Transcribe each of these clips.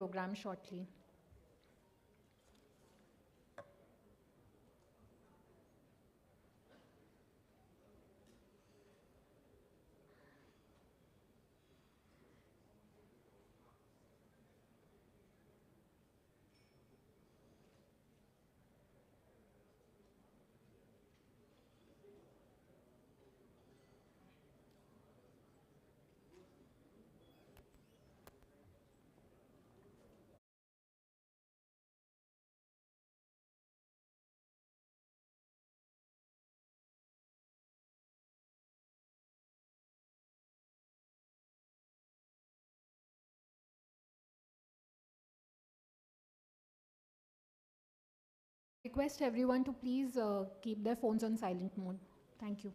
program shortly. Request everyone to please keep their phones on silent mode. Thank you.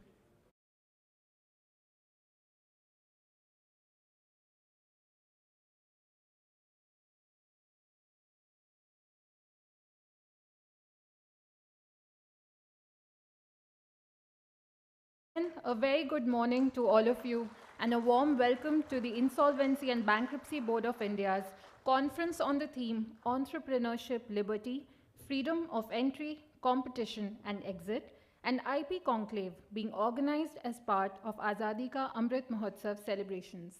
A very good morning to all of you and a warm welcome to the Insolvency and Bankruptcy Board of India's conference on the theme Entrepreneurship, Liberty, Freedom of Entry, Competition and Exit, and IP Conclave being organized as part of Azadi Ka Amrit Mahotsav celebrations.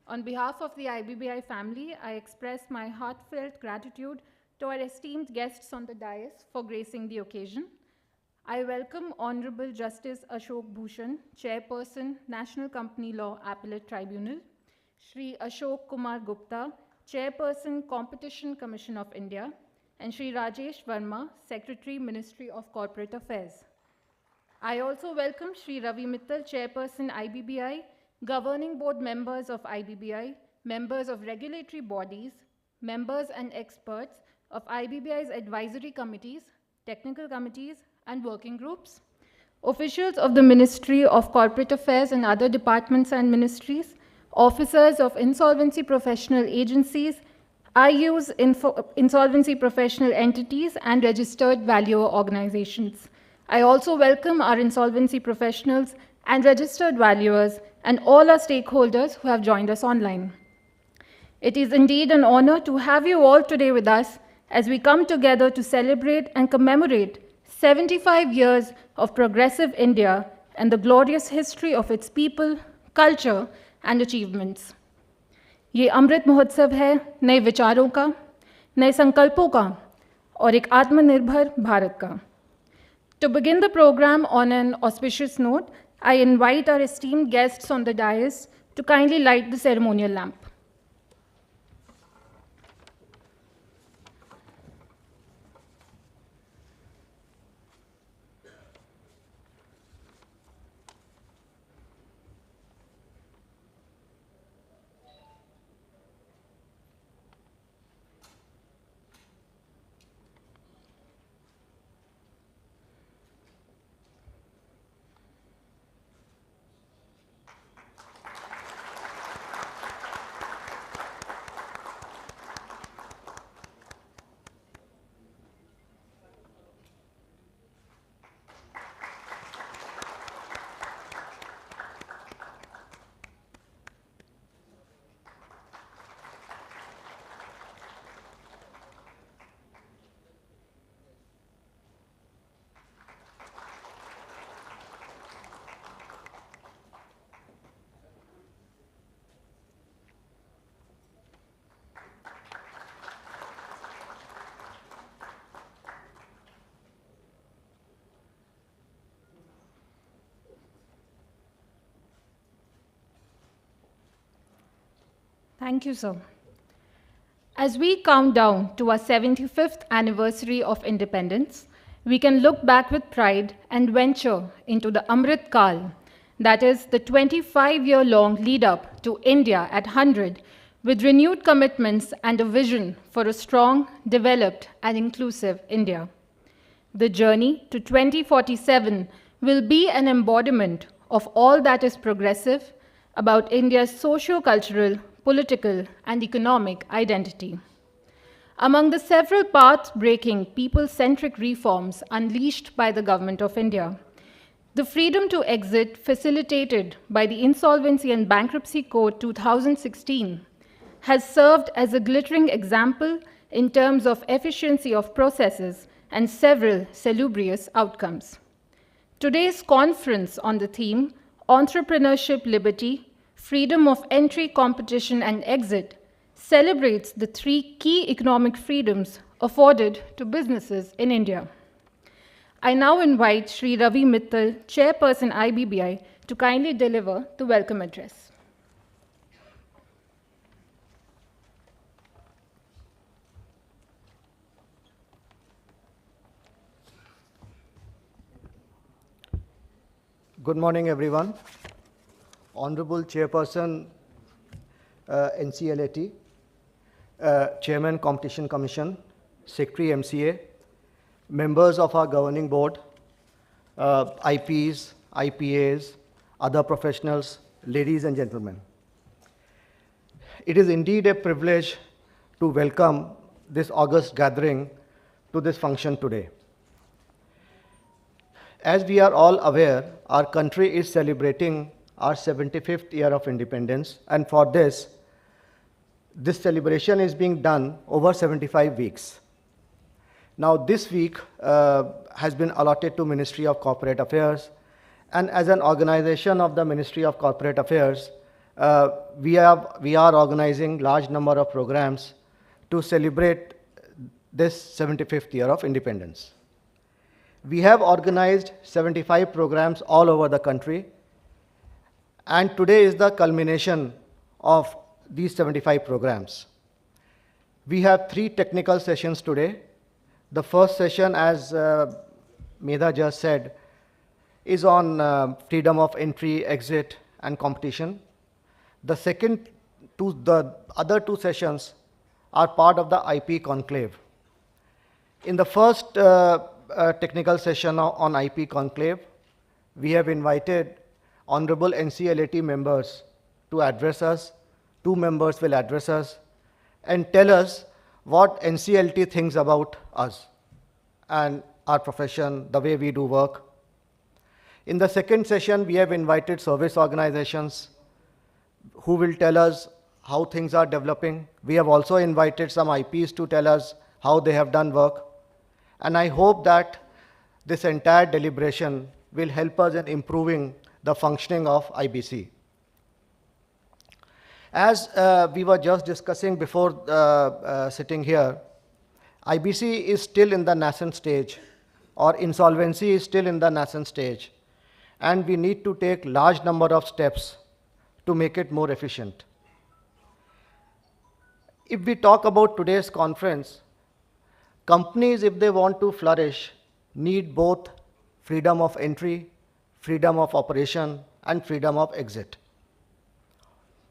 On behalf of the IBBI family, I express my heartfelt gratitude to our esteemed guests on the dais for gracing the occasion. I welcome Honourable Justice Ashok Bhushan, Chairperson, National Company Law Appellate Tribunal, Shri Ashok Kumar Gupta, Chairperson, Competition Commission of India, and Shri Rajesh Verma, Secretary, Ministry of Corporate Affairs. I also welcome Shri Ravi Mittal, Chairperson, IBBI, Governing Board members of IBBI, members of regulatory bodies, members and experts of IBBI's advisory committees, technical committees, and working groups, officials of the Ministry of Corporate Affairs and other departments and ministries, officers of insolvency professional agencies, IUs, insolvency professional entities, and registered valuer organizations. I also welcome our insolvency professionals and registered valuers and all our stakeholders who have joined us online. It is indeed an honor to have you all today with us as we come together to celebrate and commemorate 75 years of progressive India and the glorious history of its people, culture, and achievements. ये अमृत महोत्सव है नए विचारों का, नए संकल्पों का और एक आत्मनिर्भर भारत का. To begin the program on an auspicious note, I invite our esteemed guests on the dais to kindly light the ceremonial lamp. Thank you, sir. As we count down to our 75th anniversary of independence, we can look back with pride and venture into the Amrit Kal, that is the 25-year-long lead-up to India at 100, with renewed commitments and a vision for a strong, developed, and inclusive India. The journey to 2047 will be an embodiment of all that is progressive about India's socio-cultural, political, and economic identity. Among the several path-breaking, people-centric reforms unleashed by the Government of India, the freedom to exit facilitated by the Insolvency and Bankruptcy Code 2016 has served as a glittering example in terms of efficiency of processes and several salubrious outcomes. Today's conference on the theme, Entrepreneurship, Liberty, Freedom of Entry, Competition and Exit, celebrates the three key economic freedoms afforded to businesses in India. I now invite Shri Ravi Mittal, Chairperson IBBI, to kindly deliver the welcome address. Good morning, everyone. Honourable Chairperson, NCLAT, Chairman Competition Commission, Secretary MCA, members of our governing board, IPs, IPAs, other professionals, ladies and gentlemen. It is indeed a privilege to welcome this august gathering to this function today. As we are all aware, our country is celebrating our 75th year of independence, and for this celebration is being done over 75 weeks. Now, this week has been allotted to Ministry of Corporate Affairs, and as an organization of the Ministry of Corporate Affairs, we are organizing large number of programs to celebrate this 75th year of independence. We have organized 75 programs all over the country, and today is the culmination of these 75 programs. We have 3 technical sessions today. The first session, as Medha just said, is on freedom of entry, exit, and competition. The other 2 sessions are part of the IP Conclave. In the first technical session on IP Conclave, we have invited Honourable NCLAT members to address us. 2 members will address us and tell us what NCLT thinks about us and our profession, the way we do work. In the second session, we have invited service organizations who will tell us how things are developing. We have also invited some IPs to tell us how they have done work. And I hope that this entire deliberation will help us in improving the functioning of IBC. As we were just discussing before sitting here, IBC is still in the nascent stage, or insolvency is still in the nascent stage, and we need to take large number of steps to make it more efficient. If we talk about today's conference, companies, if they want to flourish, need both freedom of entry, freedom of operation, and freedom of exit.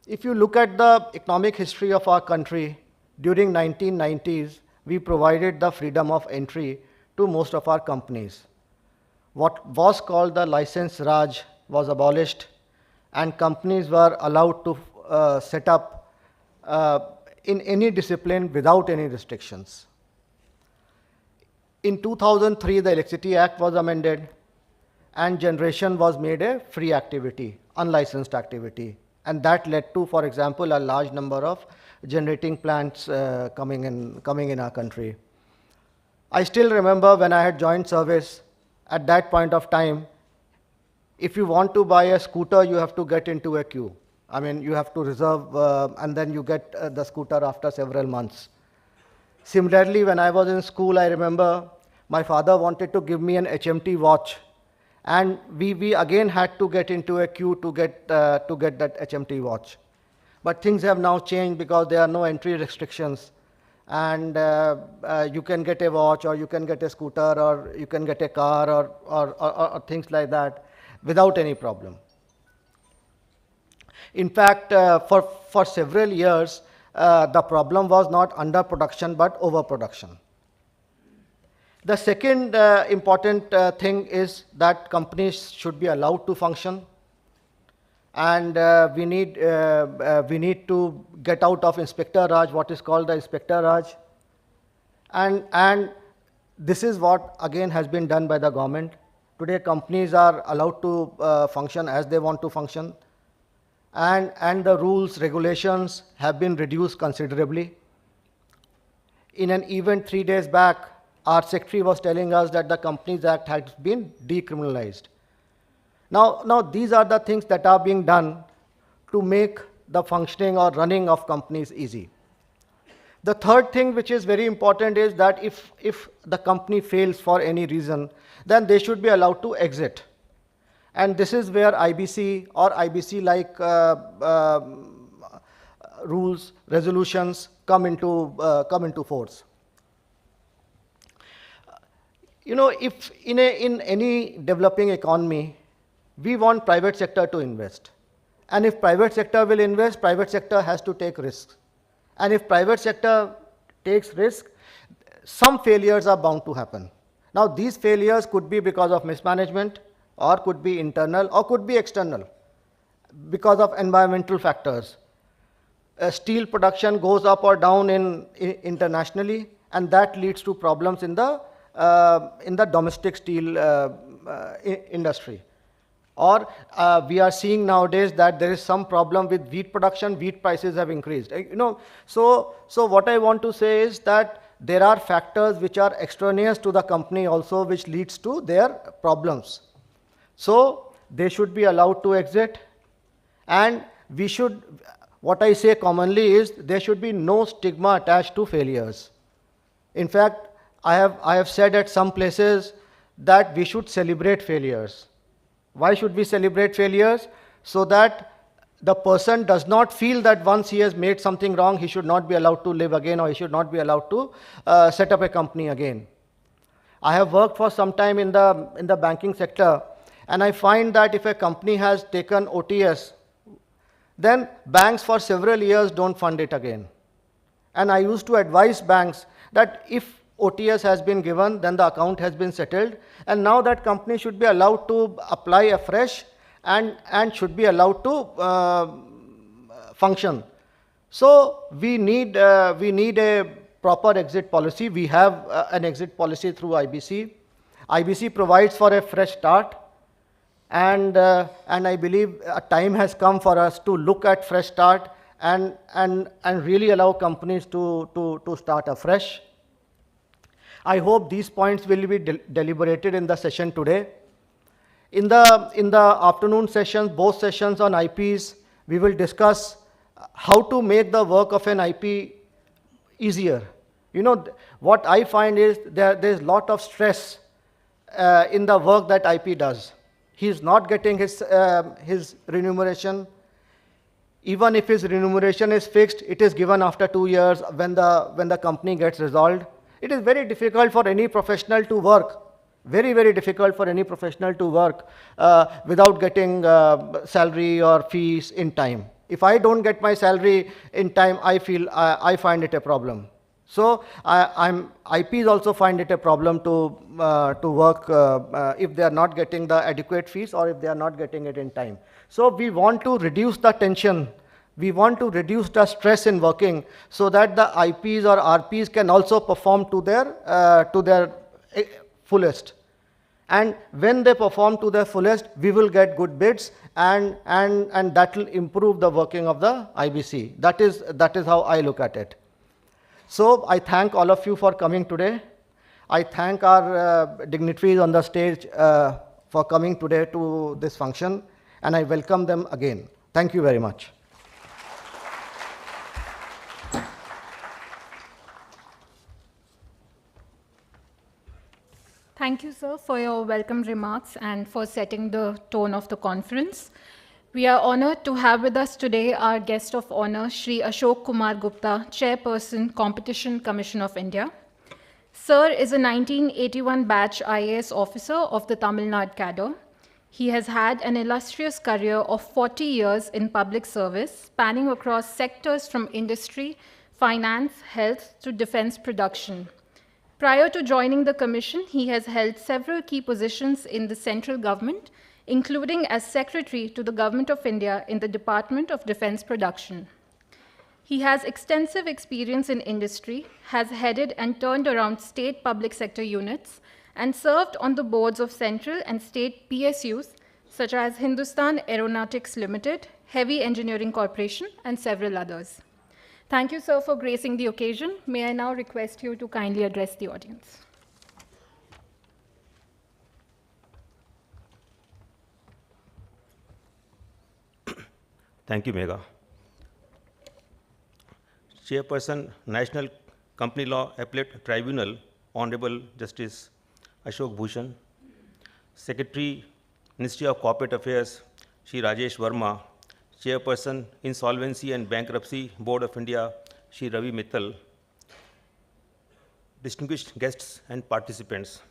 If you look at the economic history of our country, during 1990s, we provided the freedom of entry to most of our companies. What was called the license Raj was abolished, and companies were allowed to set up in any discipline without any restrictions. In 2003, the Electricity Act was amended, and generation was made a free activity, unlicensed activity. And that led to, for example, a large number of generating plants coming in our country. I still remember when I had joined service, at that point of time, if you want to buy a scooter, you have to get into a queue. I mean, you have to reserve, and then you get the scooter after several months. Similarly, when I was in school, I remember my father wanted to give me an HMT watch, and we again had to get into a queue to get that HMT watch. But things have now changed because there are no entry restrictions, and you can get a watch, or you can get a scooter, or you can get a car, or things like that without any problem. In fact, for several years, the problem was not underproduction but overproduction. The second important thing is that companies should be allowed to function, and we need to get out of Inspector Raj, what is called the Inspector Raj, and this is what again has been done by the government. Today companies are allowed to function as they want to function. and the rules, regulations have been reduced considerably. In an event 3 days back, our secretary was telling us that the Companies Act has been decriminalized. Now these are the things that are being done to make the functioning or running of companies easy. The third thing which is very important is that if the company fails for any reason, then they should be allowed to exit. And this is where IBC or IBC-like rules, resolutions come into force. You know, if in any developing economy, we want private sector to invest. And if private sector will invest, private sector has to take risks. And if private sector takes risk, some failures are bound to happen. Now, these failures could be because of mismanagement, or could be internal, or could be external, because of environmental factors. Steel production goes up or down internationally, and that leads to problems in the domestic steel industry. Or we are seeing nowadays that there is some problem with wheat production, wheat prices have increased. You know, so what I want to say is that there are factors which are extraneous to the company also, which leads to their problems. So they should be allowed to exit, and we should, what I say commonly is, there should be no stigma attached to failures. In fact, I have said at some places that we should celebrate failures. Why should we celebrate failures? So that the person does not feel that once he has made something wrong, he should not be allowed to live again, or he should not be allowed to set up a company again. I have worked for some time in the banking sector, and I find that if a company has taken OTS, then banks for several years don't fund it again. And I used to advise banks that if OTS has been given, then the account has been settled, and now that company should be allowed to apply afresh and should be allowed to function. So we need a proper exit policy. We have an exit policy through IBC. IBC provides for a fresh start, and I believe a time has come for us to look at fresh start and really allow companies to start afresh. I hope these points will be deliberated in the session today. In the afternoon sessions, both sessions on IPs, we will discuss how to make the work of an IP easier. You know, what I find is there's a lot of stress in the work that IP does. He's not getting his remuneration. Even if his remuneration is fixed, it is given after 2 years when the company gets resolved. It is very difficult for any professional to work, very, very difficult for any professional to work without getting salary or fees in time. If I don't get my salary in time, I find it a problem. So IPs also find it a problem to work if they are not getting the adequate fees, or if they are not getting it in time. So we want to reduce the tension. We want to reduce the stress in working, so that the IPs or RPs can also perform to their fullest. And when they perform to their fullest, we will get good bids, and that will improve the working of the IBC. That is how I look at it. So I thank all of you for coming today. I thank our dignitaries on the stage for coming today to this function, and I welcome them again. Thank you very much. Thank you, sir, for your welcome remarks and for setting the tone of the conference. We are honored to have with us today our guest of honor, Shri Ashok Kumar Gupta, Chairperson, Competition Commission of India. Sir is a 1981 batch IAS officer of the Tamil Nadu cadre. He has had an illustrious career of 40 years in public service, spanning across sectors from industry, finance, health to defense production. Prior to joining the Commission, he has held several key positions in the central government, including as Secretary to the Government of India in the Department of Defense Production. He has extensive experience in industry, has headed and turned around state public sector units, and served on the boards of central and state PSUs, such as Hindustan Aeronautics Limited, Heavy Engineering Corporation, and several others. Thank you, sir, for gracing the occasion. May I now request you to kindly address the audience. Thank you, Megha. Chairperson, National Company Law Appellate Tribunal, Honourable Justice Ashok Bhushan. Secretary, Ministry of Corporate Affairs, Shri Rajesh Verma. Chairperson, Insolvency and Bankruptcy Board of India, Shri Ravi Mittal. Distinguished guests and participants,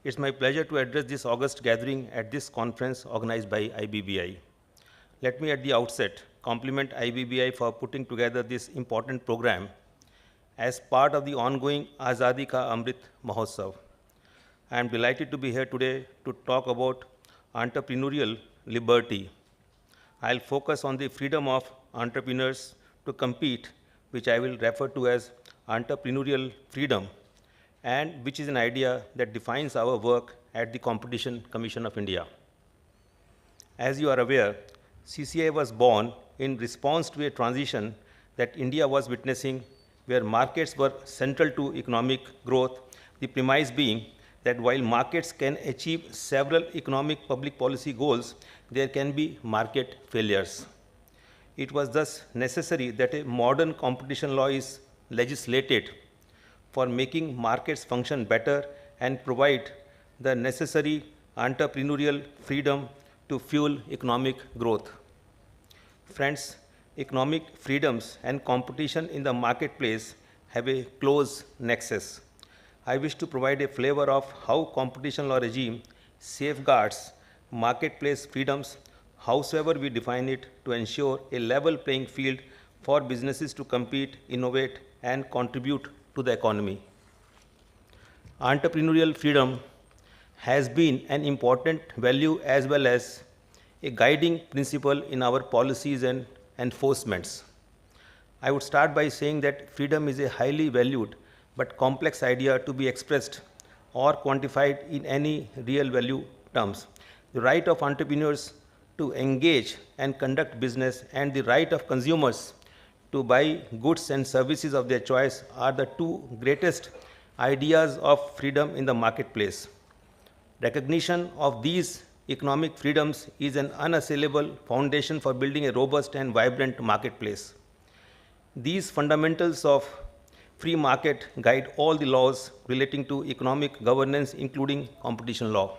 it's my pleasure to address this august gathering at this conference organized by IBBI. Let me at the outset compliment IBBI for putting together this important program as part of the ongoing Azadi Ka Amrit Mahotsav. I am delighted to be here today to talk about entrepreneurial liberty. I'll focus on the freedom of entrepreneurs to compete, which I will refer to as entrepreneurial freedom, and which is an idea that defines our work at the Competition Commission of India. As you are aware, CCI was born in response to a transition that India was witnessing where markets were central to economic growth, the premise being that while markets can achieve several economic public policy goals, there can be market failures. It was thus necessary that a modern competition law is legislated for making markets function better and provide the necessary entrepreneurial freedom to fuel economic growth. Friends, economic freedoms and competition in the marketplace have a close nexus. I wish to provide a flavor of how competition law regime safeguards marketplace freedoms, howsoever we define it, to ensure a level playing field for businesses to compete, innovate, and contribute to the economy. Entrepreneurial freedom has been an important value as well as a guiding principle in our policies and enforcements. I would start by saying that freedom is a highly valued but complex idea to be expressed or quantified in any real value terms. The right of entrepreneurs to engage and conduct business and the right of consumers to buy goods and services of their choice are the two greatest ideas of freedom in the marketplace. Recognition of these economic freedoms is an unassailable foundation for building a robust and vibrant marketplace. These fundamentals of free market guide all the laws relating to economic governance, including competition law.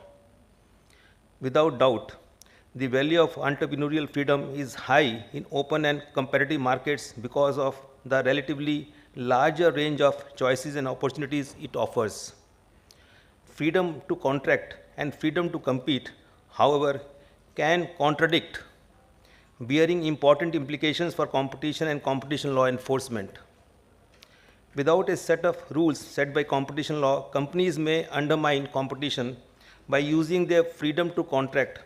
Without doubt, the value of entrepreneurial freedom is high in open and competitive markets because of the relatively larger range of choices and opportunities it offers. Freedom to contract and freedom to compete, however, can contradict, bearing important implications for competition and competition law enforcement. Without a set of rules set by competition law, companies may undermine competition by using their freedom to contract,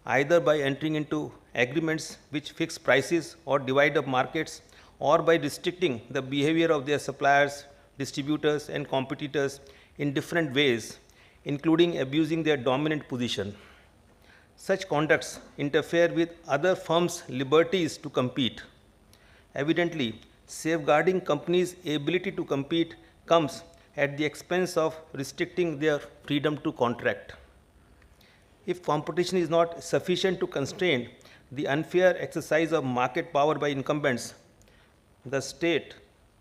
either by entering into agreements which fix prices or divide up markets, or by restricting the behavior of their suppliers, distributors, and competitors in different ways, including abusing their dominant position. Such conducts interfere with other firms' liberties to compete. Evidently, safeguarding companies' ability to compete comes at the expense of restricting their freedom to contract. If competition is not sufficient to constrain the unfair exercise of market power by incumbents, the state,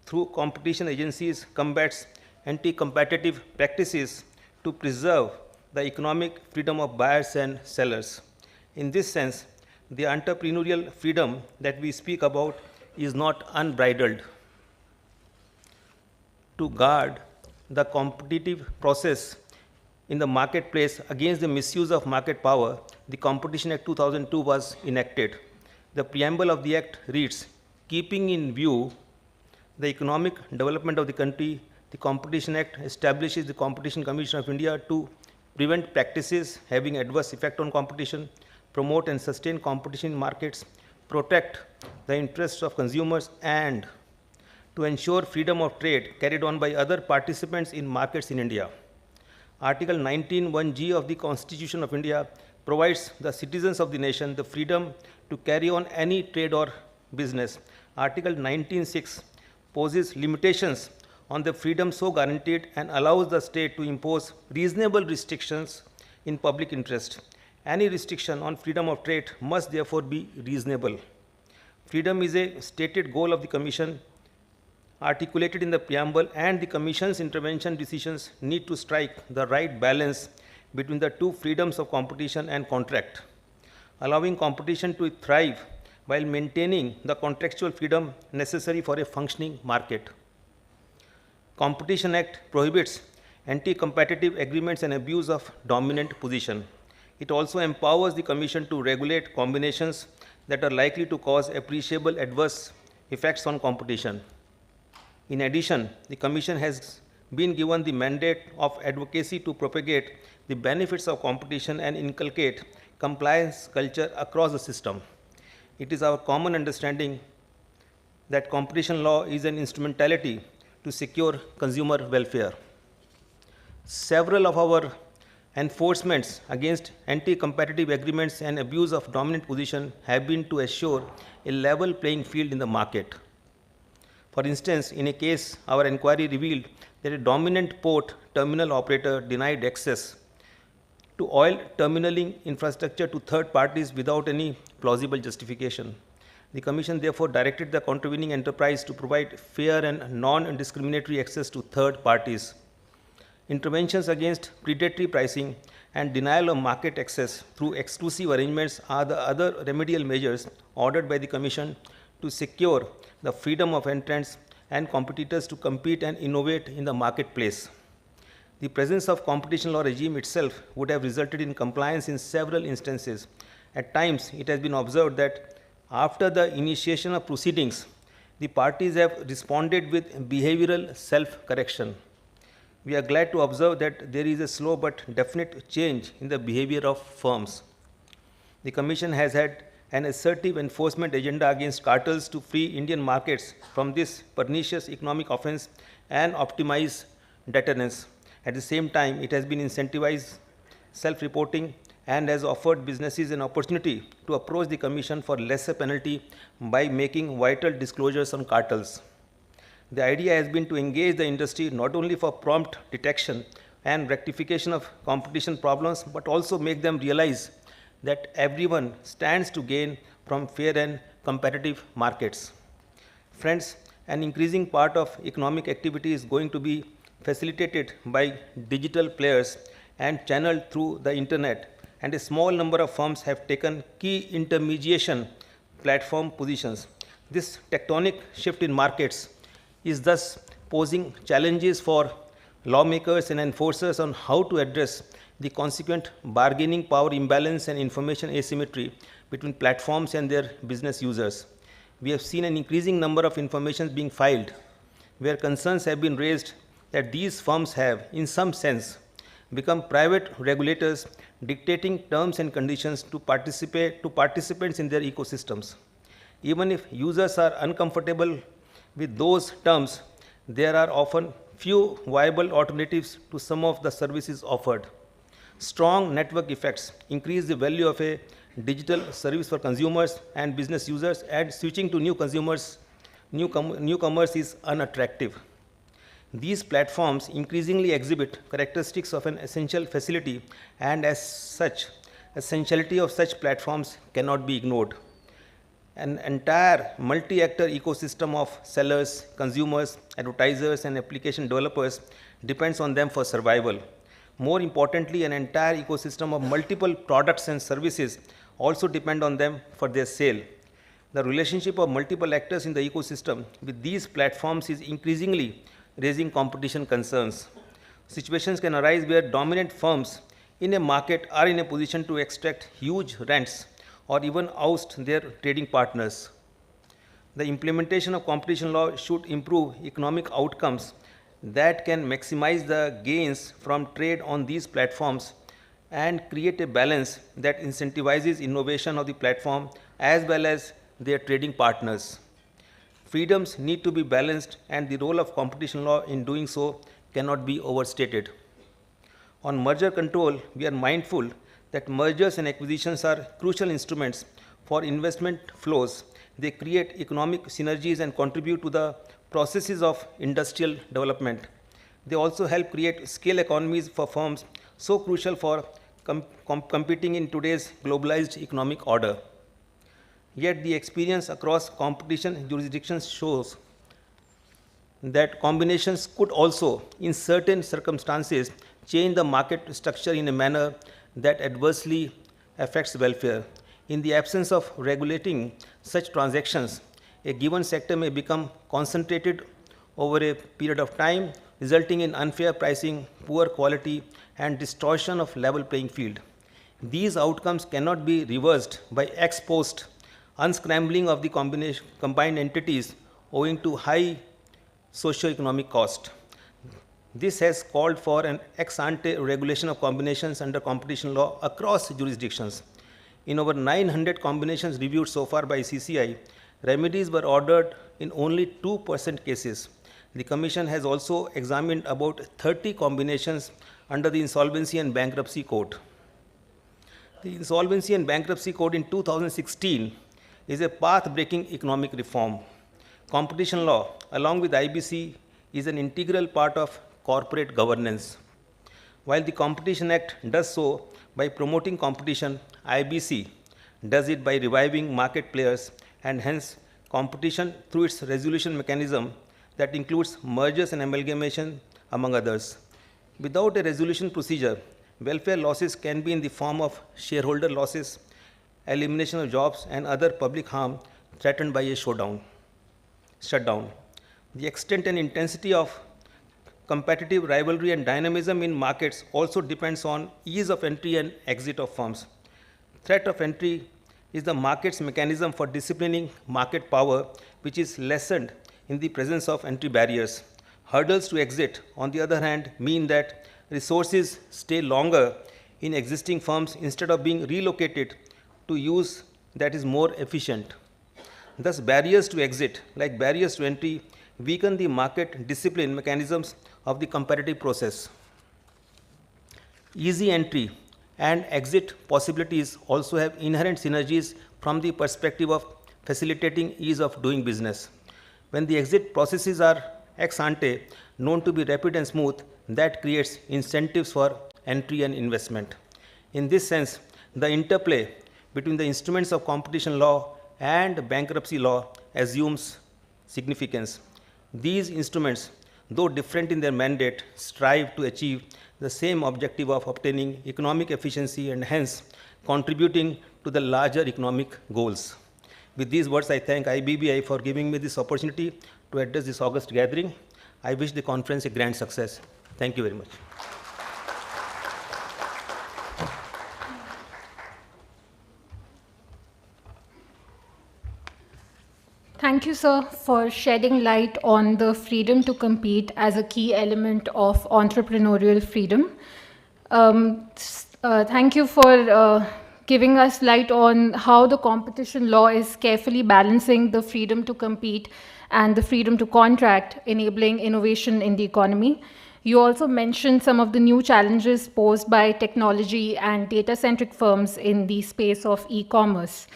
through competition agencies, combats anti-competitive practices to preserve the economic freedom of buyers and sellers. In this sense, the entrepreneurial freedom that we speak about is not unbridled. To guard the competitive process in the marketplace against the misuse of market power, the Competition Act 2002 was enacted. The preamble of the Act reads, keeping in view the economic development of the country, the Competition Act establishes the Competition Commission of India to prevent practices having adverse effect on competition, promote and sustain competition in markets, protect the interests of consumers, and to ensure freedom of trade carried on by other participants in markets in India. Article 19(1)(g) of the Constitution of India provides the citizens of the nation the freedom to carry on any trade or business. Article 19(6) poses limitations on the freedom so guaranteed and allows the state to impose reasonable restrictions in public interest. Any restriction on freedom of trade must therefore be reasonable. Freedom is a stated goal of the Commission articulated in the preamble, and the Commission's intervention decisions need to strike the right balance between the two freedoms of competition and contract, allowing competition to thrive while maintaining the contractual freedom necessary for a functioning market. Competition Act prohibits anti-competitive agreements and abuse of dominant position. It also empowers the Commission to regulate combinations that are likely to cause appreciable adverse effects on competition. In addition, the Commission has been given the mandate of advocacy to propagate the benefits of competition and inculcate compliance culture across the system. It is our common understanding that competition law is an instrumentality to secure consumer welfare. Several of our enforcements against anti-competitive agreements and abuse of dominant position have been to assure a level playing field in the market. For instance, in a case, our inquiry revealed that a dominant port terminal operator denied access to oil terminaling infrastructure to third parties without any plausible justification. The Commission therefore directed the contravening enterprise to provide fair and non-discriminatory access to third parties. Interventions against predatory pricing and denial of market access through exclusive arrangements are the other remedial measures ordered by the Commission to secure the freedom of entrants and competitors to compete and innovate in the marketplace. The presence of competition law regime itself would have resulted in compliance in several instances. At times, it has been observed that after the initiation of proceedings, the parties have responded with behavioral self-correction. We are glad to observe that there is a slow but definite change in the behavior of firms. The Commission has had an assertive enforcement agenda against cartels to free Indian markets from this pernicious economic offense and optimize deterrence. At the same time, it has been incentivized self-reporting and has offered businesses an opportunity to approach the Commission for lesser penalty by making vital disclosures on cartels. The idea has been to engage the industry not only for prompt detection and rectification of competition problems, but also make them realize that everyone stands to gain from fair and competitive markets. Friends, an increasing part of economic activity is going to be facilitated by digital players and channeled through the internet, and a small number of firms have taken key intermediation platform positions. This tectonic shift in markets is thus posing challenges for lawmakers and enforcers on how to address the consequent bargaining power imbalance and information asymmetry between platforms and their business users. We have seen an increasing number of informations being filed where concerns have been raised that these firms have, in some sense, become private regulators dictating terms and conditions to participants in their ecosystems. Even if users are uncomfortable with those terms, there are often few viable alternatives to some of the services offered. Strong network effects increase the value of a digital service for consumers and business users, and switching to newcomers is unattractive. These platforms increasingly exhibit characteristics of an essential facility, and as such, essentiality of such platforms cannot be ignored. An entire multi-actor ecosystem of sellers, consumers, advertisers, and application developers depends on them for survival. More importantly, an entire ecosystem of multiple products and services also depend on them for their sale. The relationship of multiple actors in the ecosystem with these platforms is increasingly raising competition concerns. Situations can arise where dominant firms in a market are in a position to extract huge rents or even oust their trading partners. The implementation of competition law should improve economic outcomes that can maximize the gains from trade on these platforms and create a balance that incentivizes innovation of the platform as well as their trading partners. Freedoms need to be balanced, and the role of competition law in doing so cannot be overstated. On merger control, we are mindful that mergers and acquisitions are crucial instruments for investment flows. They create economic synergies and contribute to the processes of industrial development. They also help create scale economies for firms so crucial for competing in today's globalized economic order. Yet the experience across competition jurisdictions shows that combinations could also, in certain circumstances, change the market structure in a manner that adversely affects welfare. In the absence of regulating such transactions, a given sector may become concentrated over a period of time, resulting in unfair pricing, poor quality, and distortion of level playing field. These outcomes cannot be reversed by ex post unscrambling of the combined entities owing to high socio-economic cost. This has called for an ex ante regulation of combinations under competition law across jurisdictions. In over 900 combinations reviewed so far by CCI, remedies were ordered in only 2% cases. The Commission has also examined about 30 combinations under the Insolvency and Bankruptcy Code. The Insolvency and Bankruptcy Code in 2016 is a path-breaking economic reform. Competition law, along with IBC, is an integral part of corporate governance. While the Competition Act does so by promoting competition, IBC does it by reviving market players and hence competition through its resolution mechanism that includes mergers and amalgamation, among others. Without a resolution procedure, welfare losses can be in the form of shareholder losses, elimination of jobs, and other public harm threatened by a shutdown. The extent and intensity of competitive rivalry and dynamism in markets also depends on ease of entry and exit of firms. Threat of entry is the market's mechanism for disciplining market power, which is lessened in the presence of entry barriers. Hurdles to exit, on the other hand, mean that resources stay longer in existing firms instead of being relocated to use that is more efficient. Thus, barriers to exit, like barriers to entry, weaken the market discipline mechanisms of the competitive process. Easy entry and exit possibilities also have inherent synergies from the perspective of facilitating ease of doing business. When the exit processes are ex ante, known to be rapid and smooth, that creates incentives for entry and investment. In this sense, the interplay between the instruments of competition law and bankruptcy law assumes significance. These instruments, though different in their mandate, strive to achieve the same objective of obtaining economic efficiency and hence contributing to the larger economic goals. With these words, I thank IBBI for giving me this opportunity to address this august gathering. I wish the conference a grand success. Thank you very much. Thank you, sir, for shedding light on the freedom to compete as a key element of entrepreneurial freedom. Thank you for giving us light on how the competition law is carefully balancing the freedom to compete and the freedom to contract, enabling innovation in the economy. You also mentioned some of the new challenges posed by technology and data-centric firms in the space of e-commerce,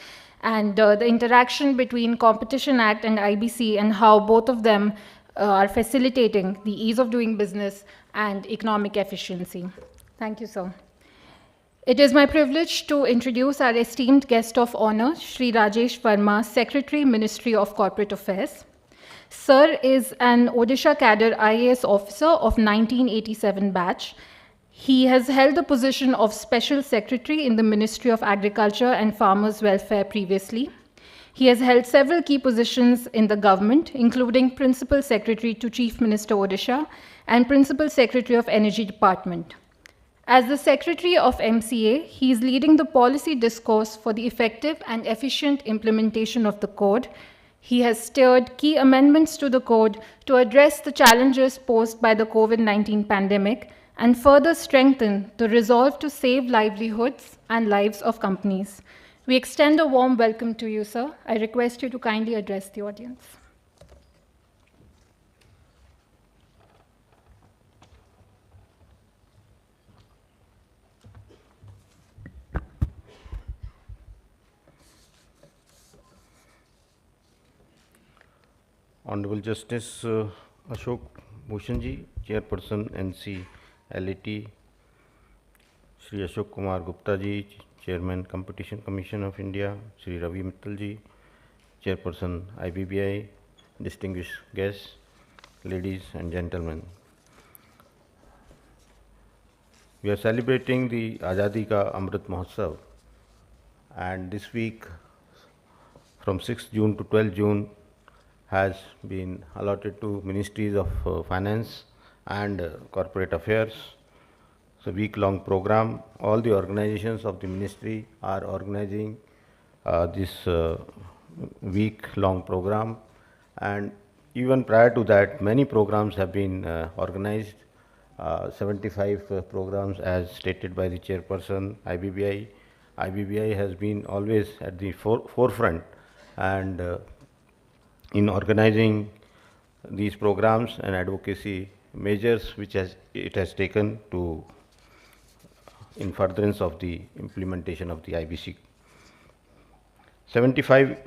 and the interaction between Competition Act and IBC and how both of them are facilitating the ease of doing business and economic efficiency. Thank you, sir. It is my privilege to introduce our esteemed guest of honor, Shri Rajesh Verma, Secretary, Ministry of Corporate Affairs. Sir is an Odisha cadre IAS officer of 1987 batch. He has held the position of Special Secretary in the Ministry of Agriculture and Farmers' Welfare previously. He has held several key positions in the government, including Principal Secretary to Chief Minister Odisha and Principal Secretary of Energy Department. As the Secretary of MCA, he is leading the policy discourse for the effective and efficient implementation of the code. He has steered key amendments to the code to address the challenges posed by the COVID-19 pandemic and further strengthen the resolve to save livelihoods and lives of companies. We extend a warm welcome to you, sir. I request you to kindly address the audience. Honourable Justice Ashok Bhushan ji, Chairperson NC LAT, Shri Ashok Kumar Gupta ji, Chairman Competition Commission of India, Shri Ravi Mittal ji, Chairperson IBBI, distinguished guests, ladies and gentlemen. We are celebrating the Azadi ka Amrit Mahotsav, and this week from 6th June to 12th June has been allotted to Ministries of Finance and Corporate Affairs. It's a week-long program. All the organizations of the ministry are organizing this week-long program, and even prior to that, many programs have been organized. 75 programs as stated by the Chairperson, IBBI. IBBI has been always at the forefront and in organizing these programs and advocacy measures which it has taken to in furtherance of the implementation of the IBC. 75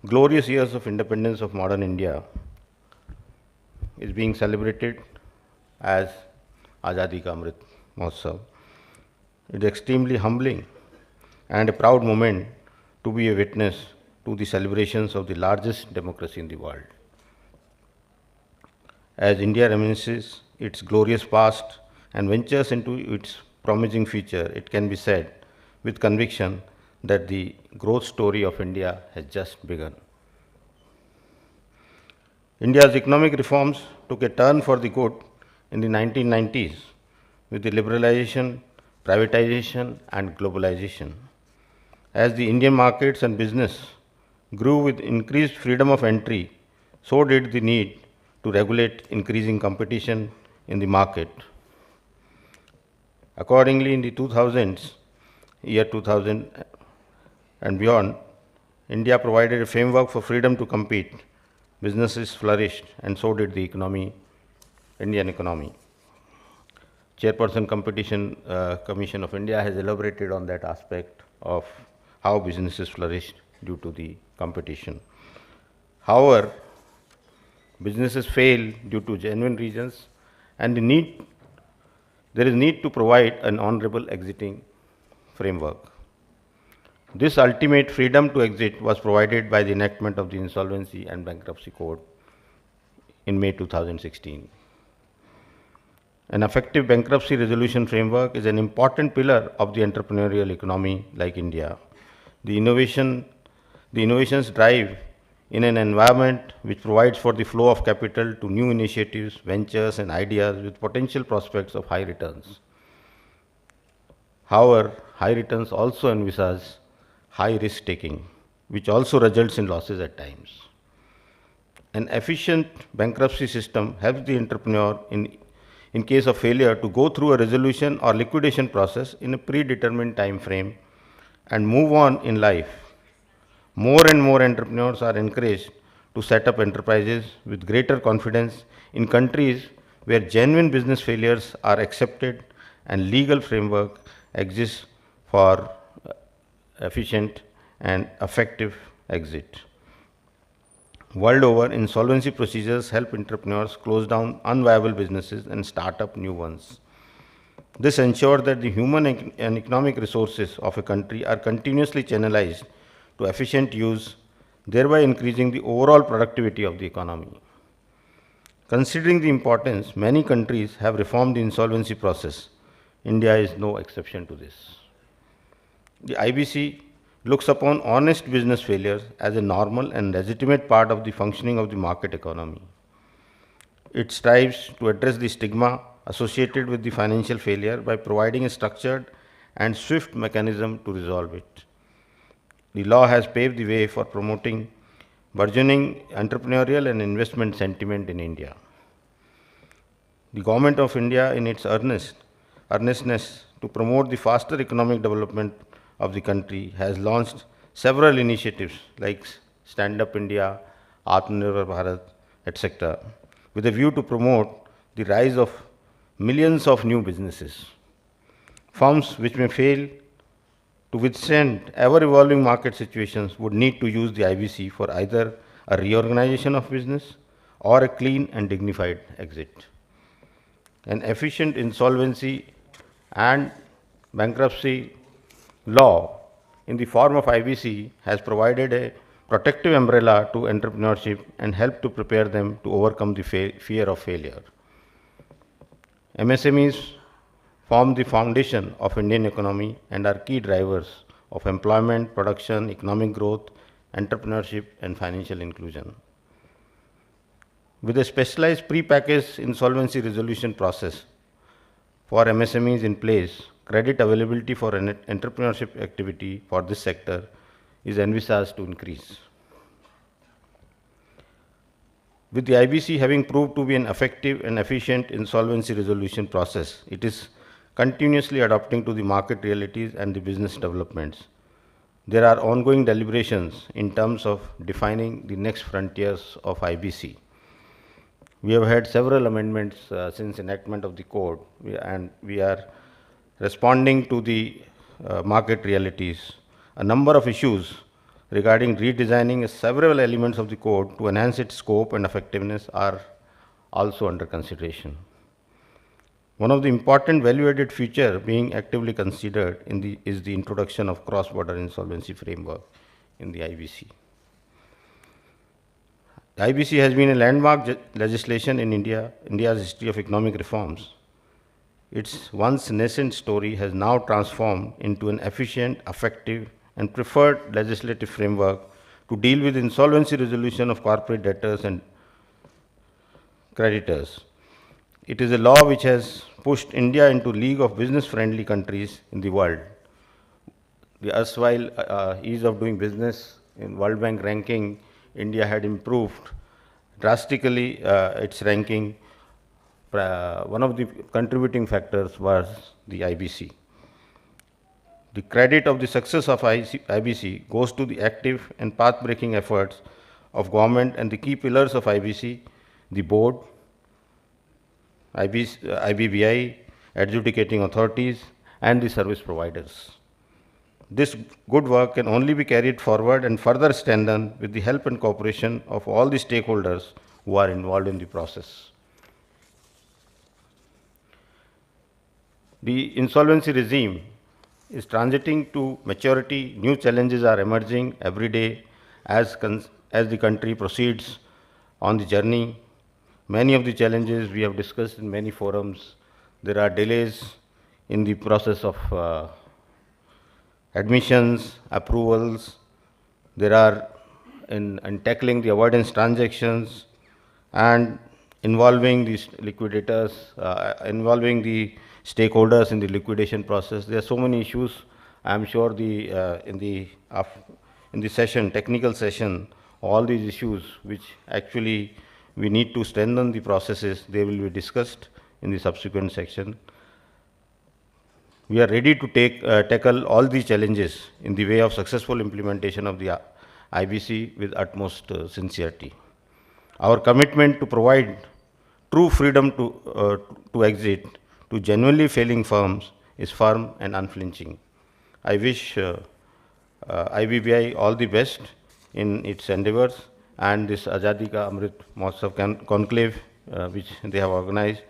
glorious years of independence of modern India is being celebrated as Azadi ka Amrit Mahotsav. It is extremely humbling and a proud moment to be a witness to the celebrations of the largest democracy in the world. As India reminisces its glorious past and ventures into its promising future, it can be said with conviction that the growth story of India has just begun. India's economic reforms took a turn for the good in the 1990s with the liberalization, privatization and globalization. As the Indian markets and business grew with increased freedom of entry, so did the need to regulate increasing competition in the market. Accordingly, in the 2000s, year 2000 and beyond, India provided a framework for freedom to compete. Businesses flourished, and so did the economy, Indian economy. Chairperson Competition Commission of India has elaborated on that aspect of how businesses flourished due to the competition. However, businesses fail due to genuine reasons, and there is need to provide an honourable exiting framework. This ultimate freedom to exit was provided by the enactment of the Insolvency and Bankruptcy Code in May 2016. An effective bankruptcy resolution framework is an important pillar of the entrepreneurial economy like India. The innovations drive in an environment which provides for the flow of capital to new initiatives, ventures and ideas with potential prospects of high returns. However, high returns also envisage high risk taking, which also results in losses at times. An efficient bankruptcy system helps the entrepreneur in case of failure to go through a resolution or liquidation process in a predetermined time frame and move on in life. More and more entrepreneurs are encouraged to set up enterprises with greater confidence in countries where genuine business failures are accepted and legal framework exists for efficient and effective exit. World over, insolvency procedures help entrepreneurs close down unviable businesses and start up new ones. This ensures that the human and economic resources of a country are continuously channelized to efficient use, thereby increasing the overall productivity of the economy. Considering the importance, many countries have reformed the insolvency process. India is no exception to this. The IBC looks upon honest business failures as a normal and legitimate part of the functioning of the market economy. It strives to address the stigma associated with the financial failure by providing a structured and swift mechanism to resolve it. The law has paved the way for promoting burgeoning entrepreneurial and investment sentiment in India. The Government of India, in its earnestness to promote the faster economic development of the country, has launched several initiatives like Stand Up India, Atmanirbhar Bharat, etc., with a view to promote the rise of millions of new businesses. Firms which may fail to withstand ever-evolving market situations would need to use the IBC for either a reorganization of business, or a clean and dignified exit. An efficient insolvency and bankruptcy law in the form of IBC has provided a protective umbrella to entrepreneurship and helped to prepare them to overcome the fear of failure. MSMEs form the foundation of Indian economy and are key drivers of employment, production, economic growth, entrepreneurship, and financial inclusion. With a specialized pre-packaged insolvency resolution process for MSMEs in place, credit availability for an entrepreneurship activity for this sector is envisaged to increase. With the IBC having proved to be an effective and efficient insolvency resolution process, it is continuously adapting to the market realities and the business developments. There are ongoing deliberations in terms of defining the next frontiers of IBC. We have had several amendments since enactment of the code, and we are responding to the market realities. A number of issues regarding redesigning several elements of the code to enhance its scope and effectiveness are also under consideration. One of the important value-added features being actively considered is the introduction of cross-border insolvency framework in the IBC. The IBC has been a landmark legislation in India's history of economic reforms. Its once nascent story has now transformed into an efficient, effective, and preferred legislative framework to deal with insolvency resolution of corporate debtors and creditors. It is a law which has pushed India into league of business-friendly countries in the world. The erstwhile ease of doing business in World Bank ranking, India had improved drastically its ranking. One of the contributing factors was the IBC. The credit of the success of IBC goes to the active and path-breaking efforts of government and the key pillars of IBC, the board, IBBI, adjudicating authorities, and the service providers. This good work can only be carried forward and further strengthened with the help and cooperation of all the stakeholders who are involved in the process. The insolvency regime is transiting to maturity. New challenges are emerging every day as the country proceeds on the journey. Many of the challenges we have discussed in many forums. There are delays in the process of admissions, approvals. There are in tackling the avoidance transactions and involving the liquidators, involving the stakeholders in the liquidation process. There are so many issues. I am sure in the session, technical session, all these issues which actually we need to strengthen the processes, they will be discussed in the subsequent section. We are ready to tackle all these challenges in the way of successful implementation of the IBC with utmost sincerity. Our commitment to provide true freedom to exit to genuinely failing firms is firm and unflinching. I wish IBBI all the best in its endeavors, and this Azadi ka Amrit Mahotsav Conclave which they have organized,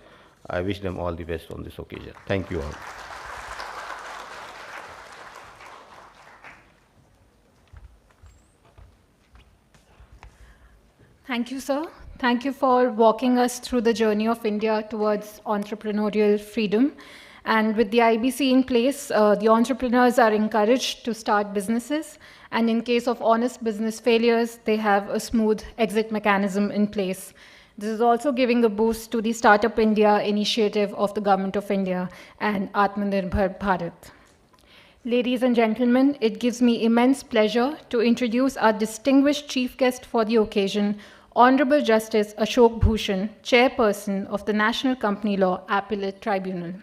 I wish them all the best on this occasion. Thank you all. Thank you, sir. Thank you for walking us through the journey of India towards entrepreneurial freedom. And with the IBC in place, the entrepreneurs are encouraged to start businesses. And in case of honest business failures, they have a smooth exit mechanism in place. This is also giving a boost to the Startup India initiative of the Government of India and Atmanirbhar Bharat. Ladies and gentlemen, it gives me immense pleasure to introduce our distinguished chief guest for the occasion, Honourable Justice Ashok Bhushan, Chairperson of the National Company Law Appellate Tribunal.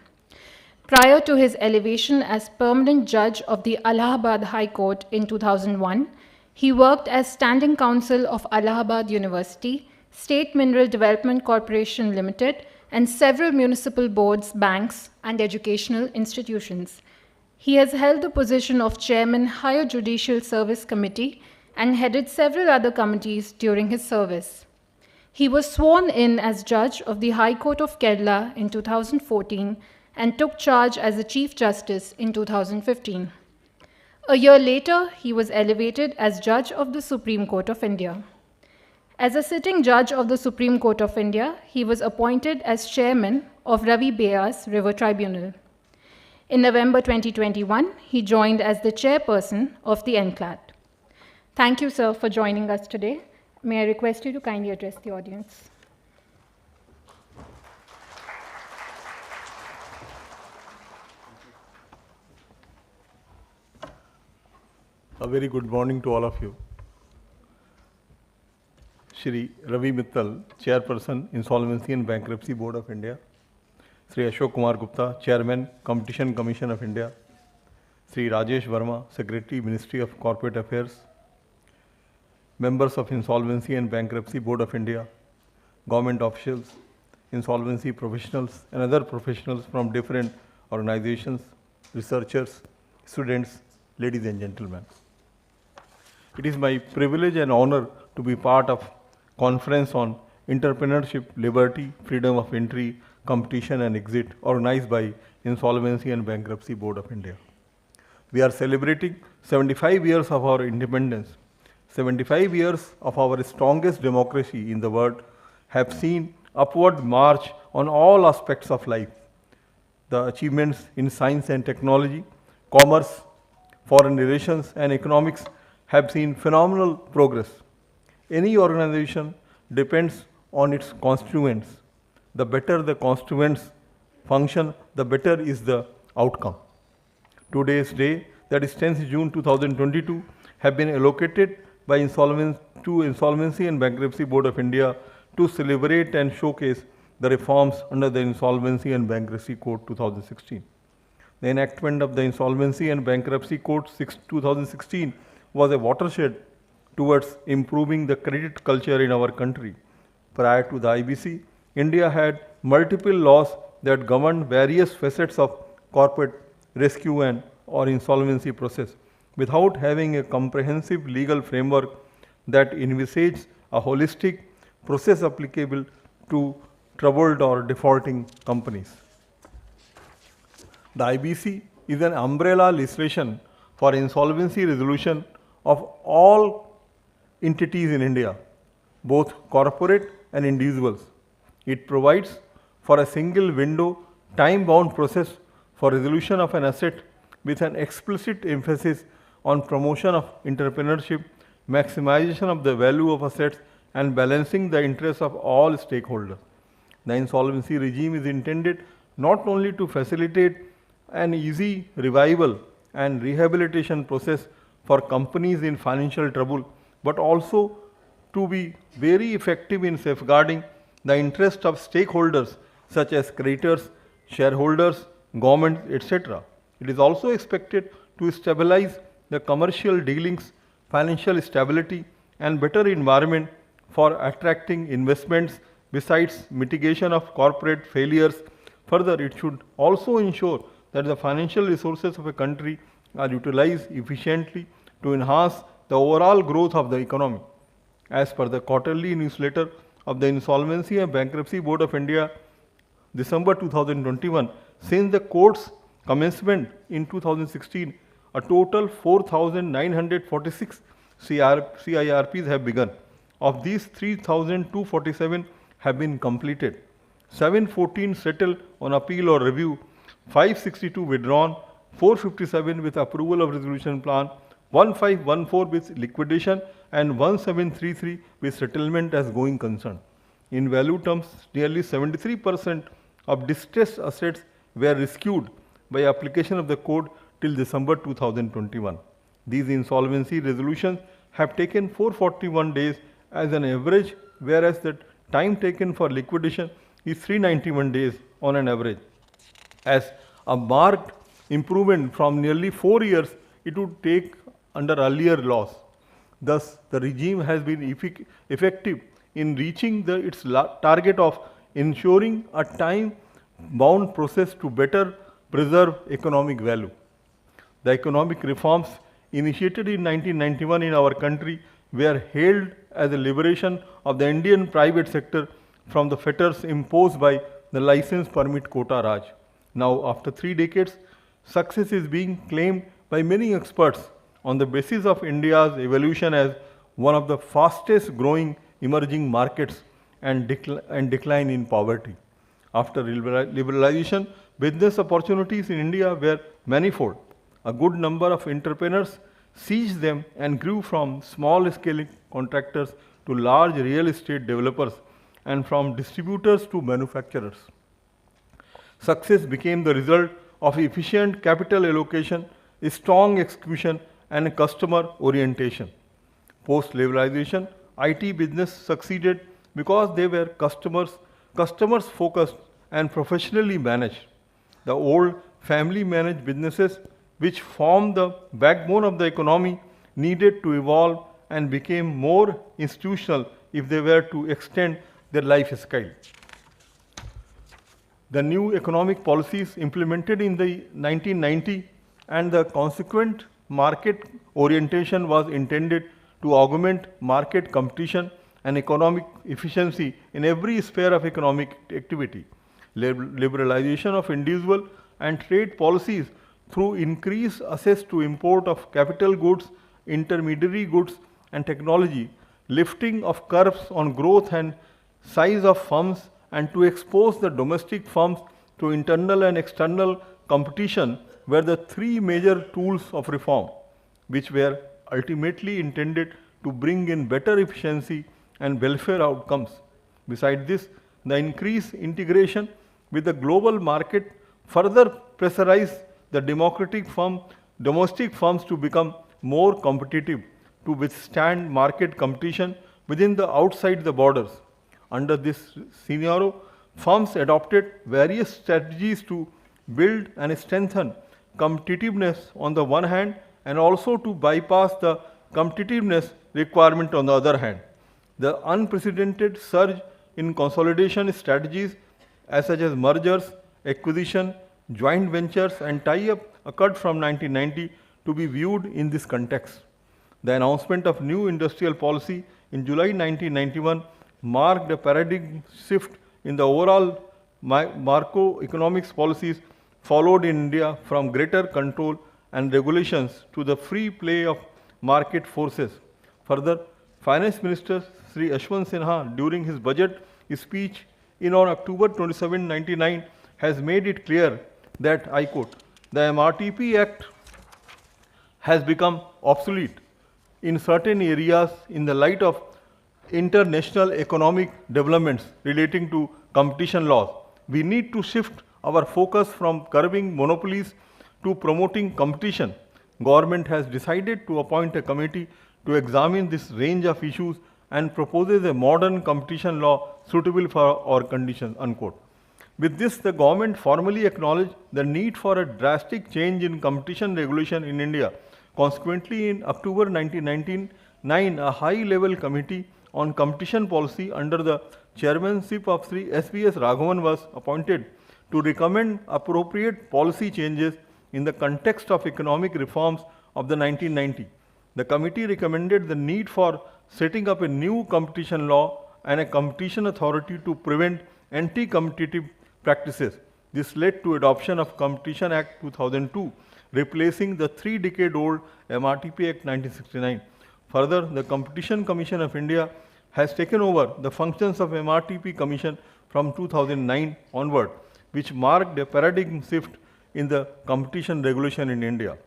Prior to his elevation as permanent judge of the Allahabad High Court in 2001, he worked as standing counsel of Allahabad University, State Mineral Development Corporation Limited, and several municipal boards, banks, and educational institutions. He has held the position of Chairman, Higher Judicial Service Committee, and headed several other committees during his service. He was sworn in as judge of the High Court of Kerala in 2014 and took charge as the Chief Justice in 2015. A year later, he was elevated as Judge of the Supreme Court of India. As a sitting judge of the Supreme Court of India, he was appointed as chairman of Ravi Beas River Tribunal. In November 2021, he joined as the chairperson of the Conclave. Thank you, sir, for joining us today. May I request you to kindly address the audience? A very good morning to all of you. Shri Ravi Mittal, Chairperson, Insolvency and Bankruptcy Board of India. Shri Ashok Kumar Gupta, Chairman, Competition Commission of India. Shri Rajesh Verma, Secretary, Ministry of Corporate Affairs. Members of Insolvency and Bankruptcy Board of India, government officials, insolvency professionals, and other professionals from different organizations, researchers, students, ladies and gentlemen. It is my privilege and honor to be part of conference on entrepreneurship, liberty, freedom of entry, competition and exit organized by Insolvency and Bankruptcy Board of India. We are celebrating 75 years of our independence. 75 years of our strongest democracy in the world have seen upward march on all aspects of life. The achievements in science and technology, commerce, foreign relations and economics have seen phenomenal progress. Any organization depends on its constituents. The better the constituents function, the better is the outcome. Today's day, that is 10th June 2022, have been allocated by Insolvency and Bankruptcy Board of India to celebrate and showcase the reforms under the Insolvency and Bankruptcy Code 2016. The enactment of the Insolvency and Bankruptcy Code 2016 was a watershed towards improving the credit culture in our country. Prior to the IBC, India had multiple laws that governed various facets of corporate rescue and or insolvency process without having a comprehensive legal framework that envisages a holistic process applicable to troubled or defaulting companies. The IBC is an umbrella legislation for insolvency resolution of all entities in India, both corporate and individuals. It provides for a single window, time-bound process for resolution of an asset with an explicit emphasis on promotion of entrepreneurship, maximization of the value of assets, and balancing the interests of all stakeholders. The insolvency regime is intended not only to facilitate an easy revival and rehabilitation process for companies in financial trouble, but also to be very effective in safeguarding the interest of stakeholders such as creditors, shareholders, government, etc. It is also expected to stabilize the commercial dealings, financial stability, and better environment for attracting investments besides mitigation of corporate failures. Further, it should also ensure that the financial resources of a country are utilized efficiently to enhance the overall growth of the economy. As per the quarterly newsletter of the Insolvency and Bankruptcy Board of India, December 2021, since the court's commencement in 2016, a total 4,946 CIRPs have begun. Of these, 3,247 have been completed. 714 settled on appeal or review, 562 withdrawn, 457 with approval of resolution plan, 1514 with liquidation, and 1733 with settlement as going concern. In value terms, nearly 73% of distressed assets were rescued by application of the code till December 2021. These insolvency resolutions have taken 441 days as an average, whereas the time taken for liquidation is 391 days on an average. As a marked improvement from nearly 4 years it would take under earlier laws. Thus, the regime has been effective in reaching its target of ensuring a time-bound process to better preserve economic value. The economic reforms initiated in 1991 in our country, were hailed as a liberation of the Indian private sector from the fetters imposed by the license permit quota Raj. Now, after 3 decades, success is being claimed by many experts on the basis of India's evolution as one of the fastest growing emerging markets and decline in poverty. After liberalization, business opportunities in India were manifold. A good number of entrepreneurs seized them and grew from small-scale contractors to large real estate developers and from distributors to manufacturers. Success became the result of efficient capital allocation, strong execution, and customer orientation. Post-liberalization, IT business succeeded because they were customers focused and professionally managed. The old family managed businesses, which formed the backbone of the economy, needed to evolve and became more institutional if they were to extend their lifestyle. The new economic policies implemented in the 1990 and the consequent market orientation was intended to augment market competition and economic efficiency in every sphere of economic activity. Liberalization of individual and trade policies through increased access to import of capital goods, intermediary goods and technology, lifting of curbs on growth and size of firms, and to expose the domestic firms to internal and external competition were the 3 major tools of reform, which were ultimately intended to bring in better efficiency and welfare outcomes. Besides this, the increased integration with the global market further pressurized the domestic firms to become more competitive to withstand market competition within the outside the borders. Under this scenario, firms adopted various strategies to build and strengthen competitiveness on the one hand and also to bypass the competitiveness requirement on the other hand. The unprecedented surge in consolidation strategies such as mergers, acquisition, joint ventures and tie-up occurred from 1990 to be viewed in this context. The announcement of new industrial policy in July 1991 marked a paradigm shift in the overall macroeconomics policies followed in India from greater control and regulations to the free play of market forces. Further, Finance Minister Sri Ashwant Sinha during his budget speech on October 27, 1999 has made it clear that, I quote, the MRTP Act has become obsolete in certain areas in the light of international economic developments relating to competition laws. We need to shift our focus from curbing monopolies to promoting competition. Government has decided to appoint a committee to examine this range of issues and proposes a modern competition law suitable for our conditions, unquote. With this, the government formally acknowledged the need for a drastic change in competition regulation in India. Consequently, in October 1999, a high-level committee on competition policy under the chairmanship of Sri S.V.S. Raghavan was appointed to recommend appropriate policy changes in the context of economic reforms of the 1990. The committee recommended the need for setting up a new competition law and a competition authority to prevent anti-competitive practices. This led to adoption of Competition Act 2002, replacing the 3-decade-old MRTP Act 1969. Further, the Competition Commission of India has taken over the functions of MRTP Commission from 2009 onward, which marked a paradigm shift in the competition regulation in India.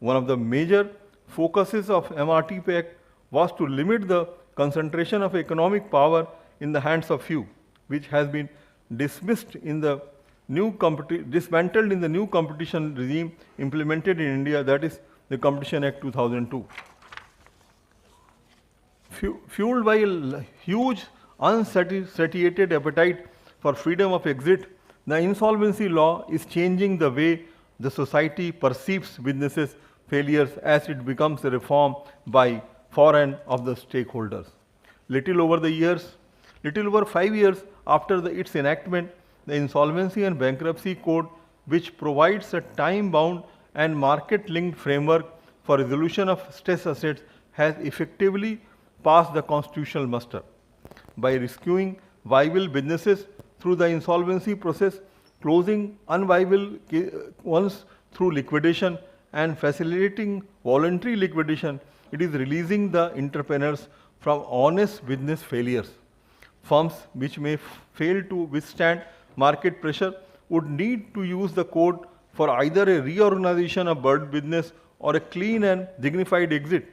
One of the major focuses of MRTP Act was to limit the concentration of economic power in the hands of few, which has been dismissed in the dismantled in the new competition regime implemented in India, that is the Competition Act 2002. Fueled by a huge unsatiated appetite for freedom of exit, the insolvency law is changing the way the society perceives businesses failures as it becomes a reform by foreign of the stakeholders. Little over 5 years after its enactment, the Insolvency and Bankruptcy Code, which provides a time-bound and market-linked framework for resolution of stress assets has effectively passed the constitutional muster. By rescuing viable businesses through the insolvency process, closing unviable ones through liquidation, and facilitating voluntary liquidation, it is releasing the entrepreneurs from honest business failures. Firms which may fail to withstand market pressure would need to use the code for either a reorganization of bird business or a clean and dignified exit.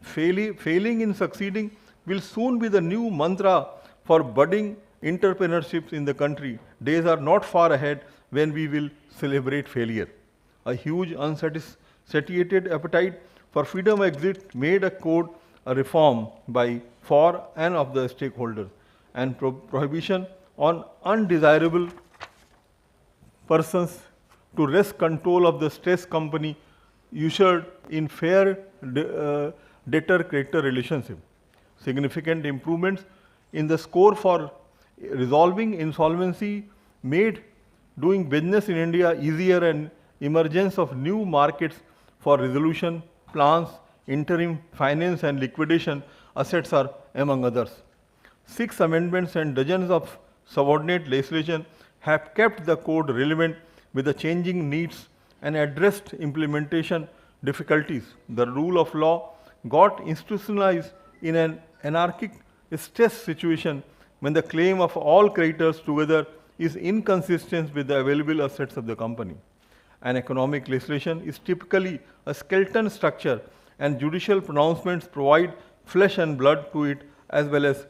Failing in succeeding will soon be the new mantra for budding entrepreneurships in the country. Days are not far ahead when we will celebrate failure. A huge unsatiated appetite for freedom exit made a code a reform by, for, and of the stakeholders, and prohibition on undesirable persons to wrest control of the stress company ushered in fair debtor-creditor relationship. Significant improvements in the score for resolving insolvency made doing business in India easier, and emergence of new markets for resolution, plans, interim, finance and liquidation assets are among others. 6 amendments and dozens of subordinate legislation have kept the code relevant with the changing needs and addressed implementation difficulties. The rule of law got institutionalized in an anarchic stress situation when the claim of all creditors together is inconsistent with the available assets of the company. An economic legislation is typically a skeleton structure, and judicial pronouncements provide flesh and blood to it as well as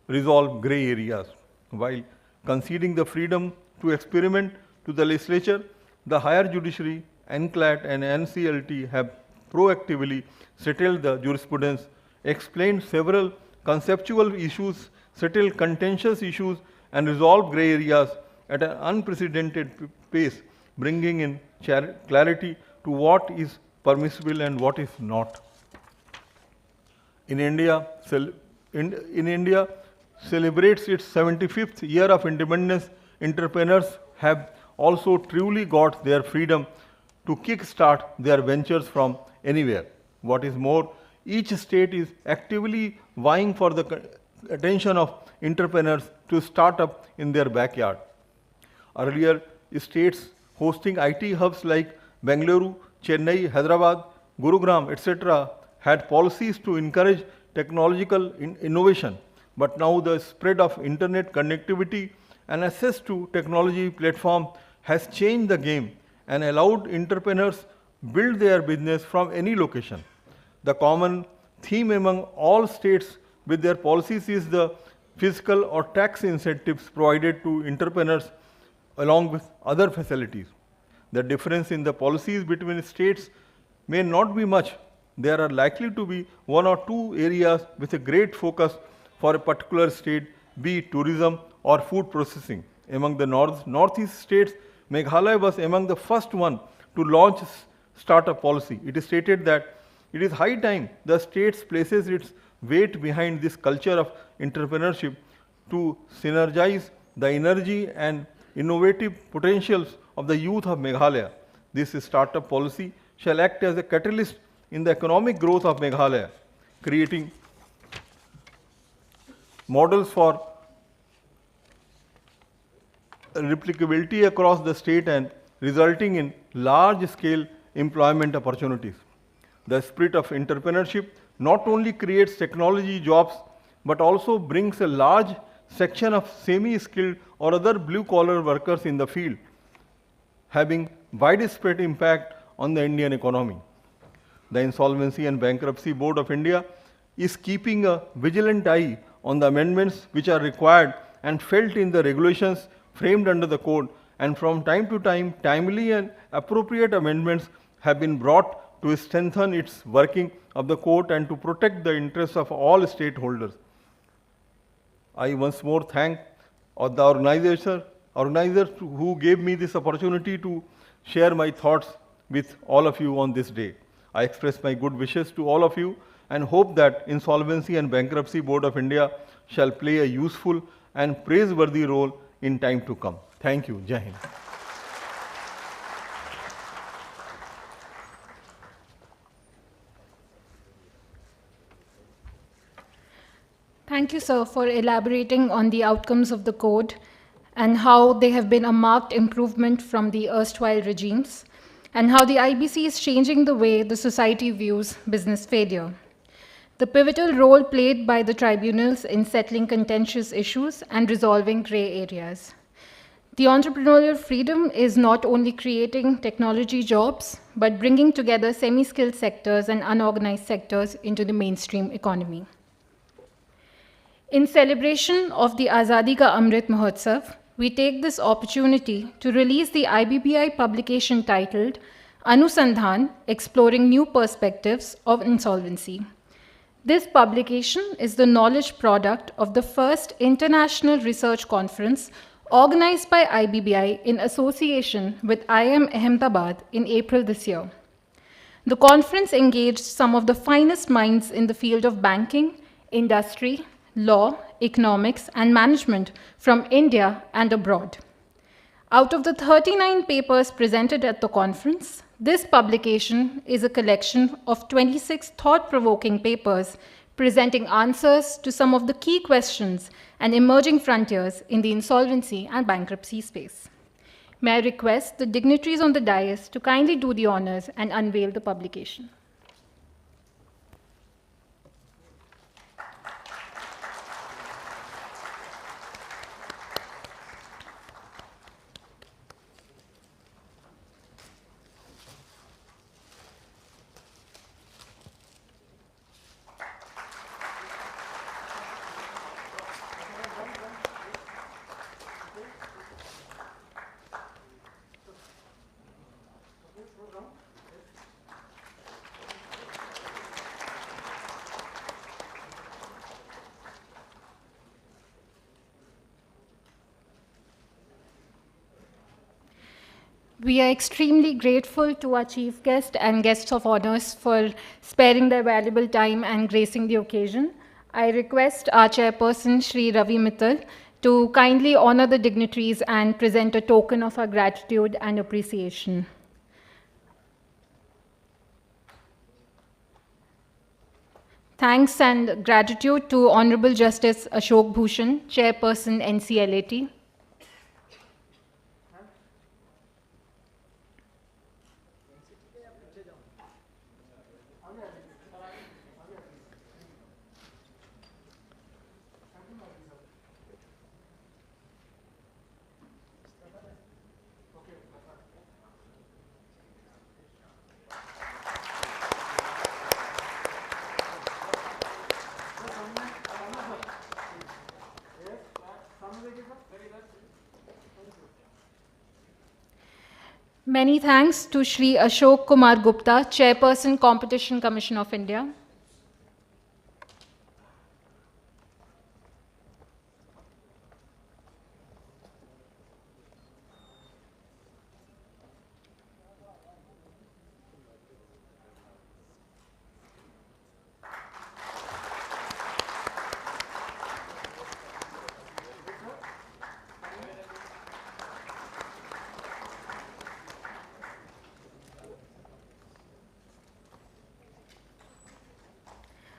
resolve grey areas. While conceding the freedom to experiment to the legislature, the higher judiciary, NCLAT and NCLT have proactively settled the jurisprudence, explained several conceptual issues, settled contentious issues, and resolved grey areas at an unprecedented pace, bringing in clarity to what is permissible and what is not. In India celebrates its 75th year of independence. Entrepreneurs have also truly got their freedom to kick-start their ventures from anywhere. What is more, each state is actively vying for the attention of entrepreneurs to start up in their backyard. Earlier, states hosting IT hubs like Bengaluru, Chennai, Hyderabad, Gurugram, etc. had policies to encourage technological innovation. But now the spread of internet connectivity and access to technology platform has changed the game and allowed entrepreneurs build their business from any location. The common theme among all states with their policies is the fiscal or tax incentives provided to entrepreneurs along with other facilities. The difference in the policies between states may not be much. There are likely to be 1 or 2 areas with a great focus for a particular state, be it tourism or food processing. Among the northeast states, Meghalaya was among the first one to launch startup policy. It is stated that it is high time the states places its weight behind this culture of entrepreneurship to synergize the energy and innovative potentials of the youth of Meghalaya. This startup policy shall act as a catalyst in the economic growth of Meghalaya, creating models for replicability across the state and resulting in large-scale employment opportunities. The spirit of entrepreneurship not only creates technology jobs, but also brings a large section of semi-skilled or other blue-collar workers in the field, having widespread impact on the Indian economy. The Insolvency and Bankruptcy Board of India is keeping a vigilant eye on the amendments which are required and felt in the regulations framed under the code, and from time to time, timely and appropriate amendments have been brought to strengthen its working of the code and to protect the interests of all stakeholders. I once more thank the organizers who gave me this opportunity to share my thoughts with all of you on this day. I express my good wishes to all of you and hope that Insolvency and Bankruptcy Board of India shall play a useful and praiseworthy role in time to come. Thank you. Jai Hind. Thank you, sir, for elaborating on the outcomes of the code and how they have been a marked improvement from the erstwhile regimes, and how the IBC is changing the way the society views business failure. The pivotal role played by the tribunals in settling contentious issues and resolving gray areas. The entrepreneurial freedom is not only creating technology jobs, but bringing together semi-skilled sectors and unorganized sectors into the mainstream economy. In celebration of the Azadi Ka Amrit Mahotsav, we take this opportunity to release the IBBI publication titled Anusandhan, Exploring New Perspectives of Insolvency. This publication is the knowledge product of the first international research conference organized by IBBI in association with IIM Ahmedabad in April this year. The conference engaged some of the finest minds in the field of banking, industry, law, economics, and management from India and abroad. Out of the 39 papers presented at the conference, this publication is a collection of 26 thought-provoking papers presenting answers to some of the key questions and emerging frontiers in the insolvency and bankruptcy space. May I request the dignitaries on the dais to kindly do the honors and unveil the publication. We are extremely grateful to our chief guest and guests of honors for sparing their valuable time and gracing the occasion. I request our chairperson, Shri Ravi Mittal, to kindly honor the dignitaries and present a token of our gratitude and appreciation. Thanks and gratitude to Honourable Justice Ashok Bhushan, Chairperson NCLAT. Many thanks to Shri Ashok Kumar Gupta, Chairperson, Competition Commission of India.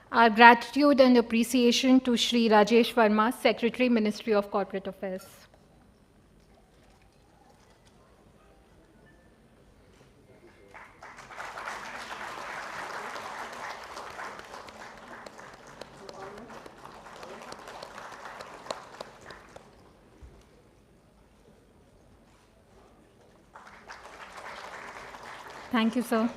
Our gratitude and appreciation to Shri Rajesh Verma, Secretary, Ministry of Corporate Affairs. Thank you, sir.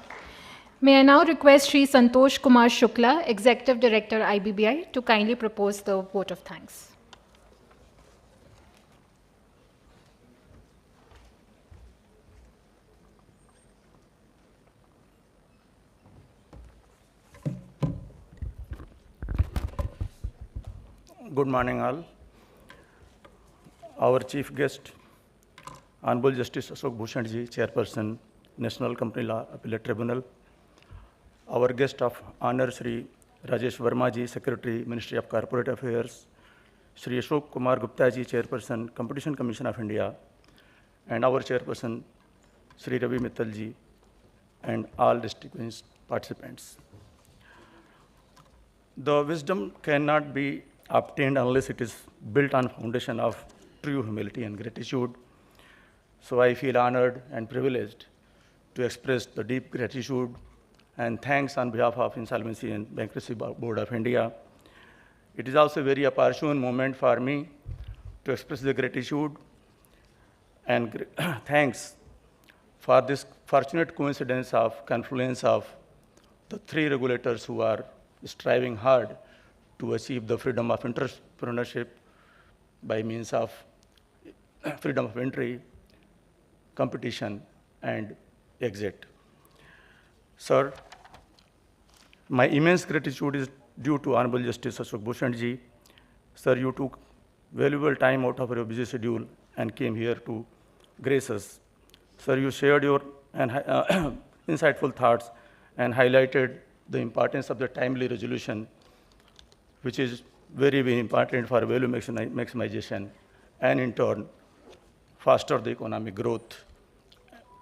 May I now request Shri Santosh Kumar Shukla, Executive Director, IBBI, to kindly propose the vote of thanks. Good morning, all. Our chief guest, Honourable Justice Ashok Bhushan ji, Chairperson, National Company Law Appellate Tribunal. Our guest of honor, Shri Rajesh Verma ji, Secretary, Ministry of Corporate Affairs, Shri Ashok Kumar Gupta ji, Chairperson, Competition Commission of India, and our Chairperson, Shri Ravi Mittal ji, and all distinguished participants. The wisdom cannot be obtained unless it is built on foundation of true humility and gratitude. So I feel honored and privileged to express the deep gratitude and thanks on behalf of Insolvency and Bankruptcy Board of India. It is also a very opportune moment for me to express the gratitude and thanks for this fortunate coincidence of confluence of the three regulators who are striving hard to achieve the freedom of entrepreneurship by means of freedom of entry, competition, and exit. Sir, my immense gratitude is due to Honourable Justice Ashok Bhushan ji. Sir, you took valuable time out of your busy schedule and came here to grace us. Sir, you shared your insightful thoughts and highlighted the importance of the timely resolution, which is very, very important for value maximization and in turn foster the economic growth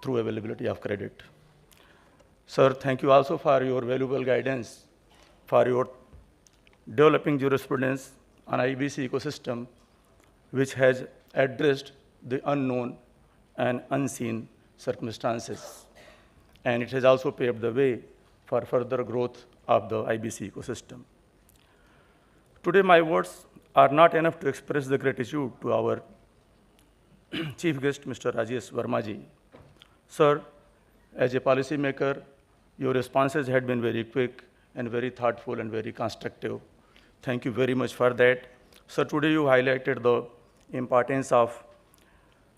through availability of credit. Sir, thank you also for your valuable guidance for your developing jurisprudence on IBC ecosystem, which has addressed the unknown and unseen circumstances. And it has also paved the way for further growth of the IBC ecosystem. Today, my words are not enough to express the gratitude to our Chief Guest, Mr. Rajesh Verma ji. Sir, as a policymaker, your responses had been very quick and very thoughtful and very constructive. Thank you very much for that. Sir, today you highlighted the importance of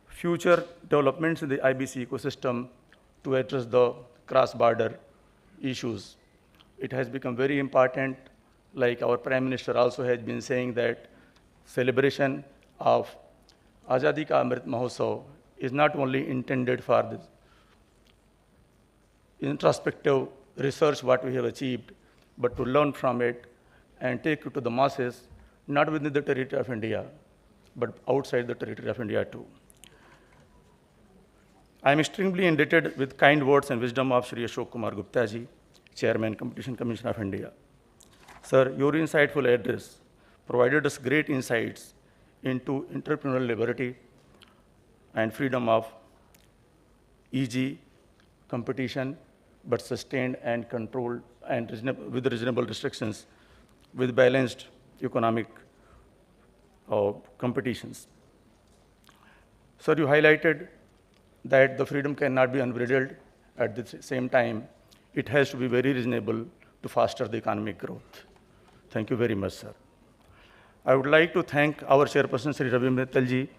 future developments in the IBC ecosystem to address the cross-border issues. It has become very important, like our Prime Minister also has been saying that celebration of Azadi ka Amrit Mahotsav is not only intended for this introspective research what we have achieved, but to learn from it and take it to the masses, not within the territory of India, but outside the territory of India too. I am extremely indebted with kind words and wisdom of Shri Ashok Kumar Gupta ji, Chairman, Competition Commission of India. Sir, your insightful address provided us great insights into entrepreneurial liberty and freedom of easy competition, but sustained and controlled and with reasonable restrictions, with balanced economic competitions. Sir, you highlighted that the freedom cannot be unbridled. At the same time, it has to be very reasonable to foster the economic growth. Thank you very much, sir. I would like to thank our Chairperson, Sri Ravi Mittal ji,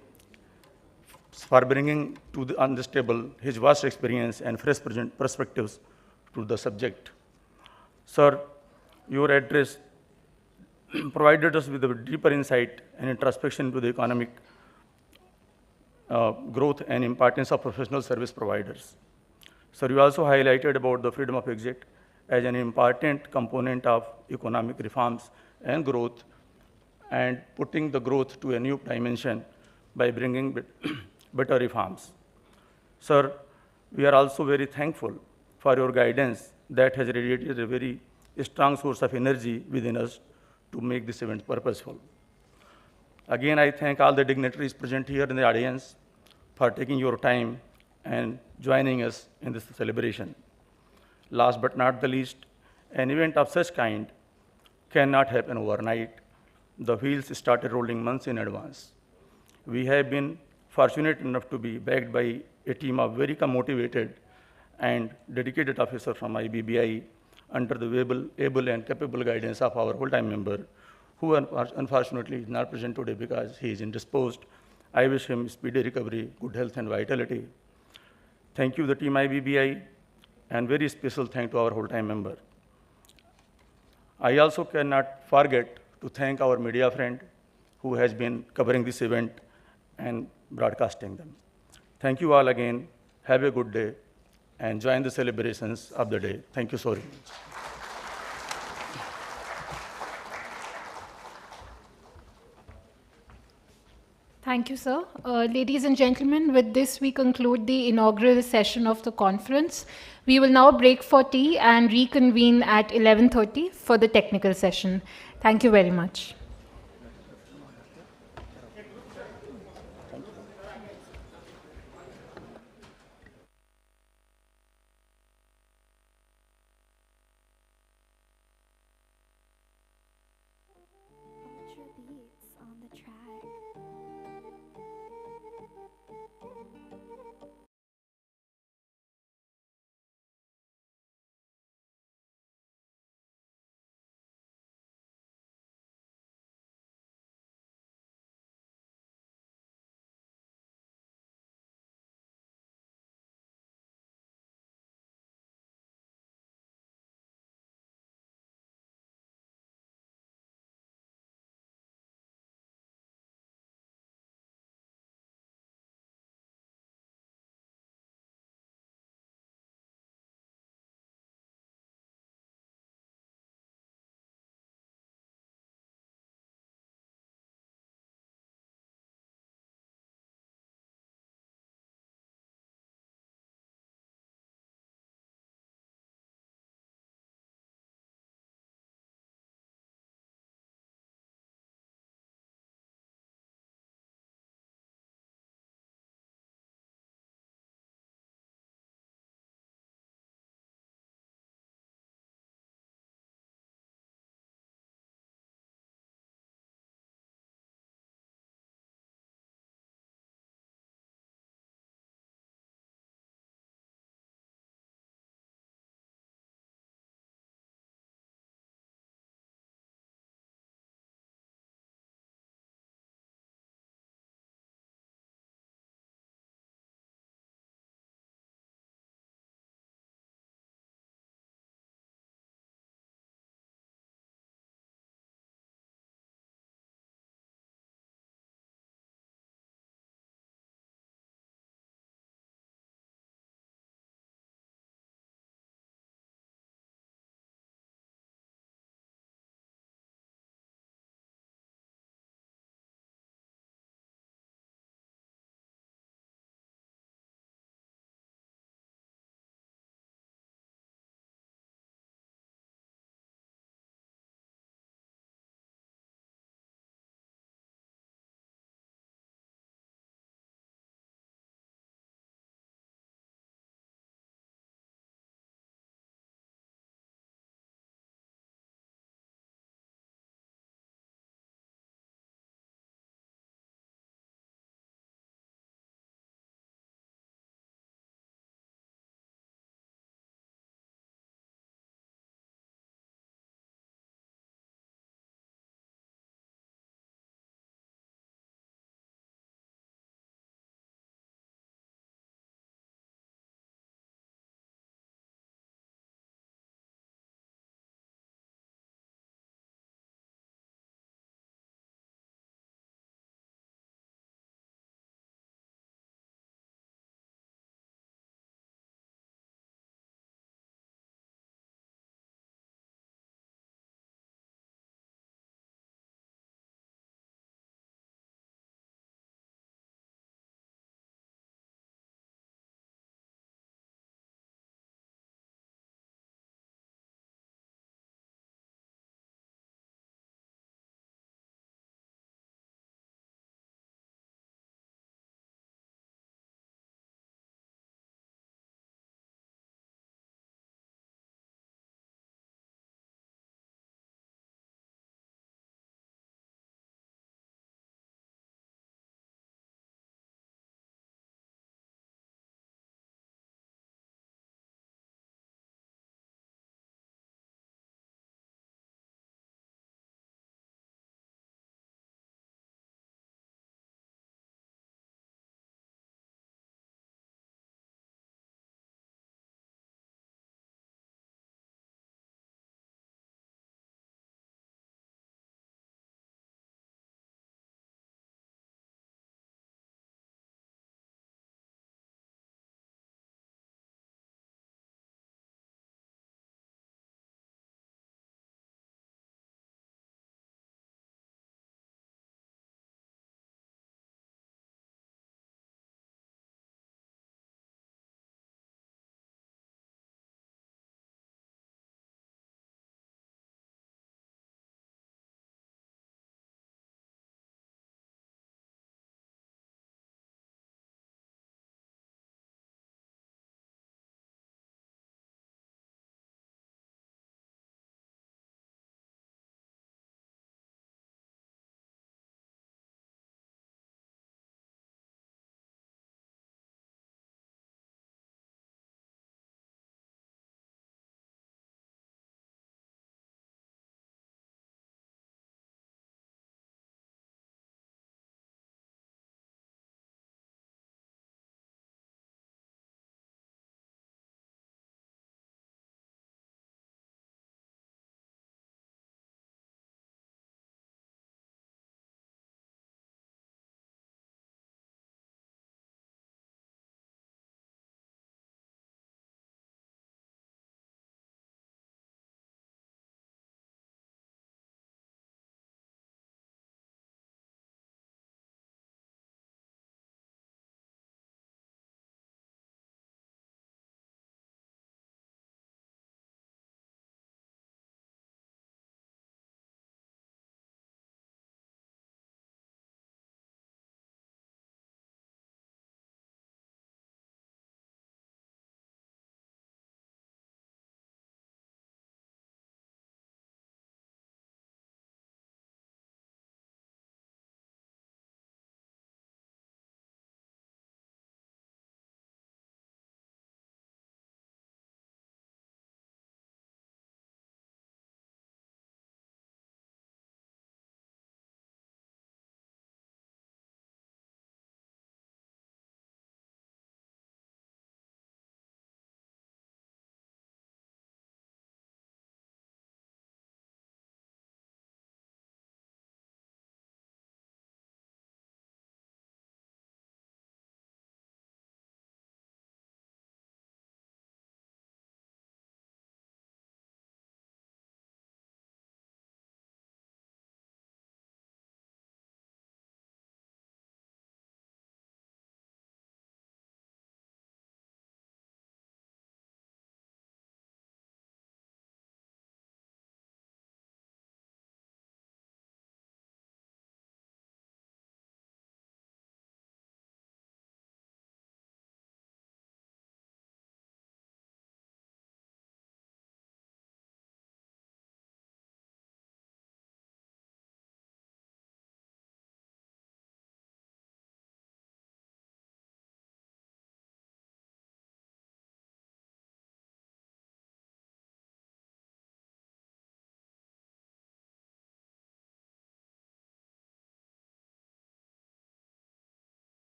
for bringing on this table his vast experience and fresh perspectives to the subject. Sir, your address provided us with a deeper insight and introspection into the economic growth and importance of professional service providers. Sir, you also highlighted about the freedom of exit as an important component of economic reforms and growth, and putting the growth to a new dimension by bringing better reforms. Sir, we are also very thankful for your guidance that has radiated a very strong source of energy within us to make this event purposeful. Again, I thank all the dignitaries present here in the audience for taking your time and joining us in this celebration. Last but not the least, an event of such kind cannot happen overnight. The wheels started rolling months in advance. We have been fortunate enough to be backed by a team of very motivated and dedicated officers from IBBI under the able and capable guidance of our whole-time member, who unfortunately is not present today because he is indisposed. I wish him speedy recovery, good health and vitality. Thank you, the team IBBI, and very special thank to our whole-time member. I also cannot forget to thank our media friend who has been covering this event and broadcasting them. Thank you all again. Have a good day and join the celebrations of the day. Thank you so much. Thank you, sir. Ladies and gentlemen, with this we conclude the inaugural session of the conference. We will now break for tea and reconvene at 11:30 for the technical session. Thank you very much.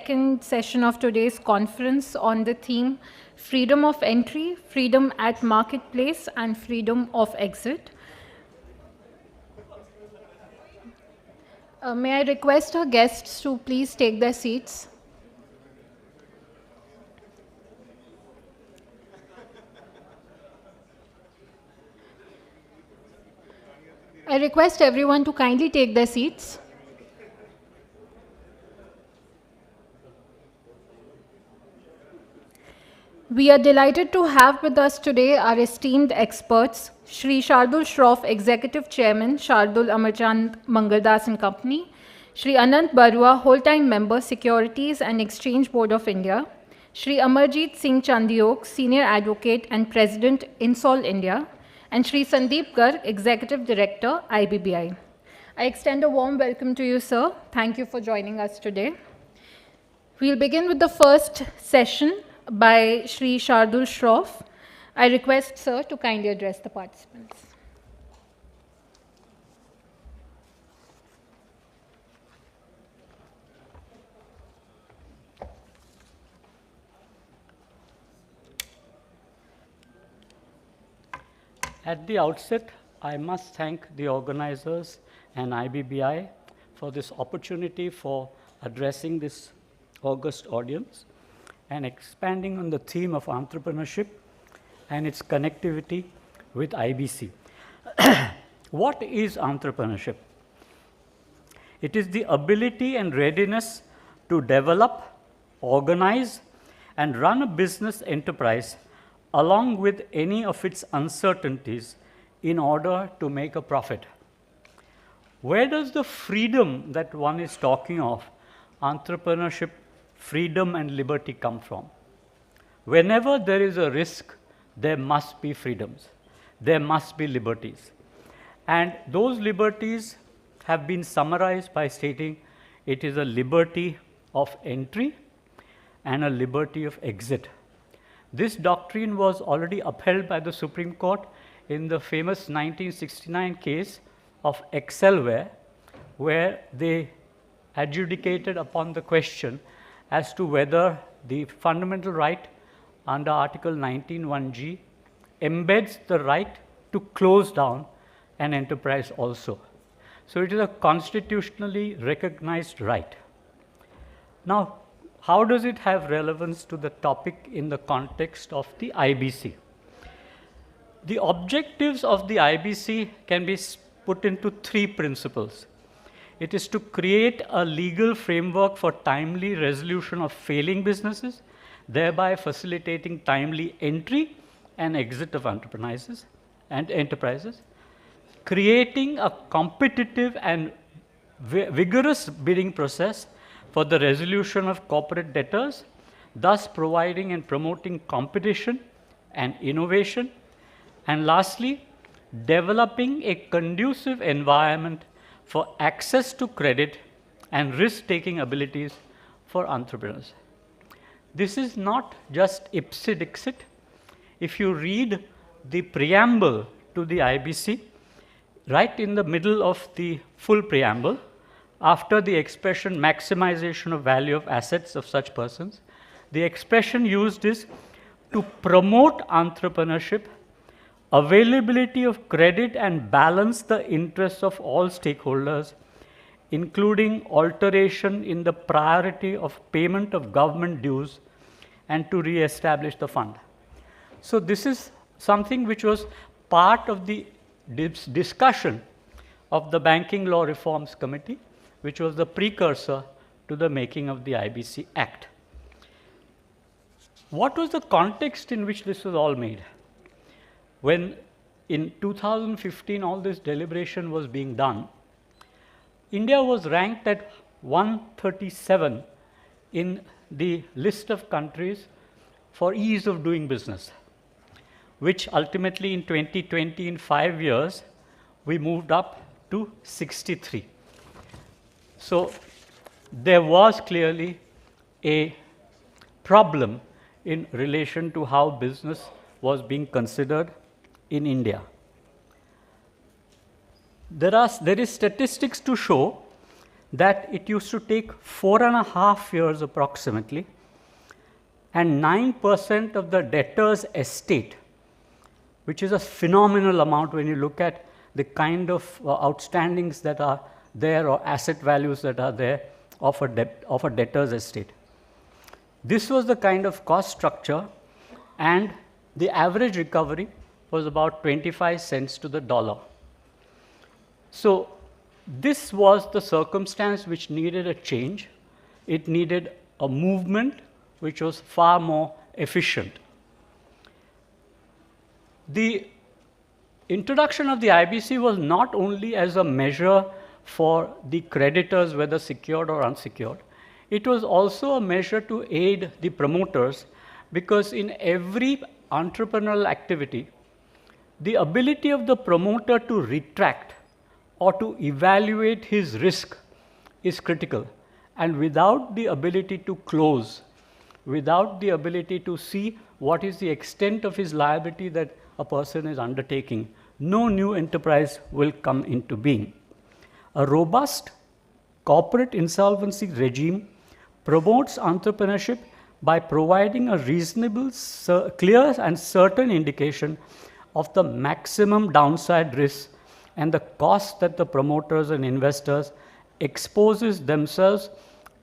Second session of today's conference on the theme Freedom of Entry, Freedom at Marketplace, and Freedom of Exit. May I request our guests to please take their seats. I request everyone to kindly take their seats. We are delighted to have with us today our esteemed experts, Shri Shardul Shroff, Executive Chairman, Shardul Amarchand Mangaldas and Company, Shri Anant Barua, Whole-Time Member, Securities and Exchange Board of India, Shri Amarjit Singh Chandiok, Senior Advocate and President, Insol India, and Shri Sandeep Garg, Executive Director, IBBI. I extend a warm welcome to you, sir. Thank you for joining us today. We'll begin with the first session by Shri Shardul Shroff. I request, sir, to kindly address the participants. At the outset, I must thank the organizers and IBBI for this opportunity for addressing this august audience and expanding on the theme of entrepreneurship and its connectivity with IBC. What is entrepreneurship? It is the ability and readiness to develop, organize, and run a business enterprise along with any of its uncertainties in order to make a profit. Where does the freedom that one is talking of, entrepreneurship, freedom and liberty, come from? Whenever there is a risk, there must be freedoms, there must be liberties. And those liberties have been summarized by stating it is a liberty of entry and a liberty of exit. This doctrine was already upheld by the Supreme Court in the famous 1969 case of Excelware, where they adjudicated upon the question as to whether the fundamental right under Article 19(1)(g) embeds the right to close down an enterprise also. So it is a constitutionally recognized right. Now, how does it have relevance to the topic in the context of the IBC? The objectives of the IBC can be put into three principles. It is to create a legal framework for timely resolution of failing businesses, thereby facilitating timely entry and exit of enterprises, creating a competitive and vigorous bidding process for the resolution of corporate debtors, thus providing and promoting competition and innovation, and lastly, developing a conducive environment for access to credit and risk-taking abilities for entrepreneurs. This is not just ipse dixit. If you read the preamble to the IBC, right in the middle of the full preamble, after the expression maximization of value of assets of such persons, the expression used is to promote entrepreneurship, availability of credit and balance the interests of all stakeholders, including alteration in the priority of payment of government dues and to re-establish the fund. So this is something which was part of the discussion of the Banking Law Reforms Committee, which was the precursor to the making of the IBC Act. What was the context in which this was all made? When in 2015 all this deliberation was being done, India was ranked at 137 in the list of countries for ease of doing business, which ultimately in 2020, in 5 years, we moved up to 63. So there was clearly a problem in relation to how business was being considered in India. There is statistics to show that it used to take 4.5 years approximately, and 9% of the debtor's estate, which is a phenomenal amount when you look at the kind of outstandings that are there or asset values that are there of a debtor's estate. This was the kind of cost structure, and the average recovery was about 25 cents to the dollar. So this was the circumstance which needed a change. It needed a movement which was far more efficient. The introduction of the IBC was not only as a measure for the creditors, whether secured or unsecured. It was also a measure to aid the promoters, because in every entrepreneurial activity, the ability of the promoter to retract or to evaluate his risk is critical. And without the ability to close, without the ability to see what is the extent of his liability that a person is undertaking, no new enterprise will come into being. A robust corporate insolvency regime promotes entrepreneurship by providing a reasonable, clear and certain indication of the maximum downside risk and the cost that the promoters and investors exposes themselves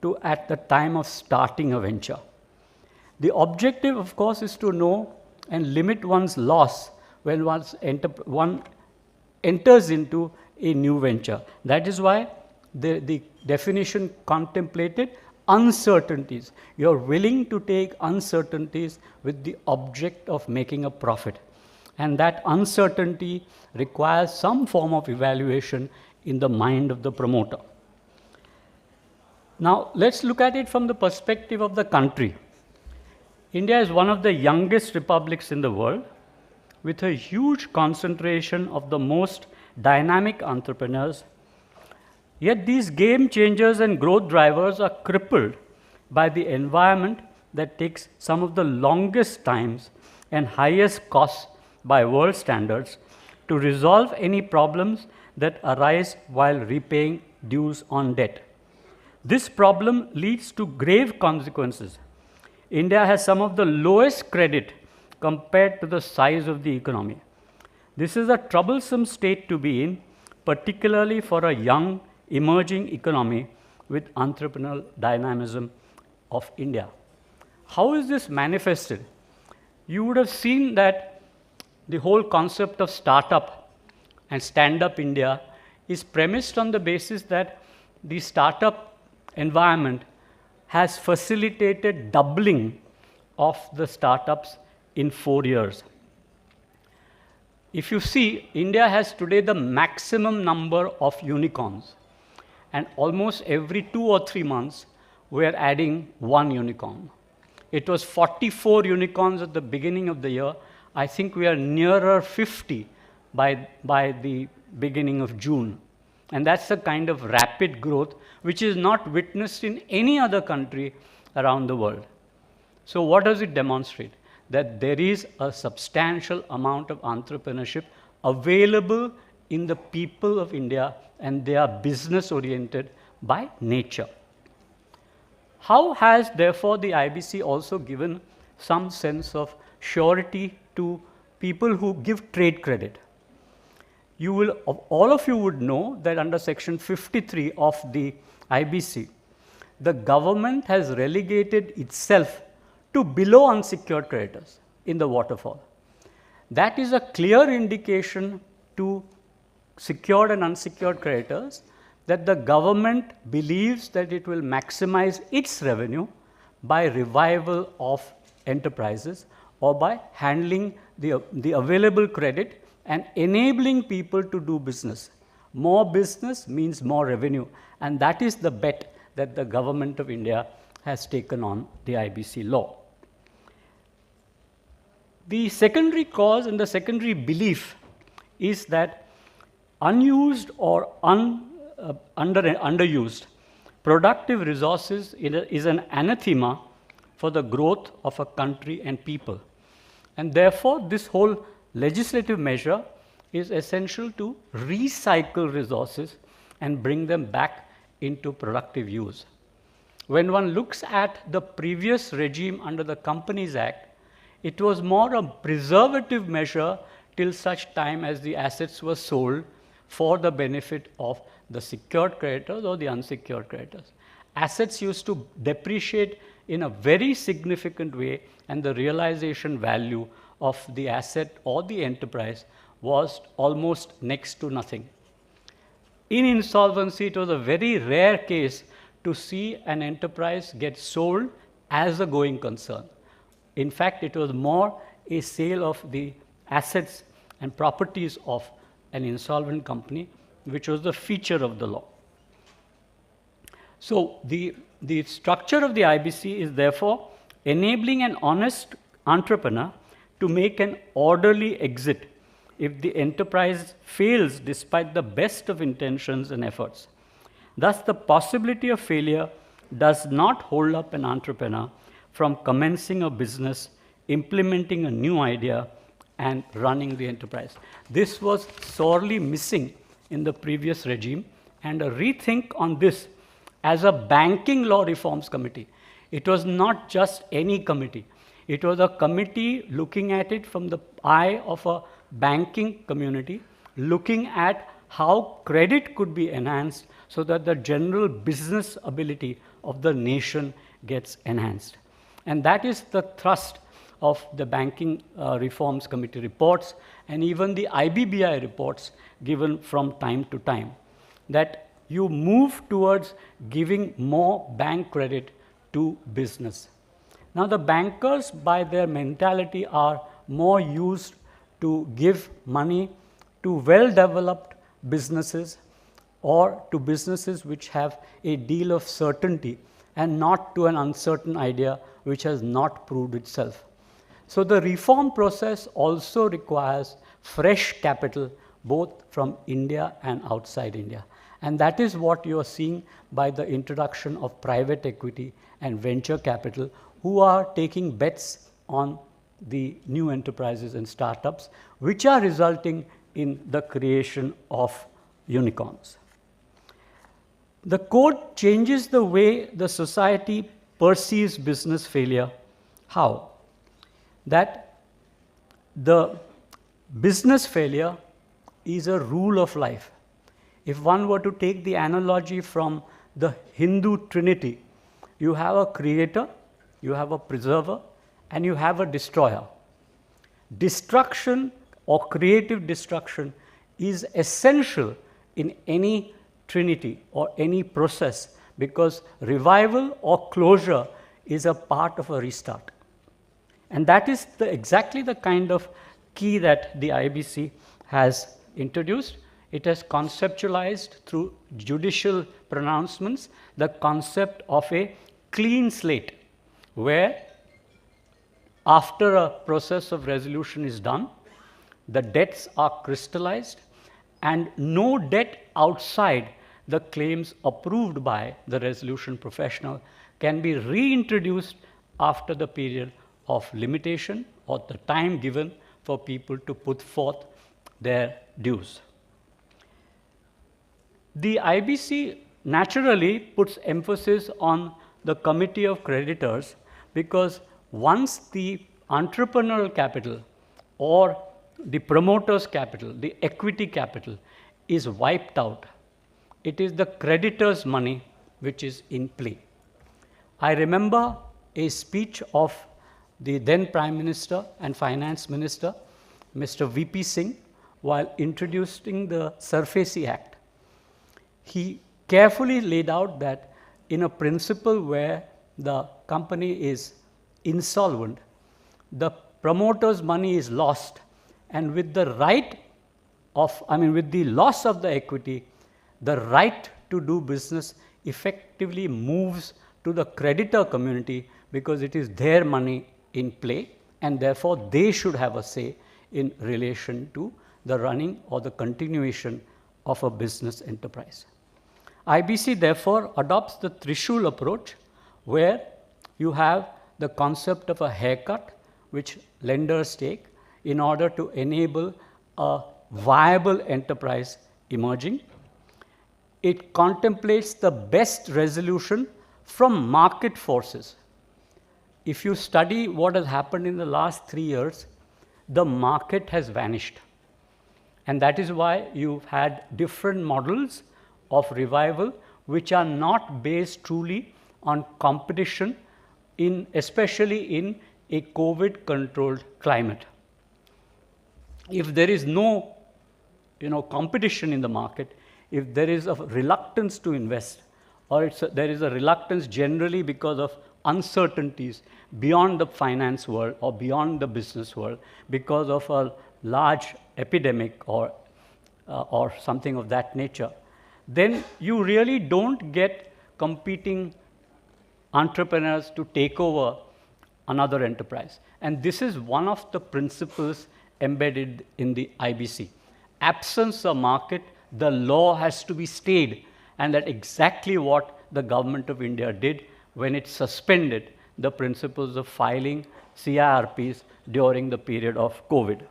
to at the time of starting a venture. The objective, of course, is to know and limit one's loss when one enters into a new venture. That is why the definition contemplated uncertainties. You're willing to take uncertainties with the object of making a profit. And that uncertainty requires some form of evaluation in the mind of the promoter. Now, let's look at it from the perspective of the country. India is one of the youngest republics in the world, with a huge concentration of the most dynamic entrepreneurs. Yet these game changers and growth drivers are crippled by the environment that takes some of the longest times and highest costs by world standards to resolve any problems that arise while repaying dues on debt. This problem leads to grave consequences. India has some of the lowest credit compared to the size of the economy. This is a troublesome state to be in, particularly for a young, emerging economy with entrepreneurial dynamism of India. How is this manifested? You would have seen that the whole concept of startup and stand-up India is premised on the basis that the startup environment has facilitated doubling of the startups in 4 years. If you see, India has today the maximum number of unicorns, and almost every 2 or 3 months, we are adding one unicorn. It was 44 unicorns at the beginning of the year. I think we are nearer 50 by the beginning of June. And that's the kind of rapid growth which is not witnessed in any other country around the world. So what does it demonstrate? That there is a substantial amount of entrepreneurship available in the people of India, and they are business-oriented by nature. How has, therefore, the IBC also given some sense of surety to people who give trade credit? All of you would know that under Section 53 of the IBC, the government has relegated itself to below unsecured creditors in the waterfall. That is a clear indication to secured and unsecured creditors that the government believes that it will maximize its revenue by revival of enterprises or by handling the available credit and enabling people to do business. More business means more revenue, and that is the bet that the government of India has taken on the IBC law. The secondary cause and the secondary belief is that unused or underused productive resources is an anathema for the growth of a country and people. And therefore, this whole legislative measure is essential to recycle resources and bring them back into productive use. When one looks at the previous regime under the Companies Act, it was more a preservative measure till such time as the assets were sold for the benefit of the secured creditors or the unsecured creditors. Assets used to depreciate in a very significant way, and the realization value of the asset or the enterprise was almost next to nothing. In insolvency, it was a very rare case to see an enterprise get sold as a going concern. In fact, it was more a sale of the assets and properties of an insolvent company, which was the feature of the law. So the structure of the IBC is therefore enabling an honest entrepreneur to make an orderly exit if the enterprise fails despite the best of intentions and efforts. Thus, the possibility of failure does not hold up an entrepreneur from commencing a business, implementing a new idea, and running the enterprise. This was sorely missing in the previous regime, and a rethink on this as a banking law reforms committee. It was not just any committee. It was a committee looking at it from the eye of a banking community, looking at how credit could be enhanced so that the general business ability of the nation gets enhanced. And that is the thrust of the Banking Reforms Committee reports and even the IBBI reports given from time to time, that you move towards giving more bank credit to business. Now, the bankers, by their mentality, are more used to give money to well-developed businesses or to businesses which have a deal of certainty and not to an uncertain idea which has not proved itself. So the reform process also requires fresh capital both from India and outside India. And that is what you are seeing by the introduction of private equity and venture capital, who are taking bets on the new enterprises and startups, which are resulting in the creation of unicorns. The code changes the way the society perceives business failure. How? That the business failure is a rule of life. If one were to take the analogy from the Hindu Trinity, you have a creator, you have a preserver, and you have a destroyer. Destruction or creative destruction is essential in any trinity or any process, because revival or closure is a part of a restart. And that is exactly the kind of key that the IBC has introduced. It has conceptualized through judicial pronouncements the concept of a clean slate, where after a process of resolution is done, the debts are crystallized and no debt outside the claims approved by the resolution professional can be reintroduced after the period of limitation or the time given for people to put forth their dues. The IBC naturally puts emphasis on the committee of creditors, because once the entrepreneurial capital or the promoter's capital, the equity capital, is wiped out, it is the creditor's money which is in play. I remember a speech of the then Prime Minister and Finance Minister, Mr. V.P. Singh, while introducing the SARFAESI Act. He carefully laid out that in a principle where the company is insolvent, the promoter's money is lost, and with the with the loss of the equity, the right to do business effectively moves to the creditor community, because it is their money in play, and therefore they should have a say in relation to the running or the continuation of a business enterprise. IBC therefore adopts the Trishul approach, where you have the concept of a haircut which lenders take in order to enable a viable enterprise emerging. it contemplates the best resolution from market forces. If you study what has happened in the last 3 years, the market has vanished. And that is why you've had different models of revival which are not based truly on competition, especially in a COVID-controlled climate. If there is no competition in the market, if there is a reluctance to invest, or there is a reluctance generally because of uncertainties beyond the finance world or beyond the business world, because of a large epidemic or something of that nature, then you really don't get competing entrepreneurs to take over another enterprise. And this is one of the principles embedded in the IBC. Absence of market, the law has to be stayed, and that's exactly what the government of India did when it suspended the principles of filing CIRPs during the period of COVID.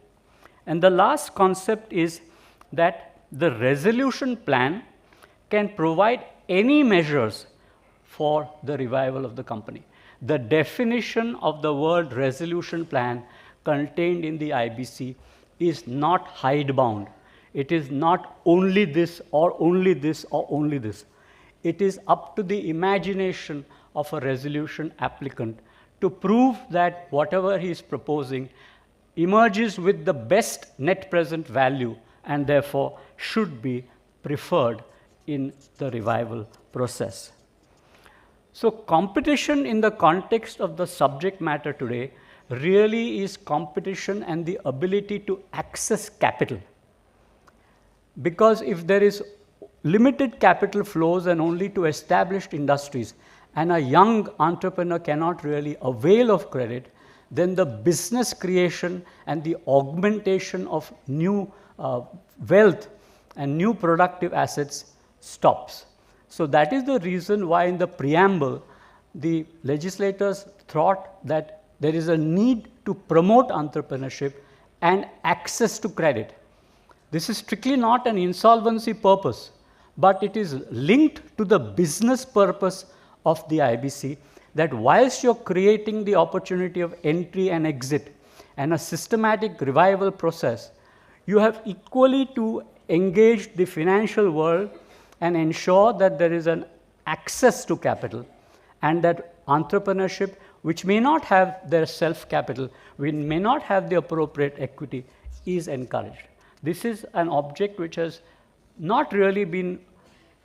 And the last concept is that the resolution plan can provide any measures for the revival of the company. The definition of the word resolution plan contained in the IBC is not hidebound. It is not only this or only this or only this. It is up to the imagination of a resolution applicant to prove that whatever he is proposing emerges with the best net present value and therefore should be preferred in the revival process. So competition in the context of the subject matter today really is competition and the ability to access capital. Because if there is limited capital flows and only to established industries, and a young entrepreneur cannot really avail of credit, then the business creation and the augmentation of new wealth and new productive assets stops. So that is the reason why in the preamble, the legislators thought that there is a need to promote entrepreneurship and access to credit. This is strictly not an insolvency purpose, but it is linked to the business purpose of the IBC, that whilst you're creating the opportunity of entry and exit and a systematic revival process, you have equally to engage the financial world and ensure that there is an access to capital, and that entrepreneurship, which may not have their self-capital, which may not have the appropriate equity, is encouraged. This is an object which has not really been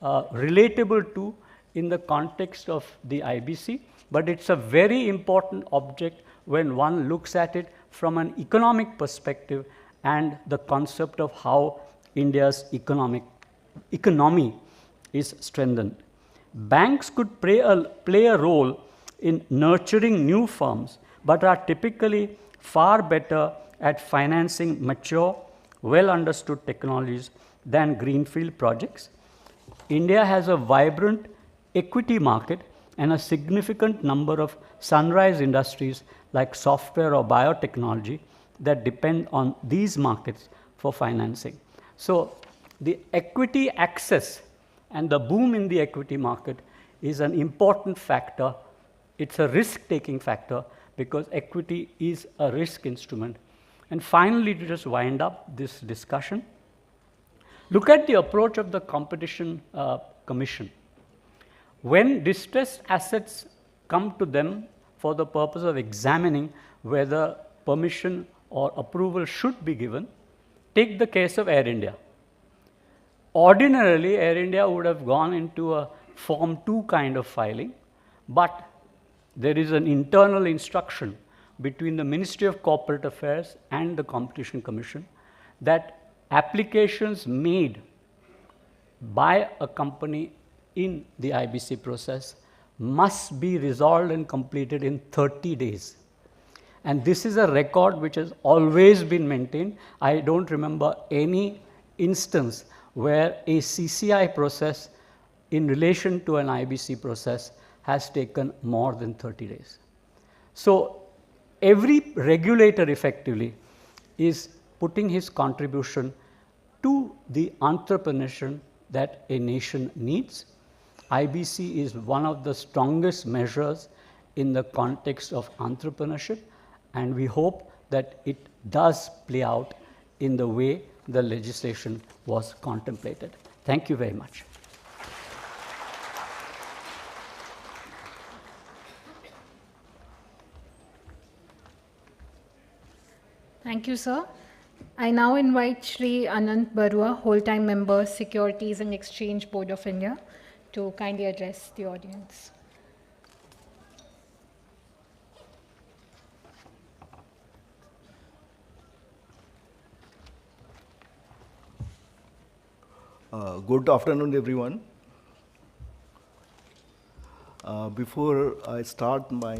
relatable to in the context of the IBC, but it's a very important object when one looks at it from an economic perspective and the concept of how India's economy is strengthened. Banks could play a role in nurturing new firms, but are typically far better at financing mature, well understood technologies than greenfield projects. India has a vibrant equity market and a significant number of sunrise industries like software or biotechnology that depend on these markets for financing. So the equity access and the boom in the equity market is an important factor. It's a risk-taking factor because equity is a risk instrument. And finally, to just wind up this discussion, look at the approach of the Competition Commission. When distressed assets come to them for the purpose of examining whether permission or approval should be given, take the case of Air India. Ordinarily, Air India would have gone into a Form 2 kind of filing, but there is an internal instruction between the Ministry of Corporate Affairs and the Competition Commission that applications made by a company in the IBC process must be resolved and completed in 30 days. And this is a record which has always been maintained. I don't remember any instance where a CCI process in relation to an IBC process has taken more than 30 days. So every regulator effectively is putting his contribution to the entrepreneurship that a nation needs. IBC is one of the strongest measures in the context of entrepreneurship, and we hope that it does play out in the way the legislation was contemplated. Thank you very much. Thank you, sir. I now invite Shri Anant Barua, whole-time member, Securities and Exchange Board of India, to kindly address the audience. Good afternoon, everyone. Before I start my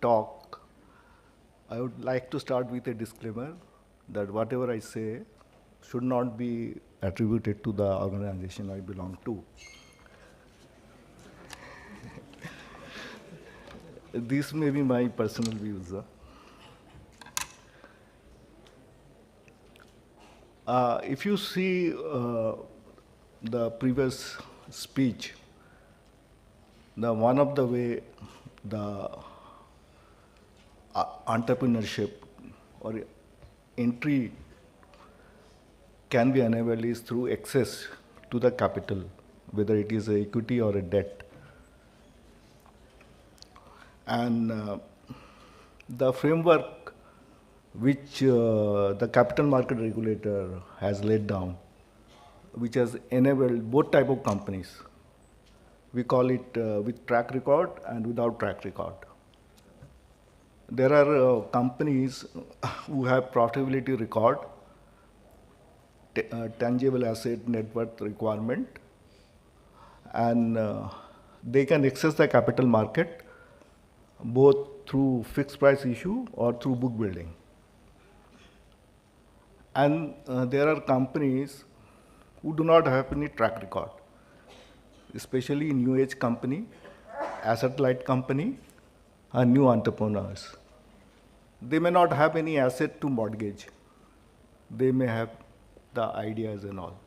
talk, I would like to start with a disclaimer that whatever I say should not be attributed to the organization I belong to. This may be my personal views. If you see the previous speech, one of the way the entrepreneurship or entry can be enabled is through access to the capital, whether it is equity or a debt. And the framework which the capital market regulator has laid down, which has enabled both type of companies. We call it with track record and without track record. There are companies who have profitability record, tangible asset net worth requirement, and they can access the capital market both through fixed price issue or through book building. And there are companies who do not have any track record, especially new age company, asset light company, and new entrepreneurs. They may not have any asset to mortgage. They may have the ideas and all.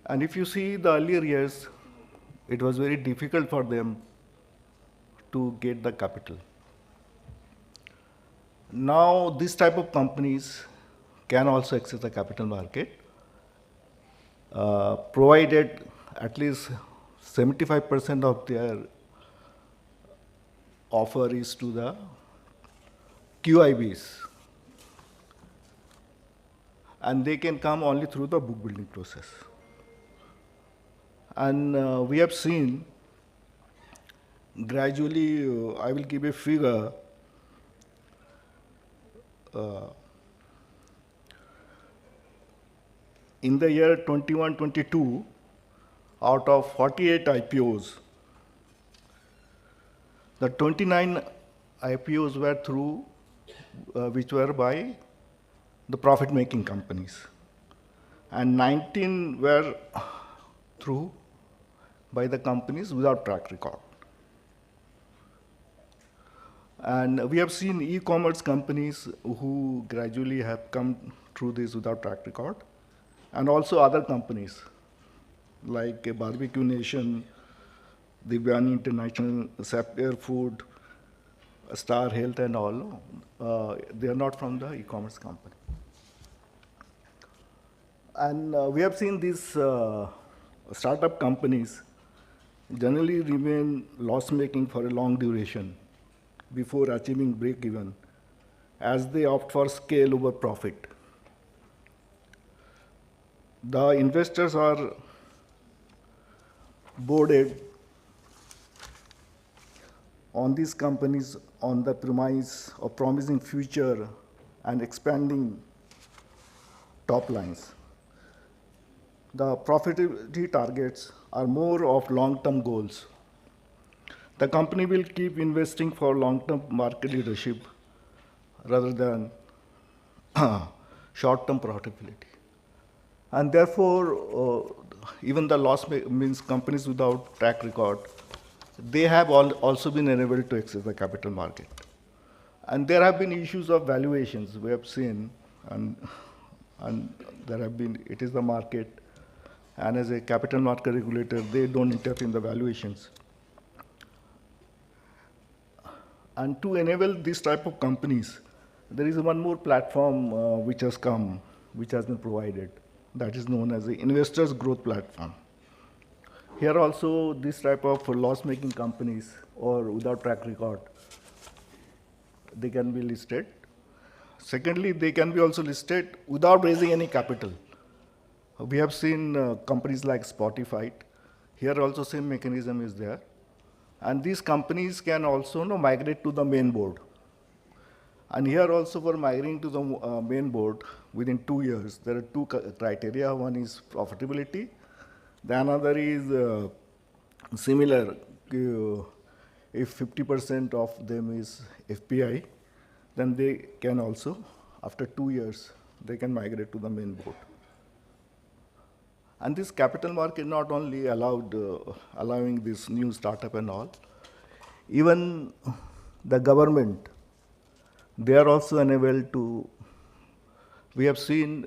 And if you see the earlier years, it was very difficult for them to get the capital. Now, this type of companies can also access the capital market, provided at least 75% of their offer is to the QIBs. And they can come only through the book building process. And we have seen gradually, I will give a figure, in the year 21-22, out of 48 IPOs, the 29 IPOs were through, which were by the profit-making companies, and 19 were through by the companies without track record. And we have seen e-commerce companies who gradually have come through this without track record, and also other companies like Barbecue Nation, Divyani International, Sapphire Food, Star Health and all, they are not from the e-commerce company. And we have seen these startup companies generally remain loss-making for a long duration before achieving break-even, as they opt for scale over profit. The investors are boarded on these companies on the premise of promising future and expanding top lines. The profitability targets are more of long-term goals. The company will keep investing for long-term market leadership rather than short-term profitability. And therefore, even the loss means companies without track record, they have also been enabled to access the capital market. And there have been issues of valuations we have seen, and And there have been, it is the market, and as a capital market regulator, they don't interfere in the valuations. And to enable this type of companies, there is one more platform which has come, which has been provided, that is known as the Investors Growth Platform. Here also, this type of loss-making companies or without track record, they can be listed. Secondly, they can be also listed without raising any capital. We have seen companies like Spotify. Here also same mechanism is there. And these companies can also migrate to the main board. And here also for migrating to the main board within 2 years, there are two criteria. One is profitability. The another is similar. If 50% of them is FPI, then they can also, after 2 years, they can migrate to the main board. And this capital market not only allowing this new startup and all, even the government, they are also enabled to, we have seen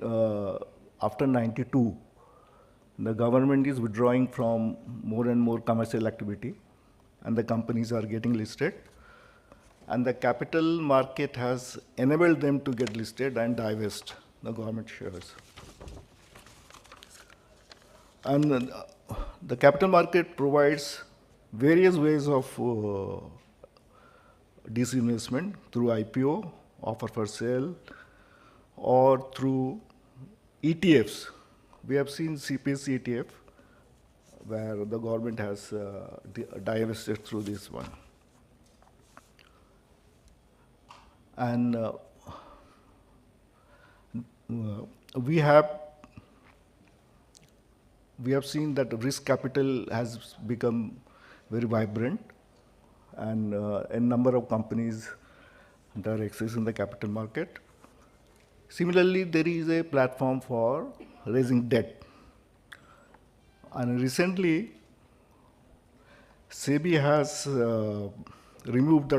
after 92, the government is withdrawing from more and more commercial activity, and the companies are getting listed. And the capital market has enabled them to get listed and divest the government shares. And the capital market provides various ways of disinvestment through IPO, offer for sale, or through ETFs. We have seen CPS ETF, where the government has divested through this one. And we have seen that risk capital has become very vibrant, and a number of companies that are accessing the capital market. Similarly, there is a platform for raising debt. And recently, SEBI has removed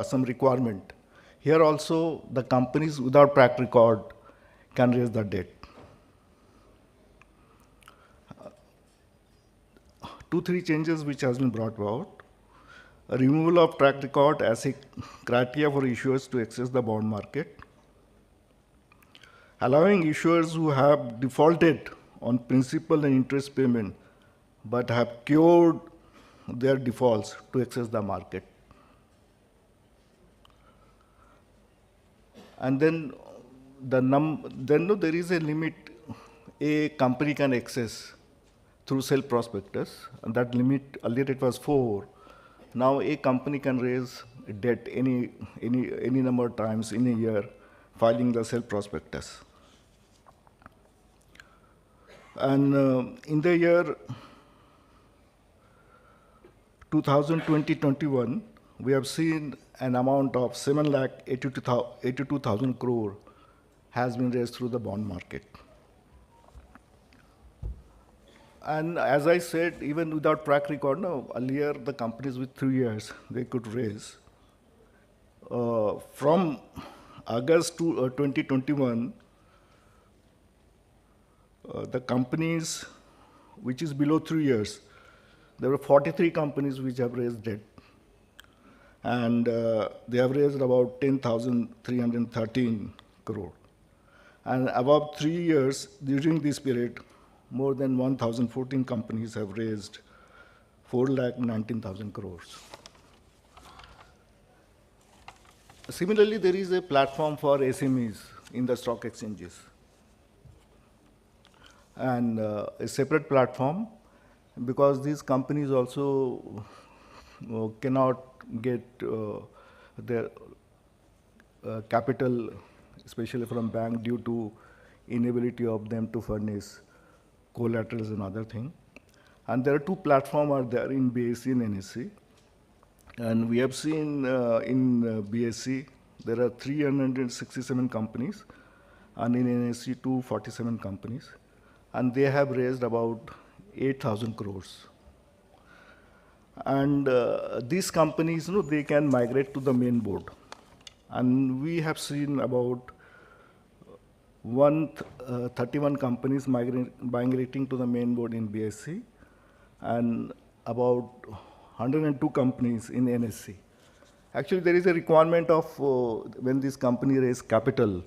some requirement. Here also, the companies without track record can raise the debt. 2-3 changes which has been brought about. A removal of track record as a criteria for issuers to access the bond market. Allowing issuers who have defaulted on principal and interest payment but have cured their defaults to access the market. And then there is a limit a company can access through self-prospectus, and that limit, earlier it was 4. Now a company can raise debt any number of times in a year, filing the self-prospectus. And in the year 2020-21, we have seen an amount of 7,82,000 crore has been raised through the bond market. And as I said, even without track record, earlier the companies with 3 years, they could raise. From August to 2021, the companies which is below 3 years, there were 43 companies which have raised debt. And they have raised about 10,313 crore. And above 3 years, during this period, more than 1,014 companies have raised 4,19,000 crores. Similarly, there is a platform for SMEs in the stock exchanges. And a separate platform, because these companies also cannot get their capital, especially from bank, due to inability of them to furnish collaterals and other thing. And there are 2 platforms are there in BSE and NSE. And we have seen in BSE, there are 367 companies, and in NSE 247 companies. And they have raised about 8,000 crores. And these companies, they can migrate to the main board. And we have seen about 31 companies migrating to the main board in BSE, and about 102 companies in NSE. Actually, there is a requirement of when this company raise capital,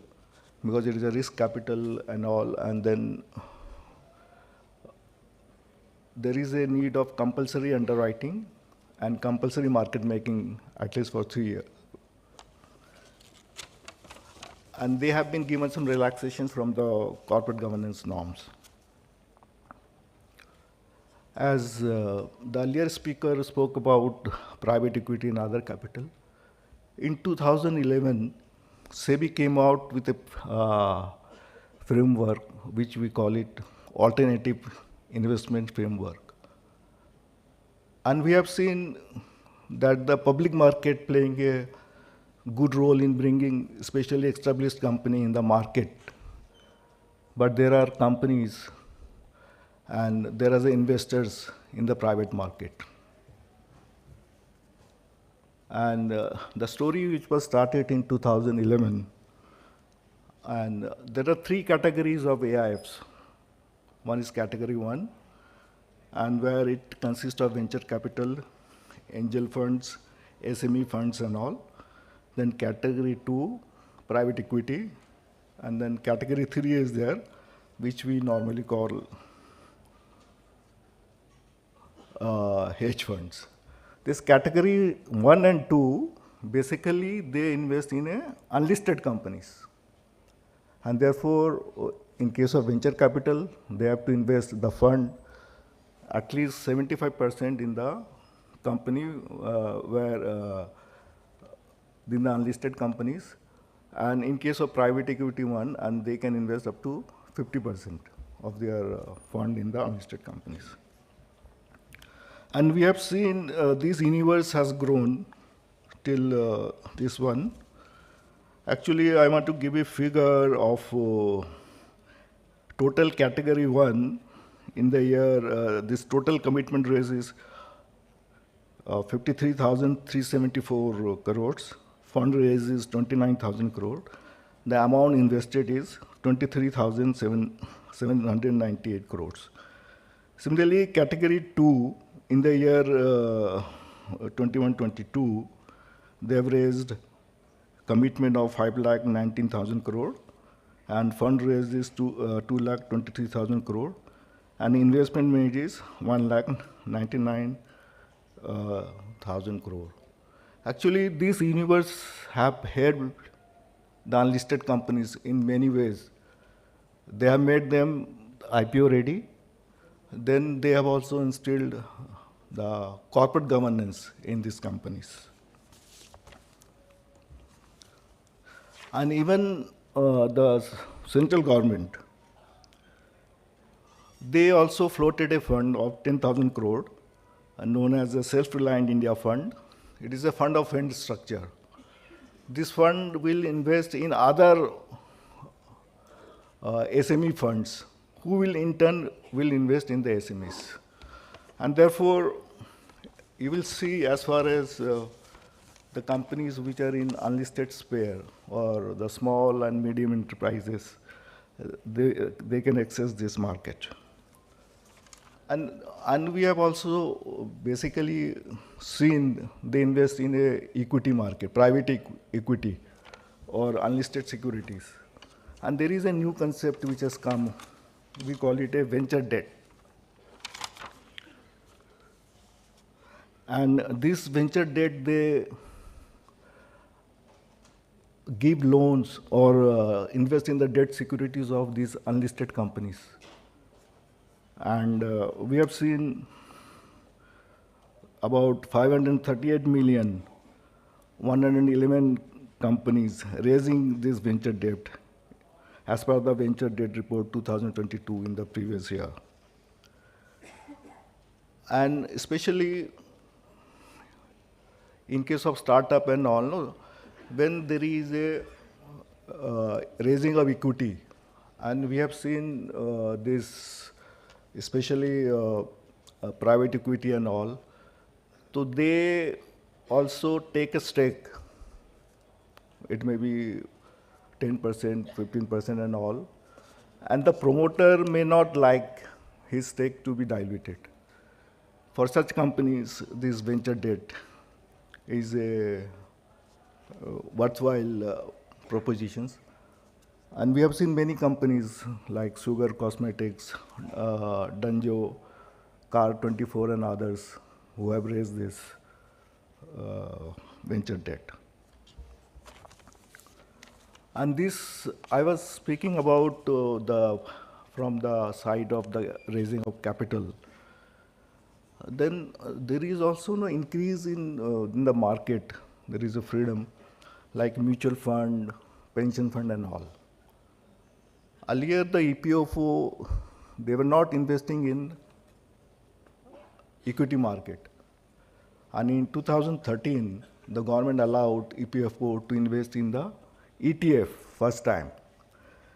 because it is a risk capital and all, and then there is a need of compulsory underwriting and compulsory market making at least for 3 years. And they have been given some relaxation from the corporate governance norms. As the earlier speaker spoke about private equity and other capital, in 2011, SEBI came out with a framework, which we call it Alternative Investment Framework. And we have seen that the public market playing a good role in bringing especially established company in the market. But there are companies and there are the investors in the private market. And the story which was started in 2011, and there are 3 categories of AIFs. One is category 1, and where it consists of venture capital, angel funds, SME funds and all. Then category 2, private equity, and then category 3 is there, which we normally call hedge funds. This category 1 and 2, basically they invest in unlisted companies. And therefore, in case of venture capital, they have to invest the fund at least 75% in the company in the unlisted companies. And in case of private equity one, and they can invest up to 50% of their fund in the unlisted companies. And we have seen this universe has grown till this one. Actually, I want to give a figure of total category 1 in the year. This total commitment raise is 53,374 crores. Fund raise is 29,000 crore. The amount invested is 23,798 crores. Similarly, category 2 in the year 21-22, they have raised commitment of 5,19,000 crore, and fund raised is 2,23,000 crore, and investment made is 1,99,000 crore. Actually, this universe have helped the unlisted companies in many ways. They have made them IPO ready. Then they have also instilled the corporate governance in these companies. And even the central government, they also floated a fund of 10,000 crore, known as the Self-Reliant India Fund. It is a fund of fund structure. This fund will invest in other SME funds, who will in turn will invest in the SMEs. And therefore, you will see as far as the companies which are in unlisted sphere or the small and medium enterprises, they can access this market. And we have also basically seen they invest in a equity market, private equity or unlisted securities. And there is a new concept which has come. We call it a venture debt. And this venture debt, they give loans or invest in the debt securities of these unlisted companies. And we have seen about 538 million, 111 companies raising this venture debt as per the venture debt report 2022 in the previous year. And especially in case of startup and all, no, when there is a raising of equity, and we have seen this, especially private equity and all, so they also take a stake. It may be 10%, 15% and all. And the promoter may not like his stake to be diluted. For such companies, this venture debt is a worthwhile propositions. And we have seen many companies like Sugar Cosmetics, Dunjo, Car24 and others who have raised this venture debt. And this, I was speaking about from the side of the raising of capital. Then there is also no increase in the market. There is a freedom, like mutual fund, pension fund and all. Earlier, the EPFO, they were not investing in equity market. And in 2013, the government allowed EPFO to invest in the ETF first time.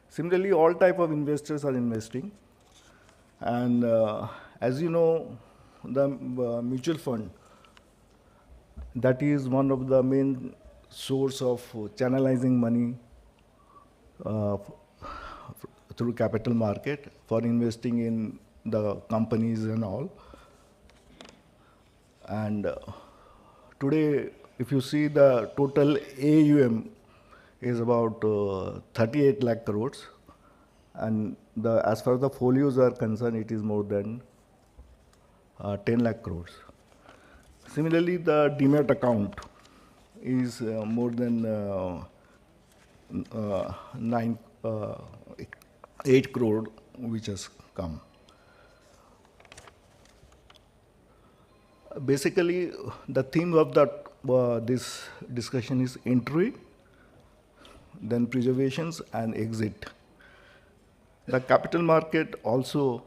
Similarly, all type of investors are investing. And as you know, the mutual fund, that is one of the main source of channelizing money through capital market for investing in the companies and all. And today, if you see the total AUM is about 38 lakh crores. And as far as the folios are concerned, it is more than 10 lakh crores. Similarly, the demat account is more than 8 crore which has come. Basically, the theme of this discussion is entry, then preservations and exit. The capital market also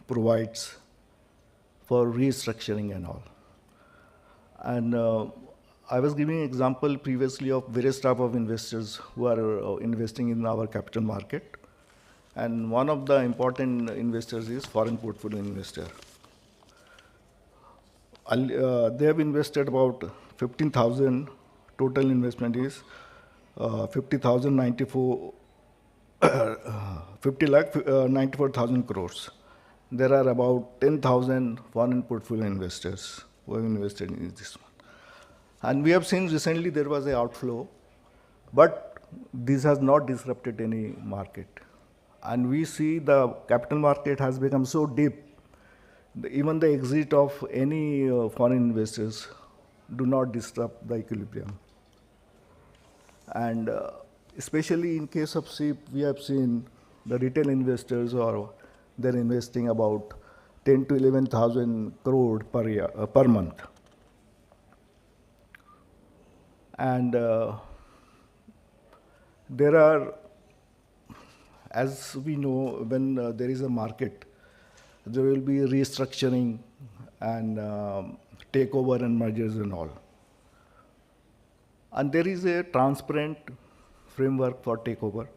provides for restructuring and all. And I was giving an example previously of various type of investors who are investing in our capital market. And one of the important investors is foreign portfolio investor. They have invested about 15,000. Total investment is 94,000 crores. There are about 10,000 foreign portfolio investors who have invested in this one. And we have seen recently there was an outflow, but this has not disrupted any market. And we see the capital market has become so deep, even the exit of any foreign investors do not disrupt the equilibrium. And especially in case of SIP, we have seen the retail investors they're investing about 10 to 11,000 crore per month. And there are, as we know, when there is a market, there will be restructuring and takeover and mergers and all. And there is a transparent framework for takeover.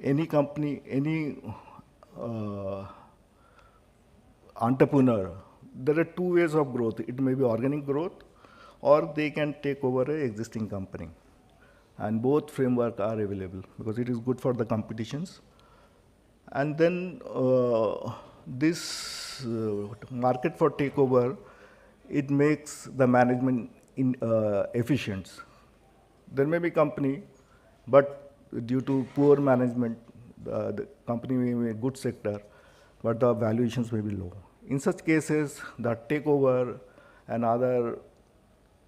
Any company, any entrepreneur, there are two ways of growth. It may be organic growth, or they can take over an existing company. And both framework are available because it is good for the competitions. And then this market for takeover, it makes the management efficient. There may be company, but due to poor management, the company may be a good sector, but the valuations may be low. In such cases, the takeover and other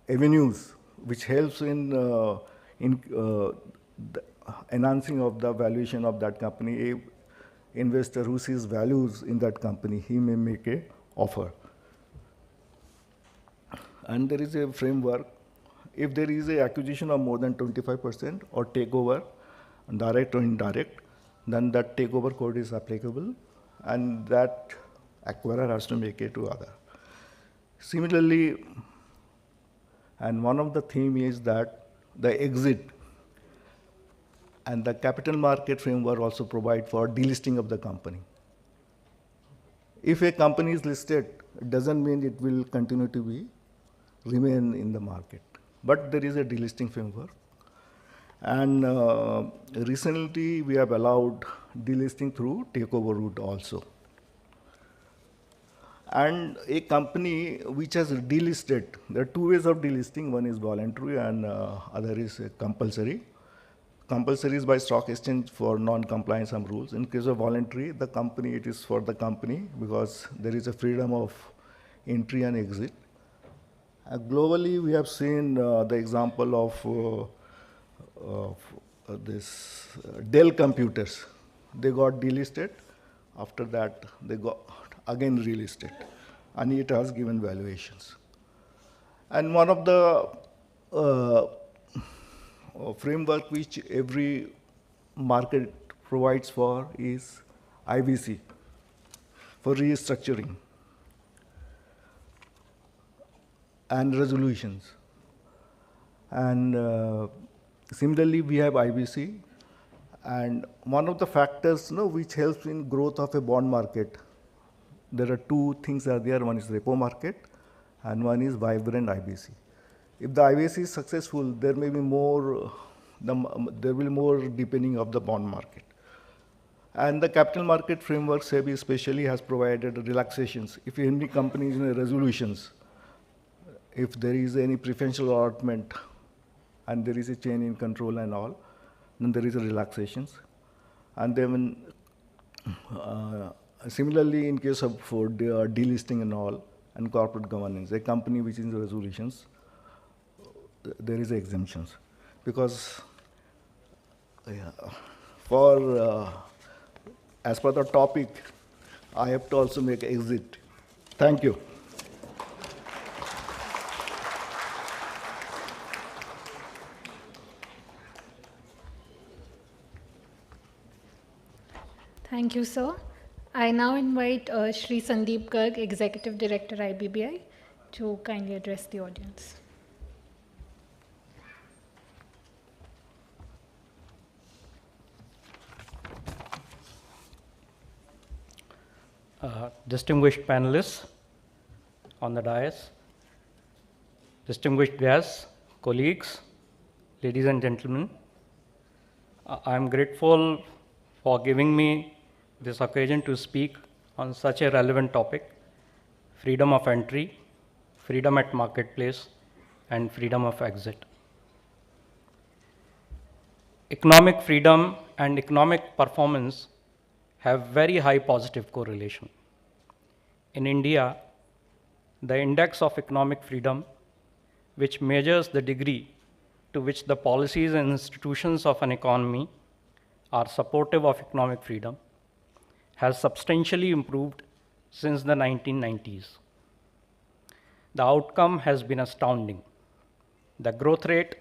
avenues which helps in the enhancing of the valuation of that company, a investor who sees values in that company, he may make a offer. And there is a framework. If there is a acquisition of more than 25% or takeover, direct or indirect, then that takeover code is applicable, and that acquirer has to make it to other. Similarly, and one of the theme is that the exit and the capital market framework also provide for delisting of the company. If a company is listed, it doesn't mean it will continue to remain in the market. But there is a delisting framework. And recently, we have allowed delisting through takeover route also. And a company which has delisted, there are two ways of delisting. One is voluntary and other is compulsory. Compulsory is by stock exchange for non-compliance some rules. In case of voluntary, the company, it is for the company because there is a freedom of entry and exit. Globally, we have seen the example of this Dell computers. They got delisted. After that, they got again relisted, and it has given valuations. And one of the framework which every market provides for is IBC for restructuring and resolutions. And similarly, we have IBC. And one of the factors which helps in growth of a bond market, there are two things are there. One is repo market and one is vibrant IBC. If the IBC is successful, there may be more, there will be more deepening of the bond market. And the capital market framework, SEBI especially, has provided relaxations. If any company is in resolutions, if there is any preferential allotment and there is a change in control and all, then there is a relaxations. And then similarly, in case of for delisting and all, and corporate governance, a company which is in resolutions, there is exemptions. Because for, as per the topic, I have to also make exit. Thank you. Thank you, sir. I now invite Shri Sandeep Garg, Executive Director, IBBI, to kindly address the audience. Distinguished panelists on the dais, distinguished guests, colleagues, ladies and gentlemen, I am grateful for giving me this occasion to speak on such a relevant topic: freedom of entry, freedom at marketplace, and freedom of exit. Economic freedom and economic performance have very high positive correlation. In India, the index of economic freedom, which measures the degree to which the policies and institutions of an economy are supportive of economic freedom, has substantially improved since the 1990s. The outcome has been astounding. The growth rate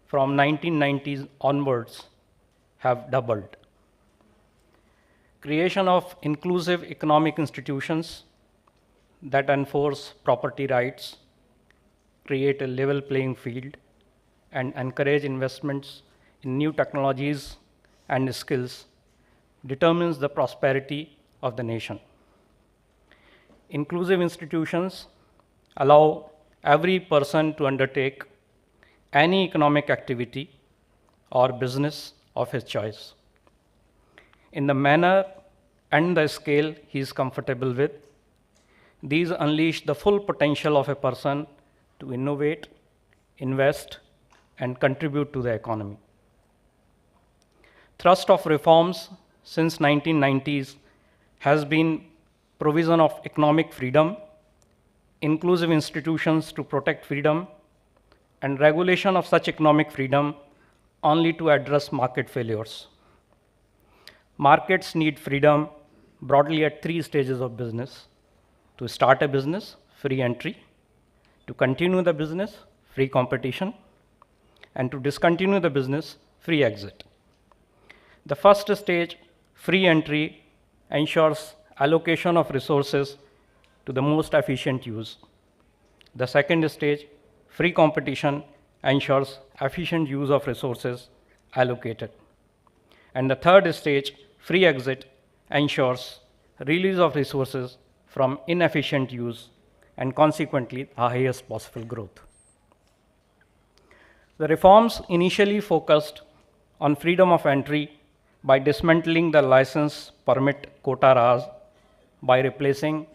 from 1990s onwards have doubled. Creation of inclusive economic institutions that enforce property rights, create a level playing field, and encourage investments in new technologies and skills determines the prosperity of the nation. Inclusive institutions allow every person to undertake any economic activity or business of his choice in the manner and the scale he is comfortable with. These unleash the full potential of a person to innovate, invest, and contribute to the economy. Thrust of reforms since 1990s has been provision of economic freedom, inclusive institutions to protect freedom, and regulation of such economic freedom only to address market failures. Markets need freedom broadly at 3 stages of business: to start a business, free entry; to continue the business, free competition; and to discontinue the business, free exit. The first stage, free entry, ensures allocation of resources to the most efficient use. The second stage, free competition, ensures efficient use of resources allocated. And the third stage, free exit, ensures release of resources from inefficient use and consequently the highest possible growth. The reforms initially focused on freedom of entry by dismantling the license permit quota Raj by replacing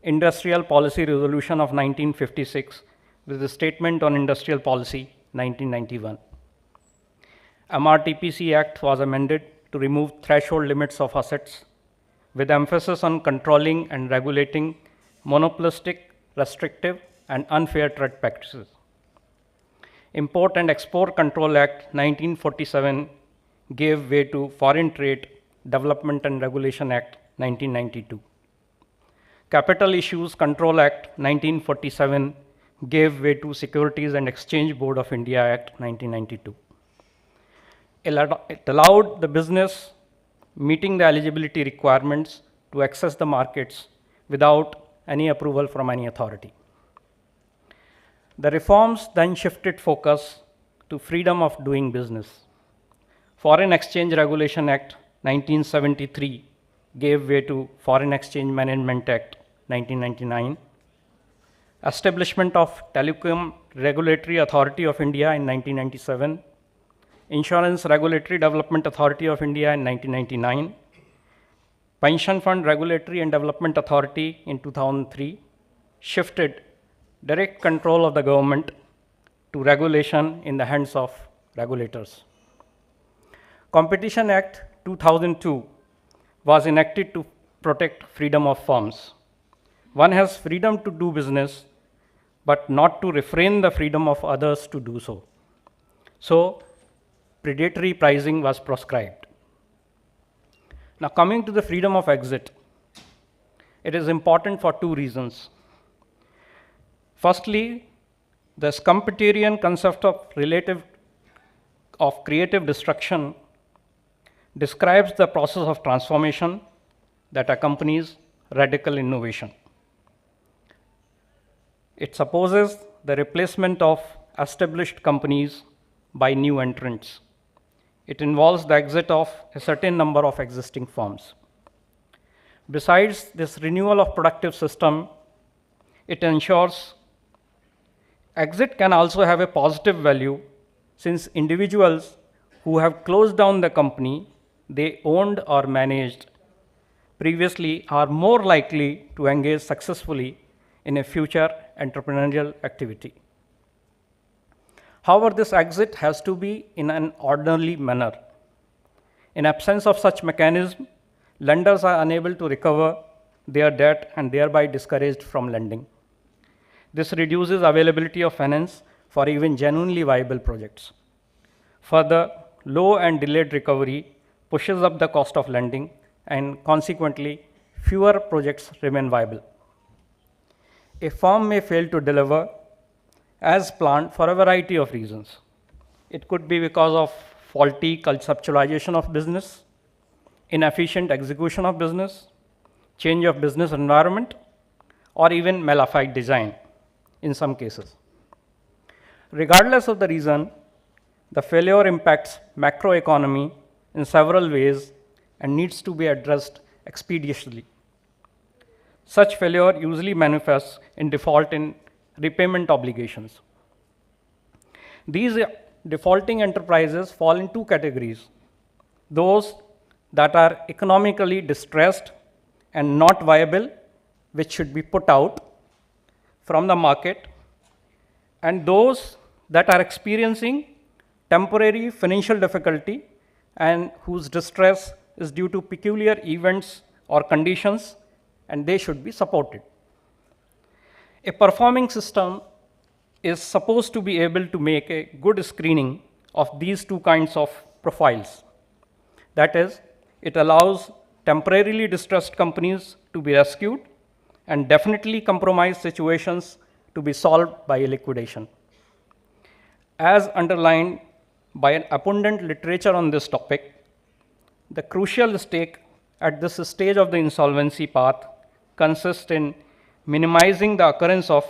Industrial Policy Resolution of 1956 with the Statement on Industrial Policy 1991. MRTPC Act was amended to remove threshold limits of assets with emphasis on controlling and regulating monopolistic, restrictive, and unfair trade practices. Import and Export Control Act 1947 gave way to Foreign Trade Development and Regulation Act 1992. Capital Issues Control Act 1947 gave way to Securities and Exchange Board of India Act 1992. It allowed the business meeting the eligibility requirements to access the markets without any approval from any authority. The reforms then shifted focus to freedom of doing business. Foreign Exchange Regulation Act 1973 gave way to Foreign Exchange Management Act 1999. Establishment of Telecom Regulatory Authority of India in 1997. Insurance Regulatory Development Authority of India in 1999. Pension Fund Regulatory and Development Authority in 2003 shifted direct control of the government to regulation in the hands of regulators. Competition Act 2002 was enacted to protect freedom of firms. One has freedom to do business, but not to refrain the freedom of others to do so. So, predatory pricing was proscribed. Now, coming to the freedom of exit, it is important for two reasons. Firstly, the Schumpeterian concept of creative destruction describes the process of transformation that accompanies radical innovation. It supposes the replacement of established companies by new entrants. It involves the exit of a certain number of existing firms. Besides this renewal of productive system, it ensures exit can also have a positive value, since individuals who have closed down the company they owned or managed previously are more likely to engage successfully in a future entrepreneurial activity. However, this exit has to be in an orderly manner. In absence of such mechanism, lenders are unable to recover their debt and thereby discouraged from lending. This reduces availability of finance for even genuinely viable projects. Further, low and delayed recovery pushes up the cost of lending, and consequently, fewer projects remain viable. A firm may fail to deliver as planned for a variety of reasons. It could be because of faulty conceptualization of business, inefficient execution of business, change of business environment, or even malified design in some cases. Regardless of the reason, the failure impacts macroeconomy in several ways and needs to be addressed expeditiously. Such failure usually manifests in default in repayment obligations. These defaulting enterprises fall in two categories: those that are economically distressed and not viable, which should be put out from the market, and those that are experiencing temporary financial difficulty and whose distress is due to peculiar events or conditions, and they should be supported. A performing system is supposed to be able to make a good screening of these two kinds of profiles. That is, it allows temporarily distressed companies to be rescued and definitely compromised situations to be solved by a liquidation. As underlined by an abundant literature on this topic, the crucial stake at this stage of the insolvency path consists in minimizing the occurrence of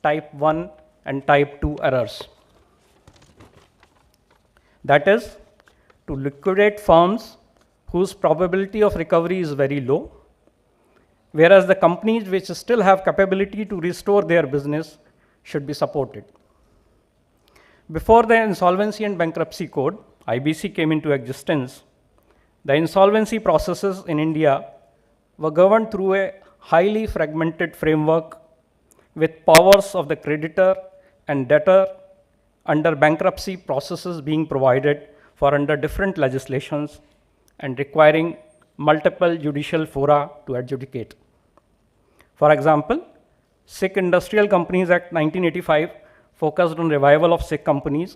type 1 and type 2 errors. That is, to liquidate firms whose probability of recovery is very low, whereas the companies which still have capability to restore their business should be supported. Before the Insolvency and Bankruptcy Code, IBC, came into existence, the insolvency processes in India were governed through a highly fragmented framework with powers of the creditor and debtor under bankruptcy processes being provided for under different legislations and requiring multiple judicial fora to adjudicate. For example, Sikh Industrial Companies Act 1985 focused on revival of Sikh companies.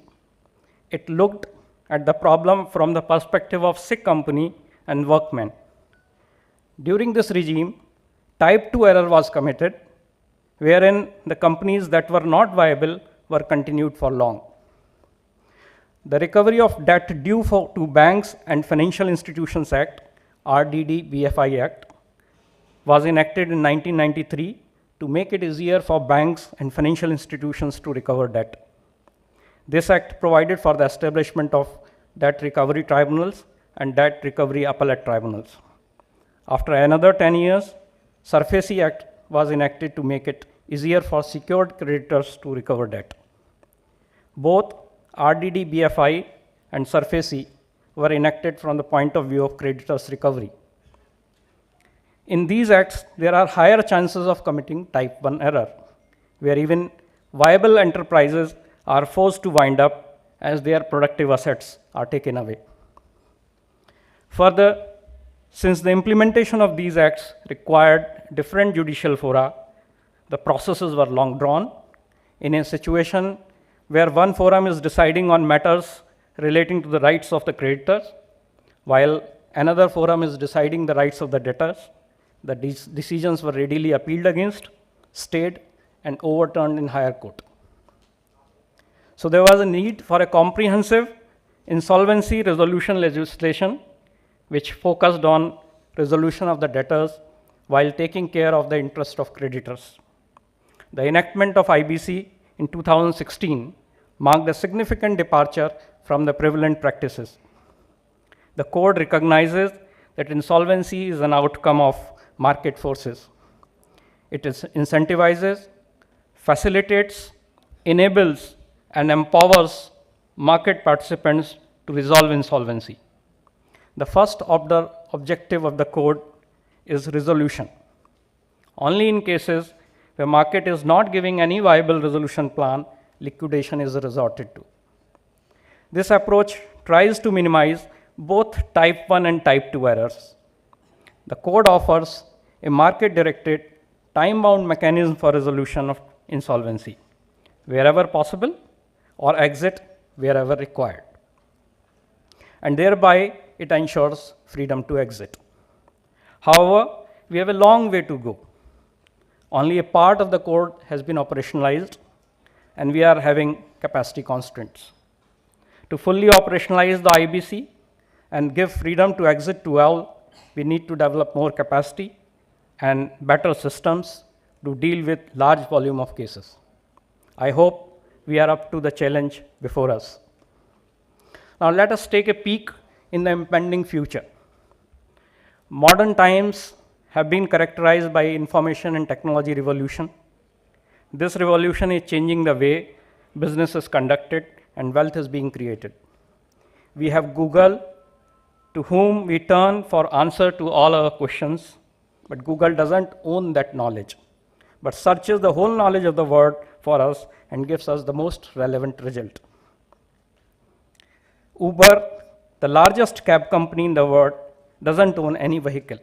It looked at the problem from the perspective of Sikh company and workmen. During this regime, type 2 error was committed, wherein the companies that were not viable were continued for long. The Recovery of Debt Due to Banks and Financial Institutions Act, RDD-BFI Act, was enacted in 1993 to make it easier for banks and financial institutions to recover debt. This act provided for the establishment of debt recovery tribunals and debt recovery appellate tribunals. After another 10 years, SURFACE Act was enacted to make it easier for secured creditors to recover debt. Both RDD-BFI and SURFACE were enacted from the point of view of creditors' recovery. In these acts, there are higher chances of committing type 1 error, where even viable enterprises are forced to wind up as their productive assets are taken away. Further, since the implementation of these acts required different judicial fora, the processes were long drawn. In a situation where one forum is deciding on matters relating to the rights of the creditors, while another forum is deciding the rights of the debtors, the decisions were readily appealed against, stayed, and overturned in higher court. So there was a need for a comprehensive insolvency resolution legislation which focused on resolution of the debtors while taking care of the interest of creditors. The enactment of IBC in 2016 marked a significant departure from the prevalent practices. The code recognizes that insolvency is an outcome of market forces. It incentivizes, facilitates, enables, and empowers market participants to resolve insolvency. The first order objective of the code is resolution. Only in cases where market is not giving any viable resolution plan, liquidation is resorted to. This approach tries to minimize both type 1 and type 2 errors. The code offers a market-directed, time-bound mechanism for resolution of insolvency, wherever possible, or exit wherever required. And thereby, it ensures freedom to exit. However, we have a long way to go. Only a part of the code has been operationalized, and we are having capacity constraints. To fully operationalize the IBC and give freedom to exit to all, we need to develop more capacity and better systems to deal with large volume of cases. I hope we are up to the challenge before us. Now let us take a peek in the impending future. Modern times have been characterized by information and technology revolution. This revolution is changing the way business is conducted and wealth is being created. We have Google, to whom we turn for answer to all our questions, but Google doesn't own that knowledge, but searches the whole knowledge of the world for us and gives us the most relevant result. Uber, the largest cab company in the world, doesn't own any vehicle.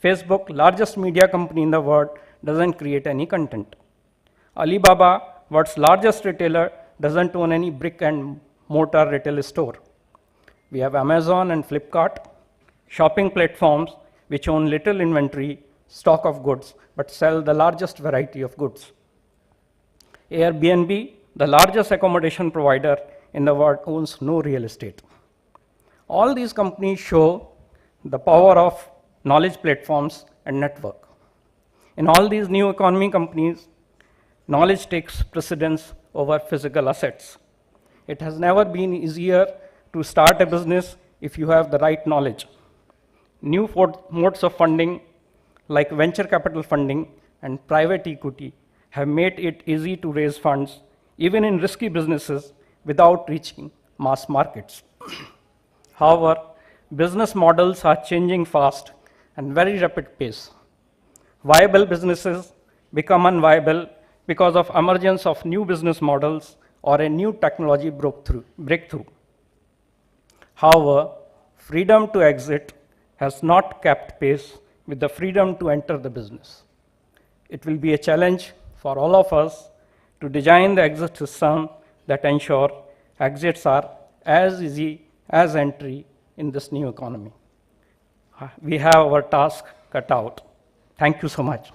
Facebook, largest media company in the world, doesn't create any content. Alibaba, world's largest retailer, doesn't own any brick and mortar retail store. We have Amazon and Flipkart, shopping platforms which own little inventory, stock of goods, but sell the largest variety of goods. Airbnb, the largest accommodation provider in the world, owns no real estate. All these companies show the power of knowledge platforms and network. In all these new economy companies, knowledge takes precedence over physical assets. It has never been easier to start a business if you have the right knowledge. New modes of funding like venture capital funding and private equity have made it easy to raise funds even in risky businesses without reaching mass markets. However, business models are changing fast and very rapid pace. Viable businesses become unviable because of emergence of new business models or a new technology breakthrough. However, freedom to exit has not kept pace with the freedom to enter the business. It will be a challenge for all of us to design the exit system that ensure exits are as easy as entry in this new economy. We have our task cut out. Thank you so much.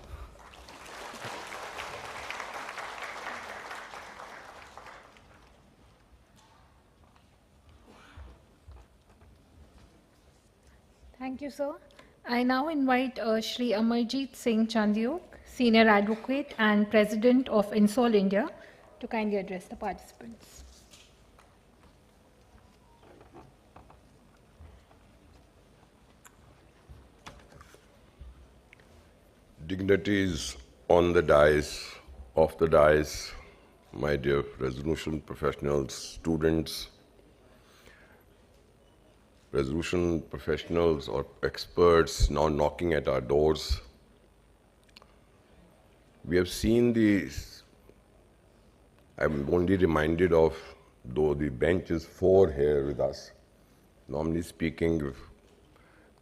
Thank you, sir. I now invite Shri Amarjit Singh Chandiok, Senior Advocate and President of Insol India, to kindly address the participants. Dignitaries on the dais, off the dais, my dear resolution professionals, students, resolution professionals or experts now knocking at our doors. We have seen these, I'm only reminded of, though the bench is 4 here with us, normally speaking, if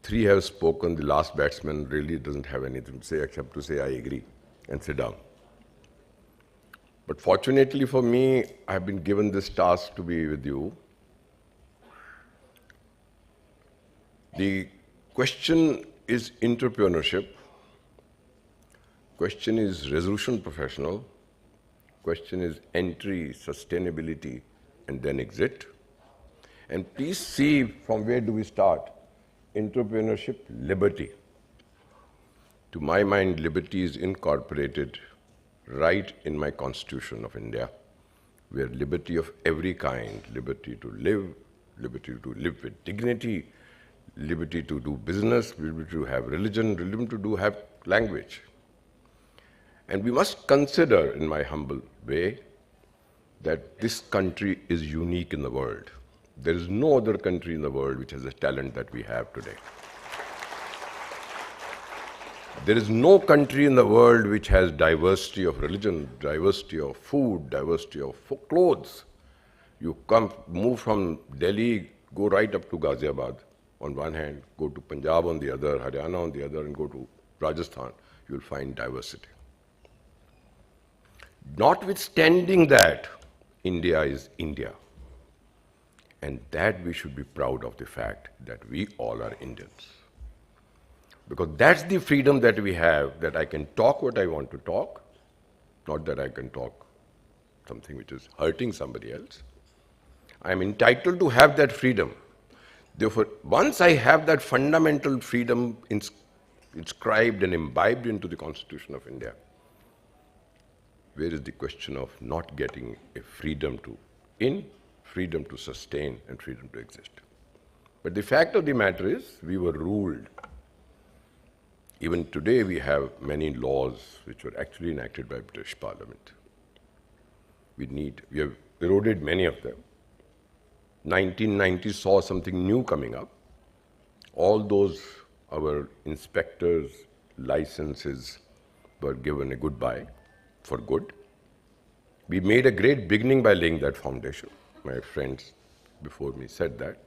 3 have spoken, the last batsman really doesn't have anything to say except to say, I agree, and sit down. But fortunately for me, I have been given this task to be with you. The question is entrepreneurship, question is resolution professional, question is entry, sustainability, and then exit. And please see from where do we start. Entrepreneurship, liberty. To my mind, liberty is incorporated right in my Constitution of India, where liberty of every kind, liberty to live with dignity, liberty to do business, liberty to have religion, liberty to have language. And we must consider, in my humble way, that this country is unique in the world. There is no other country in the world which has the talent that we have today. There is no country in the world which has diversity of religion, diversity of food, diversity of clothes. You move from Delhi, go right up to Ghaziabad on one hand, go to Punjab on the other, Haryana on the other, and go to Rajasthan. You will find diversity. Notwithstanding that, India is India. And that we should be proud of the fact that we all are Indians. Because that's the freedom that we have, that I can talk what I want to talk, not that I can talk something which is hurting somebody else. I am entitled to have that freedom. Therefore, once I have that fundamental freedom inscribed and imbibed into the Constitution of India, where is the question of not getting a freedom to freedom to sustain, and freedom to exist? But the fact of the matter is, we were ruled. Even today, we have many laws which were actually enacted by British Parliament. We have eroded many of them. 1990 saw something new coming up. All those, our inspectors' licenses were given a goodbye for good. We made a great beginning by laying that foundation. My friends before me said that.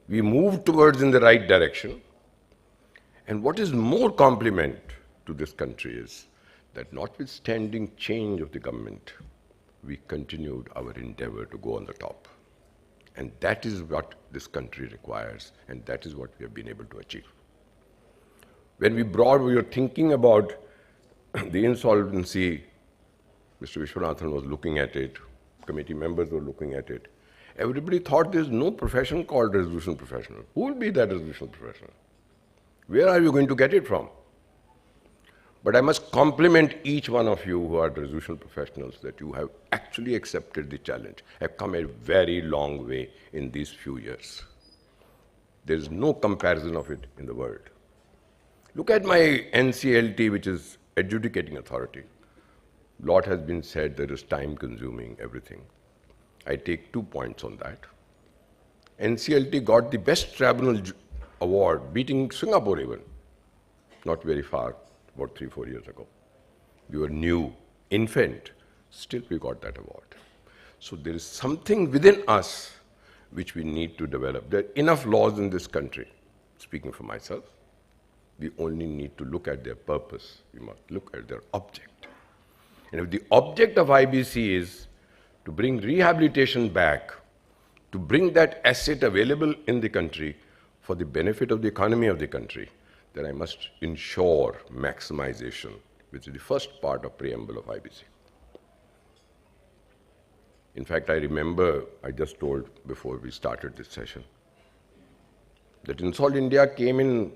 We moved towards in the right direction. And what is more compliment to this country is that notwithstanding change of the government, we continued our endeavor to go on the top. And that is what this country requires, and that is what we have been able to achieve. When we were thinking about the insolvency, Mr. Vishwanathan was looking at it, committee members were looking at it. Everybody thought there's no profession called resolution professional. Who will be that resolution professional? Where are you going to get it from? But I must compliment each one of you who are resolution professionals that you have actually accepted the challenge, have come a very long way in these few years. There is no comparison of it in the world. Look at my NCLT, which is adjudicating authority. A lot has been said, there is time consuming, everything. I take 2 points on that. NCLT got the best tribunal award, beating Singapore even, not very far, about 3-4 years ago. We were new, infant, still we got that award. So there is something within us which we need to develop. There are enough laws in this country, speaking for myself. We only need to look at their purpose. We must look at their object. And if the object of IBC is to bring rehabilitation back, to bring that asset available in the country for the benefit of the economy of the country, then I must ensure maximization, which is the first part of preamble of IBC. In fact, I remember, I just told before we started this session, that Insol India came in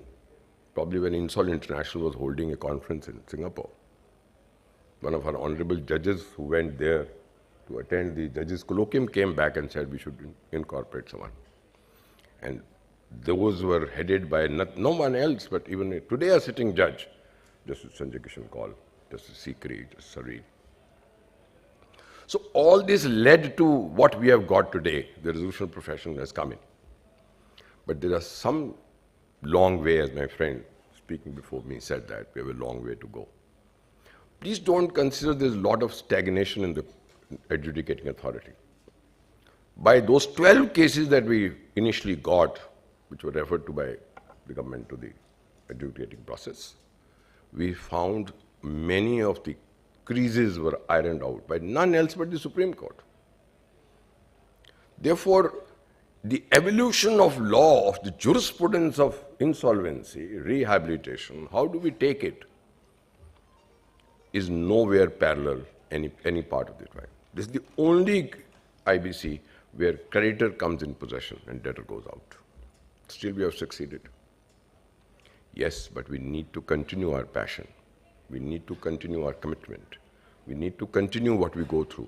probably when Insol International was holding a conference in Singapore. One of our honorable judges who went there to attend the judges' colloquium came back and said we should incorporate someone. And those were headed by no one else, but even today a sitting judge, Justice Sanjay Kishan Kaul, Justice Sikri, Justice Sareen. So all this led to what we have got today. The resolution profession has come in. But there are some long way, as my friend speaking before me said that, we have a long way to go. Please don't consider there's a lot of stagnation in the adjudicating authority. By those 12 cases that we initially got, which were referred to by the government to the adjudicating process, we found many of the creases were ironed out by none else but the Supreme Court. Therefore, the evolution of law, of the jurisprudence of insolvency, rehabilitation, how do we take it, is nowhere parallel any part of the time. This is the only IBC where creditor comes in possession and debtor goes out. Still we have succeeded. Yes, but we need to continue our passion. We need to continue our commitment. We need to continue what we go through.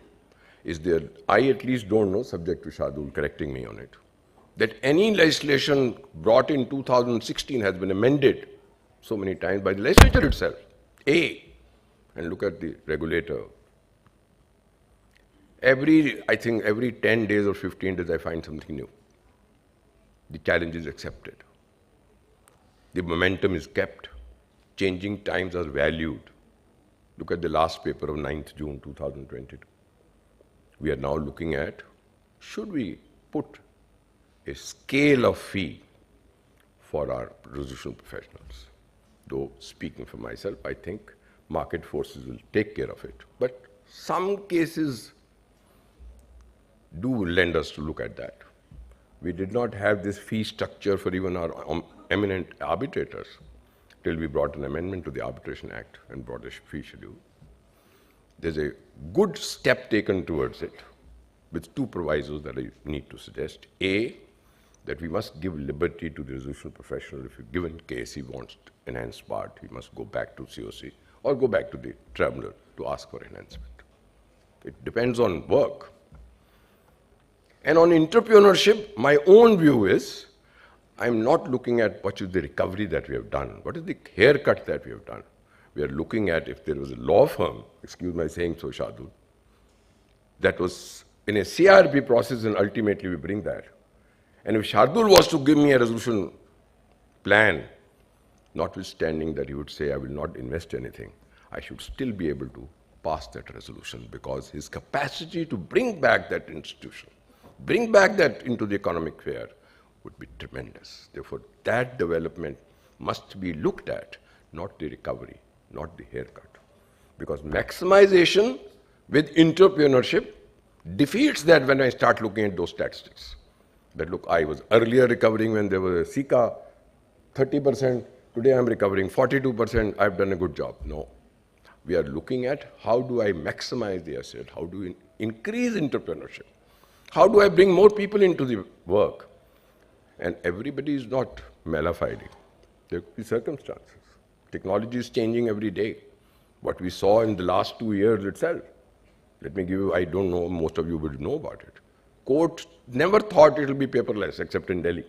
Is there, I at least don't know, subject to Shardul correcting me on it, that any legislation brought in 2016 has been amended so many times by the legislature itself. And look at the regulator. I think every 10 days or 15 days I find something new. The challenge is accepted. The momentum is kept. Changing times are valued. Look at the last paper of 9th June 2022. We are now looking at, should we put a scale of fee for our resolution professionals? Though, speaking for myself, I think market forces will take care of it. But some cases do lend us to look at that. We did not have this fee structure for even our eminent arbitrators till we brought an amendment to the Arbitration Act and brought a fee schedule. There's a good step taken towards it with two provisos that I need to suggest. A, that we must give liberty to the resolution professional. If a given case he wants enhanced part, he must go back to COC or go back to the tribunal to ask for enhancement. It depends on work. And on entrepreneurship, my own view is, I'm not looking at what is the recovery that we have done, what is the haircut that we have done. We are looking at if there was a law firm, excuse my saying so, Shardul, that was in a CRP process and ultimately we bring that. And if Shardul was to give me a resolution plan, notwithstanding that he would say, I will not invest anything, I should still be able to pass that resolution because his capacity to bring back that institution, bring back that into the economic sphere would be tremendous. Therefore, that development must be looked at, not the recovery, not the haircut. Because maximization with entrepreneurship defeats that when I start looking at those statistics. That look, I was earlier recovering when there was a SICA, 30%, today I'm recovering 42%, I've done a good job. No. We are looking at how do I maximize the asset, how do we increase entrepreneurship, how do I bring more people into the work. And everybody is not malafiding. There could be circumstances. Technology is changing every day. What we saw in the last 2 years itself. Let me give you, I don't know, most of you would know about it. Court never thought it will be paperless except in Delhi.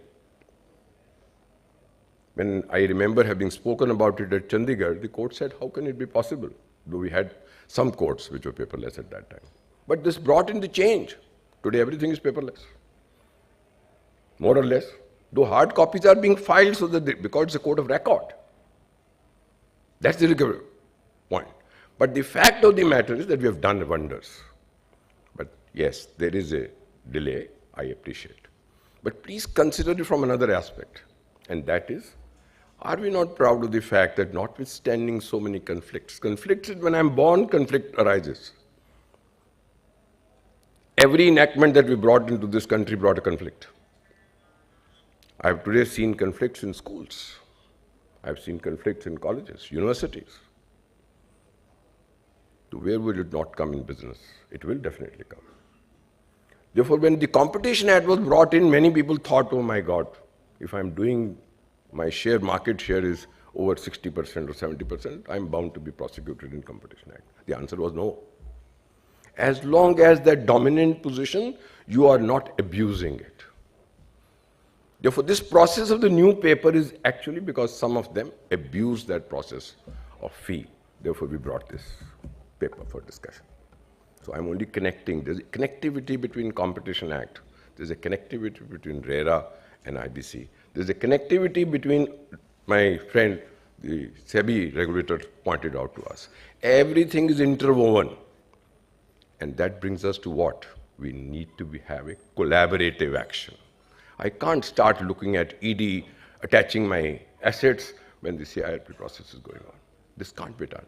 When I remember having spoken about it at Chandigarh, the court said, how can it be possible? Though we had some courts which were paperless at that time. But this brought in the change. Today everything is paperless, more or less. Though hard copies are being filed so that because it's a court of record. That's the point. But the fact of the matter is that we have done wonders. But yes, there is a delay, I appreciate. But please consider it from another aspect, and that is, are we not proud of the fact that notwithstanding so many conflicts is when I'm born, conflict arises. Every enactment that we brought into this country brought a conflict. I have today seen conflicts in schools. I've seen conflicts in colleges, universities. To where will it not come in business? It will definitely come. Therefore, when the Competition Act was brought in, many people thought, oh my God, if I'm doing my market share is over 60% or 70%, I'm bound to be prosecuted in Competition Act. The answer was no. As long as that dominant position, you are not abusing it. Therefore, this process of the new paper is actually because some of them abuse that process of fee. Therefore, we brought this paper for discussion. So I'm only connecting. There's a connectivity between Competition Act. There's a connectivity between RERA and IBC. There's a connectivity between, my friend, the SEBI regulator pointed out to us. Everything is interwoven. And that brings us to what? We need to have a collaborative action. I can't start looking at ED attaching my assets when the CIRP process is going on. This can't be done.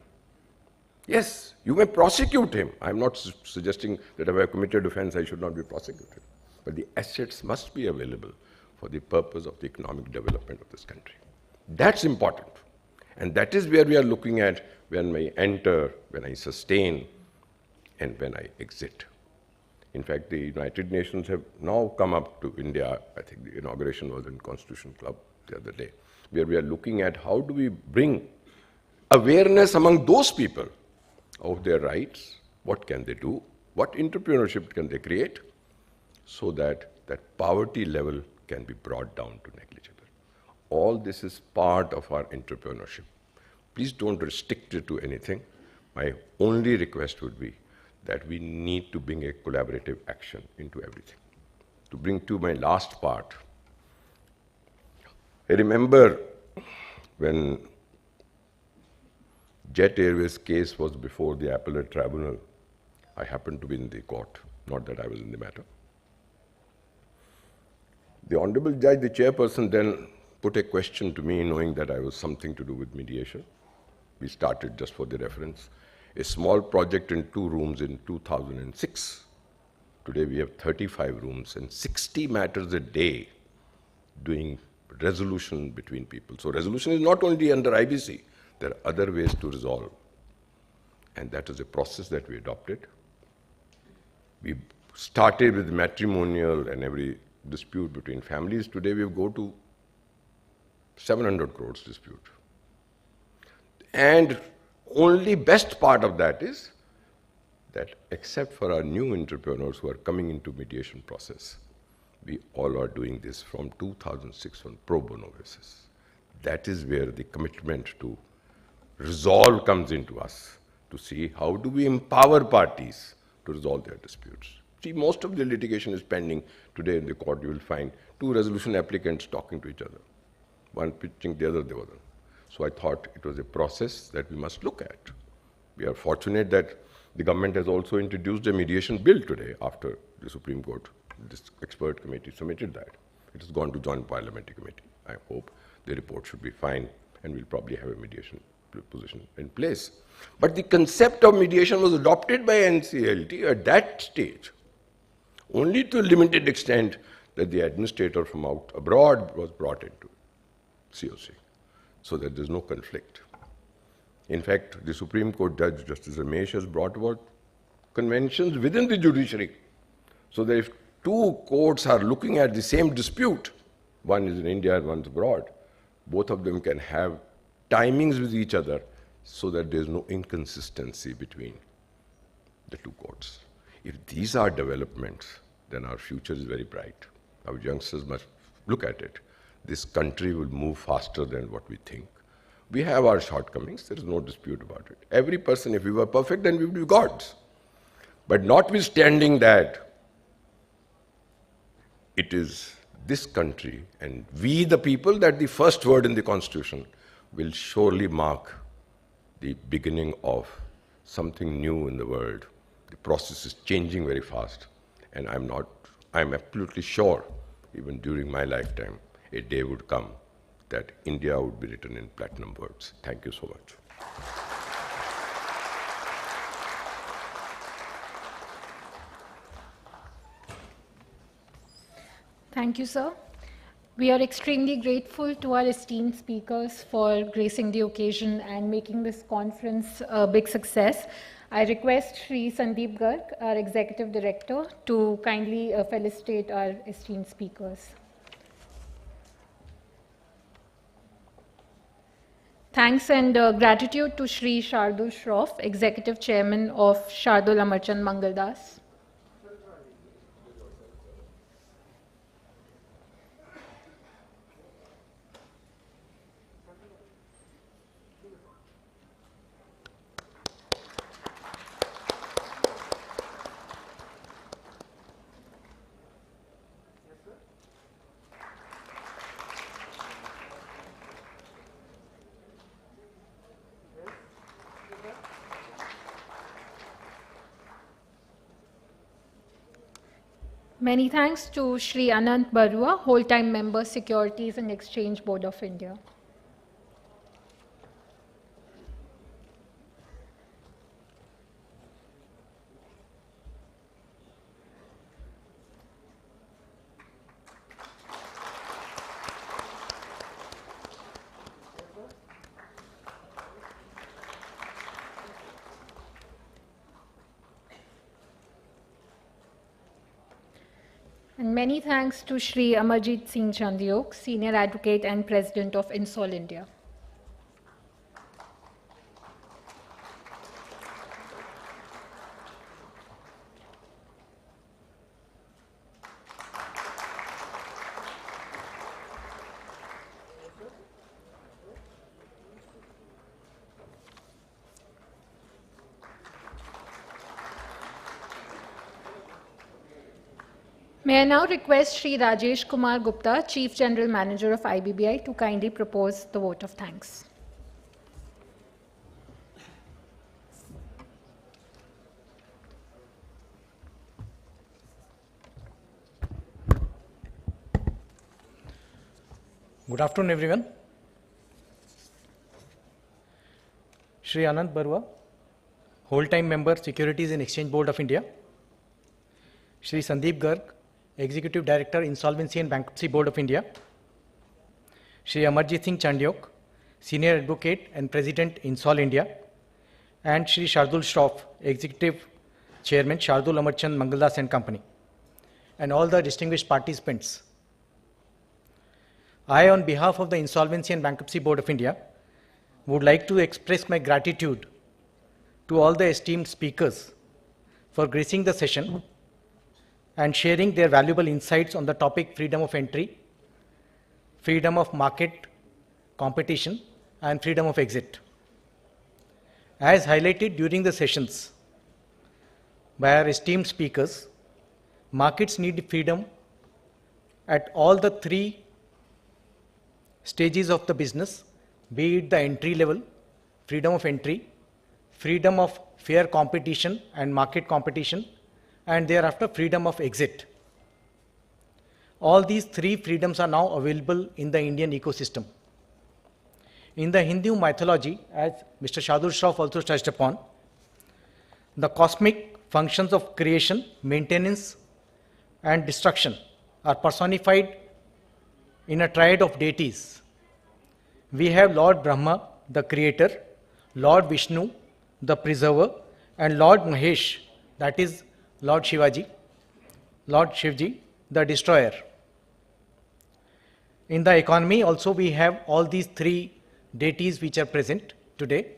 Yes, you may prosecute him. I'm not suggesting that if I have committed offense, I should not be prosecuted. But the assets must be available for the purpose of the economic development of this country. That's important. And that is where we are looking at when I enter, when I sustain, and when I exit. In fact, the United Nations have now come up to India. I think the inauguration was in Constitution Club the other day, where we are looking at how do we bring awareness among those people of their rights, what can they do, what entrepreneurship can they create, so that that poverty level can be brought down to negligible. All this is part of our entrepreneurship. Please don't restrict it to anything. My only request would be that we need to bring a collaborative action into everything. To bring to my last part, I remember when Jet Airways case was before the Appellate Tribunal, I happened to be in the court, not that I was in the matter. The Honourable Judge, the Chairperson, then put a question to me, knowing that I was something to do with mediation. We started, just for the reference, a small project in 2 rooms in 2006. Today we have 35 rooms and 60 matters a day doing resolution between people. So resolution is not only under IBC, there are other ways to resolve. And that is a process that we adopted. We started with matrimonial and every dispute between families. Today we go to 700 crores dispute. And only best part of that is that except for our new entrepreneurs who are coming into mediation process, we all are doing this from 2006 on pro bono basis. That is where the commitment to resolve comes into us, to see how do we empower parties to resolve their disputes. See, most of the litigation is pending. Today in the court you will find 2 resolution applicants talking to each other, one pitching the other the other. So I thought it was a process that we must look at. We are fortunate that the government has also introduced a mediation bill today after the Supreme Court, this expert committee submitted that. It has gone to Joint Parliamentary Committee. I hope the report should be fine and we'll probably have a mediation position in place. But the concept of mediation was adopted by NCLT at that stage, only to a limited extent that the administrator from out abroad was brought into COC, so that there's no conflict. In fact, the Supreme Court Judge, Justice Ramesh, has brought about conventions within the judiciary, so that if 2 courts are looking at the same dispute, one is in India and one's abroad, both of them can have timings with each other so that there's no inconsistency between the 2 courts. If these are developments, then our future is very bright. Our youngsters must look at it. This country will move faster than what we think. We have our shortcomings, there is no dispute about it. Every person, if we were perfect, then we would be gods. But notwithstanding that, it is this country and we the people that the first word in the Constitution will surely mark the beginning of something new in the world. The process is changing very fast, and I'm absolutely sure, even during my lifetime, a day would come that India would be written in platinum words. Thank you so much. Thank you, sir. We are extremely grateful to our esteemed speakers for gracing the occasion and making this conference a big success. I request Shri Sandeep Garg, our Executive Director, to kindly felicitate our esteemed speakers. Thanks and gratitude to Shri Shardul Shroff, Executive Chairman of Shardul Amarchand Mangaldas. Many thanks to Shri Anant Barua, whole-time member, Securities and Exchange Board of India. And many thanks to Shri Amarjit Singh Chandiok, Senior Advocate and President of Insol India. May I now request Shri Rajesh Kumar Gupta, Chief General Manager of IBBI, to kindly propose the vote of thanks. Good afternoon, everyone. Shri Anant Barua, whole-time member, Securities and Exchange Board of India. Shri Sandeep Garg, Executive Director, Insolvency and Bankruptcy Board of India. Shri Amarjit Singh Chandiok, Senior Advocate and President, Insol India. And Shri Shardul Shroff, Executive Chairman, Shardul Amarchand Mangaldas and Company. And all the distinguished participants. I, on behalf of the Insolvency and Bankruptcy Board of India, would like to express my gratitude to all the esteemed speakers for gracing the session and sharing their valuable insights on the topic freedom of entry, freedom of market competition, and freedom of exit. As highlighted during the sessions by our esteemed speakers, markets need freedom at all the three stages of the business, be it the entry level, freedom of entry, freedom of fair competition and market competition, and thereafter freedom of exit. All these three freedoms are now available in the Indian ecosystem. In the Hindu mythology, as Mr. Shardul Shroff also touched upon, the cosmic functions of creation, maintenance, and destruction are personified in a triad of deities. We have Lord Brahma, the creator, Lord Vishnu, the preserver, and Lord Mahesh, that is Lord Shivji, the destroyer. In the economy also we have all these three deities which are present today,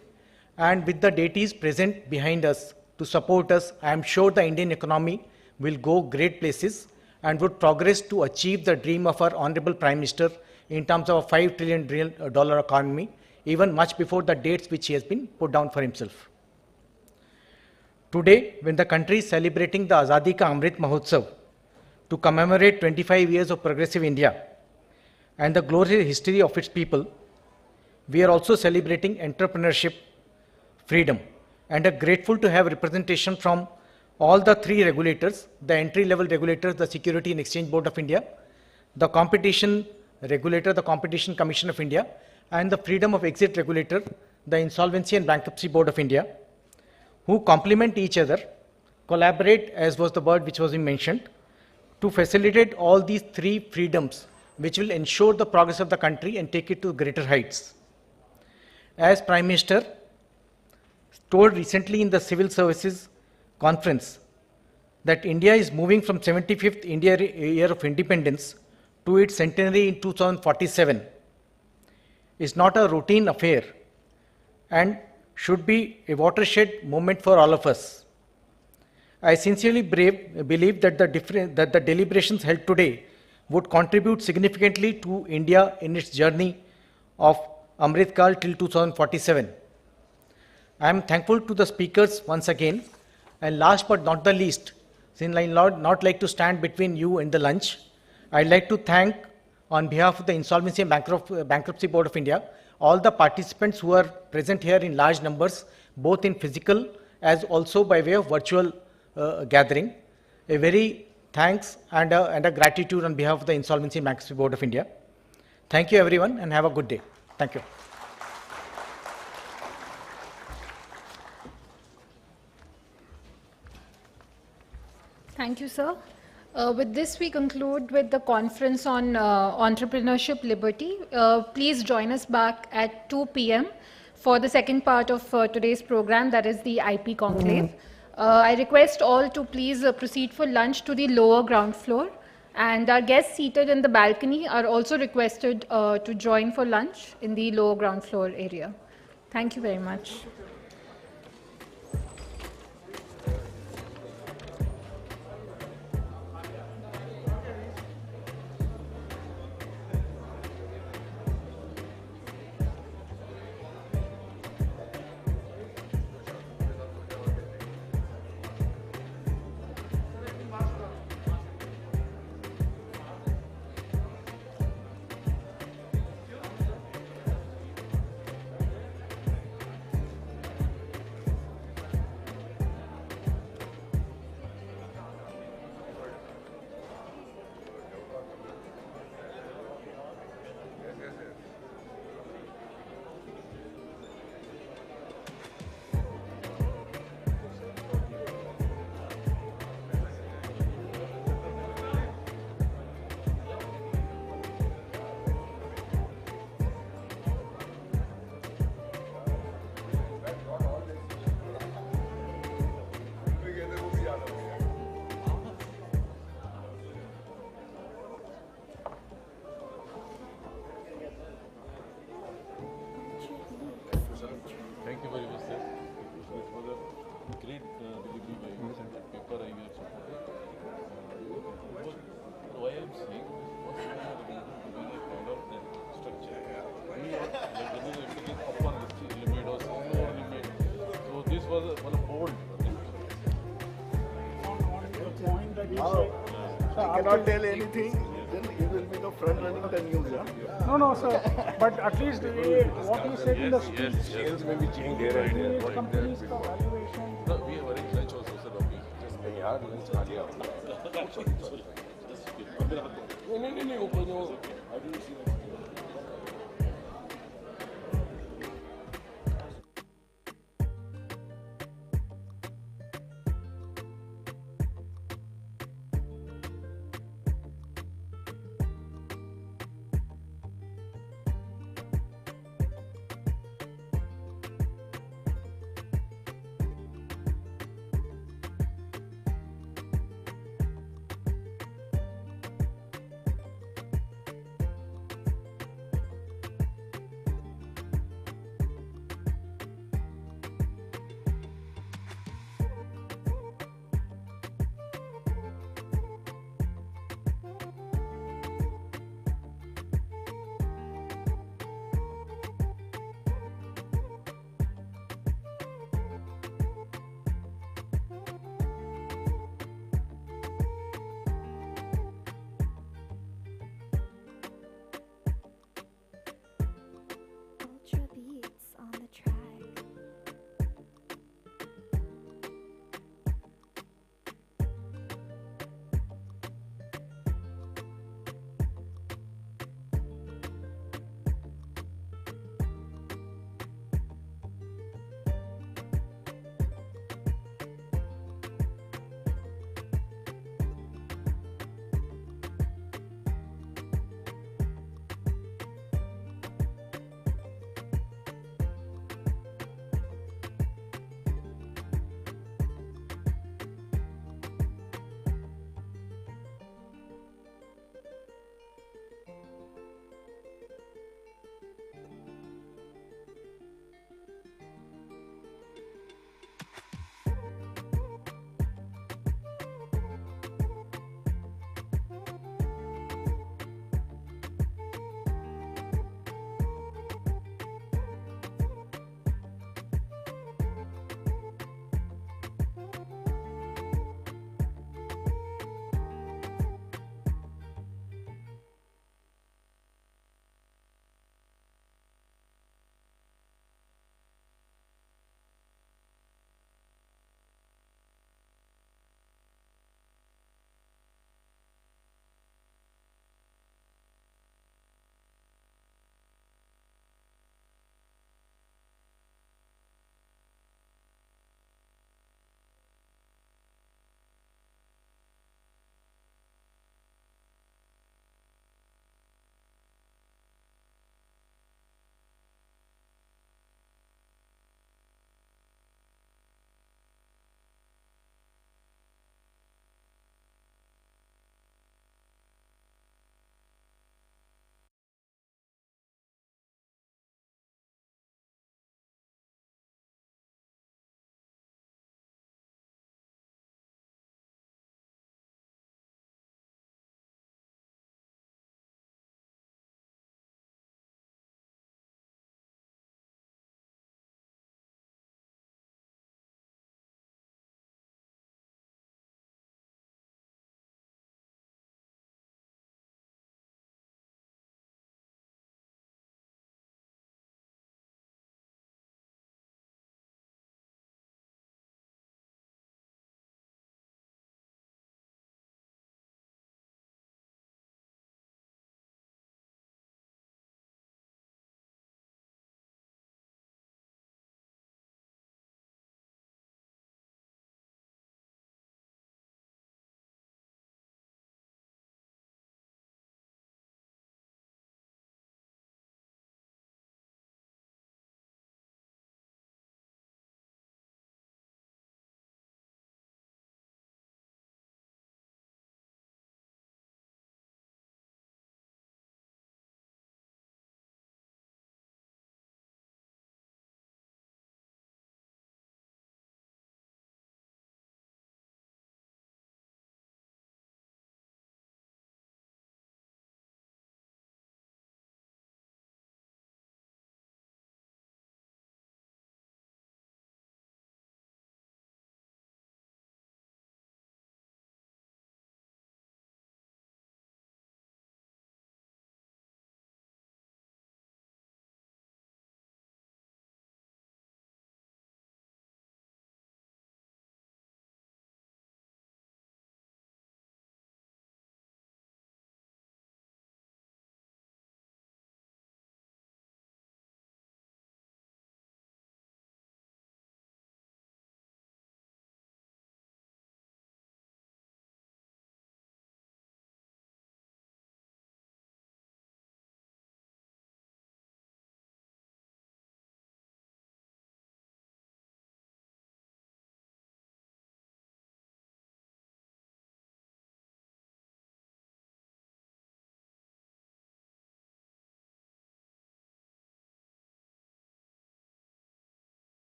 and with the deities present behind us to support us, I am sure the Indian economy will go great places and would progress to achieve the dream of our Honourable Prime Minister in terms of a $5 trillion economy, even much before the dates which he has been put down for himself. Today, when the country is celebrating the Azadi ka Amrit Mahotsav, to commemorate 25 years of progressive India and the glorious history of its people, we are also celebrating entrepreneurship, freedom, and are grateful to have representation from all the three regulators, the entry-level regulators, the Security and Exchange Board of India, the competition regulator, the Competition Commission of India, and the freedom of exit regulator, the Insolvency and Bankruptcy Board of India, who complement each other, collaborate, as was the word which was mentioned, to facilitate all these three freedoms which will ensure the progress of the country and take it to greater heights. As Prime Minister told recently in the Civil Services Conference that India is moving from 75th year of independence to its centenary in 2047 is not a routine affair and should be a watershed moment for all of us. I sincerely believe that the deliberations held today would contribute significantly to India in its journey of Amrit Kal till 2047. I am thankful to the speakers once again, and last but not the least, since I would not like to stand between you and the lunch, I'd like to thank, on behalf of the Insolvency and Bankruptcy Board of India, all the participants who are present here in large numbers, both in physical as also by way of virtual gathering. A very thanks and a gratitude on behalf of the Insolvency and Bankruptcy Board of India. Thank you everyone and have a good day. Thank you. Thank you, sir. With this, we conclude with the conference on entrepreneurship liberty. Please join us back at 2 p.m. for the second part of today's program, that is the IP Conclave. I request all to please proceed for lunch to the lower ground floor, and our guests seated in the balcony are also requested to join for lunch in the lower ground floor area. Thank you very much. Thank you very much, sir. For the great delivery by you and the paper I have supported. Why I am saying what we are doing a kind of structure. We are doing everything upon limit or lower limit. So this was one bold. I cannot tell anything. Then you will be the front running the news. No, no, sir. But at least what he said in the speech. Sales may be changed here and there. Companies का valuation. No, we have arranged lunch also, sir. Just नहीं यार lunch खा लिया आपने. नहीं ऊपर जो I didn't see that.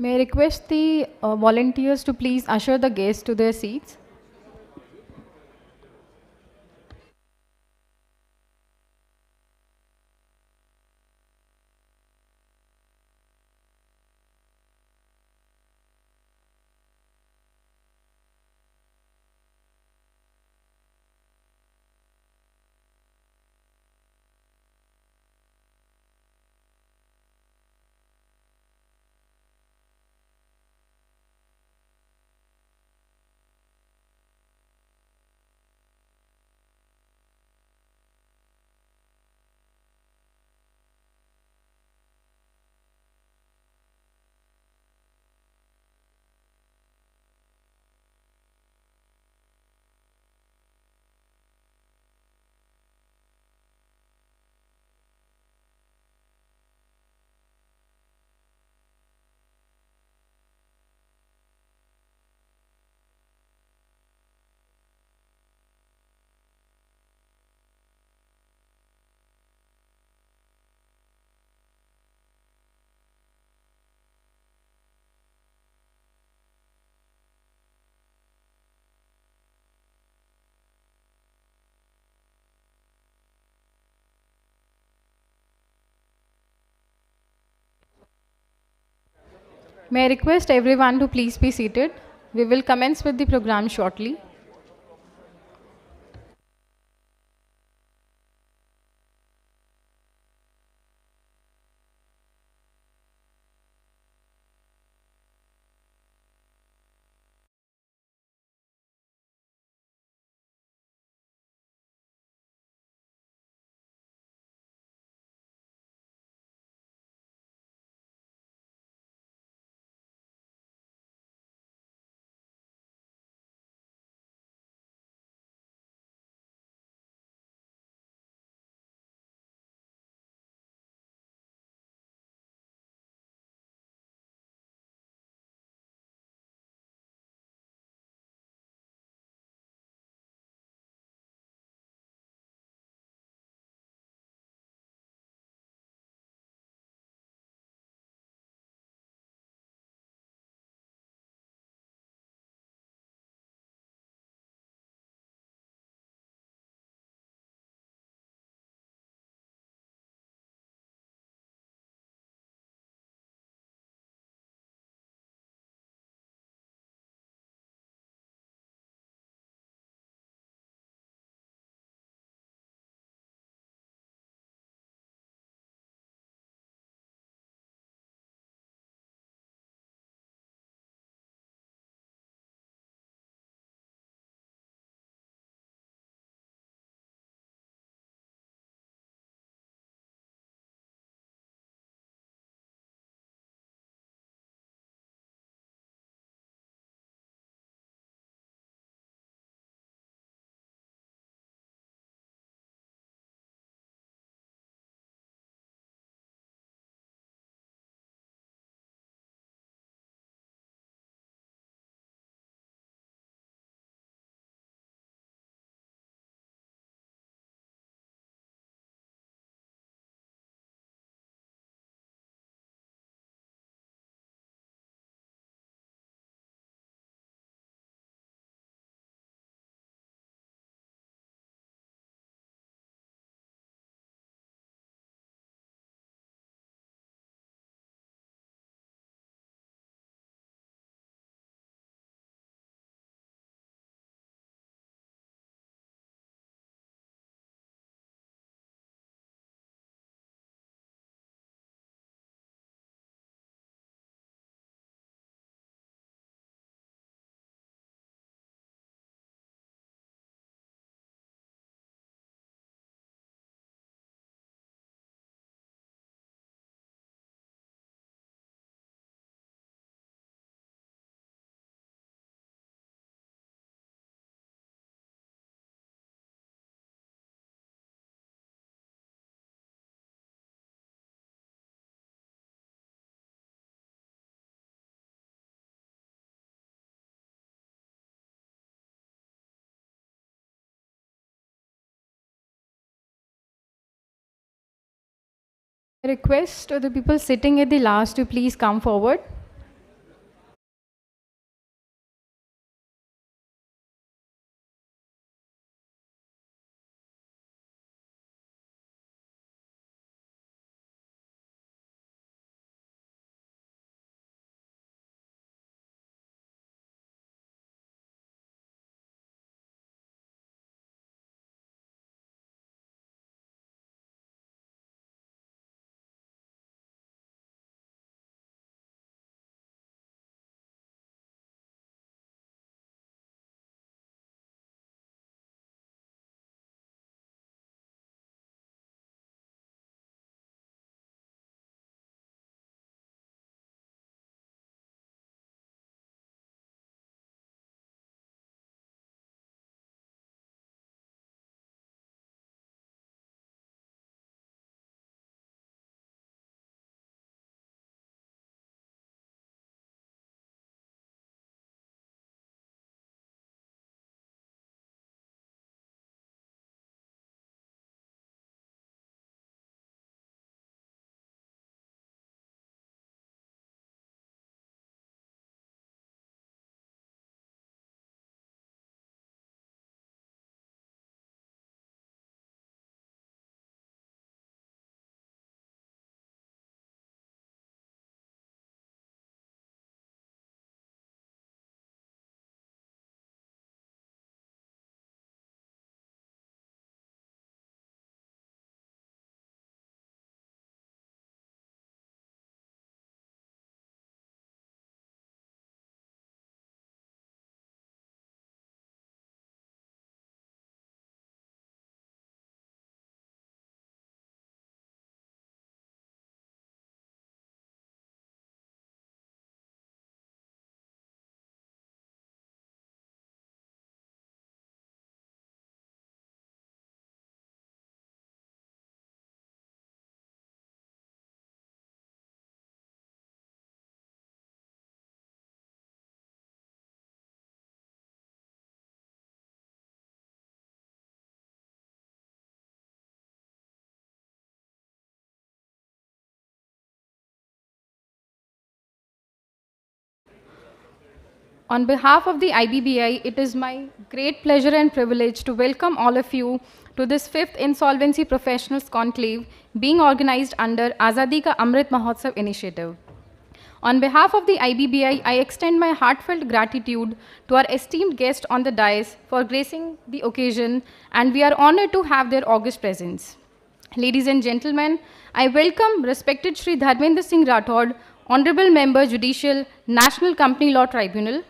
May I request the volunteers to please usher the guests to their seats. May I request everyone to please be seated. We will commence with the program shortly. I request the people sitting at the last to please come forward. On behalf of the IBBI, it is my great pleasure and privilege to welcome all of you to this 5th Insolvency Professionals Conclave being organized under Azadi Ka Amrit Mahotsav initiative. On behalf of the IBBI, I extend my heartfelt gratitude to our esteemed guests on the dais for gracing the occasion, and we are honored to have their august presence. Ladies and gentlemen, I welcome respected Shri Dharmendra Singh Rathod, Honourable Member Judicial, National Company Law Tribunal.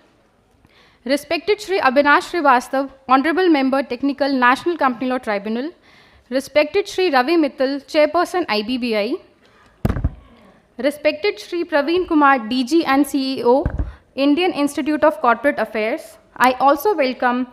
Respected Shri Abhinash Srivastav, Honourable Member Technical, National Company Law Tribunal. Respected Shri Ravi Mittal, Chairperson IBBI. Respected Shri Praveen Kumar, DG and CEO, Indian Institute of Corporate Affairs. I also welcome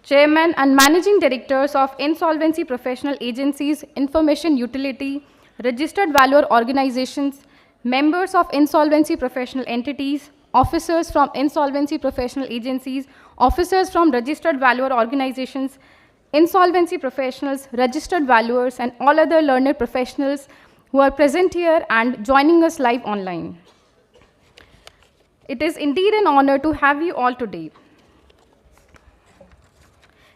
Chairman and Managing Directors of Insolvency Professional Agencies, Information Utility, Registered Valuer Organizations, members of Insolvency Professional Entities, officers from Insolvency Professional Agencies, officers from Registered Valuer Organizations, Insolvency Professionals, Registered Valuers, and all other learned professionals who are present here and joining us live online. It is indeed an honor to have you all today.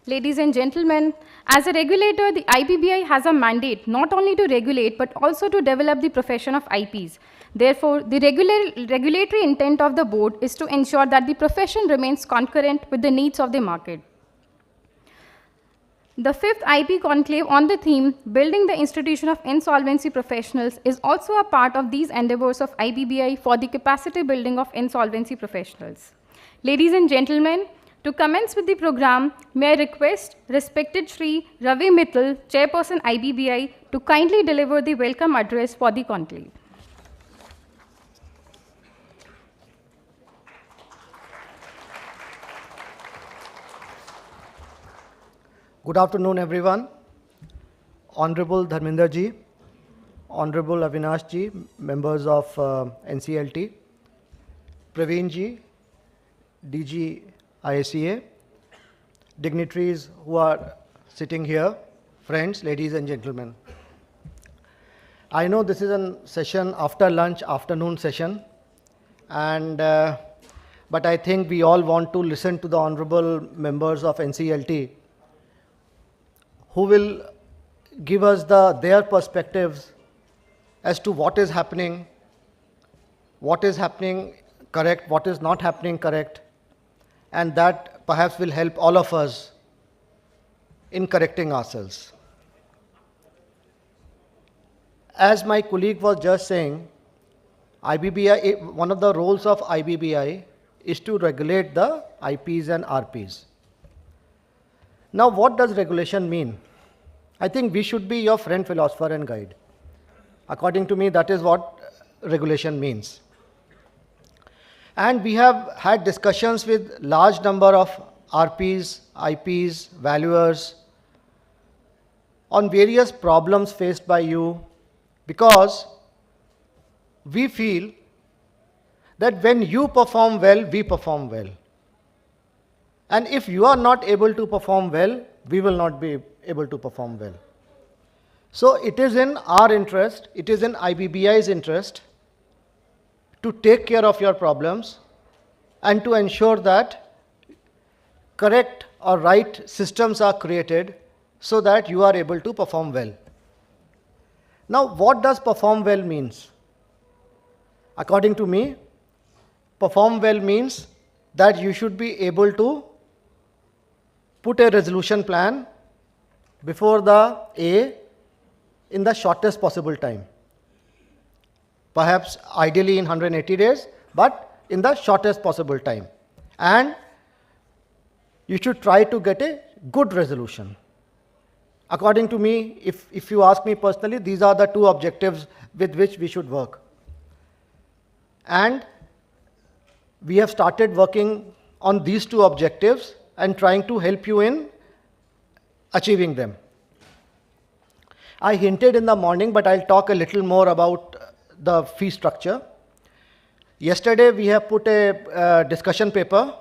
Ladies and gentlemen, as a regulator, the IBBI has a mandate not only to regulate but also to develop the profession of IPs. Therefore, the regulatory intent of the board is to ensure that the profession remains concurrent with the needs of the market. The 5th IP conclave on the theme, Building the Institution of Insolvency Professionals, is also a part of these endeavors of IBBI for the capacity building of insolvency professionals. Ladies and gentlemen, to commence with the program, may I request respected Shri Ravi Mittal, Chairperson IBBI, to kindly deliver the welcome address for the conclave. Good afternoon, everyone. Honourable Dharmendra ji, Honourable Avinash ji, members of NCLT, Praveen ji, DG IACA, dignitaries who are sitting here, friends, ladies and gentlemen. I know this is a session after lunch, afternoon session, and but I think we all want to listen to the honourable members of NCLT who will give us their perspectives as to what is happening correct, what is not happening correct, and that perhaps will help all of us in correcting ourselves. As my colleague was just saying, IBBI, one of the roles of IBBI is to regulate the IPs and RPs. Now, what does regulation mean? I think we should be your friend, philosopher, and guide. According to me, that is what regulation means. And we have had discussions with large number of RPs, IPs, valuers on various problems faced by you, because we feel that when you perform well, we perform well. And if you are not able to perform well, we will not be able to perform well. So it is in our interest, it is in IBBI's interest to take care of your problems and to ensure that correct or right systems are created so that you are able to perform well. Now, what does perform well means? According to me, perform well means that you should be able to put a resolution plan before the A in the shortest possible time. Perhaps ideally in 180 days, but in the shortest possible time. And you should try to get a good resolution. According to me, if you ask me personally, these are the two objectives with which we should work. And we have started working on these two objectives and trying to help you in achieving them. I hinted in the morning, but I'll talk a little more about the fee structure. Yesterday, we have put a discussion paper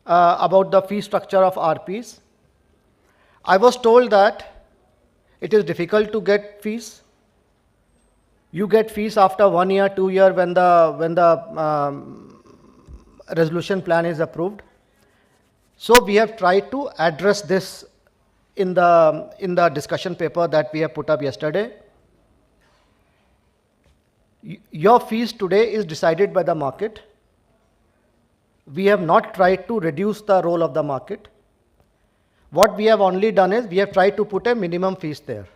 about the fee structure of RPs. I was told that it is difficult to get fees. You get fees after 1 year, 2 years when the resolution plan is approved. So we have tried to address this in the discussion paper that we have put up yesterday. Your fees today is decided by the market. We have not tried to reduce the role of the market. What we have only done is we have tried to put a minimum fees there.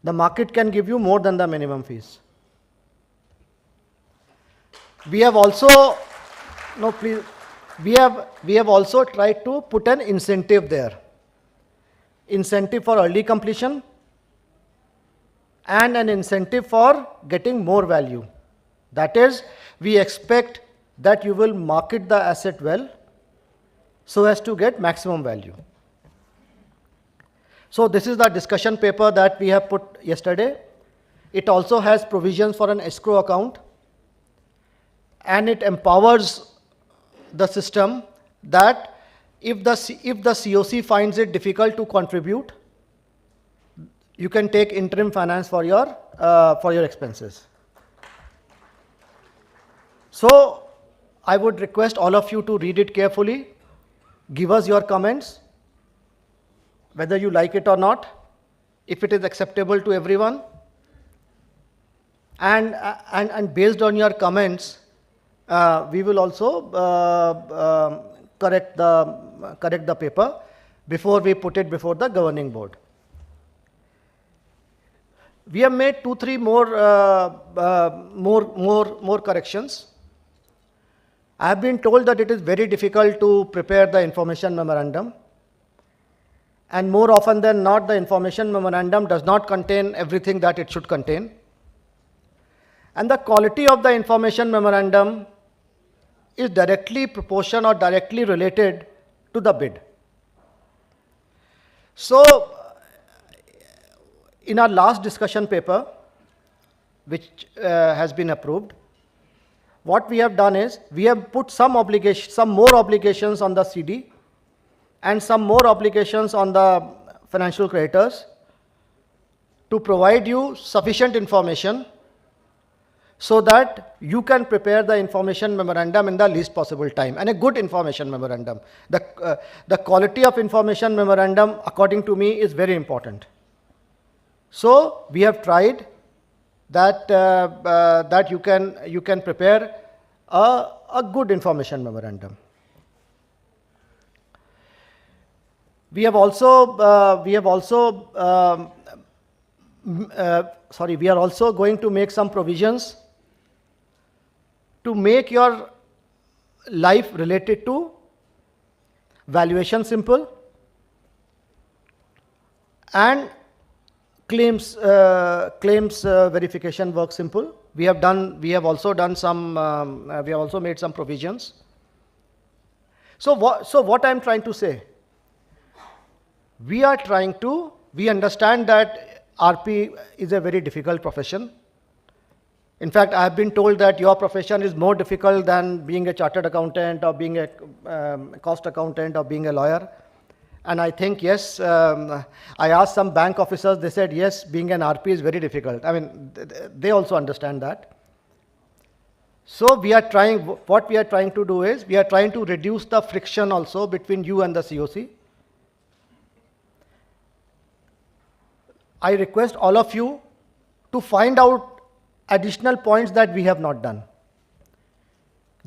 The market can give you more than the minimum fees. We have also, no please, we have also tried to put an incentive there. Incentive for early completion and an incentive for getting more value. That is, we expect that you will market the asset well so as to get maximum value. So this is the discussion paper that we have put yesterday. It also has provisions for an escrow account, and it empowers the system that if the COC finds it difficult to contribute, you can take interim finance for your expenses. So I would request all of you to read it carefully, give us your comments, whether you like it or not, if it is acceptable to everyone, and based on your comments, we will also correct the paper before we put it before the governing board. We have made 2-3 more corrections. I have been told that it is very difficult to prepare the information memorandum, and more often than not, the information memorandum does not contain everything that it should contain. And the quality of the information memorandum is directly proportional or directly related to the bid. So, in our last discussion paper, which has been approved, what we have done is we have put some more obligations on the CD and some more obligations on the financial creditors to provide you sufficient information so that you can prepare the information memorandum in the least possible time, and a good information memorandum. The quality of information memorandum, according to me, is very important. So we have tried that you can prepare a good information memorandum. We are also going to make some provisions to make your life related to valuation simple and claims verification work simple. We have also made some provisions. So what I'm trying to say, we understand that RP is a very difficult profession. In fact, I have been told that your profession is more difficult than being a chartered accountant or being a cost accountant or being a lawyer. And I think, yes, I asked some bank officers, they said, yes, being an RP is very difficult. I mean, they also understand that. So what we are trying to do is, we are trying to reduce the friction also between you and the COC. I request all of you to find out additional points that we have not done.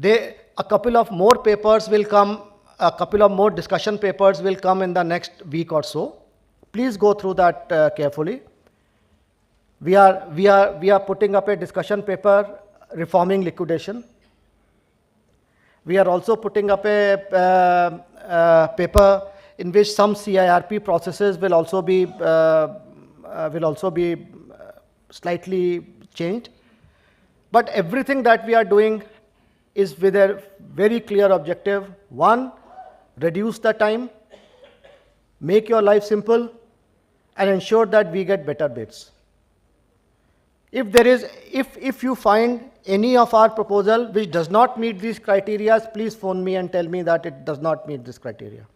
A couple of more papers will come, a couple of more discussion papers will come in the next week or so. Please go through that carefully. We are putting up a discussion paper reforming liquidation. We are also putting up a paper in which some CIRP processes will also be slightly changed. But everything that we are doing is with a very clear objective. One, reduce the time, make your life simple, and ensure that we get better bids. If you find any of our proposal which does not meet these criteria, please phone me and tell me that it does not meet this criteria.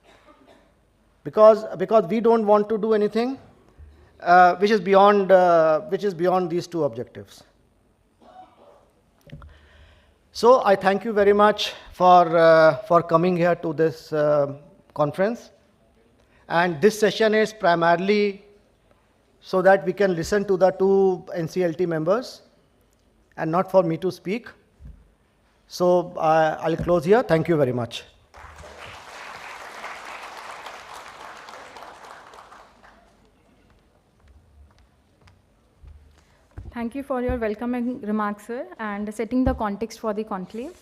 Because we don't want to do anything which is beyond these two objectives. So I thank you very much for coming here to this conference. And this session is primarily so that we can listen to the two NCLT members and not for me to speak. So I'll close here. Thank you very much. Thank you for your welcoming remarks, sir, and setting the context for the conclave.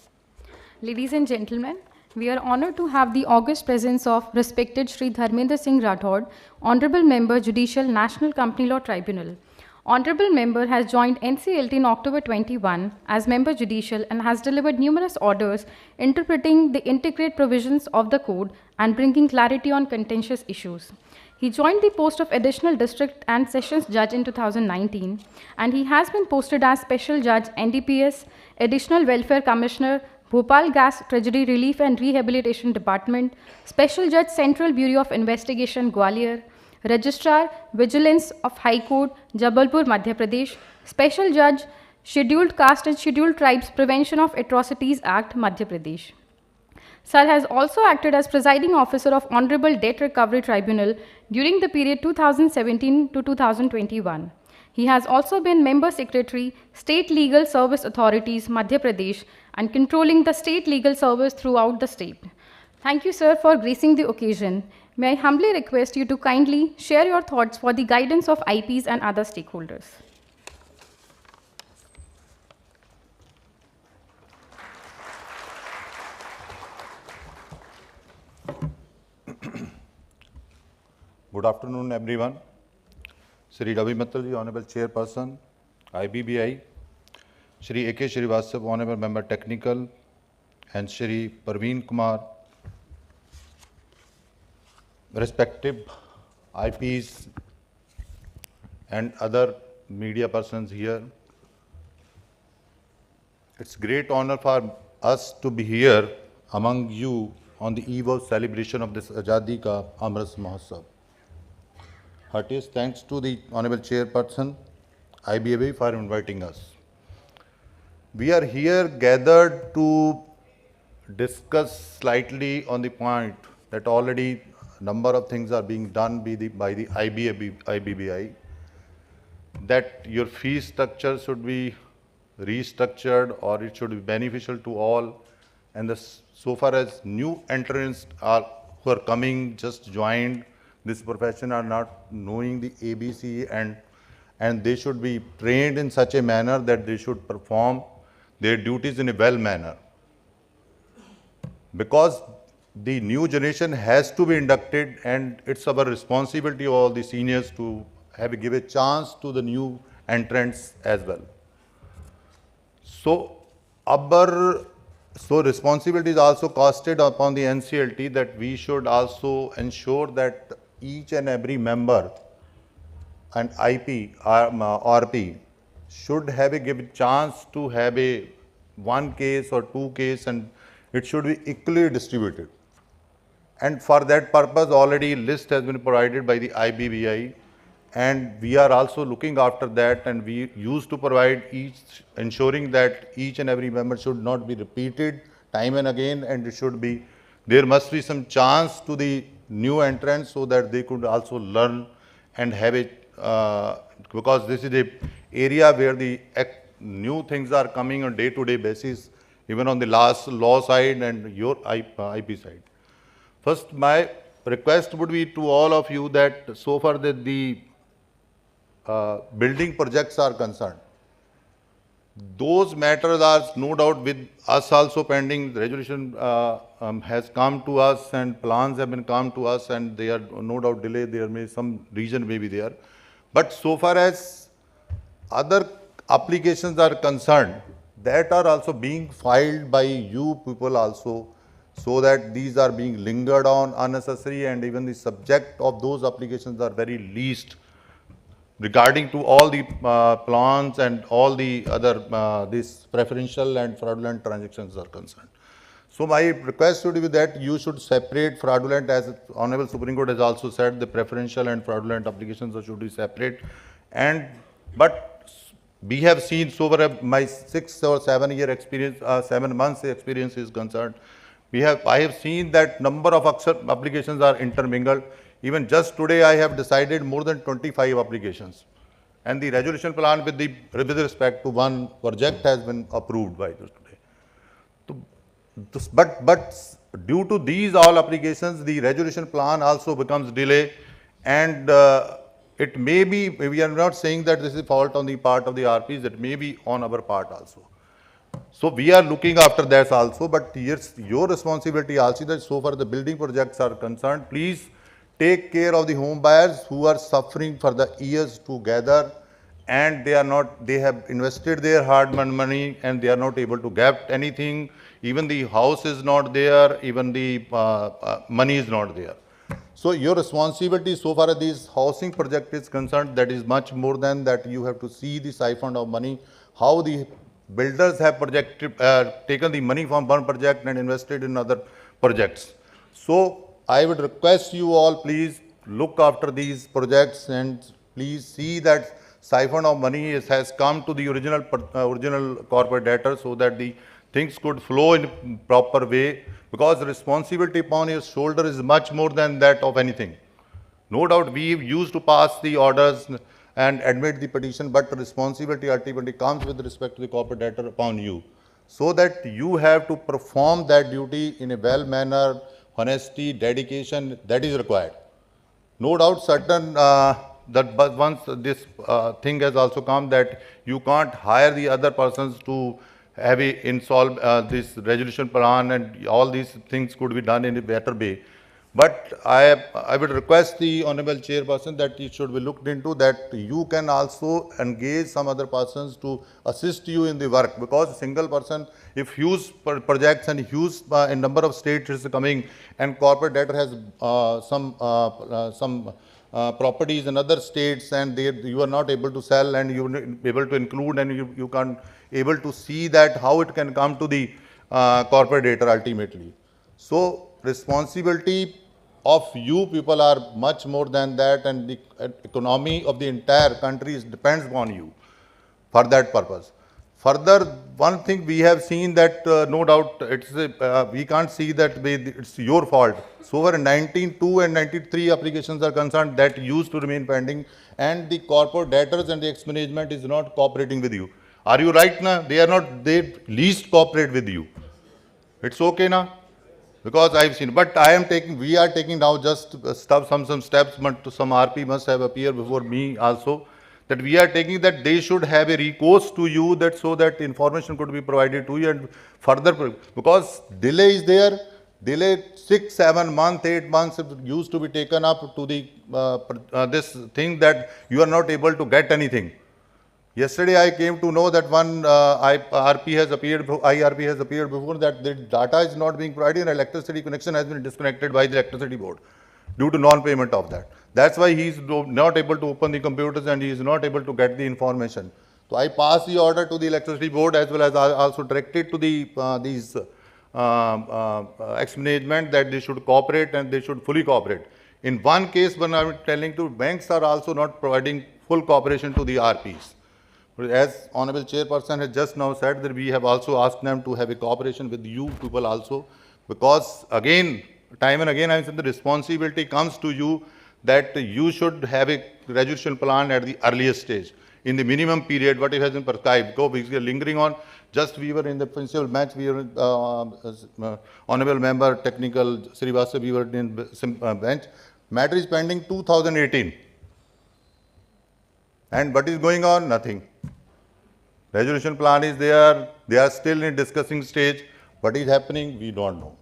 Ladies and gentlemen, we are honored to have the august presence of respected Shri Dharmendra Singh Rathod, Honourable Member, Judicial National Company Law Tribunal. Honourable Member has joined NCLT in October 21 as Member Judicial and has delivered numerous orders interpreting the intricate provisions of the code and bringing clarity on contentious issues. He joined the post of Additional District and Sessions Judge in 2019, and he has been posted as Special Judge NDPS, Additional Welfare Commissioner, Bhopal Gas Treasury Relief and Rehabilitation Department, Special Judge Central Bureau of Investigation Gwalior, Registrar Vigilance of High Court, Jabalpur, Madhya Pradesh, Special Judge Scheduled Caste and Scheduled Tribes Prevention of Atrocities Act, Madhya Pradesh. Sir has also acted as Presiding Officer of Honourable Debt Recovery Tribunal during the period 2017 to 2021. He has also been Member Secretary, State Legal Service Authorities, Madhya Pradesh, and controlling the state legal service throughout the state. Thank you, sir, for gracing the occasion. May I humbly request you to kindly share your thoughts for the guidance of IPs and other stakeholders. Good afternoon, everyone. Shri Ravi Mittal, Honourable Chairperson, IBBI, Shri A.K. Srivastav, Honourable Member Technical, and Shri Parveen Kumar, respective IPs and other media persons here. It's great honor for us to be here among you on the eve of celebration of this Azadi ka Amrit Mahotsav. Heartiest thanks to the Honourable Chairperson, IBBI, for inviting us. We are here gathered to discuss slightly on the point that already a number of things are being done by the IBBI, that your fee structure should be restructured or it should be beneficial to all. And so far as new entrants who are coming, just joined this profession, are not knowing the ABC, and they should be trained in such a manner that they should perform their duties in a well manner. Because the new generation has to be inducted, and it's our responsibility, all the seniors, to give a chance to the new entrants as well. So responsibility is also costed upon the NCLT that we should also ensure that each and every member and IP or RP should have a given chance to have a one case or two case, and it should be equally distributed. And for that purpose, already list has been provided by the IBBI, and we are also looking after that, and we used to provide ensuring that each and every member should not be repeated time and again, and it should be, there must be some chance to the new entrants so that they could also learn and have it, because this is a area where the new things are coming on day-to-day basis, even on the law side and your IP side. First, my request would be to all of you that so far that the building projects are concerned, those matters are no doubt with us also pending. The resolution has come to us and plans have been come to us, and they are no doubt delayed. There may some reason may be there. But so far as other applications are concerned, that are also being filed by you people also, so that these are being lingered on unnecessary, and even the subject of those applications are very least regarding to all the plans and all the other these preferential and fraudulent transactions are concerned. So my request would be that you should separate fraudulent, as Honourable Supreme Court has also said, the preferential and fraudulent applications should be separate. But we have seen so far my 6 or 7 year experience, 7 months experience is concerned. I have seen that number of applications are intermingled. Even just today, I have decided more than 25 applications. And the resolution plan with respect to one project has been approved by this today. But due to these all applications, the resolution plan also becomes delay, and it may be, we are not saying that this is fault on the part of the RPs, it may be on our part also. So we are looking after that also, but here's your responsibility also that so far the building projects are concerned, please take care of the home buyers who are suffering for the years together, and they have invested their hard-earned money and they are not able to get anything. Even the house is not there, even the money is not there. So your responsibility so far as this housing project is concerned, that is much more than that. You have to see the siphon of money, how the builders have taken the money from one project and invested in other projects. So I would request you all, please look after these projects and please see that siphon of money has come to the original corporate debtor so that the things could flow in a proper way, because responsibility upon your shoulder is much more than that of anything. No doubt we used to pass the orders and admit the petition, but responsibility ultimately comes with respect to the corporate debtor upon you, so that you have to perform that duty in a well manner, honesty, dedication that is required. No doubt certain but once this thing has also come that you can't hire the other persons to have this resolution plan, and all these things could be done in a better way. But I would request the Honourable Chairperson that it should be looked into, that you can also engage some other persons to assist you in the work, because a single person, if huge projects and huge in number of states is coming, and corporate debtor has some properties in other states, and you are not able to sell, and you are able to include, and you can't able to see that how it can come to the corporate debtor ultimately. So responsibility of you people are much more than that, and the economy of the entire country depends upon you for that purpose. Further, one thing we have seen that no doubt we can't see that it's your fault. So far 1992 and 93 applications are concerned that used to remain pending, and the corporate debtors and the ex-management is not cooperating with you. Are you right now? They least cooperate with you. It's okay now? Because I've seen, but we are taking now just some steps, but some RP must have appeared before me also, that we are taking that they should have a recourse to you, that so that information could be provided to you, and further, because delay is there, delay 6, 7 months, 8 months it used to be taken up to the this thing that you are not able to get anything. Yesterday I came to know that one IRP has appeared before, that the data is not being provided and electricity connection has been disconnected by the electricity board due to non-payment of that. That's why he is not able to open the computers and he is not able to get the information. So I passed the order to the electricity board, as well as I also directed to the these ex-management that they should cooperate, and they should fully cooperate. In one case, when I was telling to, banks are also not providing full cooperation to the RPs. As Honourable Chairperson has just now said, that we have also asked them to have a cooperation with you people also, because again, time and again I said the responsibility comes to you, that you should have a resolution plan at the earliest stage, in the minimum period what it has been prescribed. Because we are lingering on, just we were in the principal bench, we were Honourable Member Technical Srivastava, we were in bench, matter is pending 2018. And what is going on? Nothing. Resolution plan is there, they are still in discussing stage. What is happening? We don't know.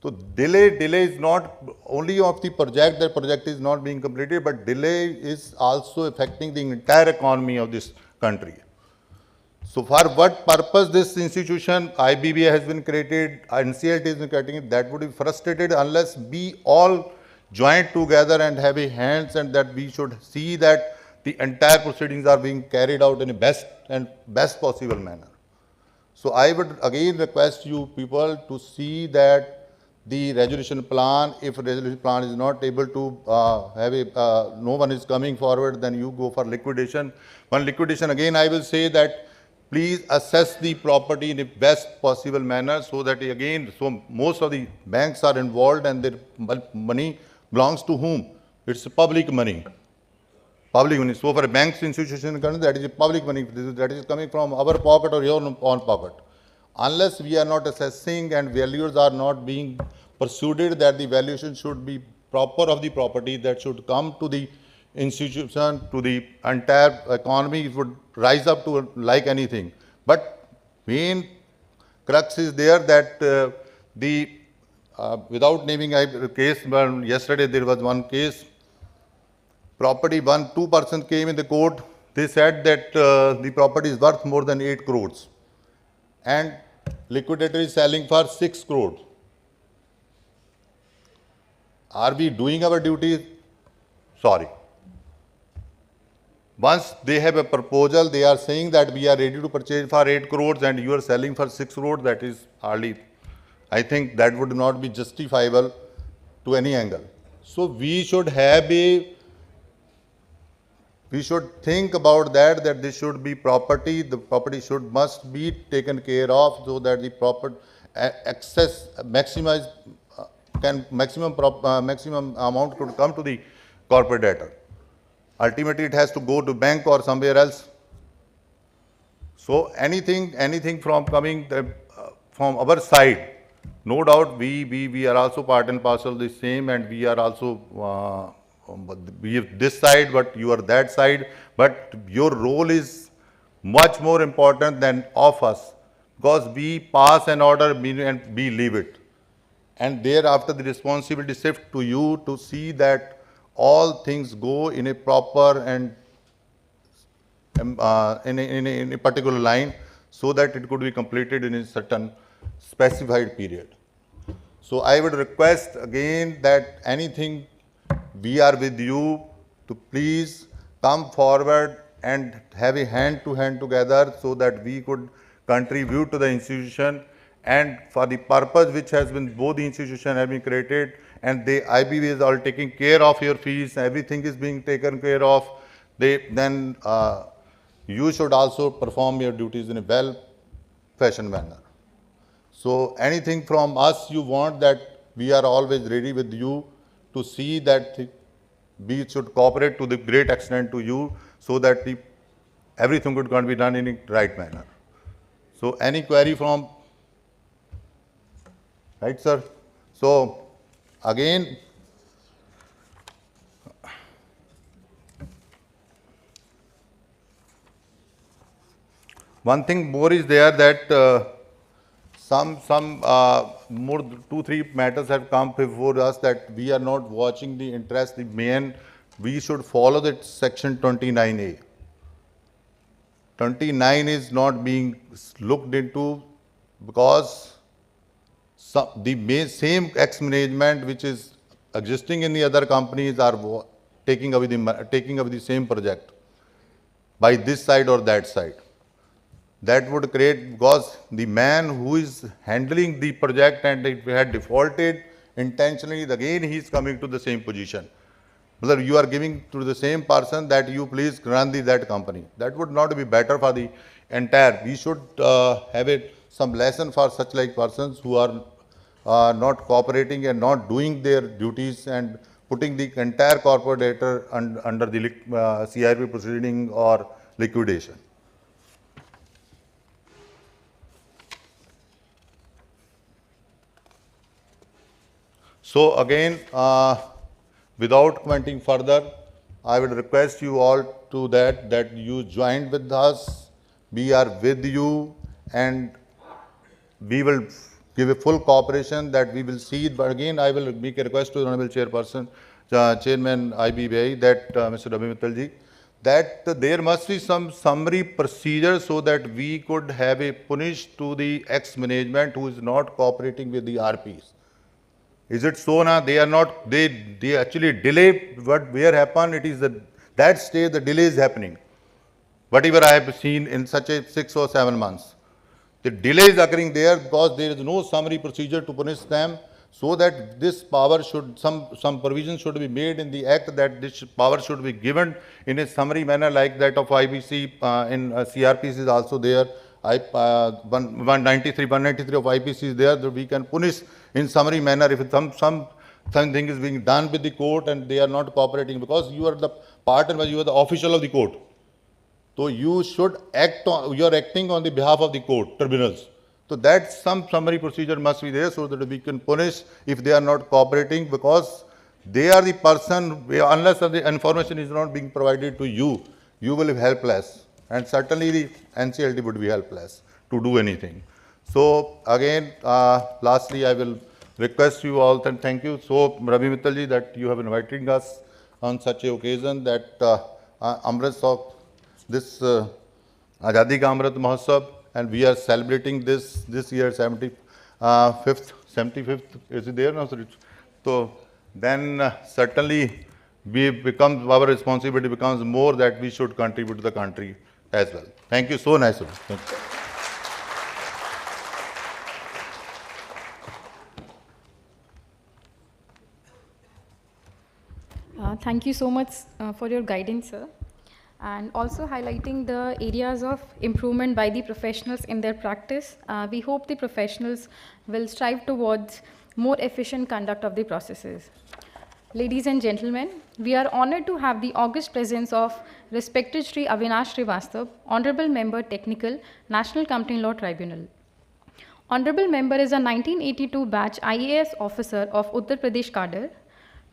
So delay is not only of the project, the project is not being completed, but delay is also affecting the entire economy of this country. So for what purpose this institution, IBBA has been created, NCLT has been created, that would be frustrated unless we all join together and have a hands, and that we should see that the entire proceedings are being carried out in a best possible manner. So I would again request you people to see that the resolution plan. If resolution plan is not able to no one is coming forward, then you go for liquidation. On liquidation, again, I will say that please assess the property in the best possible manner, so that again, so most of the banks are involved and their money belongs to whom? It's public money. Public money. So for a bank's institution, that is public money, that is coming from our pocket or your own pocket. Unless we are not assessing and values are not being pursued, that the valuation should be proper of the property, that should come to the institution, to the entire economy, it would rise up to like anything. But main crux is there that without naming a case, yesterday there was one case, property, 2% came in the court, they said that the property is worth more than 8 crores. And liquidator is selling for 6 crores. Are we doing our duty? Sorry. Once they have a proposal, they are saying that we are ready to purchase for 8 crores and you are selling for 6 crores, that is hardly, I think that would not be justifiable to any angle. So we should have we should think about that this should be property, the property must be taken care of, so that the proper access maximum amount could come to the corporate debtor. Ultimately, it has to go to bank or somewhere else. So anything from coming from our side, no doubt we are also part and parcel of the same, and we are also we have this side, but you are that side. But your role is much more important than of us, because we pass an order and we leave it. And thereafter the responsibility shifts to you to see that all things go in a proper and in a particular line, so that it could be completed in a certain specified period. So I would request again that anything, we are with you to please come forward and have a hand-to-hand together, so that we could contribute to the institution, and for the purpose which has been, both the institution have been created, and the IBB is all taking care of your fees, everything is being taken care of, then you should also perform your duties in a well-fashioned manner. So anything from us you want, that we are always ready with you to see that we should cooperate to the great extent to you, so that everything could be done in a right manner. So any query from, right, sir? So again, one thing more is there, that some more 2-3 matters have come before us, that we are not watching the interest, the main, we should follow that section 29A. 29 is not being looked into, because the same ex-management which is existing in the other companies are taking away the same project by this side or that side. That would create, because the man who is handling the project and it had defaulted intentionally, again he is coming to the same position. Whether you are giving to the same person that you please run that company. That would not be better for the entire. We should have some lesson for such like persons who are not cooperating and not doing their duties, and putting the entire corporate debtor under the CIP proceeding or liquidation. So again, without commenting further, I would request you all to that you joined with us, we are with you, and we will give a full cooperation, that we will see it. But again, I will make a request to the Honourable Chairperson, Chairman IBBI, that Mr. Ravi Mittal ji, that there must be some summary procedure, so that we could have a punish to the ex-management who is not cooperating with the RPs. Is it so now? They are not, they actually delay where happen, it is that stage the delay is happening. Whatever I have seen in such a 6 or 7 months. The delay is occurring there because there is no summary procedure to punish them. so that this power should, some provision should be made in the act that this power should be given in a summary manner like that of IBC. In CRPC is also there. 193 of IPC is there, that we can punish in summary manner if something is being done with the court and they are not cooperating, because you are the partner, you are the official of the court. So you should act on, you are acting on the behalf of the court, tribunals. So that some summary procedure must be there so that we can punish if they are not cooperating, because they are the person, unless the information is not being provided to you, you will be helpless. And certainly the NCLT would be helpless to do anything. So again, lastly, I will request you all, and thank you so Ravi Mittalji that you have invited us on such an occasion that Amrit of this Azadi Ka Amrit Mahotsav, and we are celebrating this year 75th, is it there now? So then certainly our responsibility becomes more that we should contribute to the country as well. Thank you so nice. Thank you. Thank you so much for your guidance, sir, and also highlighting the areas of improvement by the professionals in their practice. We hope the professionals will strive towards more efficient conduct of the processes. Ladies and gentlemen, we are honored to have the august presence of respected Shri Avinash Srivastav, Honourable Member Technical, National Company Law Tribunal. Honourable Member is a 1982 batch IAS officer of Uttar Pradesh cadre.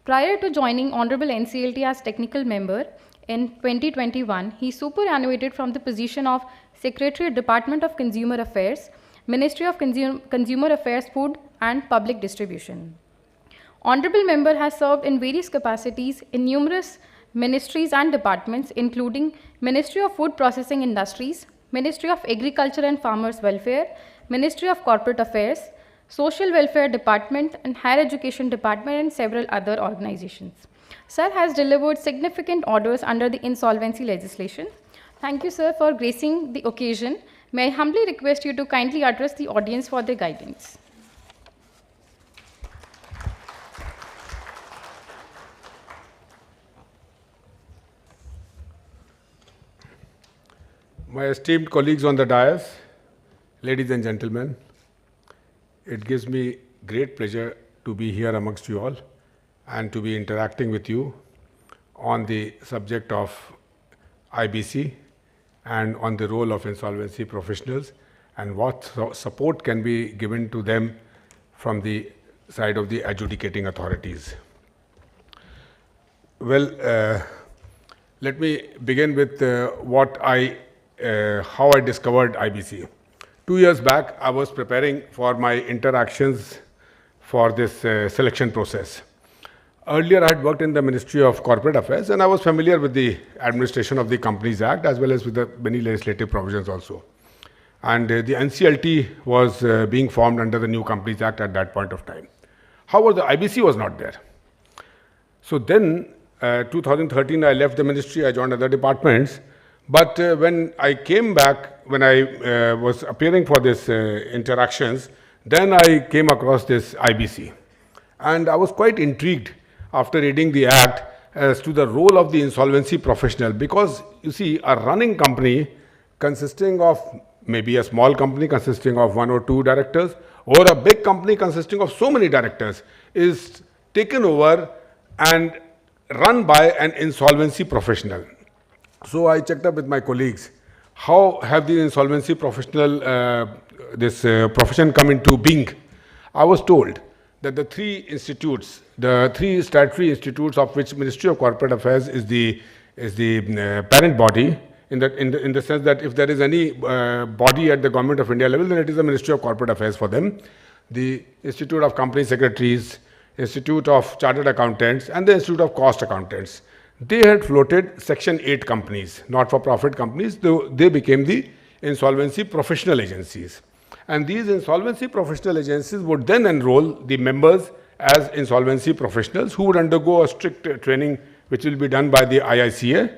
Prior to joining Honourable NCLT as technical member in 2021, he superannuated from the position of Secretary, Department of Consumer Affairs, Ministry of Consumer Affairs, Food and Public Distribution. Honourable Member has served in various capacities in numerous ministries and departments, including Ministry of Food Processing Industries, Ministry of Agriculture and Farmers Welfare, Ministry of Corporate Affairs, Social Welfare Department and Higher Education Department, and several other organizations. Sir has delivered significant orders under the insolvency legislation. Thank you, sir, for gracing the occasion. May I humbly request you to kindly address the audience for their guidance. My esteemed colleagues on the dais, ladies and gentlemen, it gives me great pleasure to be here amongst you all and to be interacting with you on the subject of IBC and on the role of insolvency professionals and what support can be given to them from the side of the adjudicating authorities. Well, let me begin with how I discovered IBC. 2 years back, I was preparing for my interactions for this selection process. Earlier, I had worked in the Ministry of Corporate Affairs, and I was familiar with the administration of the Companies Act as well as with the many legislative provisions also. And the NCLT was being formed under the new Companies Act at that point of time. However, the IBC was not there. So then, 2013, I left the ministry, I joined other departments. But when I came back, when I was appearing for this interactions, then I came across this IBC. And I was quite intrigued after reading the act as to the role of the insolvency professional, because you see, a running company consisting of maybe a small company consisting of 1 or 2 directors, or a big company consisting of so many directors is taken over and run by an insolvency professional. So I checked up with my colleagues, how have the insolvency professional, profession come into being? I was told that the 3 institutes, the 3 statutory institutes of which Ministry of Corporate Affairs is the parent body, in the sense that if there is any body at the Government of India level, then it is the Ministry of Corporate Affairs for them. The Institute of Company Secretaries, Institute of Chartered Accountants, and the Institute of Cost Accountants. They had floated Section 8 companies, not-for-profit companies, though they became the insolvency professional agencies. And these insolvency professional agencies would then enroll the members as insolvency professionals who would undergo a strict training which will be done by the IICA,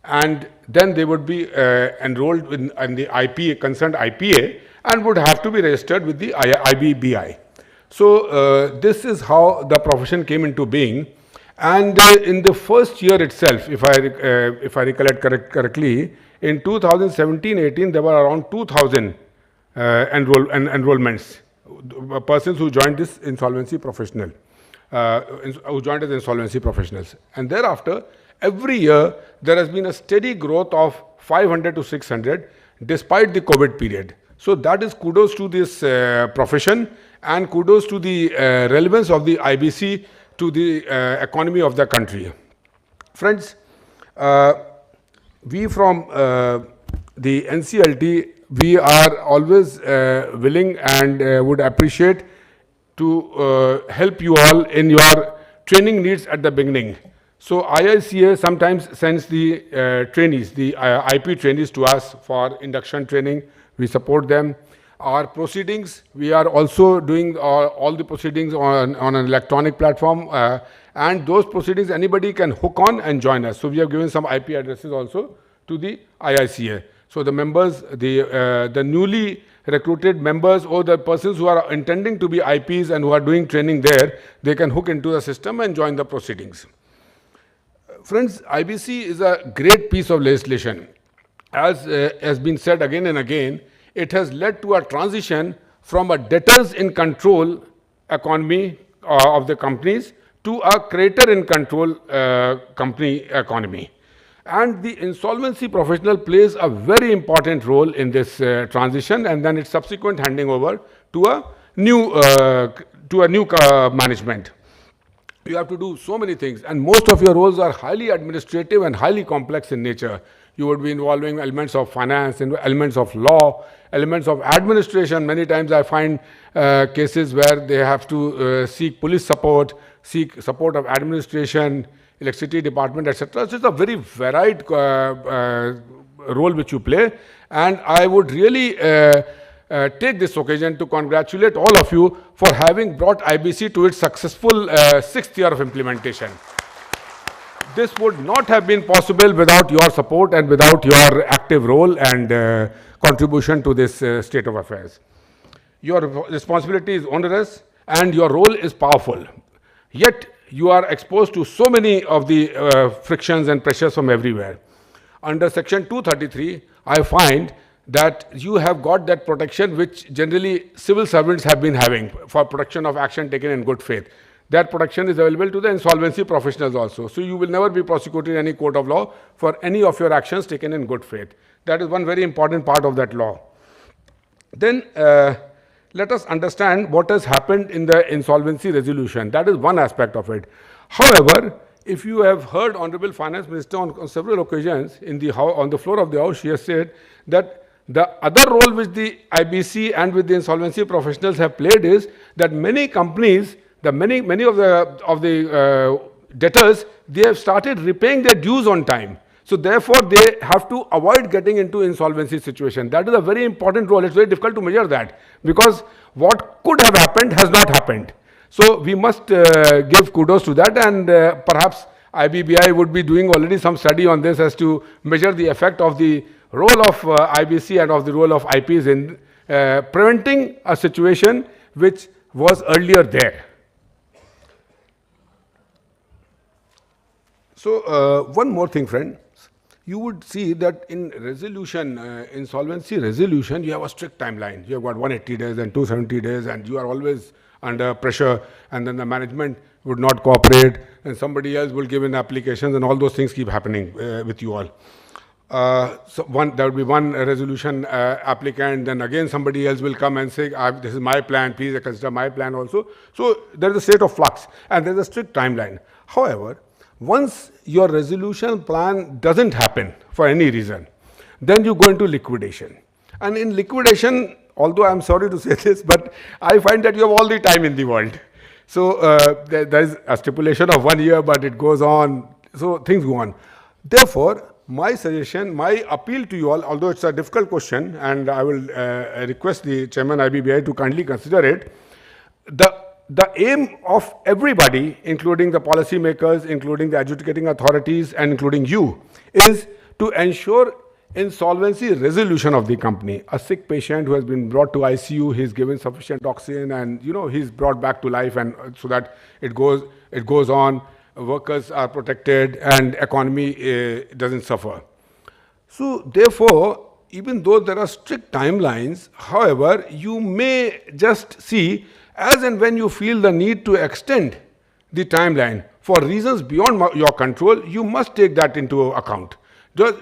and then they would be enrolled in the IPA, concerned IPA, and would have to be registered with the IBBI. So this is how the profession came into being. And in the first year itself, if I recollect correctly, in 2017-18, there were around 2,000 enrollments, persons who joined this insolvency professional, who joined as insolvency professionals. And thereafter, every year, there has been a steady growth of 500 to 600, despite the COVID period. So that is kudos to this profession, and kudos to the relevance of the IBC to the economy of the country. Friends, we from the NCLT, we are always willing and would appreciate to help you all in your training needs at the beginning. So IICA sometimes sends the trainees, the IP trainees to us for induction training. We support them. Our proceedings, we are also doing all the proceedings on an electronic platform, and those proceedings anybody can hook on and join us. So we have given some IP addresses also to the IICA. So the members, the newly recruited members or the persons who are intending to be IPs and who are doing training there, they can hook into the system and join the proceedings. Friends, IBC is a great piece of legislation. As has been said again and again, it has led to a transition from a debtors in control economy of the companies to a creditor in control company economy. And the insolvency professional plays a very important role in this transition, and then its subsequent handing over to a new management. You have to do so many things, and most of your roles are highly administrative and highly complex in nature. You would be involving elements of finance, elements of law, elements of administration. Many times I find cases where they have to seek police support, seek support of administration, electricity department, etc. So it's a very varied role which you play, and I would really take this occasion to congratulate all of you for having brought IBC to its successful 6th year of implementation. This would not have been possible without your support and without your active role and contribution to this state of affairs. Your responsibility is onerous and your role is powerful. Yet you are exposed to so many of the frictions and pressures from everywhere. Under Section 233, I find that you have got that protection which generally civil servants have been having for protection of action taken in good faith. That protection is available to the insolvency professionals also. So you will never be prosecuted in any court of law for any of your actions taken in good faith. That is one very important part of that law. Then let us understand what has happened in the insolvency resolution. That is one aspect of it. However, if you have heard Honourable Finance Minister on several occasions on the floor of the House, she has said that the other role which the IBC and with the insolvency professionals have played is that many companies, many of the debtors, they have started repaying their dues on time. So therefore, they have to avoid getting into insolvency situation. That is a very important role. It's very difficult to measure that because what could have happened has not happened. So we must give kudos to that, and perhaps IBBI would be doing already some study on this as to measure the effect of the role of IBC and of the role of IPs in preventing a situation which was earlier there. So one more thing, friend. You would see that in resolution, insolvency resolution, you have a strict timeline. You have got 180 days and 270 days, and you are always under pressure, and then the management would not cooperate, and somebody else will give in applications, and all those things keep happening with you all. So there will be one resolution applicant, then again somebody else will come and say, this is my plan, please consider my plan also. So there is a state of flux, and there is a strict timeline. However, once your resolution plan doesn't happen for any reason, then you go into liquidation. And in liquidation, although I'm sorry to say this, but I find that you have all the time in the world. So there is a stipulation of 1 year, but it goes on, so things go on. Therefore, my suggestion, my appeal to you all, although it's a difficult question, and I will request the Chairman IBBI to kindly consider it, the aim of everybody, including the policymakers, including the adjudicating authorities, and including you, is to ensure insolvency resolution of the company. A sick patient who has been brought to ICU, he's given sufficient oxygen, and he's brought back to life, and so that it goes on. Workers are protected, and economy doesn't suffer. So therefore, even though there are strict timelines, however, you may just see as and when you feel the need to extend the timeline for reasons beyond your control, you must take that into account. Just,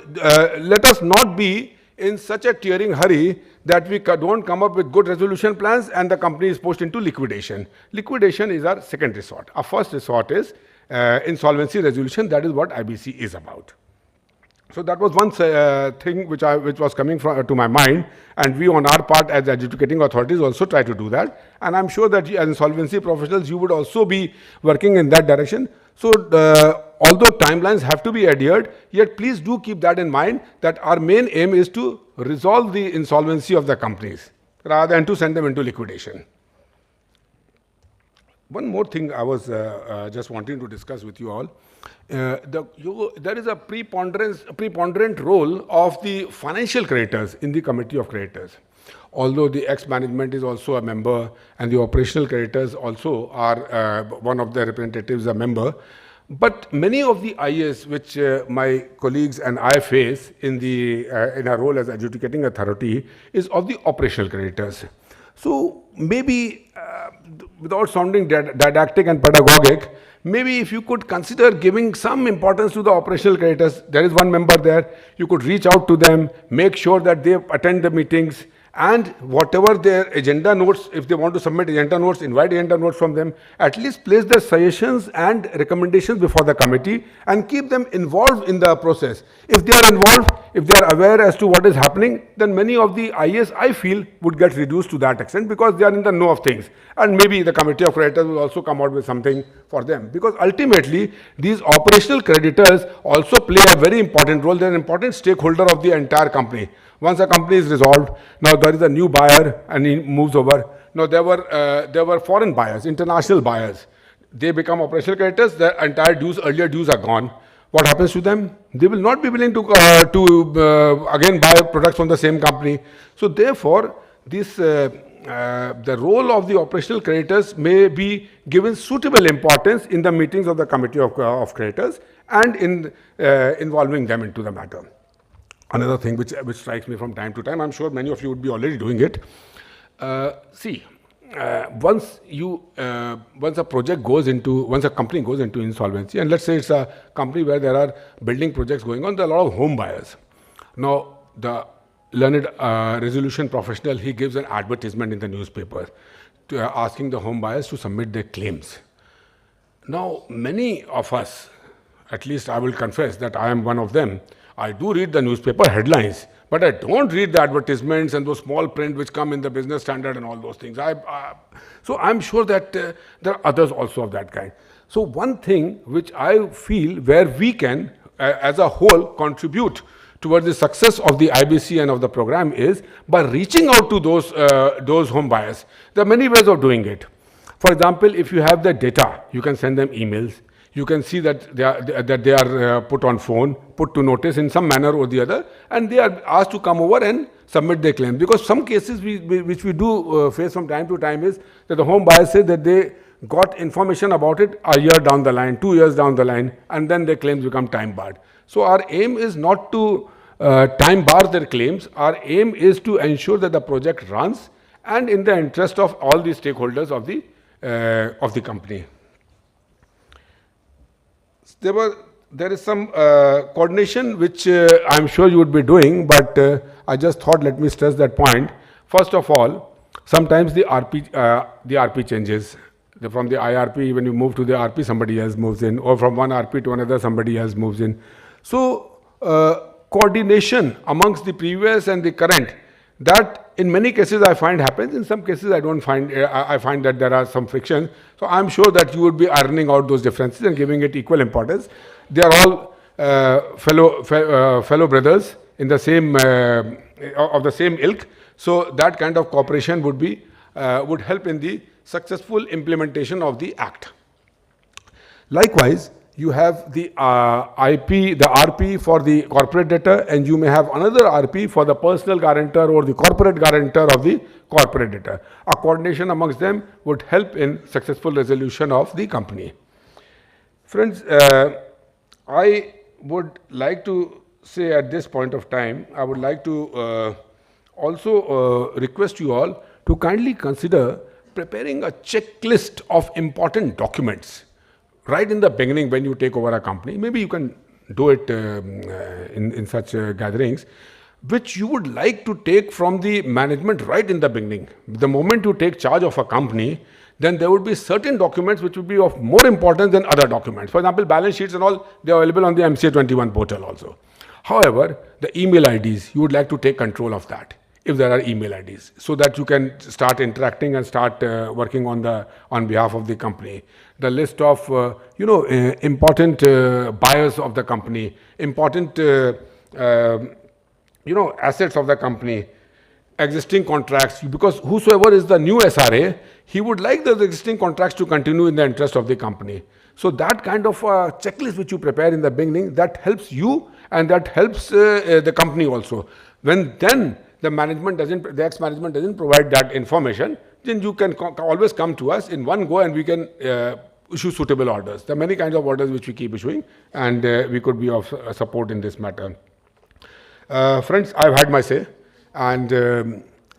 let us not be in such a tearing hurry that we don't come up with good resolution plans and the company is pushed into liquidation. Liquidation is our second resort. Our first resort is insolvency resolution. That is what IBC is about. So that was one thing which was coming to my mind, and we on our part as adjudicating authorities also try to do that. And I'm sure that as insolvency professionals, you would also be working in that direction. So although timelines have to be adhered, yet please do keep that in mind, that our main aim is to resolve the insolvency of the companies rather than to send them into liquidation. One more thing I was just wanting to discuss with you all. There is a preponderant role of the financial creditors in the committee of creditors. Although the ex-management is also a member and the operational creditors also are one of the representatives a member, but many of the IAs which my colleagues and I face in our role as adjudicating authority is of the operational creditors. So maybe without sounding didactic and pedagogic, maybe if you could consider giving some importance to the operational creditors, there is one member there, you could reach out to them, make sure that they attend the meetings, and whatever their agenda notes, if they want to submit agenda notes, invite agenda notes from them, at least place their suggestions and recommendations before the committee and keep them involved in the process. If they are involved, if they are aware as to what is happening, then many of the IAs, I feel, would get reduced to that extent because they are in the know of things. And maybe the committee of creditors will also come out with something for them. Because ultimately, these operational creditors also play a very important role. They are an important stakeholder of the entire company. Once a company is resolved, now there is a new buyer and he moves over. Now there were foreign buyers, international buyers. They become operational creditors, their entire dues, earlier dues are gone. What happens to them? They will not be willing to again buy products from the same company. So therefore, the role of the operational creditors may be given suitable importance in the meetings of the committee of creditors and in involving them into the matter. Another thing which strikes me from time to time, I'm sure many of you would be already doing it. Once a company goes into insolvency, and let's say it's a company where there are building projects going on, there are a lot of home buyers. Now, the learned resolution professional, he gives an advertisement in the newspaper asking the home buyers to submit their claims. Now, many of us, at least I will confess that I am one of them, I do read the newspaper headlines, but I don't read the advertisements and those small print which come in the Business Standard and all those things. So I'm sure that there are others also of that kind. So one thing which I feel where we can, as a whole, contribute towards the success of the IBC and of the program is by reaching out to those home buyers. There are many ways of doing it. For example, if you have the data, you can send them emails. You can see that they are put on phone, put to notice in some manner or the other, and they are asked to come over and submit their claim. Because some cases which we do face from time to time is that the home buyers say that they got information about it a year down the line, 2 years down the line, and then their claims become time barred. So our aim is not to time bar their claims. Our aim is to ensure that the project runs and in the interest of all the stakeholders of the company. There is some coordination which I'm sure you would be doing, but I just thought let me stress that point. First of all, sometimes the RP changes. From the IRP, when you move to the RP, somebody else moves in, or from one RP to another, somebody else moves in. So coordination amongst the previous and the current, that in many cases I find happens. In some cases I don't find. I find that there are some friction. So I'm sure that you would be ironing out those differences and giving it equal importance. They are all fellow brothers in the same of the same ilk. So that kind of cooperation would help in the successful implementation of the Act. Likewise, you have the IP, the RP for the corporate debtor, and you may have another RP for the personal guarantor or the corporate guarantor of the corporate debtor. A coordination amongst them would help in successful resolution of the company. Friends, I would like to say at this point of time, I would like to also request you all to kindly consider preparing a checklist of important documents right in the beginning when you take over a company. Maybe you can do it in such gatherings, which you would like to take from the management right in the beginning. The moment you take charge of a company, then there would be certain documents which would be of more importance than other documents. For example, balance sheets and all, they are available on the MCA 21 portal also. However, the email IDs, you would like to take control of that, if there are email IDs, so that you can start interacting and start working on behalf of the company. The list of important buyers of the company, important assets of the company, existing contracts, because whosoever is the new SRA, he would like the existing contracts to continue in the interest of the company. So that kind of checklist which you prepare in the beginning, that helps you and that helps the company also. When then the ex-management doesn't provide that information, then you can always come to us in one go and we can issue suitable orders. There are many kinds of orders which we keep issuing, and we could be of support in this matter. Friends, I've had my say, and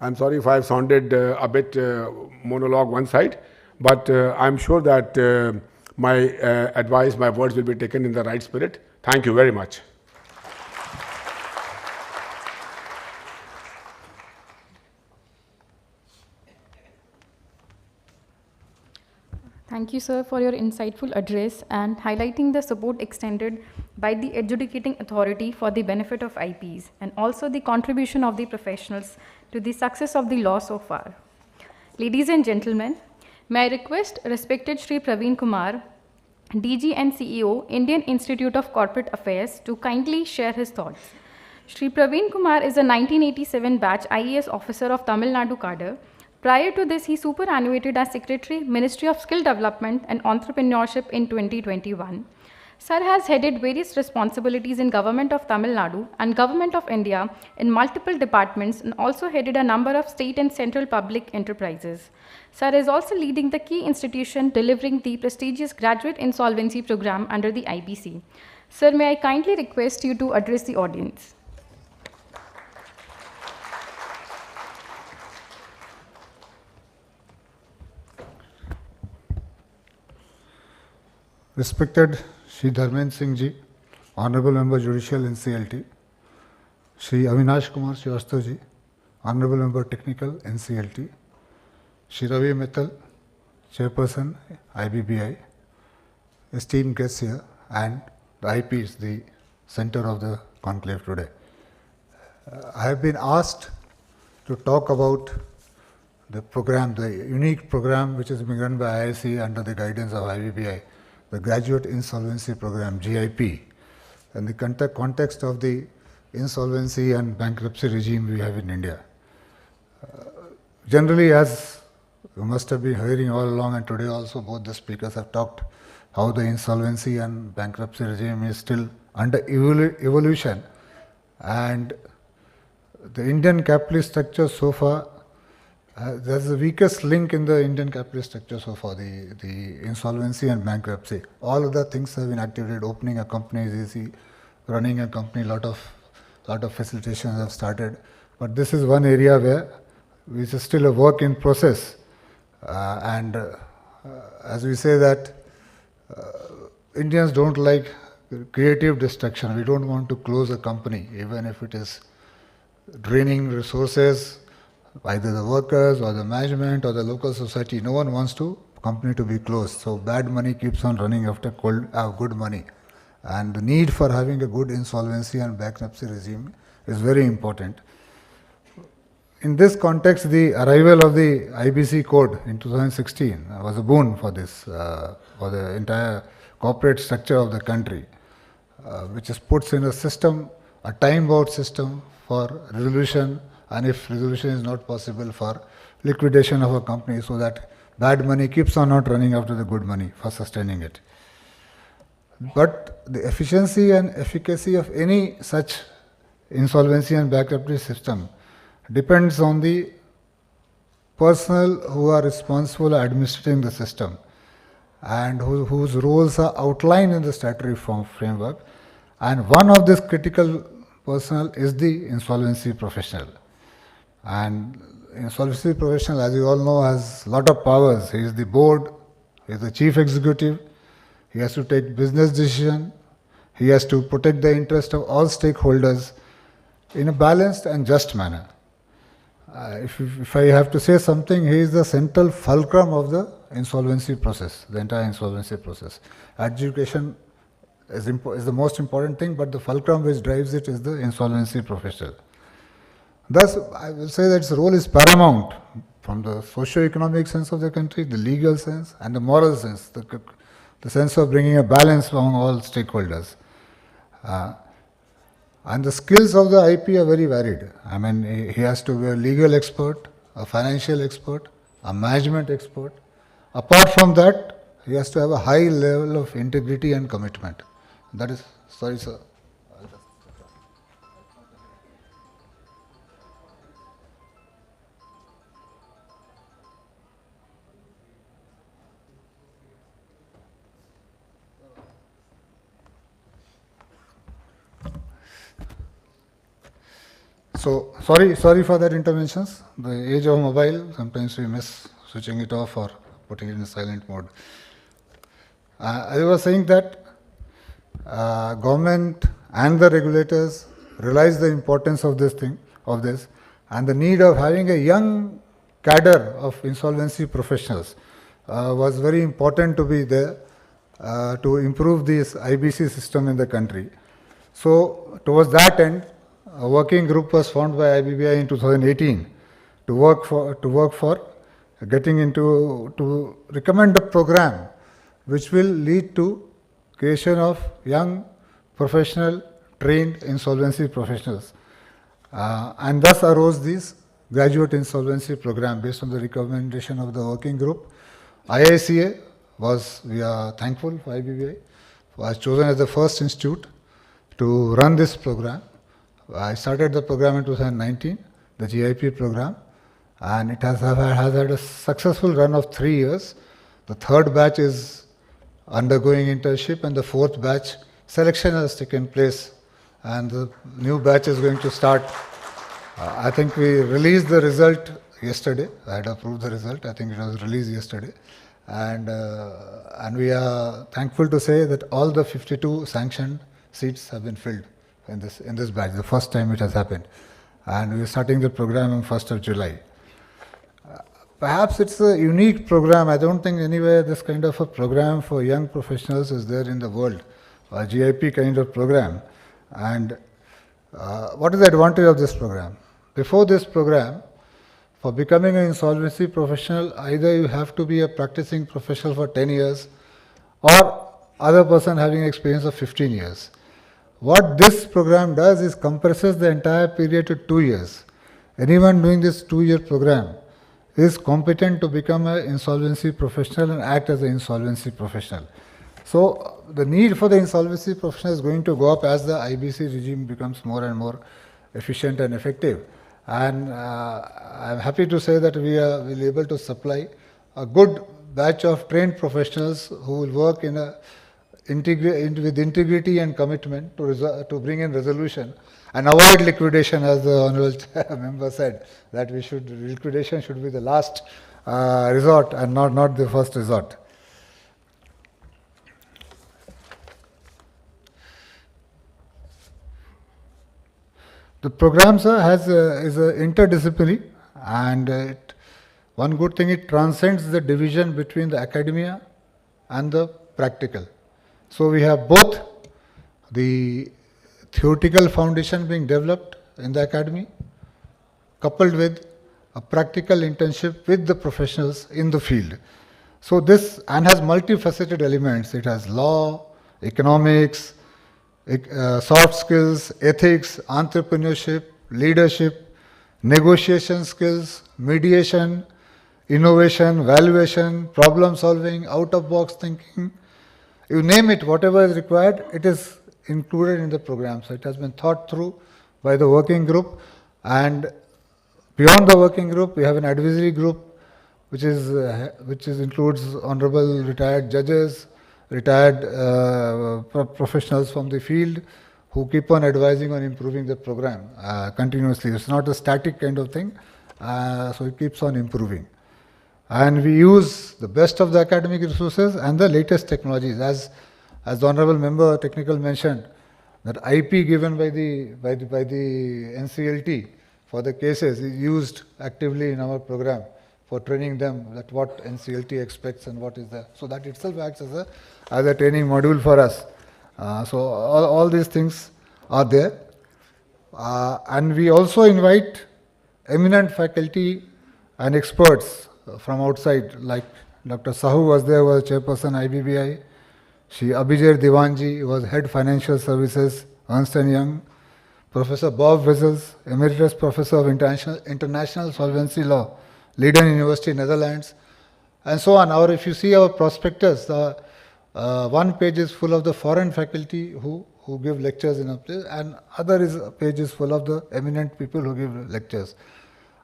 I'm sorry if I've sounded a bit monologue one side, but I'm sure that my advice, my words will be taken in the right spirit. Thank you very much. Thank you, sir, for your insightful address and highlighting the support extended by the adjudicating authority for the benefit of IPs and also the contribution of the professionals to the success of the law so far. Ladies and gentlemen, may I request respected Shri Praveen Kumar, DG and CEO, Indian Institute of Corporate Affairs, to kindly share his thoughts. Shri Praveen Kumar is a 1987 batch IAS officer of Tamil Nadu cadre. Prior to this, he superannuated as Secretary, Ministry of Skill Development and Entrepreneurship in 2021. Sir has headed various responsibilities in Government of Tamil Nadu and Government of India in multiple departments and also headed a number of state and central public enterprises. Sir is also leading the key institution delivering the prestigious Graduate Insolvency Program under the IBC. Sir, may I kindly request you to address the audience. Respected Shri Dharmendra Singh Ji, Honourable Member Judicial NCLT, Shri Avinash Kumar Srivastava Ji, Honourable Member Technical NCLT, Shri Ravi Mittal, Chairperson IBBI, esteemed guests here, and the IPs, the center of the conclave today. I have been asked to talk about the program, the unique program which is being run by IIC under the guidance of IBBI, the Graduate Insolvency Program, GIP, and the context of the insolvency and bankruptcy regime we have in India. Generally, as you must have been hearing all along, and today also both the speakers have talked, how the insolvency and bankruptcy regime is still under evolution, and the Indian capitalist structure so far, that's the weakest link in the Indian capitalist structure so far, the insolvency and bankruptcy. All other things have been activated. Opening a company is easy, running a company, lot of facilitations have started. But this is one area where which is still a work in process. As we say that Indians don't like creative destruction. We don't want to close a company, even if it is draining resources, either the workers or the management or the local society. No one wants company to be closed. So bad money keeps on running after good money. And the need for having a good insolvency and bankruptcy regime is very important. In this context, the arrival of the IBC code in 2016 was a boon for this, for the entire corporate structure of the country, which puts in a system, a time-bound system for resolution, and if resolution is not possible, for liquidation of a company, so that bad money keeps on not running after the good money for sustaining it. But the efficiency and efficacy of any such insolvency and bankruptcy system depends on the personnel who are responsible for administering the system and whose roles are outlined in the statutory framework. And one of this critical personnel is the insolvency professional. And insolvency professional, as you all know, has a lot of powers. He is the board, he is the chief executive, he has to take business decision, he has to protect the interest of all stakeholders in a balanced and just manner. If I have to say something, he is the central fulcrum of the insolvency process, the entire insolvency process. Adjudication is the most important thing, but the fulcrum which drives it is the insolvency professional. Thus, I will say that its role is paramount from the socio-economic sense of the country, the legal sense, and the moral sense, the sense of bringing a balance among all stakeholders. And the skills of the IP are very varied. I mean, he has to be a legal expert, a financial expert, a management expert. Apart from that, he has to have a high level of integrity and commitment. That is, sorry sir. So, sorry for that interventions. The age of mobile, sometimes we miss switching it off or putting it in silent mode. I was saying that government and the regulators realize the importance of this and the need of having a young cadre of insolvency professionals was very important to be there to improve this IBC system in the country. So, towards that end, a working group was formed by IBBI in 2018 to work for getting into, to recommend a program which will lead to creation of young professional trained insolvency professionals. And thus arose this graduate insolvency program based on the recommendation of the working group. IICA was, we are thankful for IBBI, was chosen as the first institute to run this program. I started the program in 2019, the GIP program, and it has had a successful run of 3 years. The third batch is undergoing internship, and the fourth batch selection has taken place, and the new batch is going to start. I think we released the result yesterday. I had approved the result. I think it was released yesterday, and we are thankful to say that all the 52 sanctioned seats have been filled in this batch, the first time it has happened. And we are starting the program on 1st of July. Perhaps it's a unique program. I don't think anywhere this kind of a program for young professionals is there in the world, a GIP kind of program. And what is the advantage of this program? Before this program, for becoming an insolvency professional, either you have to be a practicing professional for 10 years or other person having experience of 15 years. What this program does is compresses the entire period to 2 years. Anyone doing this 2-year program is competent to become an insolvency professional and act as an insolvency professional. So the need for the insolvency professional is going to go up as the IBC regime becomes more and more efficient and effective. And I'm happy to say that we will be able to supply a good batch of trained professionals who will work with integrity and commitment to bring in resolution and avoid liquidation, as the Honourable member said, that liquidation should be the last resort and not the first resort. The program, sir, is interdisciplinary, and one good thing, it transcends the division between the academia and the practical. So we have both the theoretical foundation being developed in the academy, coupled with a practical internship with the professionals in the field. So this, and has multifaceted elements. It has law, economics, soft skills, ethics, entrepreneurship, leadership, negotiation skills, mediation, innovation, valuation, problem solving, out-of-box thinking, You name it, whatever is required, it is included in the program. So it has been thought through by the working group, and beyond the working group, we have an advisory group which includes honorable retired judges, retired professionals from the field who keep on advising on improving the program continuously. It's not a static kind of thing, so it keeps on improving. And we use the best of the academic resources and the latest technologies. As the honorable member technical mentioned, that IP given by the NCLT for the cases is used actively in our program for training them that what NCLT expects and what is there. So that itself acts as a training module for us. So all these things are there. And we also invite eminent faculty and experts from outside, like Dr. Sahu was there, was Chairperson IBBI. Abhijay Diwanji was Head Financial Services, Ernst & Young. Professor Bob Wissels, Emeritus Professor of International Solvency Law, Leiden University, Netherlands, and so on. If you see our prospectus, one page is full of the foreign faculty who give lectures in a place, and other page is full of the eminent people who give lectures.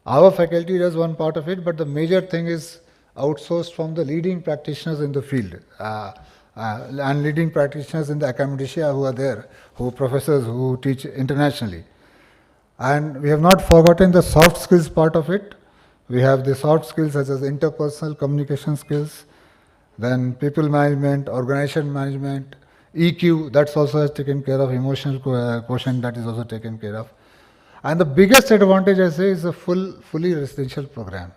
Our faculty does one part of it, but the major thing is outsourced from the leading practitioners in the field, and leading practitioners in the academia who are there, professors who teach internationally. And we have not forgotten the soft skills part of it. We have the soft skills such as interpersonal communication skills, then people management, organization management, EQ, that's also taken care of, emotional quotient, that is also taken care of. And the biggest advantage, I say, is a fully residential program.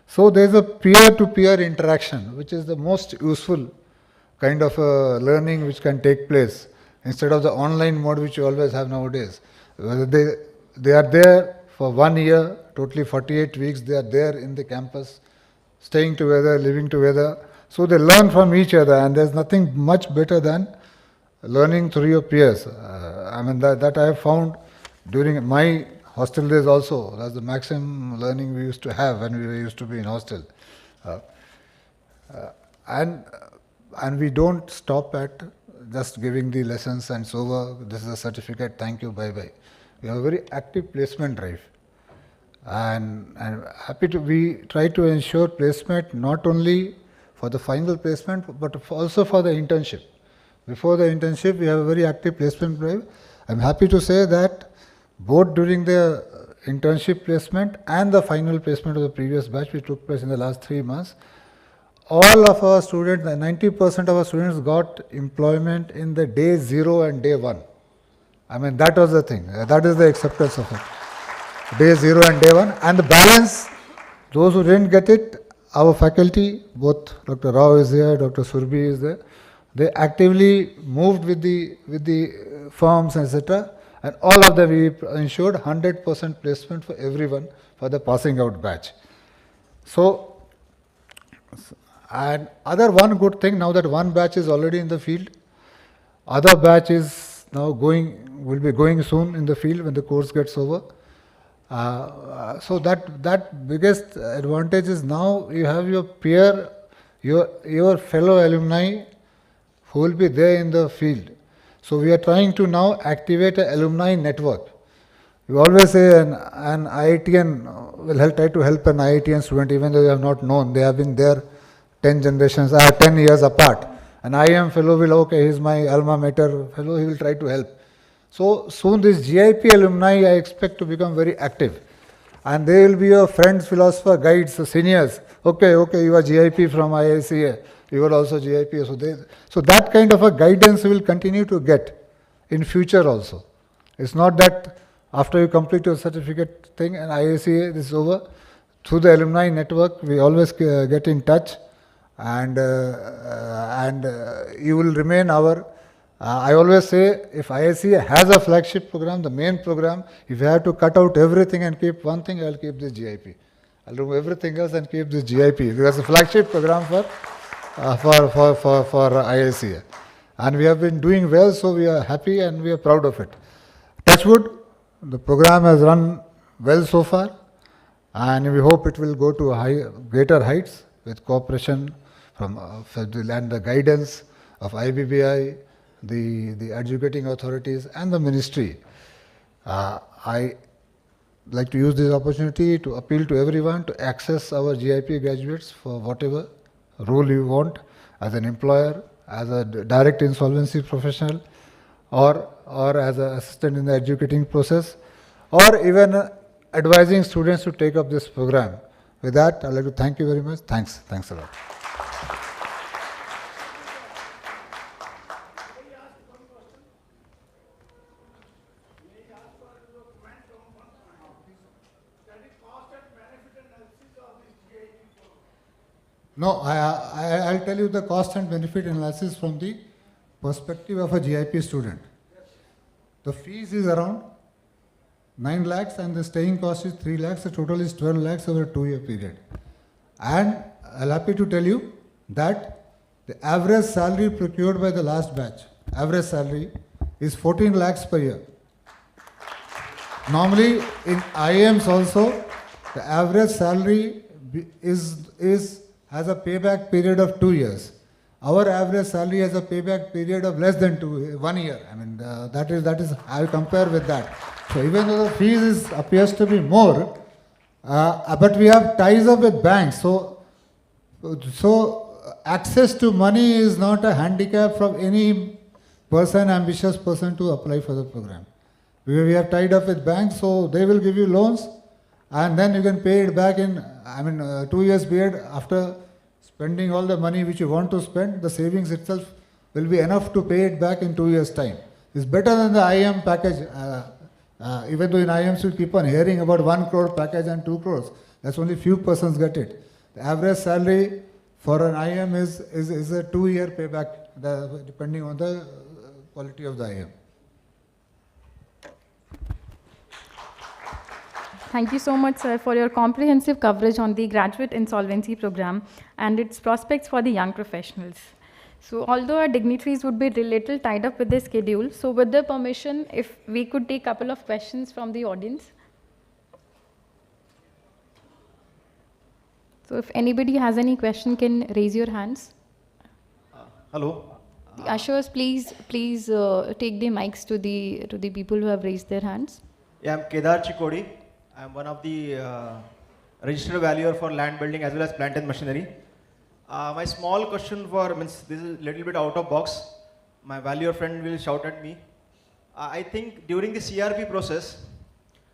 So there is a peer-to-peer interaction, which is the most useful kind of learning which can take place instead of the online mode which you always have nowadays. They are there for 1 year, totally 48 weeks, they are there in the campus, staying together, living together. So they learn from each other, and there's nothing much better than learning through your peers. That I have found during my hostel days also. That's the maximum learning we used to have when we used to be in hostel. And we don't stop at just giving the lessons and so this is a certificate, thank you, bye-bye. We have a very active placement drive. And we try to ensure placement not only for the final placement, but also for the internship. Before the internship, we have a very active placement drive. I'm happy to say that both during the internship placement and the final placement of the previous batch, which took place in the last 3 months, all of our students, 90% of our students got employment in the day 0 and day 1. That was the thing. That is the acceptance of it. Day 0 and day 1. And the balance, those who didn't get it, our faculty, both Dr. Rao is there, Dr. Surbi is there, they actively moved with the firms, etc. And all of them, we ensured 100% placement for everyone for the passing out batch. So, and other one good thing, now that one batch is already in the field, other batch is now will be going soon in the field when the course gets over. So that biggest advantage is now you have your peer, your fellow alumni who will be there in the field. So we are trying to now activate an alumni network. We always say an IITian will try to help an IITian student even though they have not known. They have been there 10 years apart. An IIM fellow will, okay, he's my alma mater fellow, he will try to help. So soon this GIP alumni I expect to become very active. And they will be your friends, philosopher, guides, seniors. Okay, you are GIP from IICA. You are also GIP. So that kind of a guidance we will continue to get in future also. It's not that after you complete your certificate thing and IICA, this is over. Through the alumni network, we always get in touch, and you will remain our. I always say, if IICA has a flagship program, the main program, if you have to cut out everything and keep one thing, I'll keep this GIP. I'll remove everything else and keep this GIP. Because a flagship program for IICA. And we have been doing well, so we are happy and we are proud of it. Touchwood, the program has run well so far, and we hope it will go to greater heights with cooperation from and the guidance of IBBI, the educating authorities and the ministry. I like to use this opportunity to appeal to everyone to access our GIP graduates for whatever role you want, as an employer, as a direct insolvency professional, or as an assistant in the educating process, or even advising students to take up this program. With that, I'd like to thank you very much. Thanks a lot. No, I'll tell you the cost and benefit analysis from the perspective of a GIP student. The fees is around 9 lakhs and the staying cost is 3 lakhs. The total is 12 lakhs over a 2-year period. And I'm happy to tell you that the average salary procured by the last batch, average salary is 14 lakhs per year. Normally in IIMs also, the average salary has a payback period of 2 years. Our average salary has a payback period of less than 1 year. I mean, that is I compare with that. So even though the fees appears to be more, but we have ties up with banks. So access to money is not a handicap from any person, ambitious person to apply for the program. We have tied up with banks, so they will give you loans, and then you can pay it back in, 2 years period. After spending all the money which you want to spend, the savings itself will be enough to pay it back in 2 years' time. It's better than the IIM package. Even though in IIMs we keep on hearing about 1 crore package and 2 crores, that's only few persons get it. The average salary for an IIM is a 2-year payback, depending on the quality of the IIM. Thank you so much, sir, for your comprehensive coverage on the graduate insolvency program and its prospects for the young professionals. So although our dignitaries would be a little tied up with their schedule, so with their permission, if we could take a couple of questions from the audience. So if anybody has any question, can raise your hands. Hello. The ushers, please take the mics to the people who have raised their hands. Yeah, I'm Kedar Chikodi. I'm one of the registered valuer for land building as well as plant and machinery. My small question this is a little bit out of box. My valuer friend will shout at me. I think during the CRP process,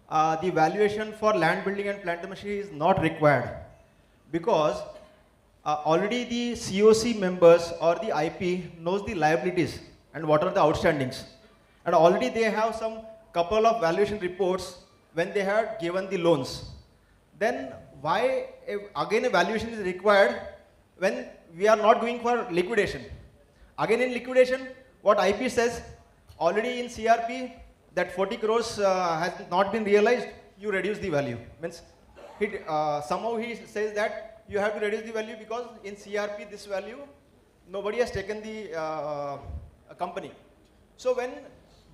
the valuation for land building and plant and machinery is not required, because already the COC members or the IP knows the liabilities and what are the outstandings. And already they have some couple of valuation reports when they had given the loans. Then why again a valuation is required when we are not going for liquidation? Again in liquidation, what IP says, already in CRP that 40 crores has not been realized, you reduce the value. Means somehow he says that you have to reduce the value because in CRP this value, nobody has taken the company. So when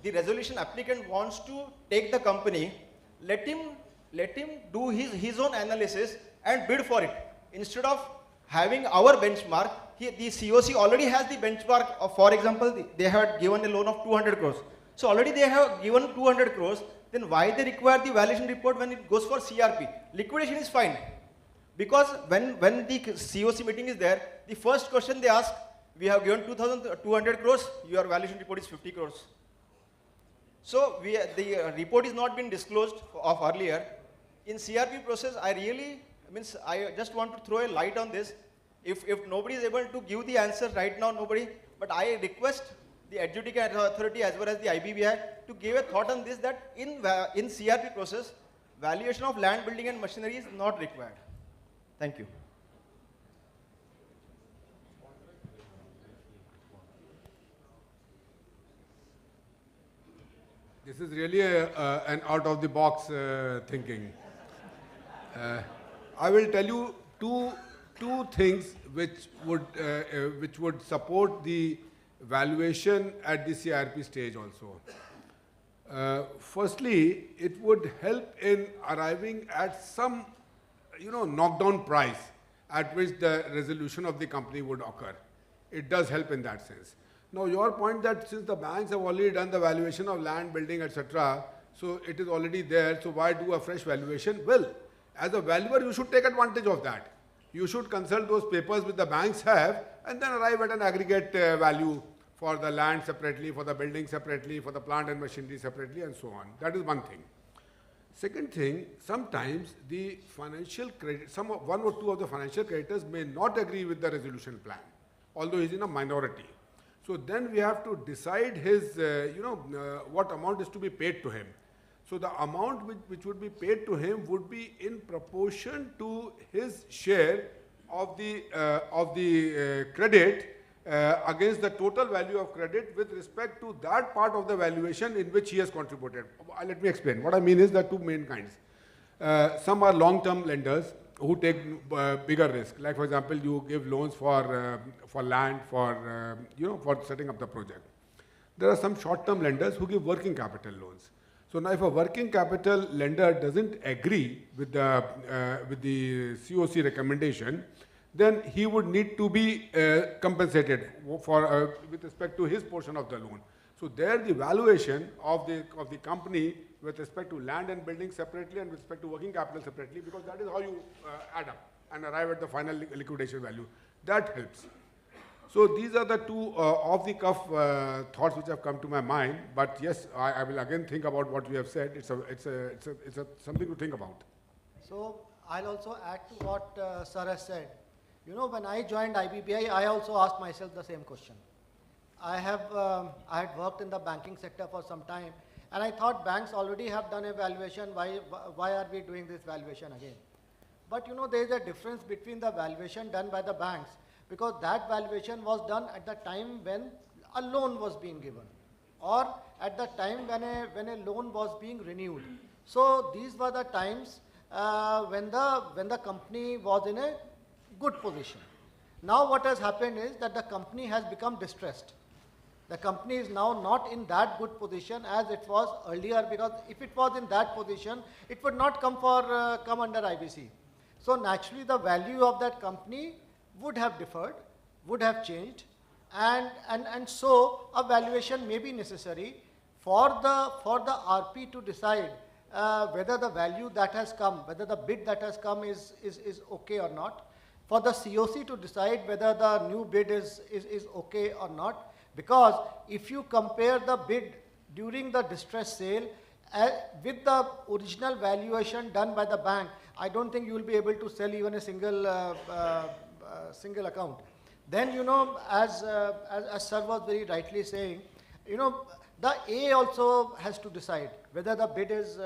the resolution applicant wants to take the company, let him do his own analysis and bid for it. Instead of having our benchmark, the COC already has the benchmark of, for example, they had given a loan of 200 crores. So already they have given 200 crores, then why they require the valuation report when it goes for CRP? Liquidation is fine. Because when the COC meeting is there, the first question they ask, we have given 200 crores, your valuation report is 50 crores. So the report is not been disclosed of earlier. In CRP process, I just want to throw a light on this. If nobody is able to give the answer right now, nobody, but I request the adjudicating authority as well as the IBBI to give a thought on this, that in CRP process, valuation of land, building and machinery is not required. Thank you. This is really an out-of-the-box thinking. I will tell you two things which would support the valuation at the CRP stage also. Firstly, it would help in arriving at some, knockdown price at which the resolution of the company would occur. It does help in that sense. Now your point that since the banks have already done the valuation of land, building, etc., so it is already there, so why do a fresh valuation? Well, as a valuer, you should take advantage of that. You should consult those papers which the banks have and then arrive at an aggregate value for the land separately, for the building separately, for the plant and machinery separately, and so on. That is one thing. Second thing, sometimes the financial credit, one or two of the financial creditors may not agree with the resolution plan, although he is in a minority. So then we have to decide his, what amount is to be paid to him. So the amount which would be paid to him would be in proportion to his share of the credit against the total value of credit with respect to that part of the valuation in which he has contributed. Let me explain. What I mean is there are two main kinds. Some are long-term lenders who take bigger risk. Like for example, you give loans for land, for setting up the project. There are some short-term lenders who give working capital loans. So now if a working capital lender doesn't agree with the COC recommendation, then he would need to be compensated for with respect to his portion of the loan. So there the valuation of the company with respect to land and building separately and with respect to working capital separately, because that is how you add up and arrive at the final liquidation value. That helps. So these are the two off-the-cuff thoughts which have come to my mind. But yes, I will again think about what we have said. It's something to think about. So I'll also add to what Sir has said. You know, when I joined IBBI, I also asked myself the same question. I had worked in the banking sector for some time, and I thought banks already have done a valuation. Why are we doing this valuation again? But you know, there is a difference between the valuation done by the banks, because that valuation was done at the time when a loan was being given, or at the time when a loan was being renewed. So these were the times when the company was in a good position. Now what has happened is that the company has become distressed. The company is now not in that good position as it was earlier, because if it was in that position, it would not come under IBC. So naturally the value of that company would have differed, would have changed, and so a valuation may be necessary for the RP to decide whether the value that has come, whether the bid that has come is okay or not, for the COC to decide whether the new bid is okay or not. Because if you compare the bid during the distress sale with the original valuation done by the bank, I don't think you will be able to sell even a single account. Then, you know, as Sir was very rightly saying, you know, the A also has to decide whether the bid is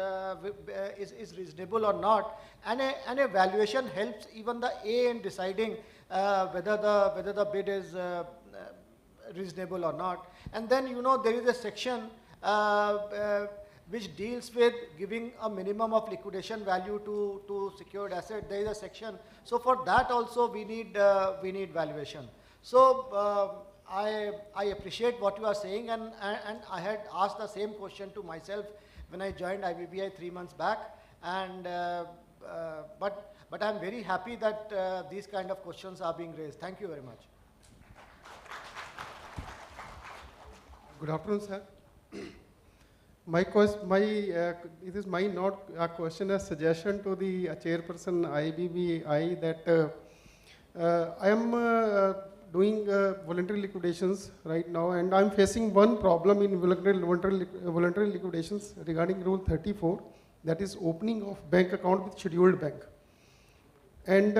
reasonable or not, and a valuation helps even the A in deciding whether the bid is reasonable or not. And then, you know, there is a section which deals with giving a minimum of liquidation value to secured asset. There is a section. So for that also we need valuation. So I appreciate what you are saying, and I had asked the same question to myself when I joined IBBI 3 months back. And but I'm very happy that these kind of questions are being raised. Thank you very much. Good afternoon, sir. It is my not a question, a suggestion to the chairperson IBBI that I am doing voluntary liquidations right now, and I'm facing one problem in voluntary liquidations regarding Rule 34, that is opening of bank account with scheduled bank. And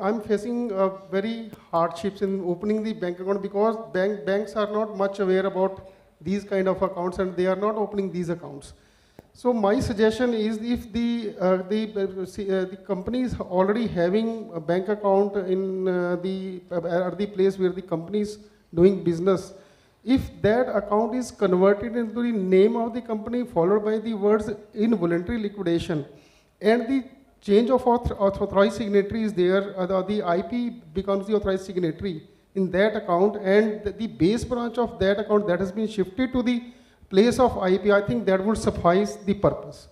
I'm facing very hardships in opening the bank account, because banks are not much aware about these kind of accounts, and they are not opening these accounts. So my suggestion is, if the company is already having a bank account in the place where the company is doing business, if that account is converted into the name of the company followed by the words involuntary liquidation, and the change of authorized signatory is there, the IP becomes the authorized signatory in that account, and the base branch of that account that has been shifted to the place of IP, I think that would suffice the purpose.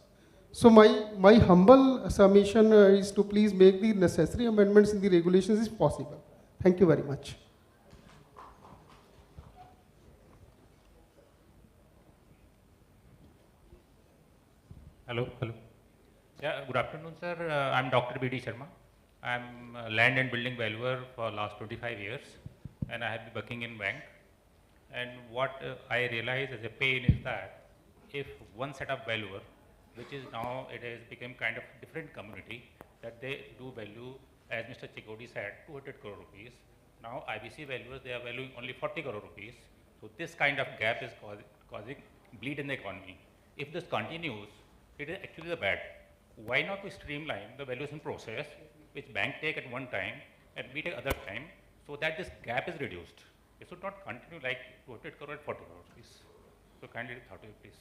So my humble submission is to please make the necessary amendments in the regulations if possible. Thank you very much. Hello. Yeah, good afternoon, sir. I'm Dr. B.D. Sharma. I'm a land and building valuer for last 25 years, and I have been working in bank. And what I realize as a pain is that if one set of valuer, which is now it has become kind of different community, that they do value, as Mr. Chikodi said, 200 crore rupees. Now IBC valuers, they are valuing only 40 crore rupees. So this kind of gap is causing bleed in the economy. If this continues, it is actually the bad. Why not we streamline the valuation process, which bank take at one time and we take other time, so that this gap is reduced? It should not continue like 200 crore and 40 crore, please. So kindly thought of it, please.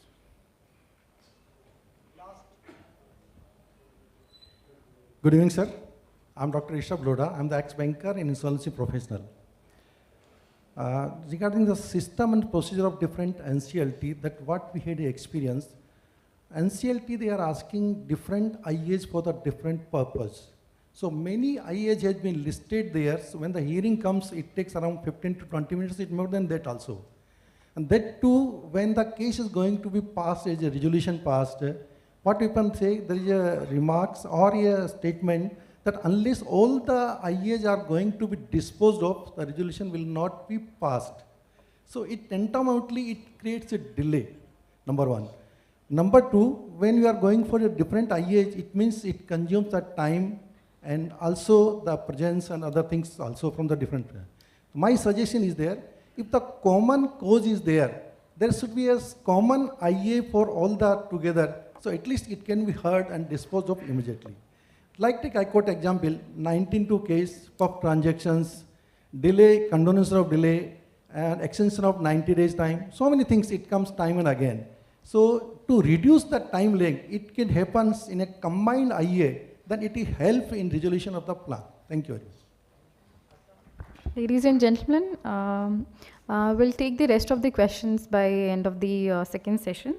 Good evening, sir. I'm Dr. Ishab Loda. I'm the ex-banker and insolvency professional. Regarding the system and procedure of different NCLT, that what we had experienced, NCLT, they are asking different IAs for the different purpose. So many IAs has been listed there. So when the hearing comes, it takes around 15 to 20 minutes, it's more than that also. And that too, when the case is going to be passed, as a resolution passed, what we can say, there is a remarks or a statement that unless all the IAs are going to be disposed of, the resolution will not be passed. So it tantamoutly, it creates a delay, number one. Number two, when you are going for a different IAs, it means it consumes the time and also the presence and other things also from the different. My suggestion is there, if the common cause is there, there should be a common IA for all the together, so at least it can be heard and disposed of immediately. Like take I quote example, 19-2 case of transactions, delay, condonation of delay, and extension of 90 days time, so many things, it comes time and again. So to reduce the time length, it can happen in a combined IA, then it will help in resolution of the plan. Thank you very much. Ladies and gentlemen, we'll take the rest of the questions by end of the second session.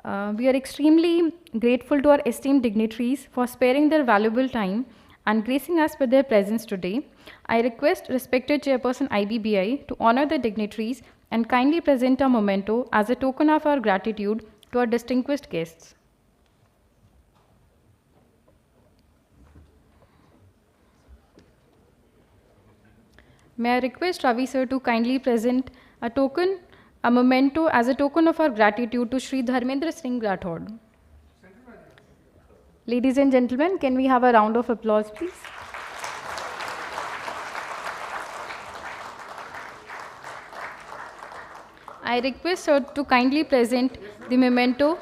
We are extremely grateful to our esteemed dignitaries for sparing their valuable time and gracing us with their presence today. I request respected Chairperson IBBI to honor the dignitaries and kindly present a memento as a token of our gratitude to our distinguished guests. May I request Ravi sir to kindly present a memento as a token of our gratitude to Shri Dharmendra Singh Rathod. Ladies and gentlemen, can we have a round of applause, please? I request sir to kindly present the memento.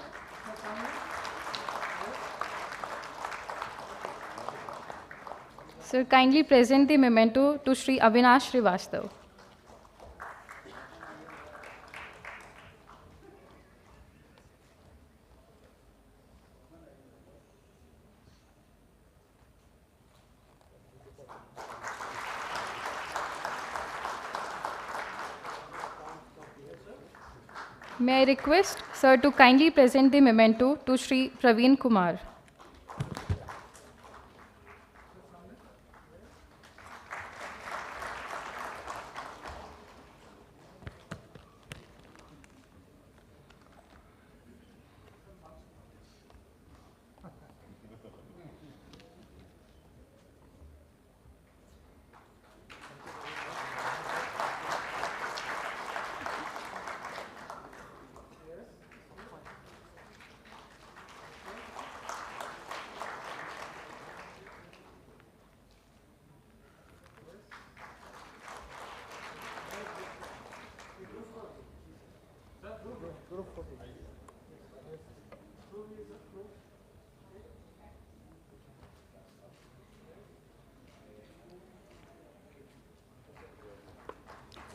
Sir, kindly present the memento to Shri Avinash Srivastav. May I request sir to kindly present the memento to Shri Praveen Kumar.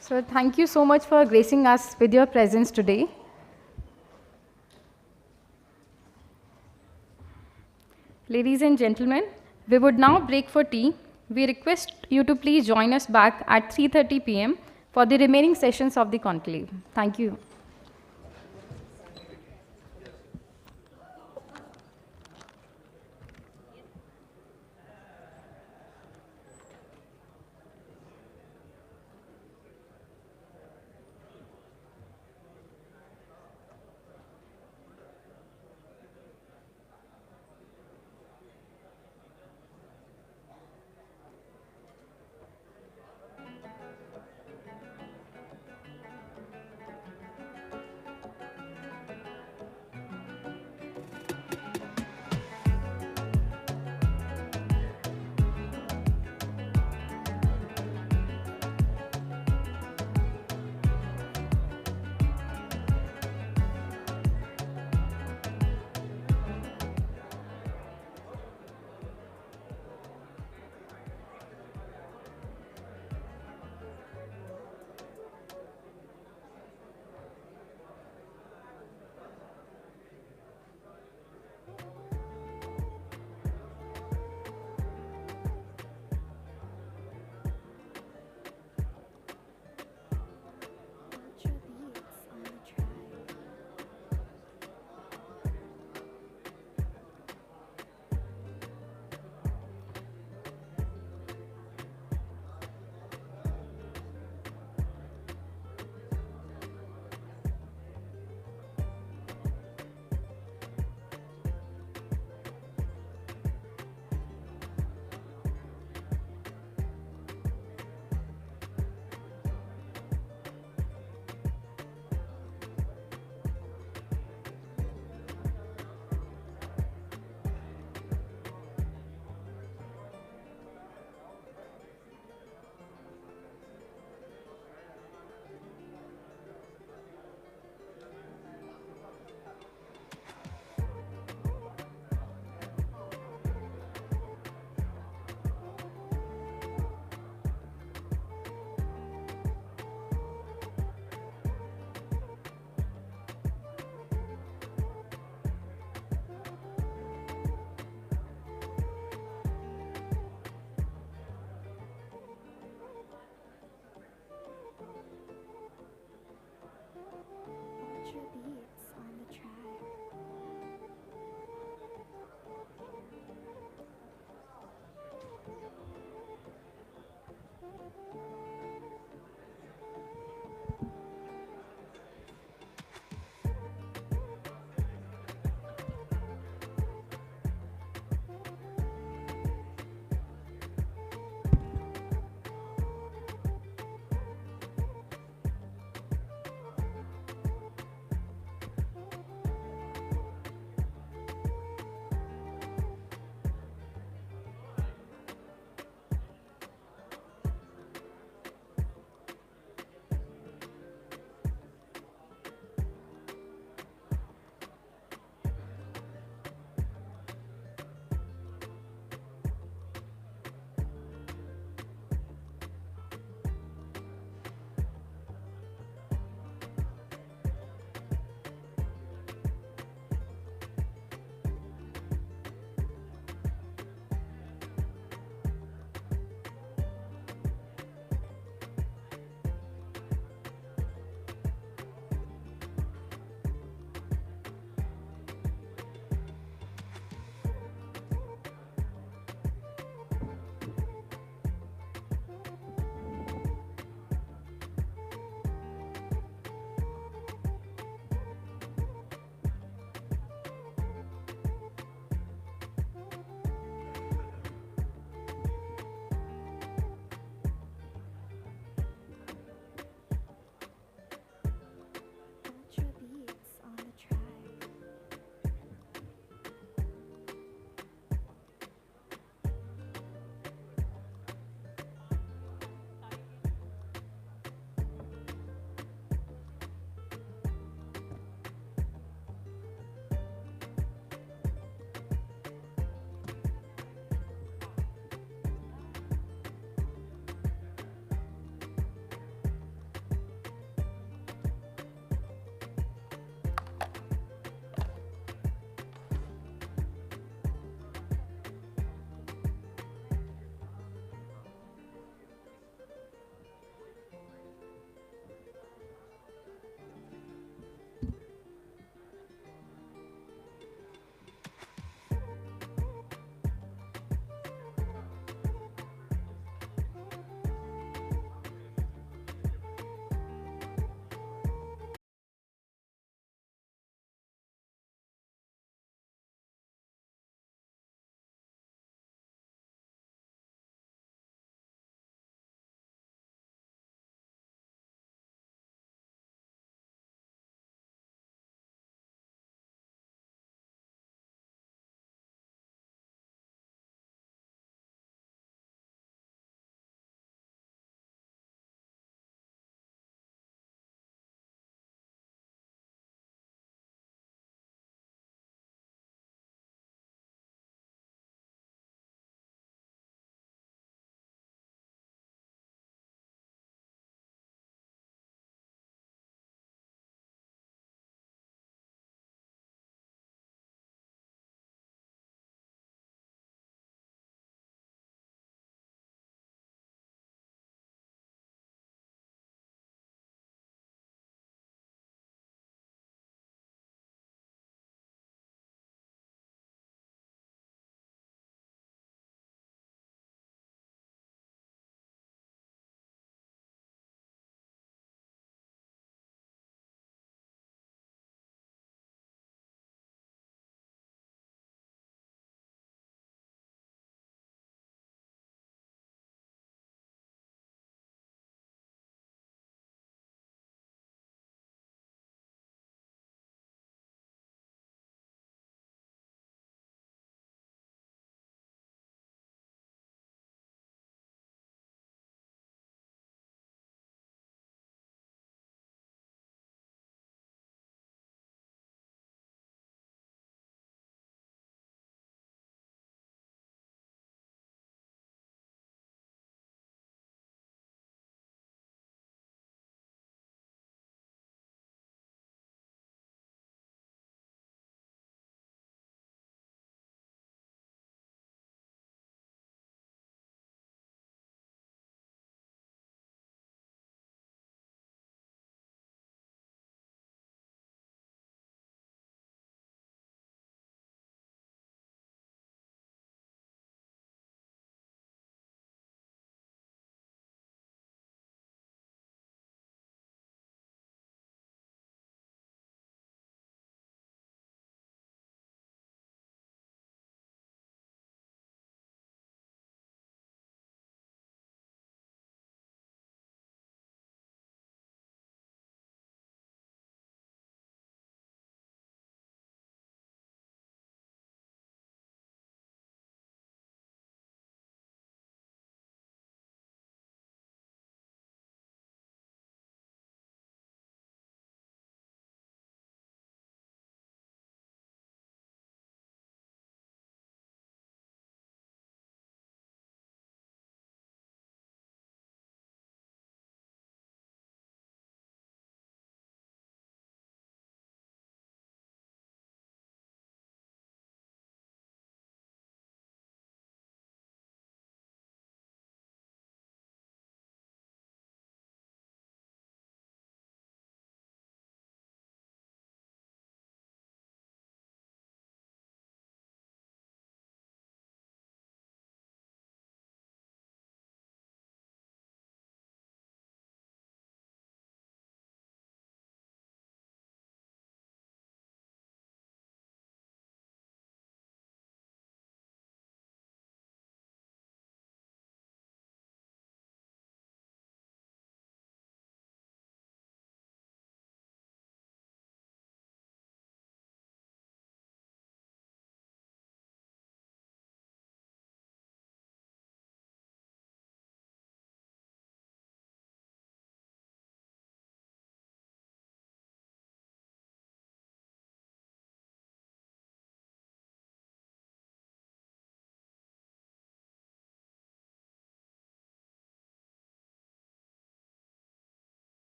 So thank you so much for gracing us with your presence today. Ladies and gentlemen, we would now break for tea. We request you to please join us back at 3:30 p.m. for the remaining sessions of the conclave. Thank you.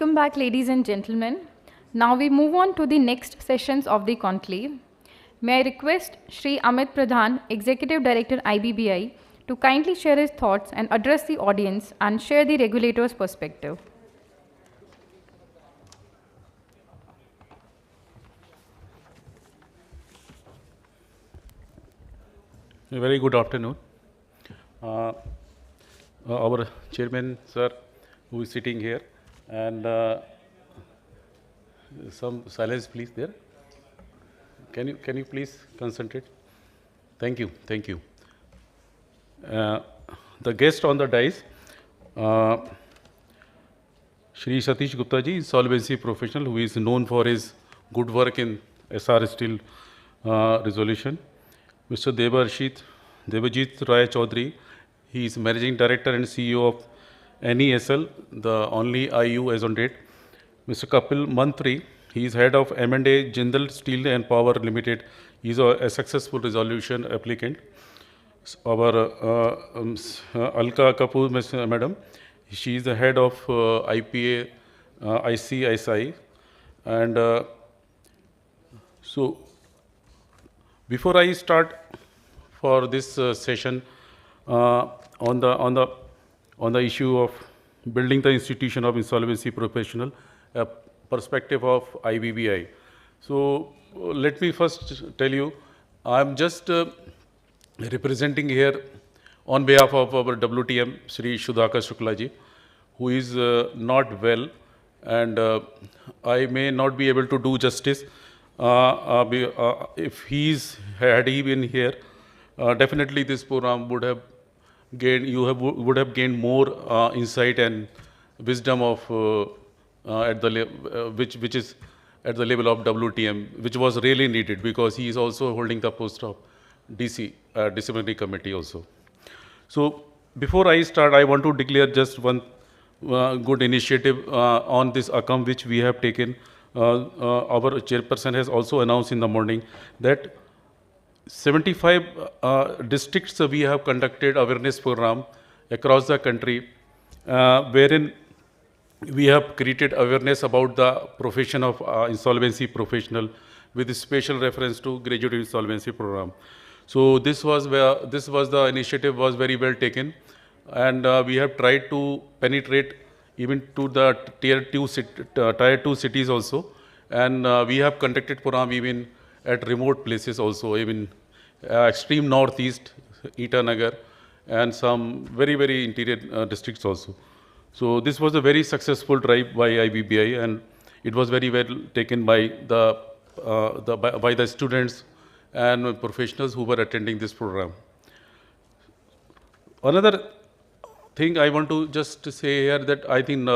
Welcome back, ladies and gentlemen. Now we move on to the next sessions of the conclave. May I request Shri Amit Pradhan, Executive Director IBBI, to kindly share his thoughts and address the audience and share the regulator's perspective. A very good afternoon. Our chairman, sir, who is sitting here, and some silence, please. There. Can you please concentrate? Thank you. Thank you. The guest on the dais, Shri Satish Gupta ji, insolvency professional, who is known for his good work in SR Steel resolution. Mr. Devajit Rai Chaudhary, he is Managing Director and CEO of NESL, the only IU as on date. Mr. Kapil Mantri, he is Head of M&A Jindal Steel and Power Limited. He is a successful resolution applicant. Our Alka Kapoor, Madam, she is the Head of IPA ICSI. And so, before I start for this session on the issue of building the institution of insolvency professional, perspective of IBBI. So let me first tell you, I'm just representing here on behalf of our WTM, Shri Sudhakar Shukla ji, who is not well, and I may not be able to do justice. If had he been here, definitely this program would have gained, would have gained more insight and wisdom of at the which is at the level of WTM, which was really needed, because he is also holding the post of DC, disciplinary committee also. So before I start, I want to declare just one good initiative on this account which we have taken. Our chairperson has also announced in the morning that 75 districts we have conducted awareness program across the country, wherein we have created awareness about the profession of insolvency professional with special reference to graduate insolvency program. So this was the initiative was very well taken, and we have tried to penetrate even to the tier 2 cities also, and we have conducted program even at remote places also, even extreme northeast, Itanagar, and some very, very interior districts also. So this was a very successful drive by IBBI, and it was very well taken by the students and professionals who were attending this program. Another thing I want to just say here, that I think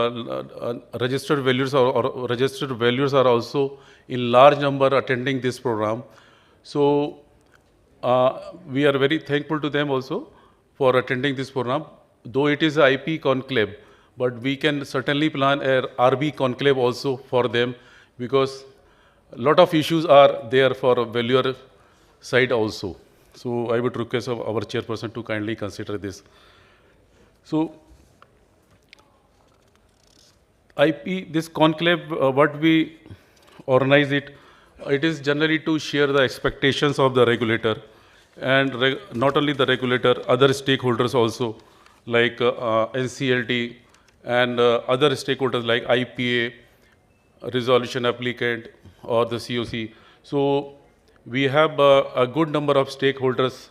registered values are also in large number attending this program. So we are very thankful to them also for attending this program. Though it is an IP conclave, but we can certainly plan a RB conclave also for them, because a lot of issues are there for valuer side also. So I would request our chairperson to kindly consider this. So this conclave, what we organize it is generally to share the expectations of the regulator, and not only the regulator, other stakeholders also, like NCLT and other stakeholders like IPA, resolution applicant, or the COC. So we have a good number of stakeholders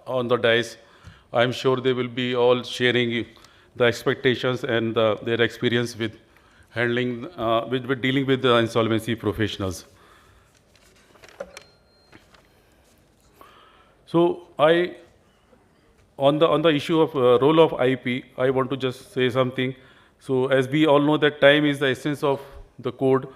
on the dais. I'm sure they will be all sharing the expectations and their experience with handling, with dealing with the insolvency professionals. So on the issue of role of IP, I want to just say something. So as we all know that time is the essence of the code,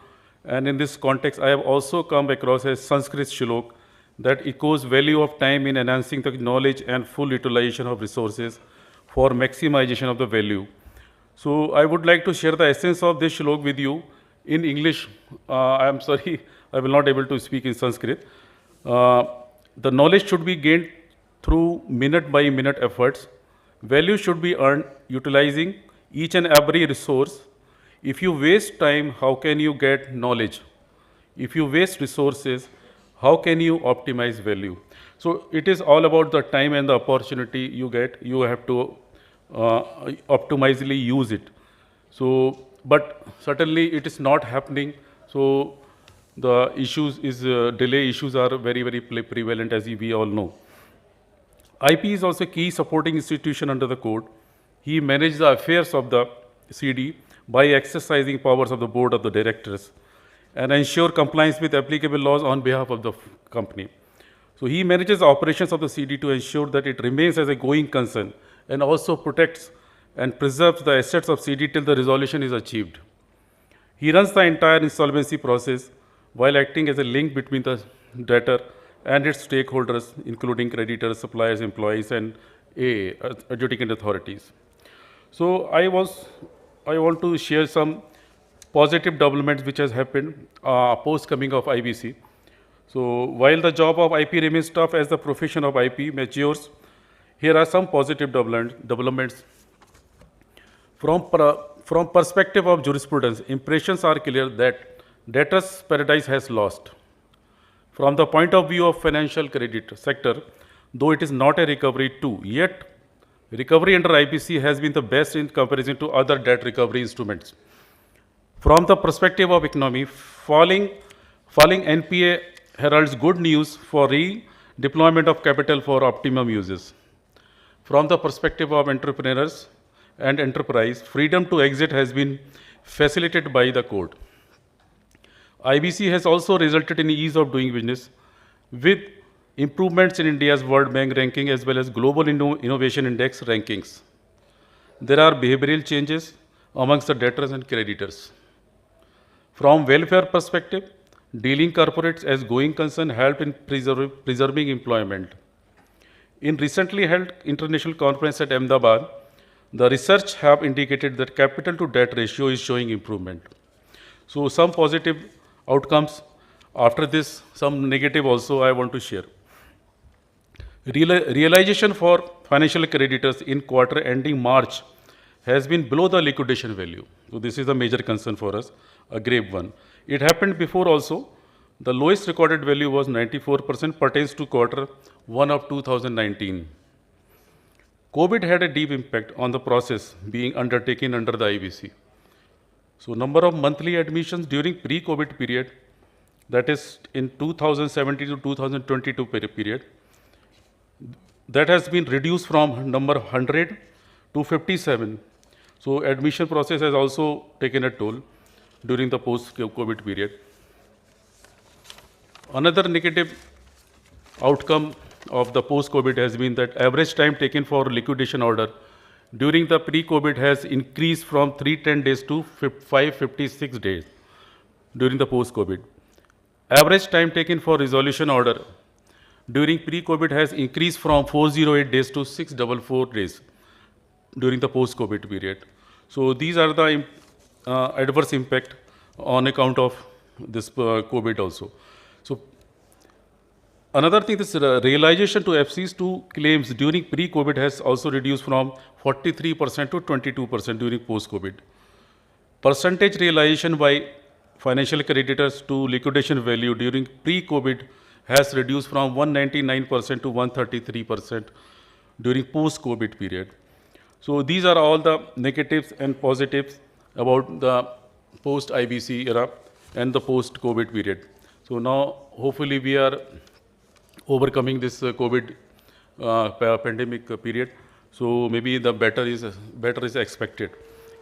and in this context, I have also come across a Sanskrit shlok that echoes value of time in enhancing the knowledge and full utilization of resources for maximization of the value. So I would like to share the essence of this shlok with you in English. I am sorry, I will not able to speak in Sanskrit. The knowledge should be gained through minute-by-minute efforts. Value should be earned utilizing each and every resource If you waste time, how can you get knowledge? If you waste resources, how can you optimize value? So it is all about the time and the opportunity you get. You have to optimally use it. So, but certainly it is not happening. So the issues is delay issues are very, very prevalent, as we all know. IP is also a key supporting institution under the code. He manages the affairs of the CD by exercising powers of the board of the directors and ensure compliance with applicable laws on behalf of the company. So he manages the operations of the CD to ensure that it remains as a going concern and also protects and preserves the assets of CD till the resolution is achieved. He runs the entire insolvency process while acting as a link between the debtor and its stakeholders, including creditors, suppliers, employees, and adjudicant authorities. So I want to share some positive developments which has happened post coming of IBC. So while the job of IP remains tough as the profession of IP matures, here are some positive developments. From perspective of jurisprudence, impressions are clear that debtor's paradise has lost. From the point of view of financial credit sector, though it is not a recovery too, yet recovery under IBC has been the best in comparison to other debt recovery instruments. From the perspective of economy, falling NPA heralds good news for redeployment of capital for optimum uses. From the perspective of entrepreneurs and enterprise, freedom to exit has been facilitated by the code. IBC has also resulted in ease of doing business with improvements in India's World Bank ranking as well as Global Innovation Index rankings. There are behavioral changes amongst the debtors and creditors. From welfare perspective, dealing corporates as going concern helped in preserving employment. In recently held international conference at Ahmedabad, the research have indicated that capital to debt ratio is showing improvement. So some positive outcomes. After this, some negative also I want to share. Realization for financial creditors in quarter ending March has been below the liquidation value. So this is a major concern for us, a grave one. It happened before also. The lowest recorded value was 94%, pertains to quarter 1 of 2019. COVID had a deep impact on the process being undertaken under the IBC. So number of monthly admissions during pre-COVID period, that is in 2017 to 2022 period, that has been reduced from number 100 to 57. So admission process has also taken a toll during the post-COVID period. Another negative outcome of the post-COVID has been that average time taken for liquidation order during the pre-COVID has increased from 310 days to 556 days during the post-COVID. Average time taken for resolution order during pre-COVID has increased from 408 days to 644 days during the post-COVID period. So these are the adverse impact on account of this COVID also. So another thing, this realization to FCs to claims during pre-COVID has also reduced from 43% to 22% during post-COVID. Percentage realization by financial creditors to liquidation value during pre-COVID has reduced from 199% to 133% during post-COVID period. So these are all the negatives and positives about the post-IBC era and the post-COVID period. So now hopefully we are overcoming this COVID pandemic period. So maybe the better is expected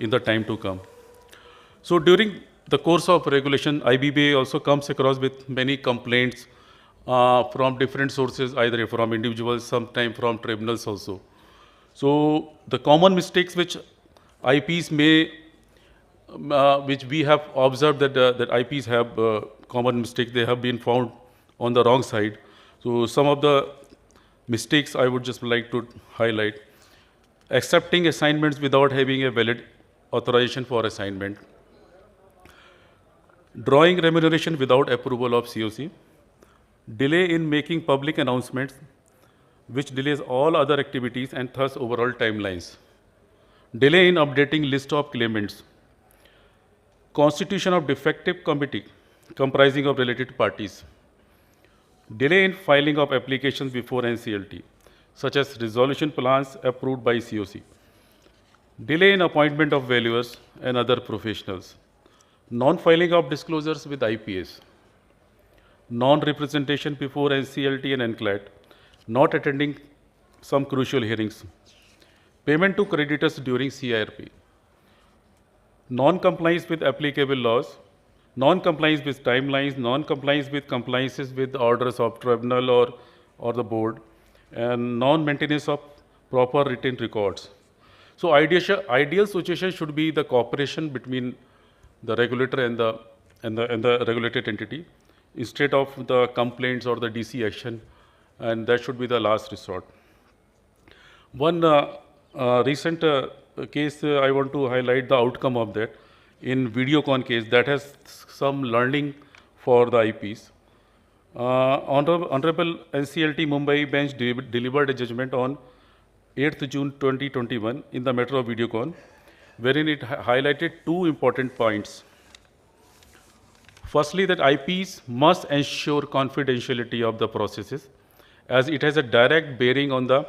in the time to come. So during the course of regulation, IBBA also comes across with many complaints from different sources, either from individuals, sometimes from tribunals also. So the common mistakes which IPs may, which we have observed that IPs have common mistakes, they have been found on the wrong side. So some of the mistakes I would just like to highlight. Accepting assignments without having a valid authorization for assignment. Drawing remuneration without approval of COC. Delay in making public announcements, which delays all other activities and thus overall timelines. Delay in updating list of claimants. constitution of defective committee comprising of related parties, delay in filing of applications before NCLT, such as resolution plans approved by COC, delay in appointment of valuers and other professionals, non-filing of disclosures with IPS, non-representation before NCLT and NCLAT, not attending some crucial hearings, payment to creditors during CIRP, non-compliance with applicable laws, non-compliance with timelines, non-compliance with compliances with orders of tribunal or the board, and non-maintenance of proper written records. So ideal situation should be the cooperation between the regulator and the regulated entity instead of the complaints or the DC action, and that should be the last resort. One recent case I want to highlight the outcome of that in Videocon case that has some learning for the IPs. Honourable NCLT Mumbai bench delivered a judgment on 8th June 2021 in the matter of Videocon, wherein it highlighted two important points. Firstly, that IPs must ensure confidentiality of the processes, as it has a direct bearing on the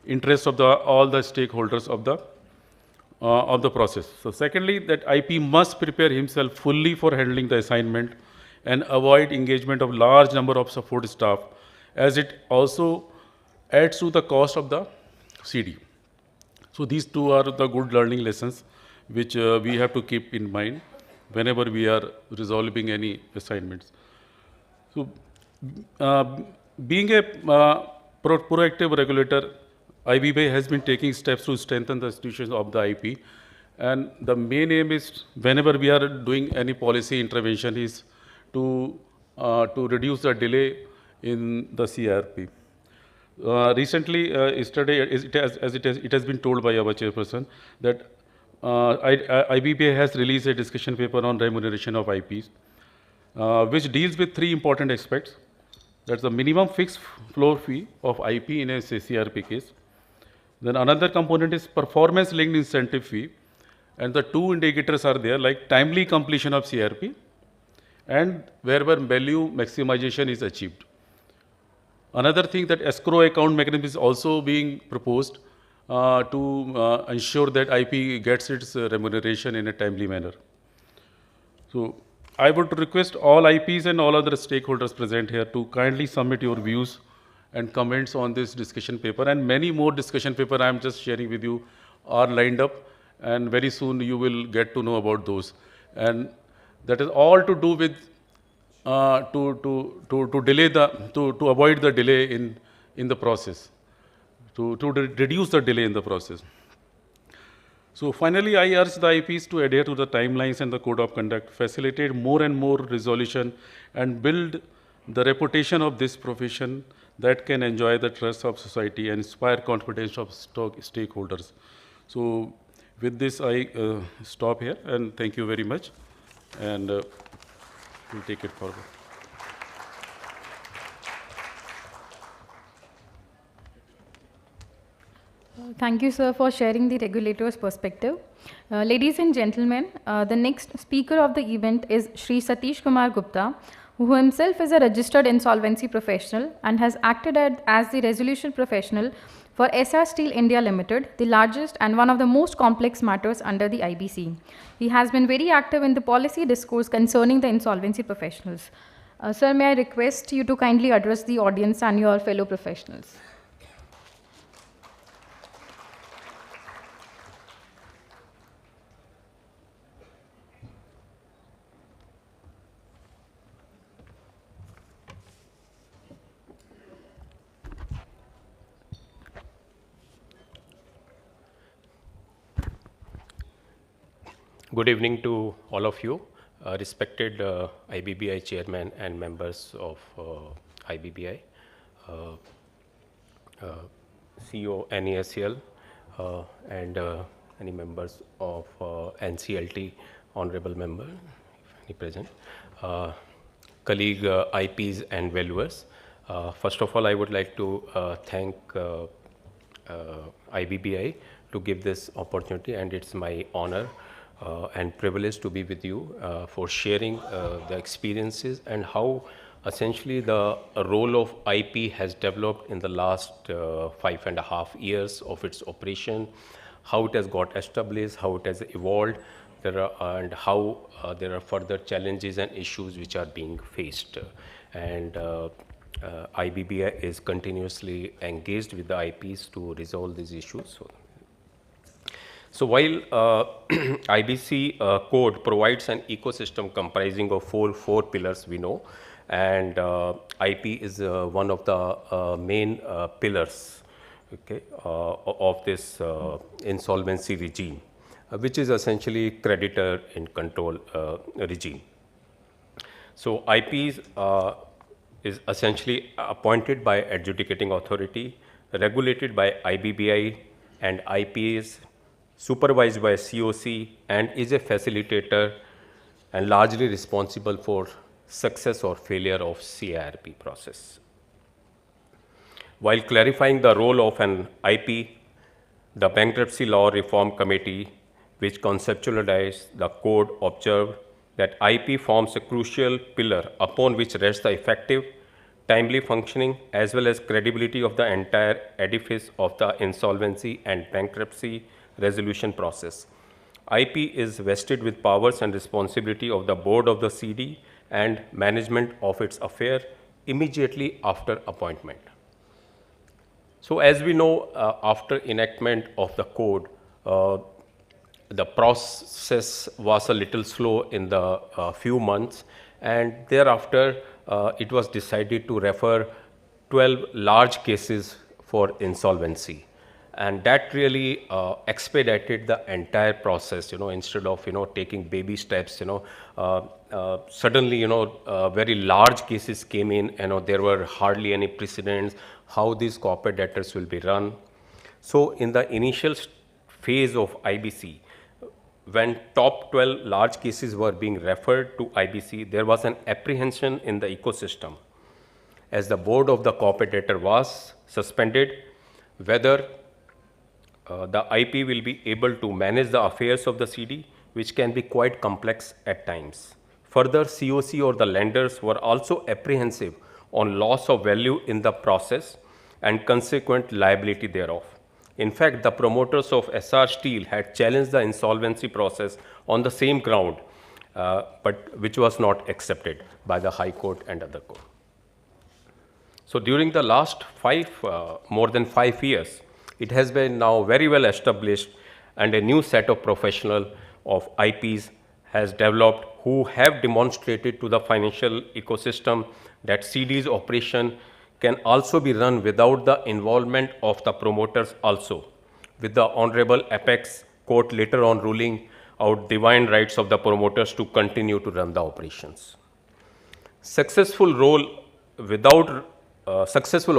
interests of all the stakeholders of the process. So secondly, that IP must prepare himself fully for handling the assignment and avoid engagement of large number of support staff, as it also adds to the cost of the CD. So these two are the good learning lessons which we have to keep in mind whenever we are resolving any assignments. So being a proactive regulator, IBBI has been taking steps to strengthen the institutions of the IP, and the main aim is whenever we are doing any policy intervention is to reduce the delay in the CRP. Recently, yesterday, it has been told by our chairperson that IBBI has released a discussion paper on remuneration of IPs, which deals with three important aspects. That's the minimum fixed floor fee of IP in a CRP case. Then another component is performance-linked incentive fee, and the two indicators are there, like timely completion of CRP and wherever value maximization is achieved. Another thing, that escrow account mechanism is also being proposed to ensure that IP gets its remuneration in a timely manner. So I would request all IPs and all other stakeholders present here to kindly submit your views and comments on this discussion paper, and many more discussion paper I am just sharing with you are lined up, and very soon you will get to know about those. And that is all to do with to avoid the delay in the process, to reduce the delay in the process. So finally, I urge the IPs to adhere to the timelines and the code of conduct, facilitate more and more resolution, and build the reputation of this profession that can enjoy the trust of society and inspire confidence of stakeholders. So with this, I stop here, and thank you very much, and we'll take it forward. Thank you, sir, for sharing the regulator's perspective. Ladies and gentlemen, the next speaker of the event is Shri Satish Kumar Gupta, who himself is a registered insolvency professional and has acted as the resolution professional for SR Steel India Limited, the largest and one of the most complex matters under the IBC. He has been very active in the policy discourse concerning the insolvency professionals. Sir, may I request you to kindly address the audience and your fellow professionals. Good evening to all of you, respected IBBI chairman and members of IBBI, CEO NESL, and any members of NCLT, honorable member, if any present, colleague IPs and valuers. First of all, I would like to thank IBBI to give this opportunity, and it's my honor and privileged to be with you for sharing the experiences and how essentially the role of IP has developed in the last 5.5 years of its operation, how it has got established, how it has evolved, and how there are further challenges and issues which are being faced. And IBBI is continuously engaged with the IPs to resolve these issues. So while IBC code provides an ecosystem comprising of four pillars, we know, and IP is one of the main pillars, okay, of this insolvency regime, which is essentially creditor in control regime. So IP is essentially appointed by adjudicating authority, regulated by IBBI, and IP is supervised by COC and is a facilitator and largely responsible for success or failure of CIRP process. While clarifying the role of an IP, the Bankruptcy Law Reform Committee, which conceptualized the code, observed that IP forms a crucial pillar upon which rests the effective, timely functioning as well as credibility of the entire edifice of the insolvency and bankruptcy resolution process. IP is vested with powers and responsibility of the board of the CD and management of its affair immediately after appointment. So as we know, after enactment of the code, the process was a little slow in the few months, and thereafter it was decided to refer 12 large cases for insolvency. And that really expedited the entire process, instead of, taking baby steps, suddenly, very large cases came in, there were hardly any precedents, how these corporate debtors will be run. So in the initial phase of IBC, when top 12 large cases were being referred to IBC, there was an apprehension in the ecosystem, as the board of the corporate debtor was suspended, whether the IP will be able to manage the affairs of the CD, which can be quite complex at times. Further, COC or the lenders were also apprehensive on loss of value in the process and consequent liability thereof. In fact, the promoters of SR Steel had challenged the insolvency process on the same ground, but which was not accepted by the High Court and other court. So during the last more than 5 years, it has been now very well established, and a new set of professionals of IPs has developed who have demonstrated to the financial ecosystem that CD's operation can also be run without the involvement of the promoters also, with the Honourable Apex Court later on ruling out divine rights of the promoters to continue to run the operations. Successful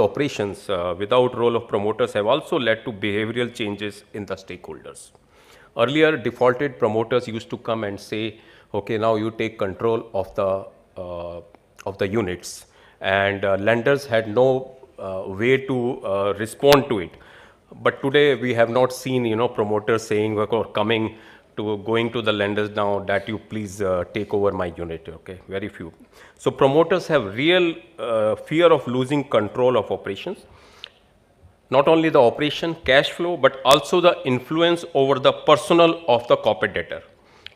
operations without role of promoters have also led to behavioral changes in the stakeholders. Earlier, defaulted promoters used to come and say, okay, now you take control of the units, and lenders had no way to respond to it. But today we have not seen, promoters saying or going to the lenders now that you please take over my unit. Okay, very few. So promoters have real fear of losing control of operations. Not only the operation, cash flow, but also the influence over the personnel of the corporate debtor.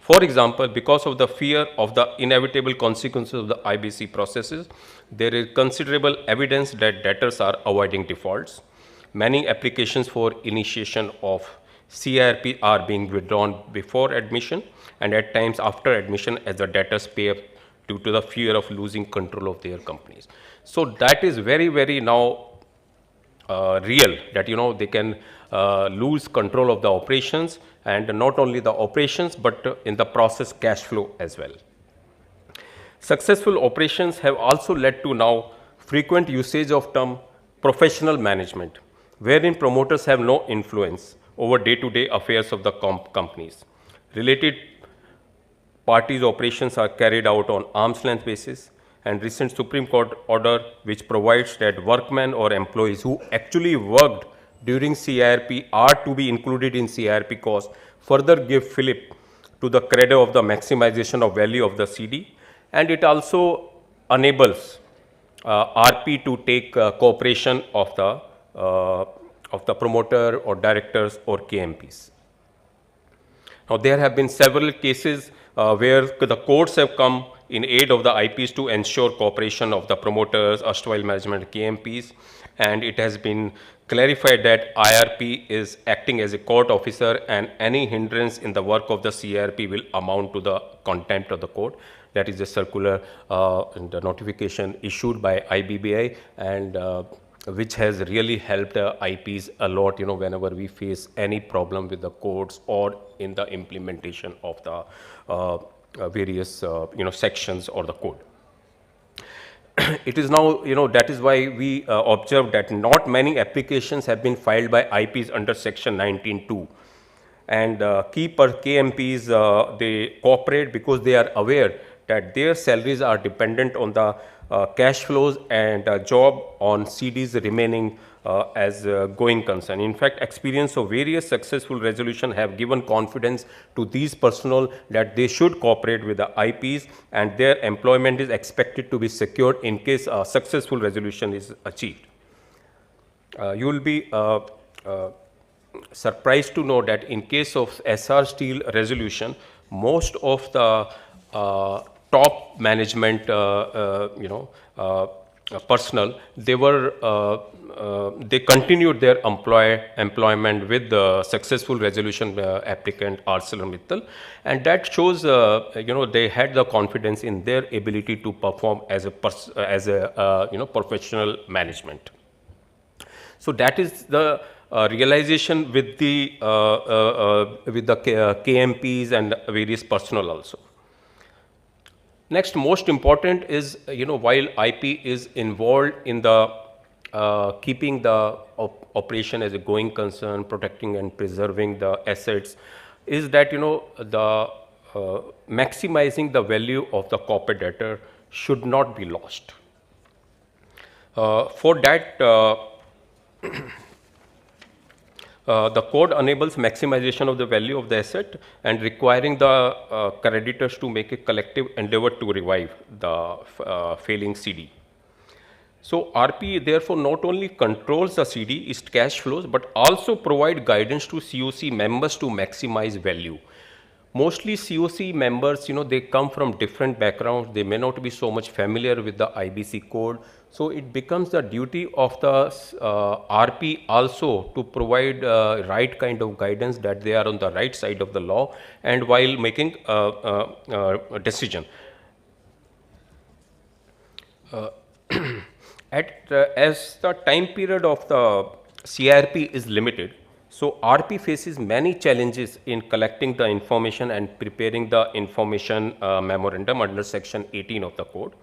For example, because of the fear of the inevitable consequences of the IBC processes, there is considerable evidence that debtors are avoiding defaults. Many applications for initiation of CIRP are being withdrawn before admission and at times after admission as the debtors pay up due to the fear of losing control of their companies. So that is very, very now real, that they can lose control of the operations, and not only the operations but in the process cash flow as well. Successful operations have also led to now frequent usage of term professional management, wherein promoters have no influence over day-to-day affairs of the companies. Related parties' operations are carried out on arm's length basis, and recent Supreme Court order which provides that workmen or employees who actually worked during CIRP are to be included in CIRP costs further give fillip to the credo of the maximization of value of the CD, and it also enables RP to take cooperation of the promoter or directors or KMPs. Now, there have been several cases where the courts have come in aid of the IPs to ensure cooperation of the promoters, erstwhile management KMPs, and it has been clarified that IRP is acting as a court officer, and any hindrance in the work of the CIRP will amount to the contempt of the court. That is a circular and the notification issued by IBBI, and which has really helped IPs a lot, whenever we face any problem with the courts or in the implementation of the various, sections or the code. It is now, that is why we observed that not many applications have been filed by IPs under section 19(2). And key KMPs, they cooperate because they are aware that their salaries are dependent on the cash flows and job on CDs remaining as going concern. In fact, experience of various successful resolution have given confidence to these personnel that they should cooperate with the IPs, and their employment is expected to be secured in case a successful resolution is achieved. You will be surprised to know that in case of SR Steel resolution, most of the top management, personnel, they continued their employment with the successful resolution applicant ArcelorMittal, and that shows, they had the confidence in their ability to perform as a professional management. So that is the realization with the KMPs and various personnel also. Next, most important is, while IP is involved in the keeping the operation as a going concern, protecting and preserving the assets, is that, the maximizing the value of the corporate debtor should not be lost. For that, the code enables maximization of the value of the asset and requiring the creditors to make a collective endeavor to revive the failing CD. So RP therefore not only controls the CD, its cash flows, but also provide guidance to COC members to maximize value. Mostly COC members, they come from different backgrounds. They may not be so much familiar with the IBC code. So it becomes the duty of the RP also to provide right kind of guidance, that they are on the right side of the law and while making a decision. As the time period of the CIRP is limited, so RP faces many challenges in collecting the information and preparing the information memorandum under section 18 of the code.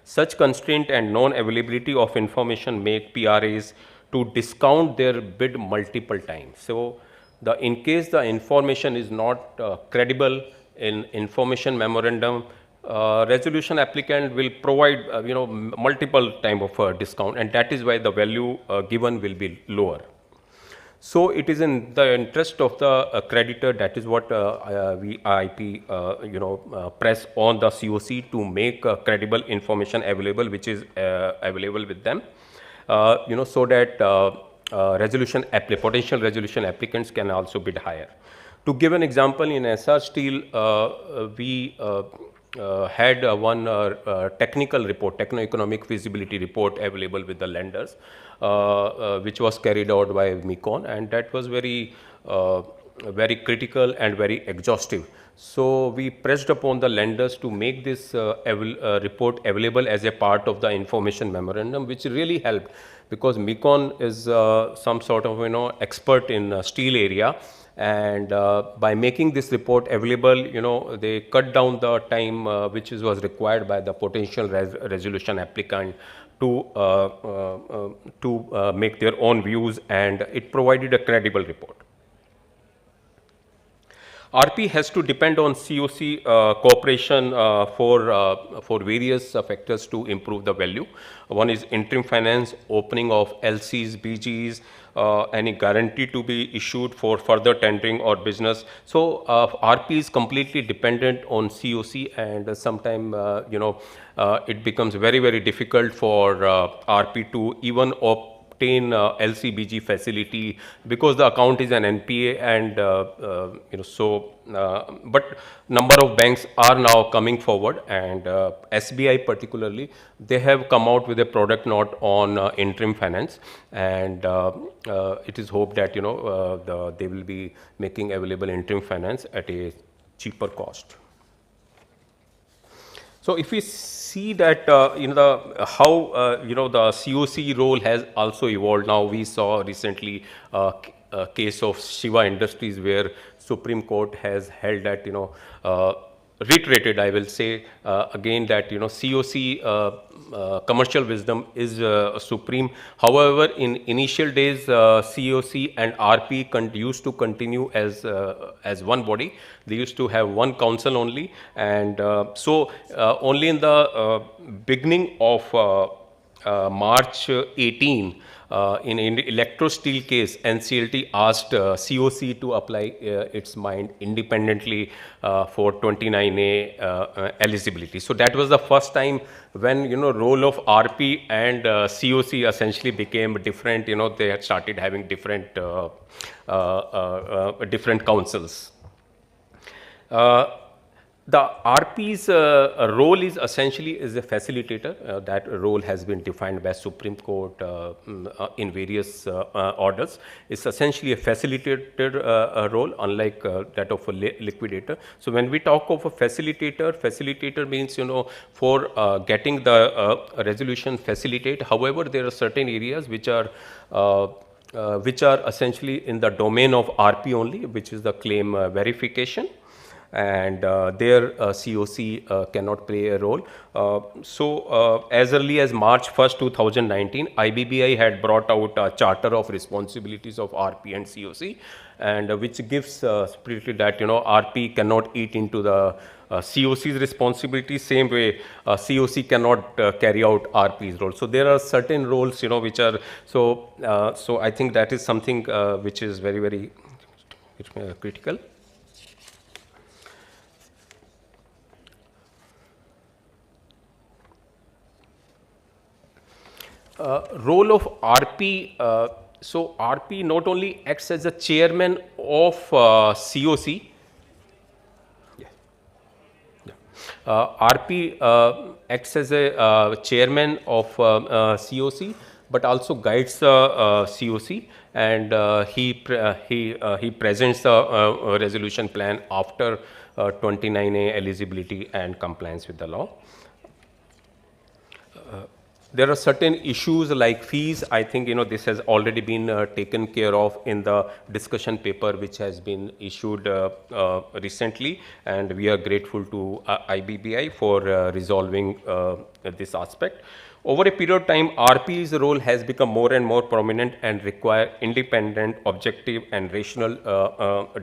Such constraint and non-availability of information make PRAs to discount their bid multiple times. So in case the information is not credible in information memorandum, resolution applicant will provide multiple time of discount, and that is why the value given will be lower. So it is in the interest of the creditor, that is what we IP press on the COC to make credible information available, which is available with them, so that potential resolution applicants can also bid higher. To give an example, in SR Steel, we had one technical report, techno-economic feasibility report available with the lenders, which was carried out by Mecon, and that was very critical and very exhaustive. So we pressed upon the lenders to make this report available as a part of the information memorandum, which really helped, because Mecon is some sort of expert in steel area, and by making this report available, they cut down the time which was required by the potential resolution applicant to make their own views, and it provided a credible report. RP has to depend on COC cooperation for various factors to improve the value. One is interim finance, opening of LCs, BGs, any guarantee to be issued for further tendering or business. So RP is completely dependent on COC, and sometimes it becomes very, very difficult for RP to even obtain LCBG facility because the account is an NPA, and but number of banks are now coming forward, and SBI particularly, they have come out with a product note on interim finance, and it is hoped that they will be making available interim finance at a cheaper cost. So if we see that how the COC role has also evolved. Now we saw recently a case of Shiva Industries where Supreme Court has held that reiterated, I will say again, that COC commercial wisdom is supreme. However, in initial days, COC and RP used to continue as one body. They used to have one council only, and so only in the beginning of March 18, in electro steel case, NCLT asked COC to apply its mind independently for 29A eligibility. So that was the first time when role of RP and COC essentially became different. They had started having different different councils. The RP's role is essentially as a facilitator. That role has been defined by Supreme Court in various orders. It's essentially a facilitator role, unlike that of a liquidator. So when we talk of a facilitator means, for getting the resolution facilitate. However, there are certain areas which are essentially in the domain of RP only, which is the claim verification, and there COC cannot play a role. So as early as March 1st, 2019, IBBI had brought out a Charter of Responsibilities of RP and COC, and which gives strictly that RP cannot eat into the COC's responsibility, same way COC cannot carry out RP's role. So there are certain roles which are so I think that is something which is very, very critical. Role of RP, so RP not only acts as a chairman of COC, RP acts as a chairman of COC, but also guides COC, and he presents the resolution plan after 29A eligibility and compliance with the law. There are certain issues like fees. I think this has already been taken care of in the discussion paper which has been issued recently, and we are grateful to IBBI for resolving this aspect. Over a period of time, RP's role has become more and more prominent and require independent, objective and rational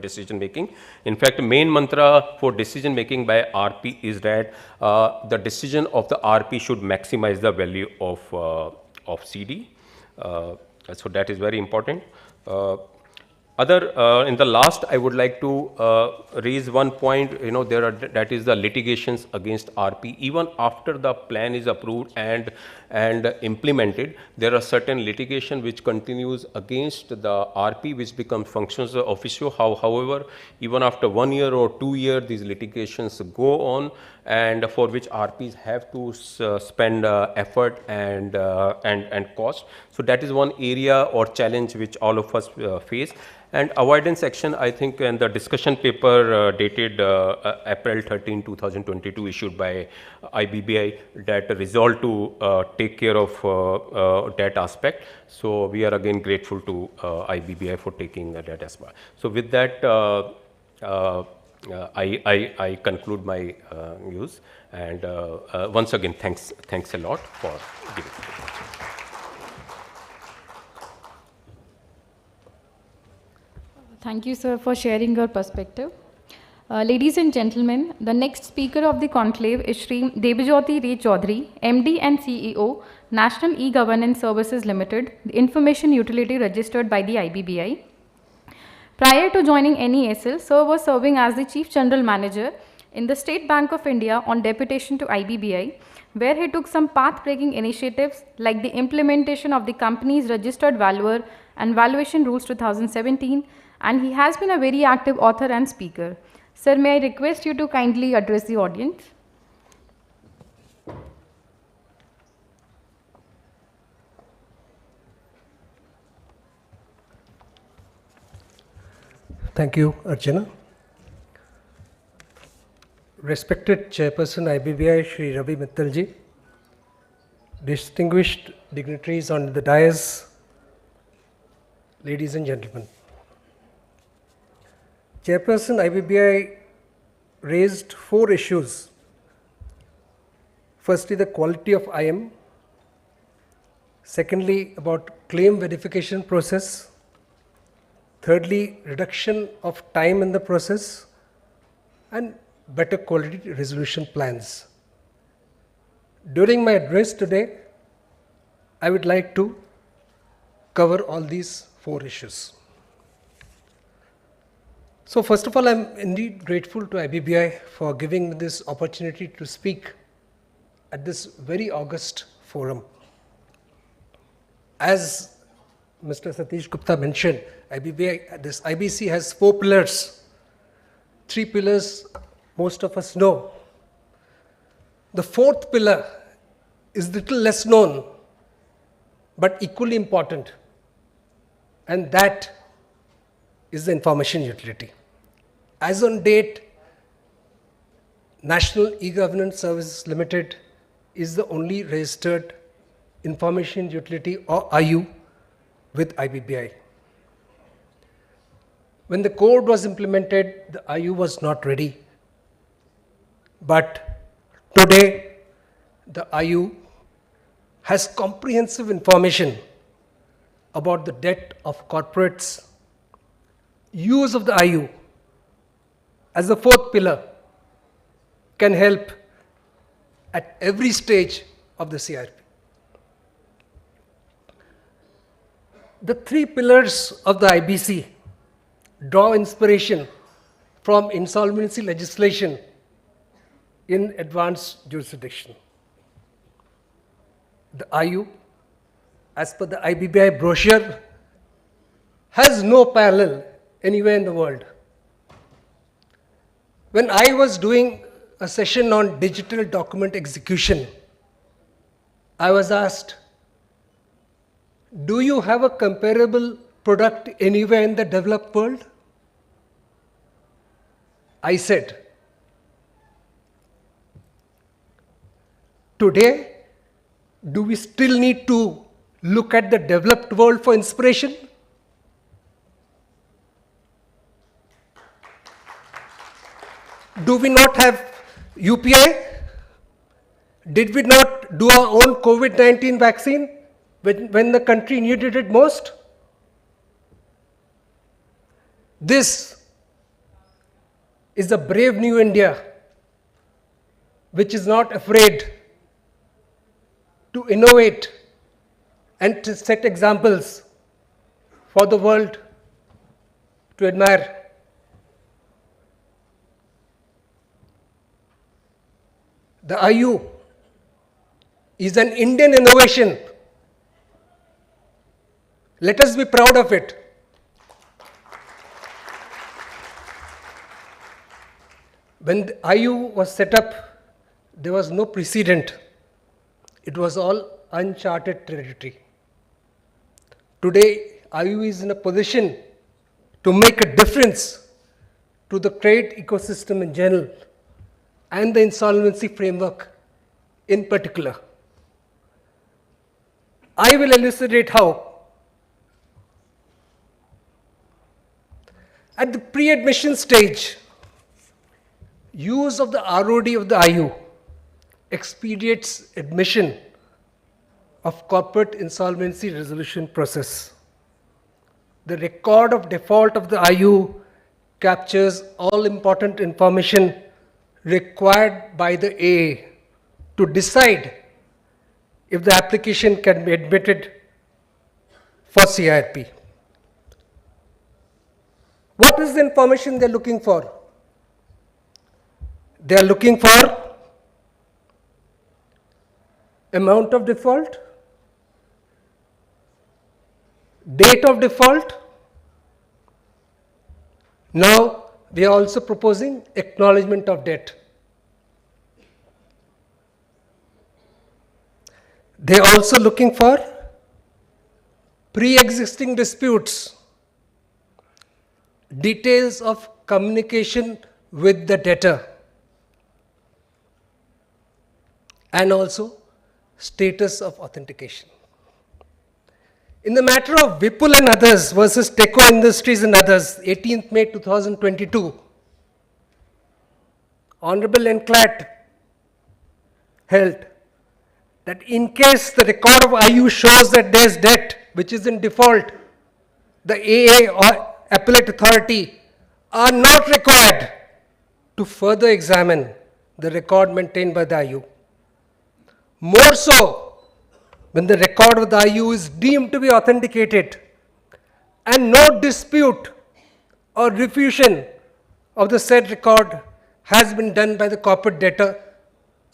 decision making. In fact, the main mantra for decision making by RP is that the decision of the RP should maximize the value of CD. So that is very important. In the last, I would like to raise one point, that is the litigations against RP. Even after the plan is approved and implemented, there are certain litigation which continues against the RP, which becomes functions officio. However, even after 1 year or 2 years, these litigations go on, and for which RPs have to spend effort and cost. So that is one area or challenge which all of us face. And avoidance action, I think, in the discussion paper dated April 13, 2022, issued by IBBI, that resolved to take care of that aspect. So we are again grateful to IBBI for taking that aspect. So with that, I conclude my views, and once again, thanks a lot for giving. Thank you, sir, for sharing your perspective. Ladies and gentlemen, the next speaker of the conclave is Shri Debajyoti Ray Chaudhary, MD and CEO, National E-Governance Services Limited, the information utility registered by the IBBI. Prior to joining NESL, Sir was serving as the Chief General Manager in the State Bank of India on deputation to IBBI, where he took some path-breaking initiatives like the implementation of the company's registered valuer and valuation rules 2017, and he has been a very active author and speaker. Sir, may I request you to kindly address the audience? Thank you, Archana. Respected Chairperson IBBI, Shri Ravi Mittalji, distinguished dignitaries on the dais, ladies and gentlemen. Chairperson IBBI raised 4 issues. Firstly, the quality of IM. Secondly, about claim verification process. Thirdly, reduction of time in the process. And better quality resolution plans. During my address today, I would like to cover all these 4 issues. So first of all, I'm indeed grateful to IBBI for giving me this opportunity to speak at this very august forum. As Mr. Satish Gupta mentioned, this IBC has 4 pillars. 3 pillars most of us know. The 4th pillar is little less known, but equally important, and that is the information utility. As on date, National E-Governance Services Limited is the only registered information utility or IU with IBBI. When the code was implemented, the IU was not ready. But today, the IU has comprehensive information about the debt of corporates, use of the IU as the 4th pillar can help at every stage of the CRP. The 3 pillars of the IBC draw inspiration from insolvency legislation in advanced jurisdiction. The IU, as per the IBBI brochure, has no parallel anywhere in the world. When I was doing a session on digital document execution, I was asked, do you have a comparable product anywhere in the developed world? I said, today, do we still need to look at the developed world for inspiration? Do we not have UPI? Did we not do our own COVID-19 vaccine when the country needed it most? This is a brave new India which is not afraid to innovate and to set examples for the world to admire. The IU is an Indian innovation. Let us be proud of it. When the IU was set up, there was no precedent. It was all uncharted territory. Today, IU is in a position to make a difference to the credit ecosystem in general and the insolvency framework in particular. I will elucidate how. At the pre-admission stage, use of the ROD of the IU expedites admission of corporate insolvency resolution process. The record of default of the IU captures all important information required by the AA to decide if the application can be admitted for CIRP. What is the information they are looking for? They are looking for amount of default, date of default. Now we are also proposing acknowledgement of debt. They are also looking for pre-existing disputes, details of communication with the debtor, and also status of authentication. In the matter of Vipul and others versus Teco Industries and others, 18th May 2022, Honourable Enclat held that in case the record of IU shows that there is debt which is in default, the AA or Appellate Authority are not required to further examine the record maintained by the IU. More so, when the record of the IU is deemed to be authenticated and no dispute or refusion of the said record has been done by the corporate debtor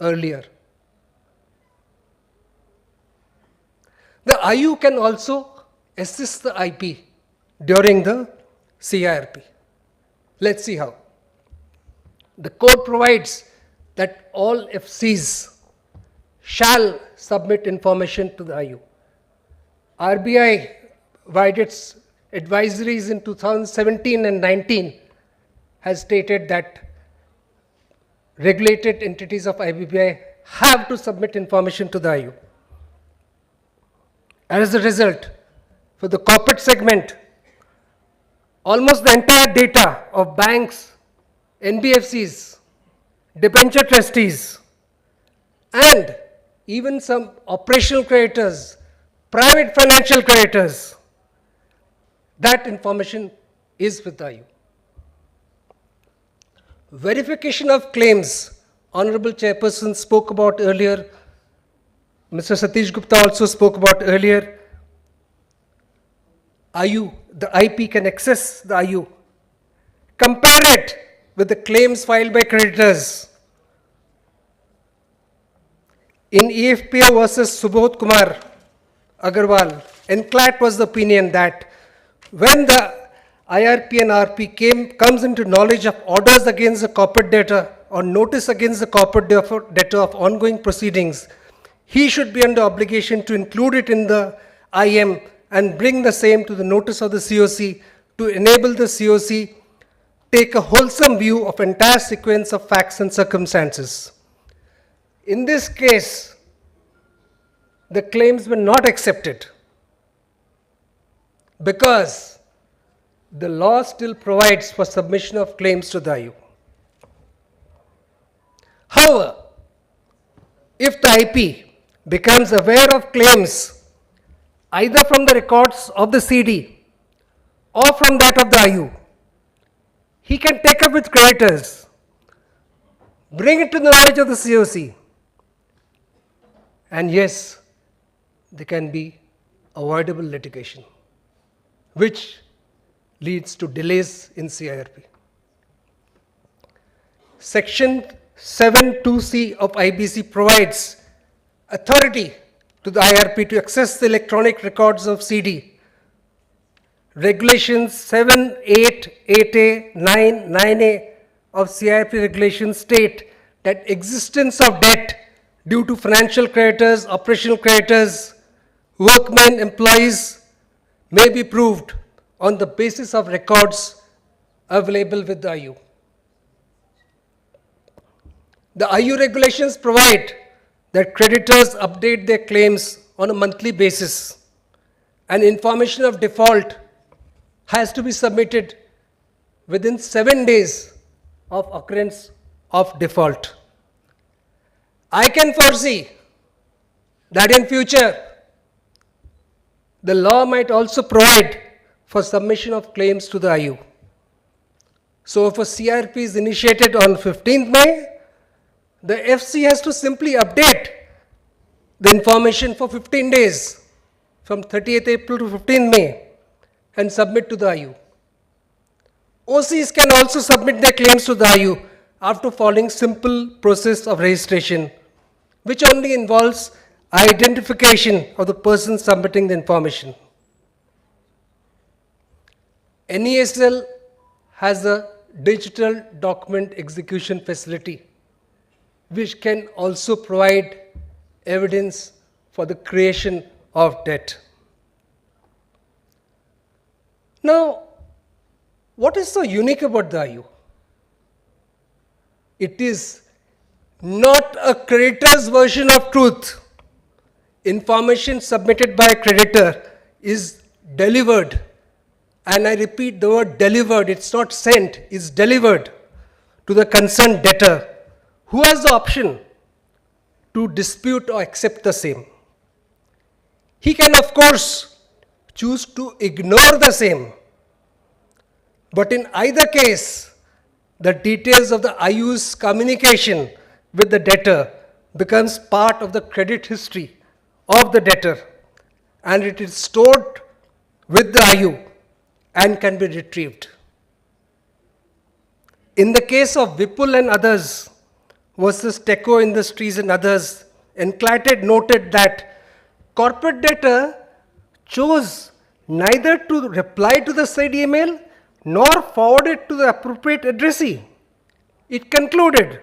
earlier. The IU can also assist the IP during the CIRP. Let's see how. The code provides that all FCs shall submit information to the IU. RBI, via its advisories in 2017 and 19, has stated that regulated entities of IBBI have to submit information to the IU. As a result, for the corporate segment, almost the entire data of banks, NBFCs, debenture trustees, and even some operational creditors, private financial creditors, that information is with the IU. Verification of claims, Honourable Chairperson spoke about earlier, Mr. Satish Gupta also spoke about earlier. IU, the IP can access the IU, compare it with the claims filed by creditors. In EFPO versus Subodh Kumar Agarwal, Enclat was the opinion that when the IRP and RP comes into knowledge of orders against the corporate debtor or notice against the corporate debtor of ongoing proceedings, he should be under obligation to include it in the IM and bring the same to the notice of the COC to enable the COC take a wholesome view of entire sequence of facts and circumstances. In this case, the claims were not accepted because the law still provides for submission of claims to the IU. However, if the IP becomes aware of claims either from the records of the CD or from that of the IU, he can take up with creditors, bring it to the knowledge of the COC, and yes, there can be avoidable litigation, which leads to delays in CIRP. Section 7(2)(c) of IBC provides authority to the IRP to access the electronic records of CD. Regulations 7, 8, 8A, 9, 9A of CIRP regulations state that existence of debt due to financial creditors, operational creditors, workmen, employees may be proved on the basis of records available with the IU. The IU regulations provide that creditors update their claims on a monthly basis, and information of default has to be submitted within 7 days of occurrence of default. I can foresee that in future, the law might also provide for submission of claims to the IU. So if a CRP is initiated on 15th May, the FC has to simply update the information for 15 days from 30th April to 15th May and submit to the IU. OCs can also submit their claims to the IU after following simple process of registration, which only involves identification of the person submitting the information. NESL has a digital document execution facility, which can also provide evidence for the creation of debt. Now, what is so unique about the IU? It is not a creditor's version of truth. Information submitted by a creditor is delivered, and I repeat the word delivered, it's not sent, it's delivered to the concerned debtor, who has the option to dispute or accept the same. He can, of course, choose to ignore the same, but in either case, the details of the IU's communication with the debtor becomes part of the credit history of the debtor, and it is stored with the IU and can be retrieved. In the case of Vipul and others versus Teco Industries and others, Enclated noted that corporate debtor chose neither to reply to the said email nor forward it to the appropriate addressee. It concluded,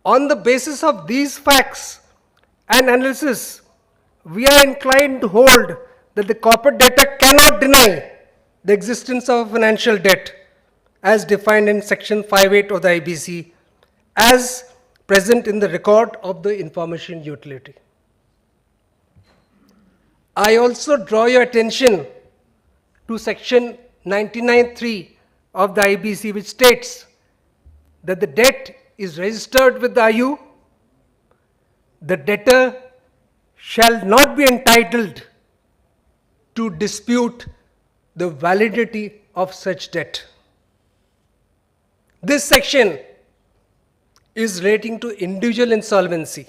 on the basis of these facts and analysis, we are inclined to hold that the corporate debtor cannot deny the existence of a financial debt as defined in section 58 of the IBC as present in the record of the information utility. I also draw your attention to section 99(3) of the IBC, which states that the debt is registered with the IU, the debtor shall not be entitled to dispute the validity of such debt. This section is relating to individual insolvency,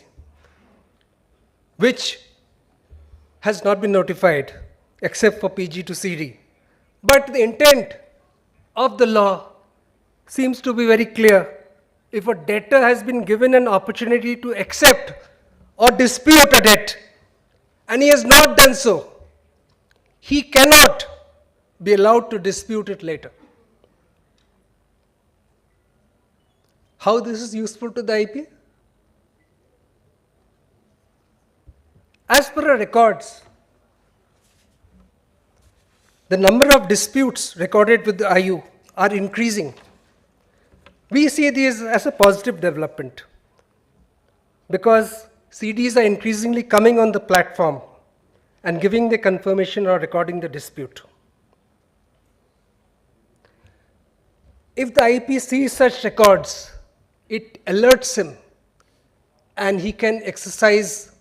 which has not been notified except for PG to CD. But the intent of the law seems to be very clear. If a debtor has been given an opportunity to accept or dispute a debt, and he has not done so, he cannot be allowed to dispute it later. How this is useful to the IP? As per our records, the number of disputes recorded with the IU are increasing. We see this as a positive development because CDs are increasingly coming on the platform and giving the confirmation or recording the dispute. If the IP sees such records, it alerts him and he can exercise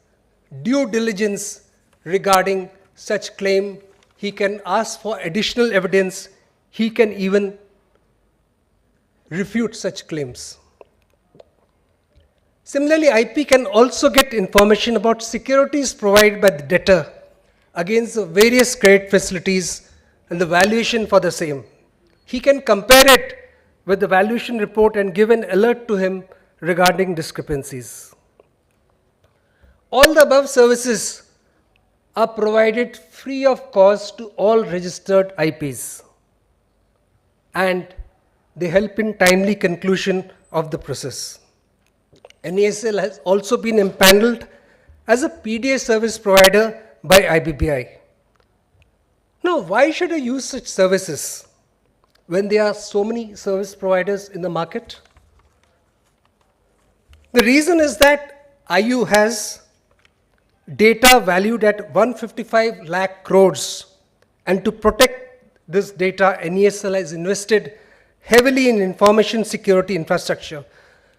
due diligence regarding such claim. He can ask for additional evidence. He can even refute such claims. Similarly, IP can also get information about securities provided by the debtor against the various credit facilities and the valuation for the same. He can compare it with the valuation report and give an alert to him regarding discrepancies. All the above services are provided free of cost to all registered IPs, and they help in timely conclusion of the process. NESL has also been empaneled as a PDA service provider by IBBI. Now, why should I use such services when there are so many service providers in the market? The reason is that IU has data valued at 155 lakh crores, and to protect this data, NESL has invested heavily in information security infrastructure.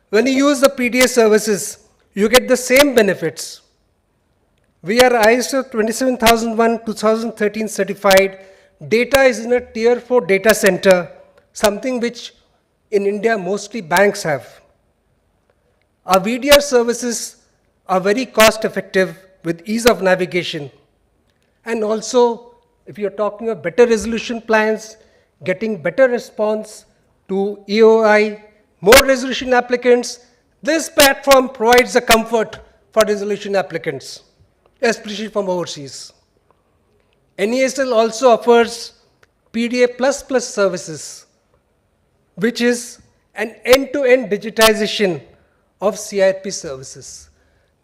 When you use the PDA services, you get the same benefits. We are ISO 27001 2013 certified. Data is in a tier 4 data center something which in India mostly banks have. Our VDR services are very cost effective with ease of navigation. And also, if you're talking of better resolution plans, getting better response to EOI, more resolution applicants, this platform provides a comfort for resolution applicants, especially from overseas. NESL also offers PDA++ services, which is an end-to-end digitization of CIP services.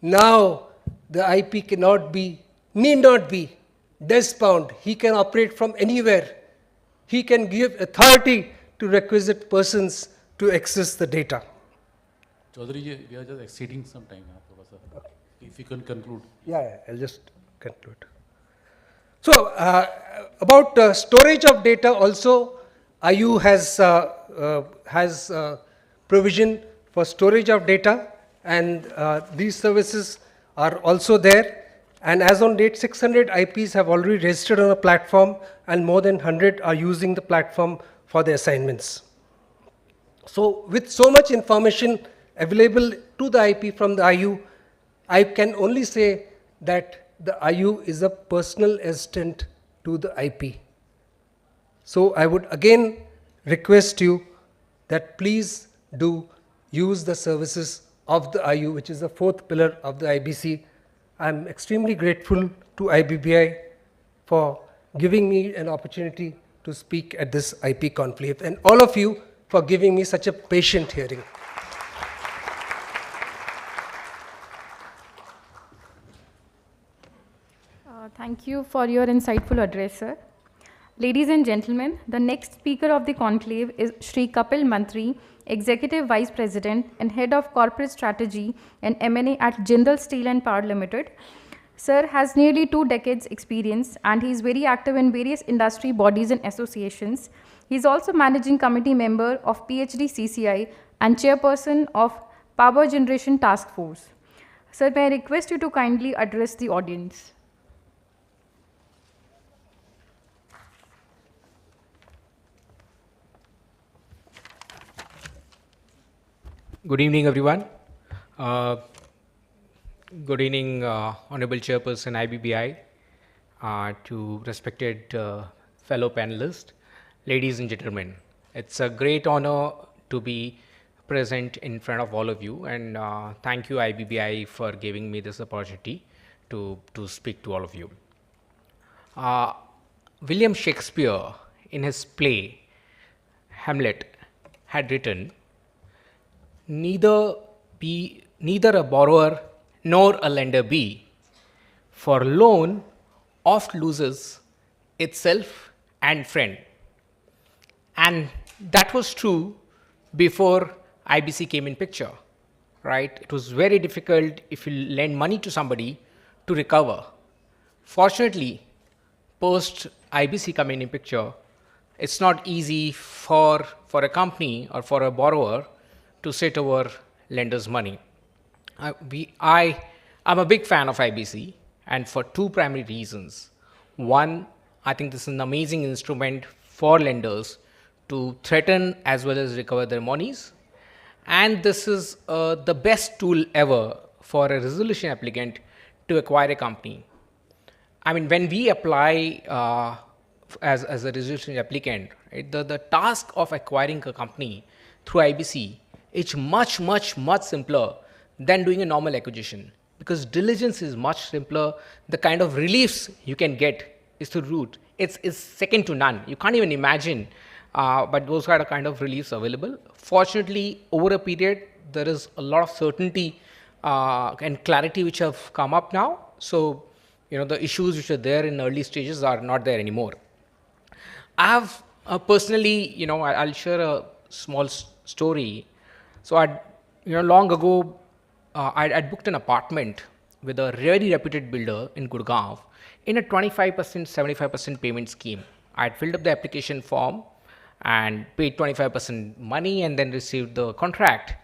Now, the IP need not be desk-bound. He can operate from anywhere. He can give authority to requisite persons to access the data. Chaudhary, we are just exceeding some time now. If you can conclude. Yeah, I'll just conclude. So, about storage of data also, IU has provision for storage of data, and these services are also there. And as on date, 600 IPs have already registered on the platform, and more than 100 are using the platform for their assignments. So with so much information available to the IP from the IU, I can only say that the IU is a personal assistant to the IP. So I would again request you that please do use the services of the IU, which is the fourth pillar of the IBC. I'm extremely grateful to IBBI for giving me an opportunity to speak at this IP conclave, and all of you for giving me such a patient hearing. Thank you for your insightful address, sir. Ladies and gentlemen, the next speaker of the conclave is Shri Kapil Mantri, Executive Vice President and Head of Corporate Strategy and M&A at Jindal Steel and Power Limited. Sir has nearly 2 decades experience, and he is very active in various industry bodies and associations. He is also Managing Committee member of PhD CCI and Chairperson of Power Generation Task Force. Sir, may I request you to kindly address the audience. Good evening, everyone. Good evening, Honourable Chairperson IBBI, to respected fellow panelists, ladies and gentlemen. It's a great honor to be present in front of all of you, and thank you IBBI for giving me this opportunity to speak to all of you. William Shakespeare, in his play Hamlet, had written, neither a borrower nor a lender be, for loan oft loses itself and friend. And that was true before IBC came in picture, right? It was very difficult if you lend money to somebody to recover. Fortunately, post IBC coming in picture, it's not easy for a company or for a borrower to sit over lenders' money. I'm a big fan of IBC, and for 2 primary reasons. One, I think this is an amazing instrument for lenders to threaten as well as recover their monies. And this is the best tool ever for a resolution applicant to acquire a company. I mean, when we apply as a resolution applicant, right, the task of acquiring a company through IBC, it's much simpler than doing a normal acquisition, because diligence is much simpler. The kind of reliefs you can get is through root. It's second to none. You can't even imagine, but those are the kind of reliefs available. Fortunately, over a period, there is a lot of certainty and clarity which have come up now. So, the issues which are there in early stages are not there anymore. I have personally, I'll share a small story. So, long ago, I'd booked an apartment with a very reputed builder in Gurgaon in a 25%, 75% payment scheme. I'd filled up the application form and paid 25% money and then received the contract.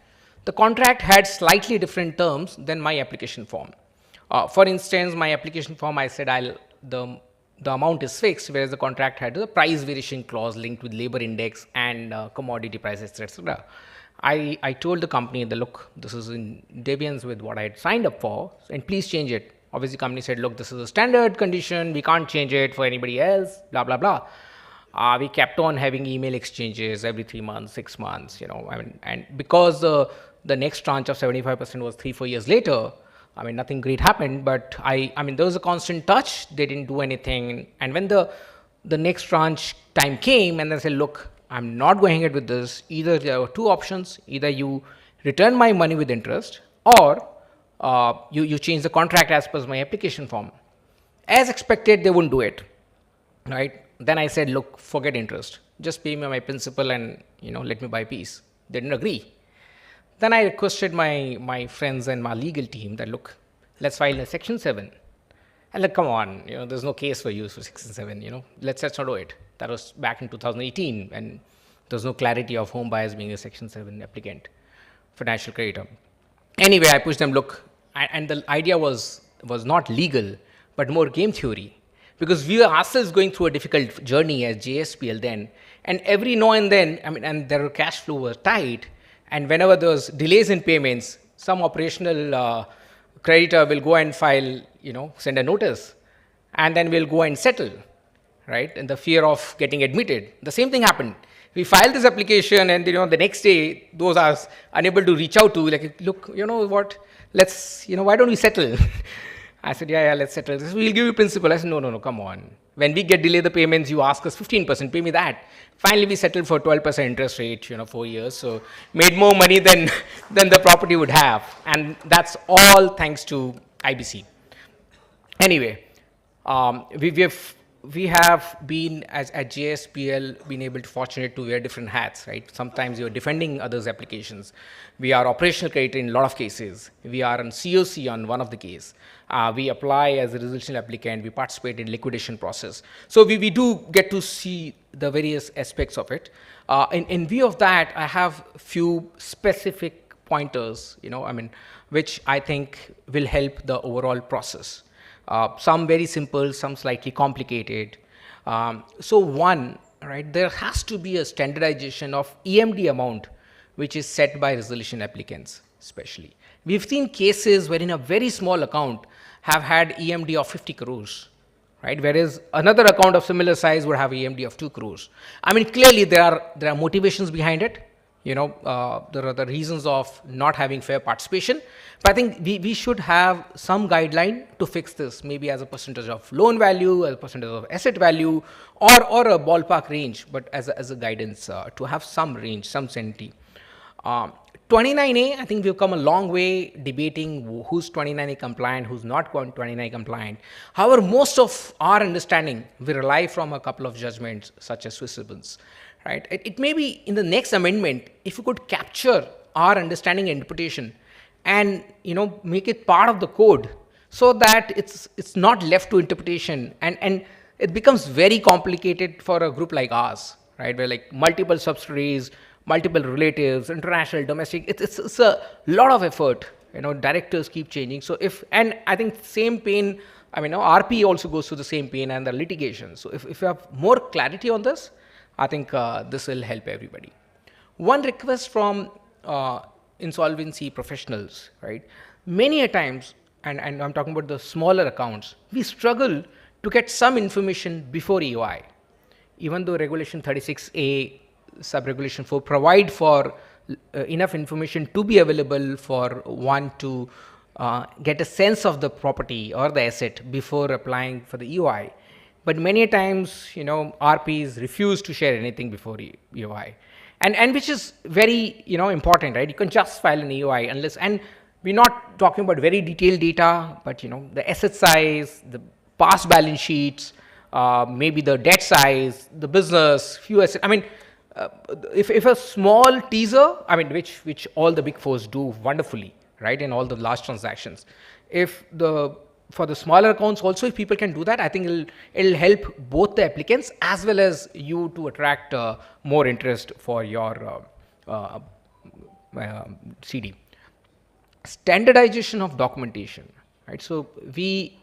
The contract had slightly different terms than my application form. For instance, my application form, I said the the amount is fixed, whereas the contract had a price variation clause linked with labor index and commodity prices, etc. I told the company that, look, this is in deviance with what I had signed up for, and please change it. Obviously, the company said, look, this is a standard condition, we can't change it for anybody else, blah, blah, blah. We kept on having email exchanges every 3 months, 6 months, and because the next tranche of 75% was 3-4 years later, nothing great happened, but there was a constant touch, they didn't do anything. And when the next tranche time came and they said, look, I'm not going ahead with this, either there are two options, either you return my money with interest or you change the contract as per my application form. As expected, they wouldn't do it, right? Then I said, look, forget interest, just pay me my principal and let me buy peace. They didn't agree. Then I requested my friends and my legal team that, look, let's file a Section 7. And like, come on, there's no case for use for Section 7, let's not do it. That was back in 2018, and there's no clarity of home buyers being a Section 7 applicant, financial creditor. Anyway, I pushed them, look, and the idea was not legal, but more game theory. Because we were ourselves going through a difficult journey as JSPL then, and every now and then, and their cash flow was tight, and whenever there was delays in payments, some operational creditor will go and file, send a notice, and then we'll go and settle, right? And the fear of getting admitted. The same thing happened. We filed this application, and the next day, those are unable to reach out to, like, look, what? Let's, why don't we settle? I said, yeah, let's settle this. We'll give you principal. I said, no, come on. When we get delay the payments, you ask us 15%, pay me that. Finally, we settled for 12% interest rate, 4 years. So made more money than the property would have. And that's all thanks to IBC. Anyway, we have been, at JSPL, been able to fortunate to wear different hats, right? Sometimes you're defending others' applications. We are operational creditor in a lot of cases. We are on COC on one of the case. We apply as a resolution applicant. We participate in liquidation process. So we do get to see the various aspects of it. In view of that, I have few specific pointers, which I think will help the overall process. Some very simple, some slightly complicated. So one, right, there has to be a standardization of EMD amount, which is set by resolution applicants, especially. We've seen cases wherein a very small account have had EMD of 50 crores, right? Whereas another account of similar size would have EMD of 2 crores. Clearly there are motivations behind it. There are the reasons of not having fair participation. But I think we should have some guideline to fix this, maybe as a percentage of loan value, as a percentage of asset value, or a ballpark range, but as a guidance to have some range, some sanity. 29A, I think we've come a long way debating who's 29A compliant, who's not 29A compliant. However, most of our understanding, we rely from a couple of judgments, such as Swiss Ribbons. Right? It may be in the next amendment, if you could capture our understanding and interpretation and make it part of the code so that it's not left to interpretation, and it becomes very complicated for a group like ours, right? Where like multiple subsidiaries, multiple relatives, international, domestic, it's a lot of effort. Directors keep changing. So and I think same pain, RP also goes through the same pain and the litigation. So if you have more clarity on this, I think this will help everybody. One request from insolvency professionals, right? Many a times, and I'm talking about the smaller accounts, we struggle to get some information before EOI. Even though Regulation 36A, Sub-Regulation 4 provide for enough information to be available for one to get a sense of the property or the asset before applying for the EOI. But many times, RPs refuse to share anything before EOI. And which is very, important, right? You can just file an EOI unless, and we're not talking about very detailed data, but, the asset size, the past balance sheets, maybe the debt size, the business, few assets. If a small teaser, which all the big fours do wonderfully, right, in all the large transactions. For the smaller accounts also, if people can do that, I think it'll help both the applicants as well as you to attract more interest for your CD. Standardization of documentation, right? So we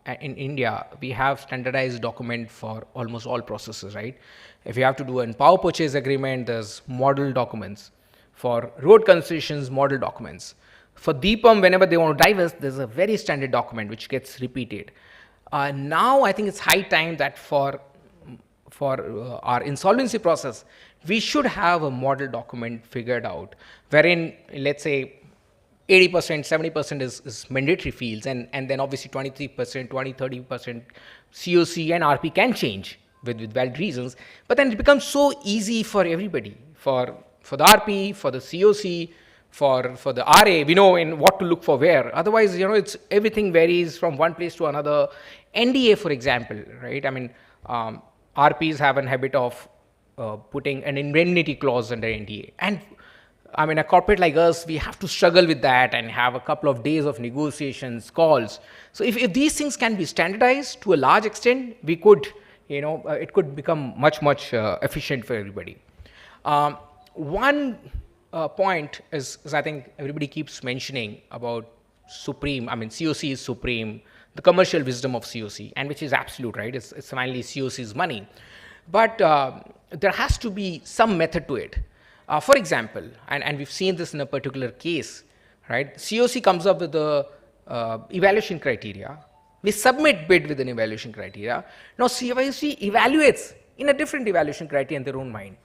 in India, we have standardized document for almost all processes, right? If you have to do a power purchase agreement, there's model documents. For road concessions, model documents. For DPAM, whenever they want to divest, there's a very standard document which gets repeated. Now, I think it's high time that for our insolvency process, we should have a model document figured out, wherein, let's say, 80%, 70% is mandatory fields, and then obviously 23%, 30% COC and RP can change with valid reasons, but then it becomes so easy for everybody, for the RP, for the COC, for the RA, we know in what to look for where. Otherwise, it's everything varies from one place to another. NDA, for example, right? I mean, RPs have a habit of putting an indemnity clause under NDA, and I mean, a corporate like us, we have to struggle with that and have a couple of days of negotiations, calls. So if these things can be standardized to a large extent, we could, it could become much efficient for everybody. One point is I think everybody keeps mentioning about supreme, I mean, COC is supreme, the commercial wisdom of COC, and which is absolute, right? It's finally COC's money. But there has to be some method to it. For example, and we've seen this in a particular case, right? COC comes up with the evaluation criteria. We submit bid with an evaluation criteria. Now COC evaluates in a different evaluation criteria in their own mind.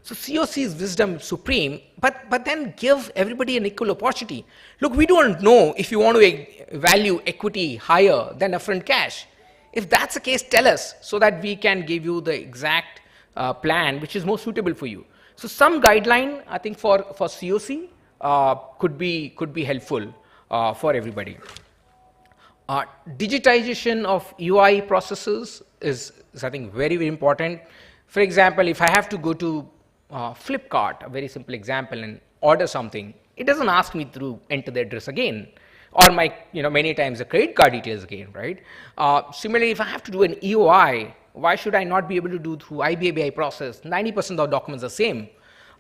So COC's wisdom is supreme, but then give everybody an equal opportunity. Look, we don't know if you want to value equity higher than upfront cash. If that's the case, tell us so that we can give you the exact plan which is more suitable for you. So some guideline, I think, for COC could be helpful for everybody. Digitization of UI processes is I think very important. For example, if I have to go to Flipkart, a very simple example, and order something, it doesn't ask me to enter the address again, or my many times the credit card details again, right? Similarly, if I have to do an EOI, why should I not be able to do through IBABI process? 90% of the documents are same,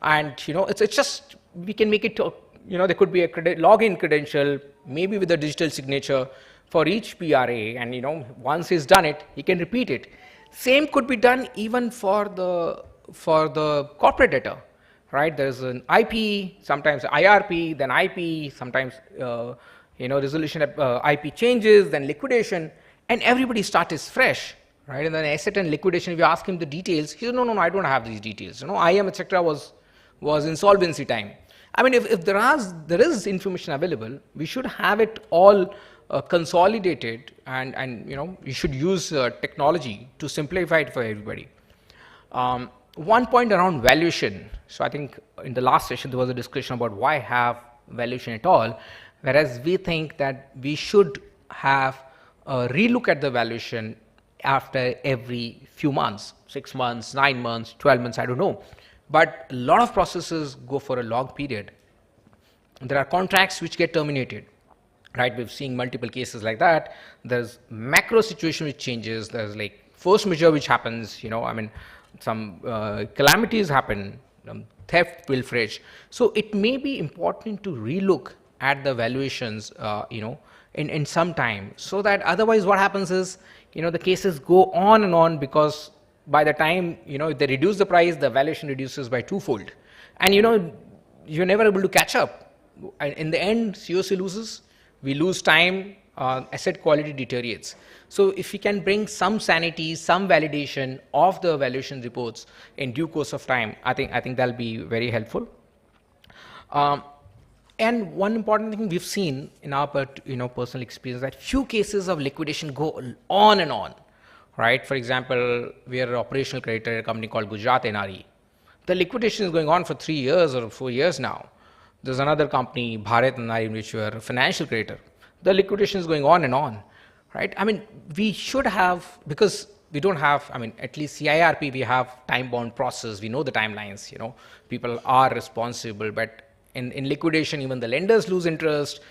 and it's just we can make it. There could be a login credential, maybe with a digital signature for each PRA, and once he's done it, he can repeat it. Same could be done even for the corporate data, right? There's an IP, sometimes IRP, then IP, sometimes resolution IP changes, then liquidation, and everybody starts fresh. Right, and then asset and liquidation, if you ask him the details, he says, no, I don't have these details. IM, etc. was insolvency time. I mean, if there is information available, we should have it all consolidated, and you should use technology to simplify it for everybody. One point around valuation. So I think in the last session there was a discussion about why have valuation at all, whereas we think that we should have a relook at the valuation after every few months, 6 months, 9 months, 12 months, I don't know. But a lot of processes go for a long period. There are contracts which get terminated, right? We've seen multiple cases like that. There's macro situation which changes. There's like force majeure which happens, I mean, some calamities happen, theft, pilferage. So it may be important to relook at the valuations, in some time, so that otherwise what happens is, the cases go on and on, because by the time, if they reduce the price, the valuation reduces by twofold. And, you're never able to catch up. And in the end, COC loses, we lose time, asset quality deteriorates. So if we can bring some sanity, some validation of the valuation reports in due course of time, I think that'll be very helpful. And one important thing we've seen in our personal experience, that few cases of liquidation go on and on, right? For example, we are an operational creditor at a company called Gujarat NRE. The liquidation is going on for 3 years or 4 years now. There's another company, Bharat NRE, in which we are a financial creditor. The liquidation is going on and on, right? I mean, we should have, because we don't have, I mean, at least CIRP, we have time-bound process. We know the timelines, people are responsible, but in liquidation, even the lenders lose interest.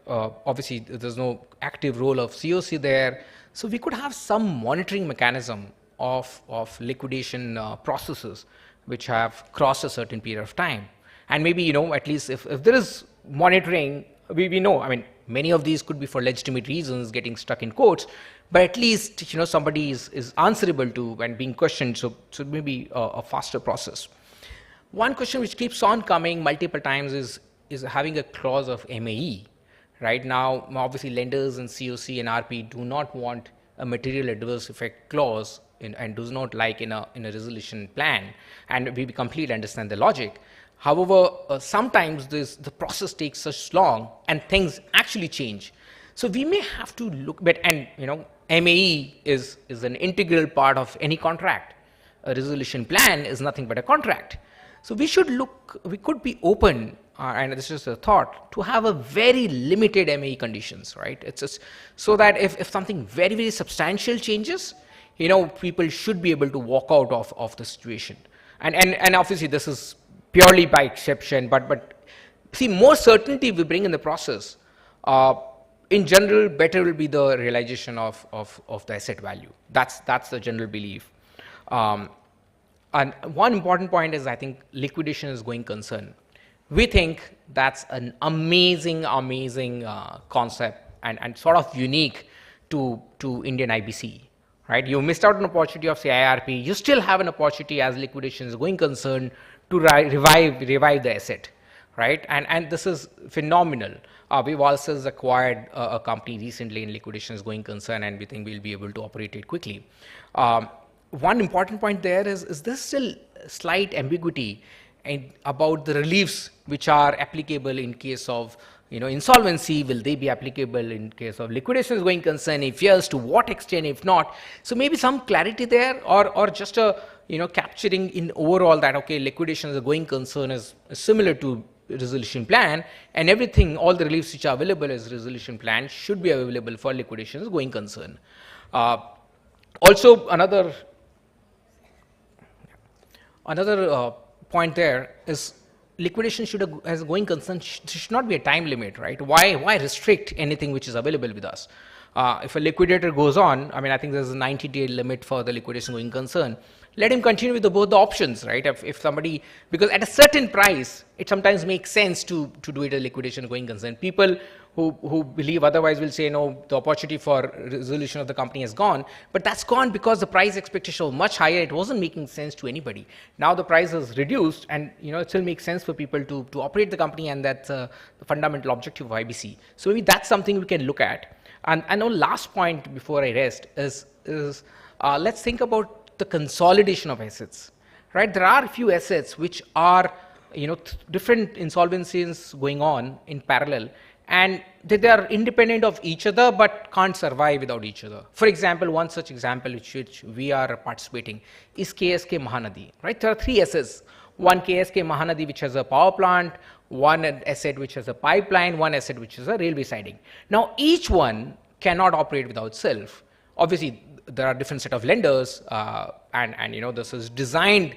Obviously, there's no active role of COC there. So we could have some monitoring mechanism of liquidation processes which have crossed a certain period of time. And maybe, at least if there is monitoring, we know, I mean, Many of these could be for legitimate reasons, getting stuck in courts, but at least somebody is answerable to and being questioned, so maybe a faster process. One question which keeps on coming multiple times is having a clause of MAE. Right now, obviously lenders and COC and RP do not want a material adverse effect clause and does not like in a resolution plan, and we completely understand the logic. However, sometimes the process takes such long and things actually change. So we may have to look at, and MAE is an integral part of any contract. A resolution plan is nothing but a contract. So we could be open, and this is a thought, to have a very limited MAE conditions, right? It's just so that if something very, very substantial changes, people should be able to walk out of the situation. And obviously this is purely by exception, but see, more certainty we bring in the process. In general, better will be the realization of the asset value. That's the general belief. And one important point is, I think, liquidation is going concern. We think that's an amazing concept and sort of unique to Indian IBC, right? You missed out on an opportunity of, say, IRP. You still have an opportunity as liquidation is going concern to revive the asset, right? And this is phenomenal. We've also acquired a company recently in liquidation is going concern, and we think we'll be able to operate it quickly. One important point there is there's still slight ambiguity about the reliefs which are applicable in case of insolvency. Will they be applicable in case of liquidation is going concern? If yes, to what extent? If not, so maybe some clarity there, or just a capturing in overall that okay, liquidation is a going concern is similar to resolution plan, and everything, all the reliefs which are available as resolution plan should be available for liquidation is going concern. Also, another point there is liquidation as a going concern should not be a time limit, right? Why restrict anything which is available with us? If a liquidator goes on, I think there's a 90-day limit for the liquidation going concern. Let him continue with both the options, right? If somebody, because at a certain price, it sometimes makes sense to do it a liquidation going concern. People who believe otherwise will say, no, the opportunity for resolution of the company has gone, but that's gone because the price expectation was much higher. It wasn't making sense to anybody. Now the price is reduced, and it still makes sense for people to operate the company, and that's the fundamental objective of IBC. So maybe that's something we can look at. And our last point before I rest is let's think about the consolidation of assets, right? There are a few assets which are, different insolvencies going on in parallel, and they are independent of each other but can't survive without each other. For example, one such example which we are participating is KSK Mahanadi, right? There are three assets. One KSK Mahanadi which has a power plant, one asset which has a pipeline, one asset which is a railway siding. Now, each one cannot operate without self. Obviously, there are different set of lenders, and this is designed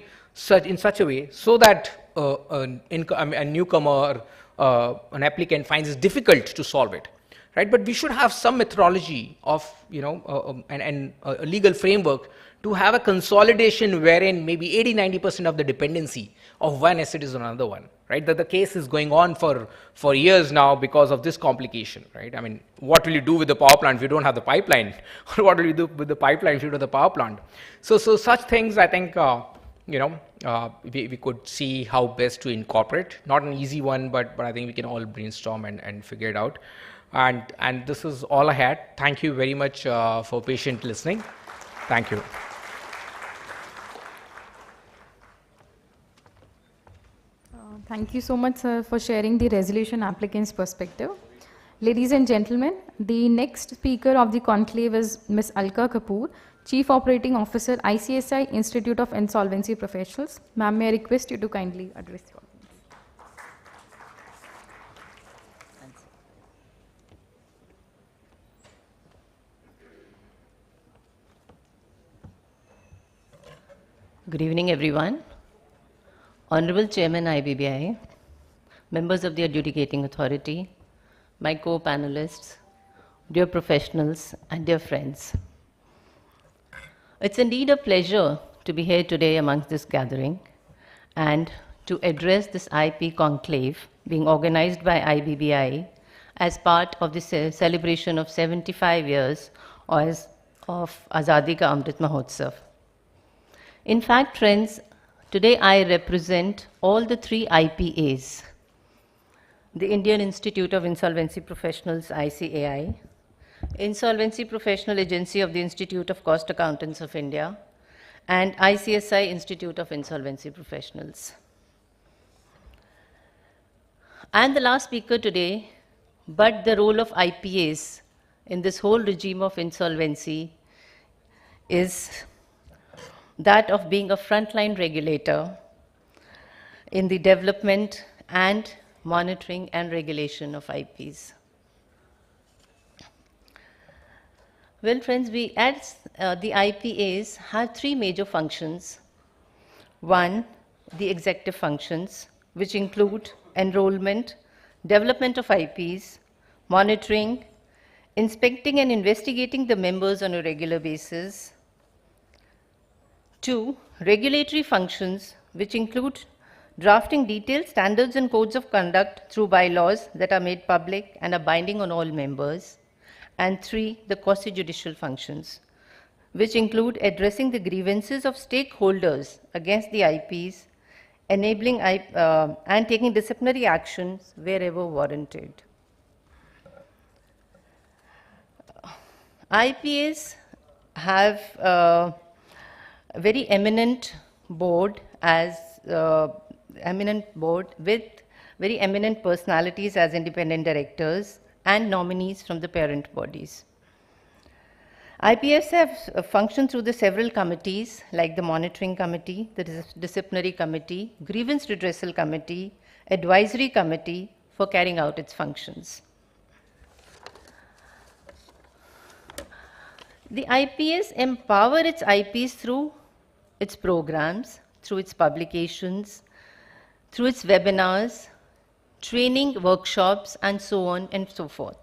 in such a way so that a newcomer, an applicant finds it difficult to solve it, right? But we should have some methodology of and a legal framework to have a consolidation wherein maybe 80-90% of the dependency of one asset is on another one, right? That the case is going on for years now because of this complication, right? What will you do with the power plant if you don't have the pipeline? Or what will you do with the pipeline if you don't have the power plant? So such things, I think, we could see how best to incorporate. Not an easy one, but I think we can all brainstorm and figure it out. And this is all I had. Thank you very much for patient listening. Thank you. Thank you so much, sir, for sharing the resolution applicant's perspective. Ladies and gentlemen, the next speaker of the conclave is Ms. Alka Kapoor, Chief Operating Officer, ICSI Institute of Insolvency Professionals. Ma'am, may I request you to kindly address the audience. Good evening, everyone. Honourable Chairman IBBI, members of the adjudicating authority, my co-panelists, dear professionals and dear friends. It's indeed a pleasure to be here today amongst this gathering and to address this IP conclave being organized by IBBI as part of the celebration of 75 years of Azadi Ka Amrit Mahotsav. In fact, friends, today I represent all the 3 IPAs, the Indian Institute of Insolvency Professionals, ICAI, Insolvency Professional Agency of the Institute of Cost Accountants of India, and ICSI Institute of Insolvency Professionals. I am the last speaker today, but the role of IPAs in this whole regime of insolvency is that of being a frontline regulator in the development and monitoring and regulation of IPs. Well, friends, we at the IPAs have 3 major functions. One, the executive functions, which include enrollment, development of IPs, monitoring, inspecting and investigating the members on a regular basis. 2, regulatory functions, which include drafting detailed standards and codes of conduct through bylaws that are made public and are binding on all members. And 3, the quasi-judicial functions, which include addressing the grievances of stakeholders against the IPs, enabling and taking disciplinary actions wherever warranted. IPAs have a very eminent board with very eminent personalities as independent directors and nominees from the parent bodies. IPAs have functioned through the several committees like the Monitoring Committee, the Disciplinary Committee, Grievance Redressal Committee, Advisory Committee for carrying out its functions. The IPAs empower its IPs through its programs, through its publications, through its webinars, training workshops, and so on and so forth.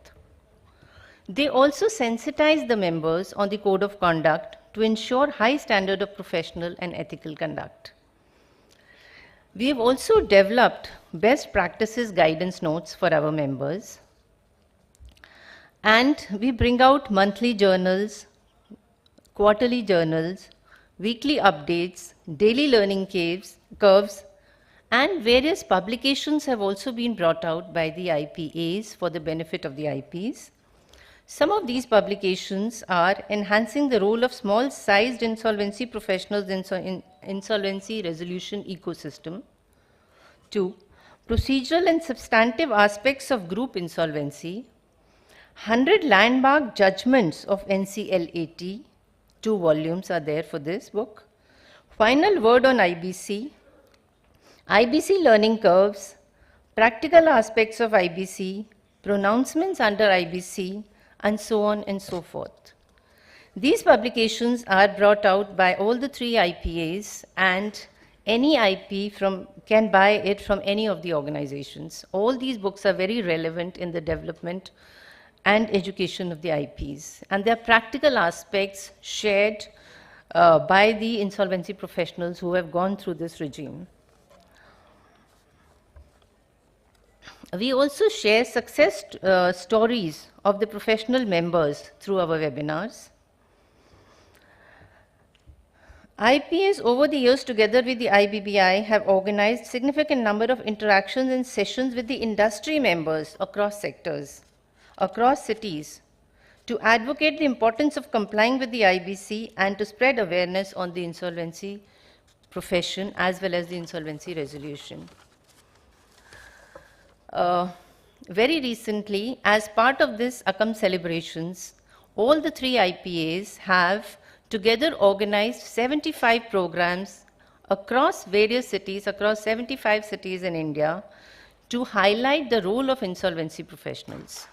They also sensitize the members on the code of conduct to ensure high standard of professional and ethical conduct. We have also developed best practices guidance notes for our members, and we bring out monthly journals, quarterly journals, weekly updates, daily learning curves, and various publications have also been brought out by the IPAs for the benefit of the IPs. Some of these publications are Enhancing the Role of Small-Sized Insolvency Professionals in Insolvency Resolution Ecosystem. 2, Procedural and Substantive Aspects of Group Insolvency. 100 Landmark Judgments of NCLAT. 2 volumes are there for this book. Final Word on IBC. IBC Learning Curves. Practical Aspects of IBC. Pronouncements under IBC, and so on and so forth. These publications are brought out by all the 3 IPAs, and any IP can buy it from any of the organizations. All these books are very relevant in the development and education of the IPs, and they are practical aspects shared by the insolvency professionals who have gone through this regime. We also share success stories of the professional members through our webinars. IPAs over the years together with the IBBI have organized significant number of interactions and sessions with the industry members across sectors, across cities, to advocate the importance of complying with the IBC and to spread awareness on the insolvency profession as well as the insolvency resolution. Very recently, as part of this ACAM celebrations, all the 3 IPAs have together organized 75 programs across various cities, across 75 cities in India, to highlight the role of insolvency professionals.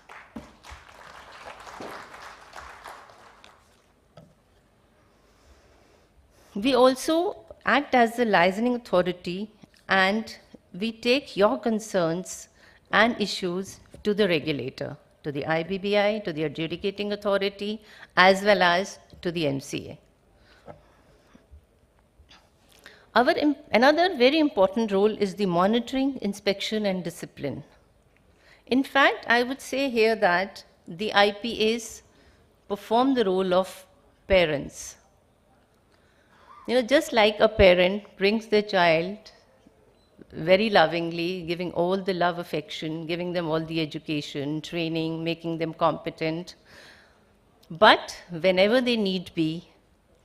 We also act as the licensing authority, and we take your concerns and issues to the regulator, to the IBBI, to the adjudicating authority, as well as to the MCA. Another very important role is the monitoring, inspection, and discipline. In fact, I would say here that the IPAs perform the role of parents. Just like a parent brings their child very lovingly, giving all the love, affection, giving them all the education, training, making them competent. But whenever they need be,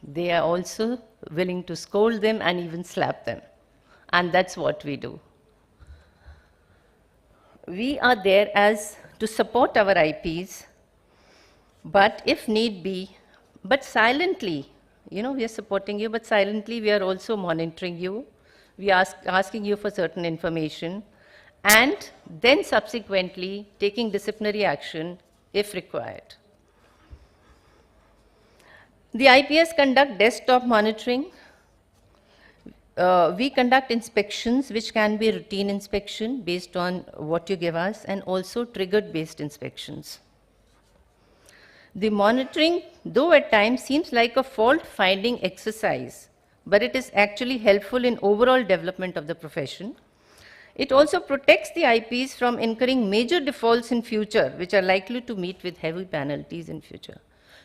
they are also willing to scold them and even slap them. And that's what we do. We are there to support our IPs, but if need be, but silently, we are supporting you, but silently we are also monitoring you. We are asking you for certain information, and then subsequently taking disciplinary action if required. The IPS conduct desktop monitoring. We conduct inspections, which can be routine inspection based on what you give us, and also triggered-based inspections. The monitoring, though at times seems like a fault-finding exercise, but it is actually helpful in overall development of the profession. It also protects the IPs from incurring major defaults in future, which are likely to meet with heavy penalties in future.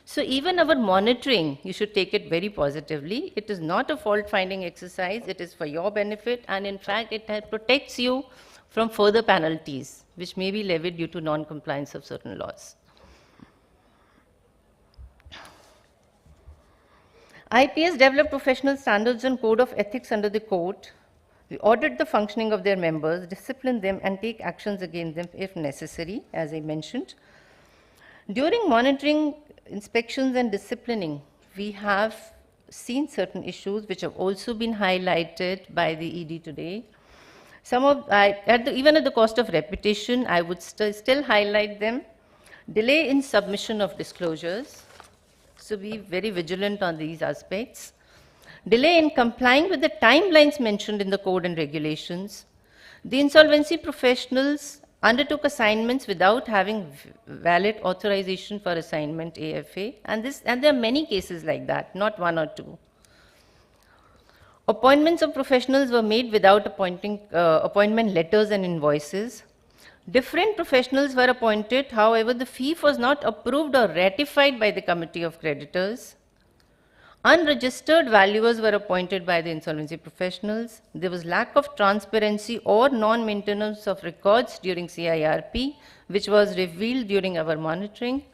So even our monitoring, you should take it very positively. It is not a fault-finding exercise. It is for your benefit, and in fact, it protects you from further penalties, which may be levied due to non-compliance of certain laws. IPS develop professional standards and code of ethics under the code. We audit the functioning of their members, discipline them, and take actions against them if necessary, as I mentioned. During monitoring, inspections, and disciplining, we have seen certain issues which have also been highlighted by the ED today. Even at the cost of repetition, I would still highlight them. Delay in submission of disclosures. So be very vigilant on these aspects. Delay in complying with the timelines mentioned in the code and regulations. The insolvency professionals undertook assignments without having valid authorization for assignment AFA, and there are many cases like that, not one or two. Appointments of professionals were made without appointment letters and invoices. Different professionals were appointed, however, the fee was not approved or ratified by the Committee of Creditors. Unregistered valuers were appointed by the insolvency professionals. There was lack of transparency or non-maintenance of records during CIRP, which was revealed during our monitoring.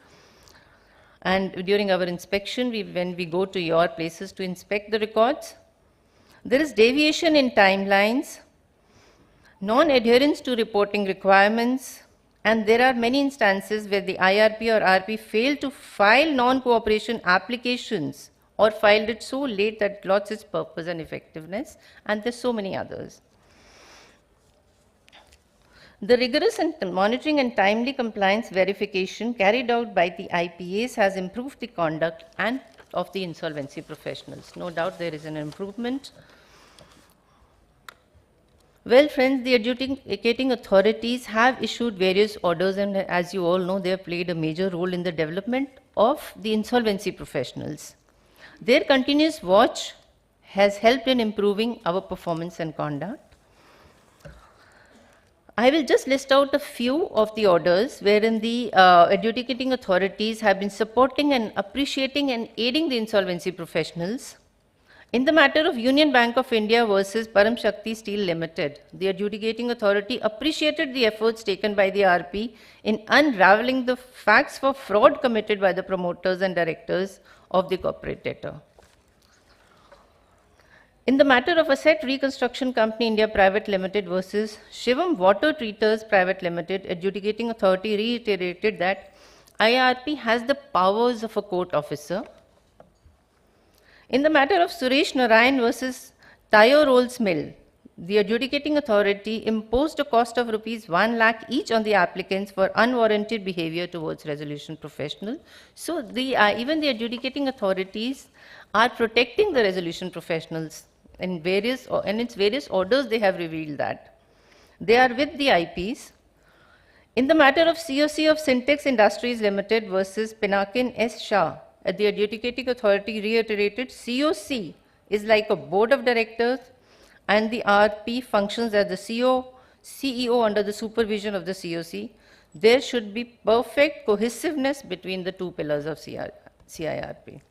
And during our inspection, when we go to your places to inspect the records, there is deviation in timelines, non-adherence to reporting requirements, and there are many instances where the IRP or RP failed to file non-cooperation applications or filed it so late that it lost its purpose and effectiveness, and there's so many others. The rigorous monitoring and timely compliance verification carried out by the IPAs has improved the conduct and of the insolvency professionals. No doubt there is an improvement. Well, friends, the adjudicating authorities have issued various orders, and as you all know, they have played a major role in the development of the insolvency professionals. Their continuous watch has helped in improving our performance and conduct. I will just list out a few of the orders wherein the adjudicating authorities have been supporting and appreciating and aiding the insolvency professionals. In the matter of Union Bank of India versus Param Shakti Steel Limited, the adjudicating authority appreciated the efforts taken by the RP in unraveling the facts for fraud committed by the promoters and directors of the corporate debtor. In the matter of Asset Reconstruction Company India Private Limited versus Shivam Water Treaters Private Limited, adjudicating authority reiterated that IRP has the powers of a court officer. In the matter of Suresh Narayan versus Tayo Rolls Mill, the adjudicating authority imposed a cost of ₹1 lakh each on the applicants for unwarranted behavior towards resolution professional. So even the adjudicating authorities are protecting the resolution professionals in its various orders. They have revealed that they are with the IPs. In the matter of COC of Syntex Industries Limited versus Pinakin S. Shah, the adjudicating authority reiterated COC is like a board of directors, and the RP functions as the CEO under the supervision of the COC. there should be perfect cohesiveness between the two pillars of CIRP.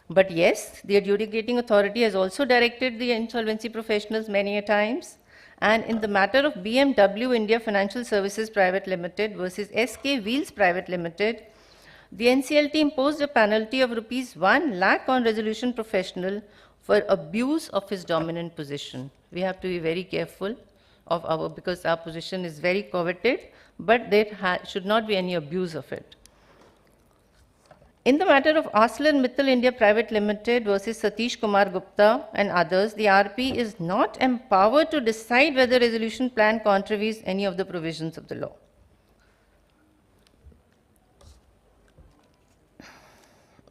But yes, the adjudicating authority has also directed the insolvency professionals many a times. And in the matter of BMW India Financial Services Private Limited versus SK Wheels Private Limited, the NCLT imposed a penalty of rupees 1 lakh on resolution professional for abuse of his dominant position. We have to be very careful of because our position is very coveted, but there should not be any abuse of it. In the matter of ArcelorMittal India Private Limited versus Satish Kumar Gupta and others, the RP is not empowered to decide whether resolution plan contravenes any of the provisions of the law.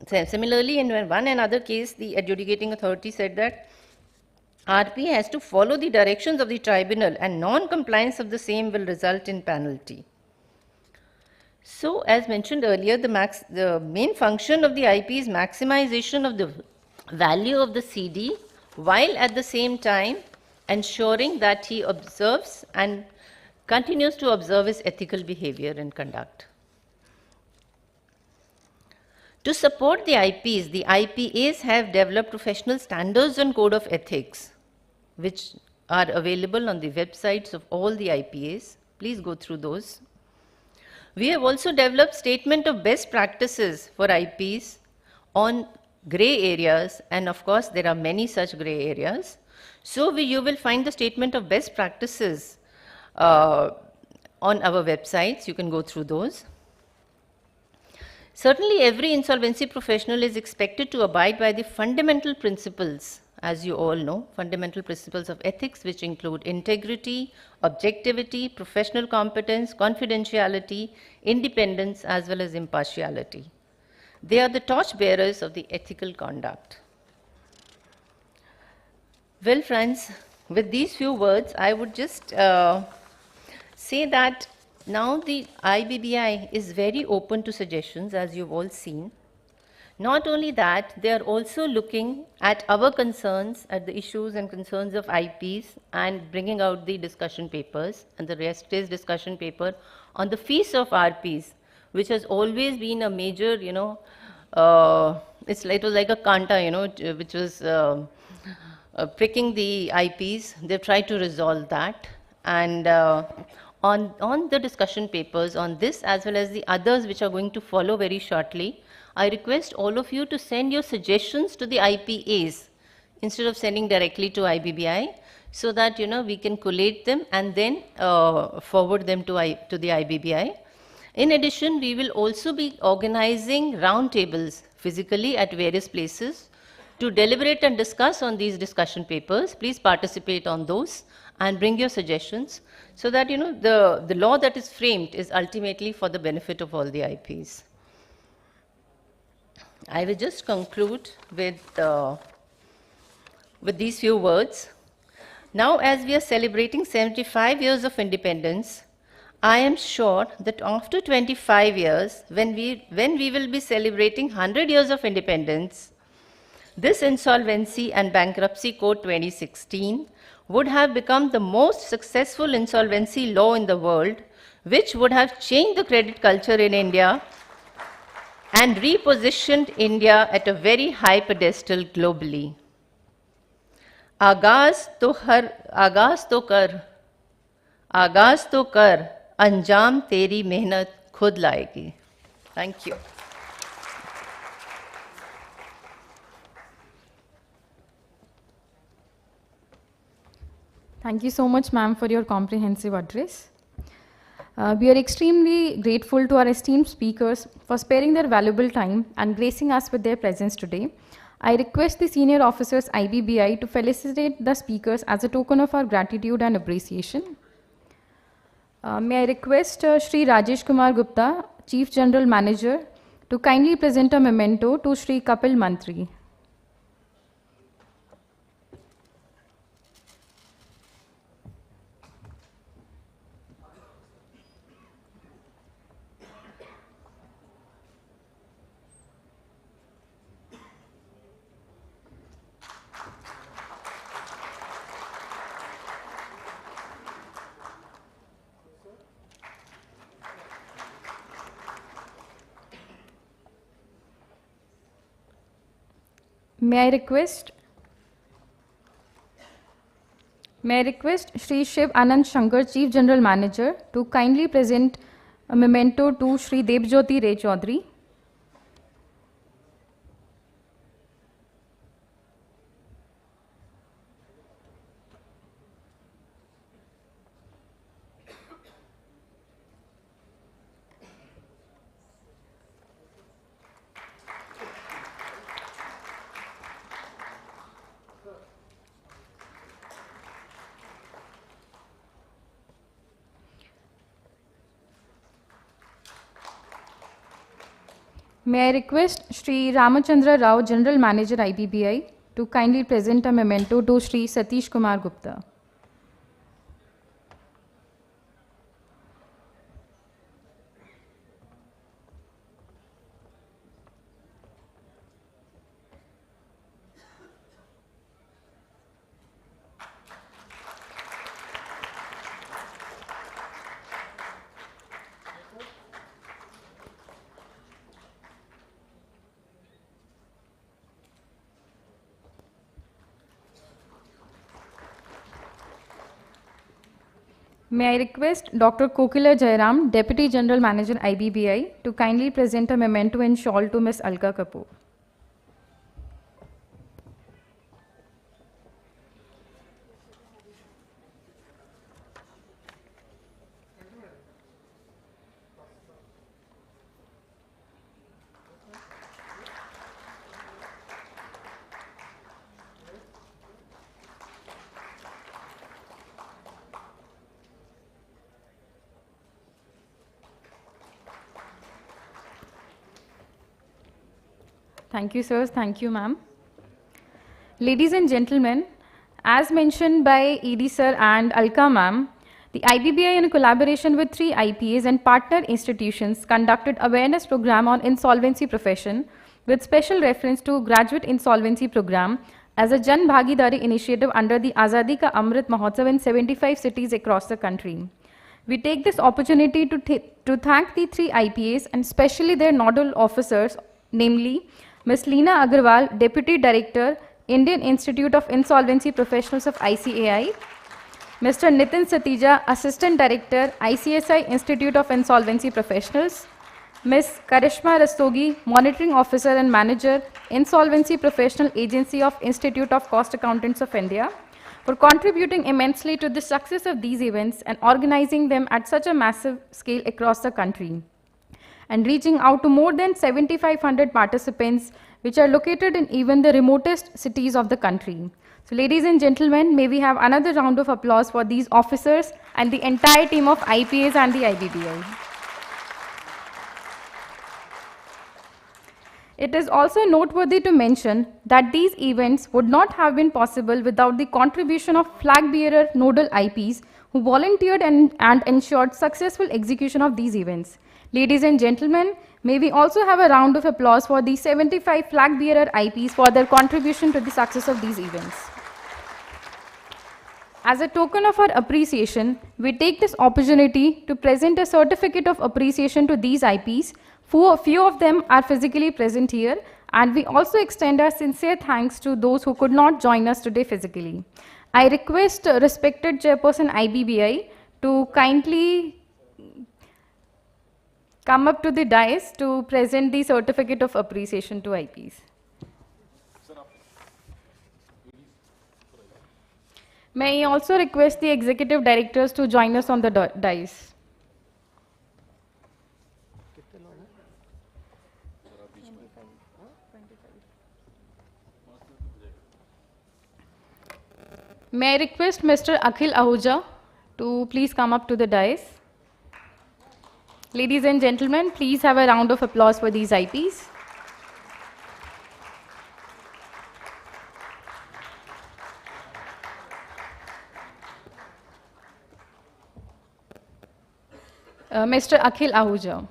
Similarly, in one another case, the adjudicating authority said that RP has to follow the directions of the tribunal and non-compliance of the same will result in penalty. So, as mentioned earlier, the main function of the IP is maximization of the value of the CD, while at the same time ensuring that he observes and continues to observe his ethical behavior and conduct. To support the IPs have developed professional standards and code of ethics, which are available on the websites of all the IPAs. Please go through those. We have also developed statement of best practices for IPs on gray areas, and of course there are many such gray areas. So you will find the statement of best practices on our websites. You can go through those. Certainly every insolvency professional is expected to abide by the fundamental principles, as you all know, fundamental principles of ethics, which include integrity, objectivity, professional competence, confidentiality, independence, as well as impartiality. They are the torchbearers of the ethical conduct. Well, friends, with these few words, I would just say that now the IBBI is very open to suggestions, as you've all seen. Not only that, they are also looking at our concerns, at the issues and concerns of IPs, and bringing out the discussion papers, and the yesterday's discussion paper on the fees of RPs, which has always been a major, it was like a kanta, which was pricking the IPs. They've tried to resolve that. And on the discussion papers on this, as well as the others which are going to follow very shortly, I request all of you to send your suggestions to the IPAs instead of sending directly to IBBI, so that we can collate them and then forward them to the IBBI. In addition, we will also be organizing roundtables physically at various places to deliberate and discuss on these discussion papers. Please participate on those and bring your suggestions, so that the law that is framed is ultimately for the benefit of all the IPs. I will just conclude with these few words. Now, as we are celebrating 75 years of independence, I am sure that after 25 years, when we will be celebrating 100 years of independence, this Insolvency and Bankruptcy Code 2016 would have become the most successful insolvency law in the world, which would have changed the credit culture in India and repositioned India at a very high pedestal globally. आगाज तो कर, अंजाम तेरी मेहनत खुद लाएगी. Thank you. Thank you so much, ma'am, for your comprehensive address. We are extremely grateful to our esteemed speakers for sparing their valuable time and gracing us with their presence today. I request the senior officers IBBI to felicitate the speakers as a token of our gratitude and appreciation. May I request Shri Rajesh Kumar Gupta, Chief General Manager, to kindly present a memento to Shri Kapil Mantri. May I request Shri Shiv Anand Shankar, Chief General Manager, to kindly present a memento to Shri Debjyoti Ray Chaudhary. May I request Shri Ramachandra Rao, General Manager IBBI, to kindly present a memento to Shri Satish Kumar Gupta. May I request Dr. Kokila Jairam, Deputy General Manager IBBI, to kindly present a memento and shawl to Ms. Alka Kapoor. Thank you, sirs. Thank you, ma'am. Ladies and gentlemen, as mentioned by ED sir and Alka ma'am, the IBBI, in collaboration with 3 IPAs and partner institutions, conducted awareness program on insolvency profession with special reference to graduate insolvency program as a Jan Bhagidari initiative under the Azadi Ka Amrit Mahotsav in 75 cities across the country. We take this opportunity to thank the 3 IPAs and especially their nodal officers, namely Ms. Leena Agarwal, Deputy Director, Indian Institute of Insolvency Professionals of ICAI, Mr. Nitin Satija, Assistant Director, ICSI Institute of Insolvency Professionals, Ms. Karishma Rastogi, Monitoring Officer and Manager, Insolvency Professional Agency of Institute of Cost Accountants of India, for contributing immensely to the success of these events and organizing them at such a massive scale across the country, and reaching out to more than 7,500 participants, which are located in even the remotest cities of the country. So ladies and gentlemen, may we have another round of applause for these officers and the entire team of IPAs and the IBBI. It is also noteworthy to mention that these events would not have been possible without the contribution of flag bearer nodal IPs who volunteered and ensured successful execution of these events. Ladies and gentlemen, may we also have a round of applause for the 75 flag bearer IPs for their contribution to the success of these events. As a token of our appreciation, we take this opportunity to present a certificate of appreciation to these IPs. A few of them are physically present here, and we also extend our sincere thanks to those who could not join us today physically. I request respected Chairperson IBBI to kindly come up to the dais to present the certificate of appreciation to IPs. May I also request the executive directors to join us on the dais. May I request Mr. Akhil Ahuja to please come up to the dais. Ladies and gentlemen, please have a round of applause for these IPs. Mr. Akhil Ahuja.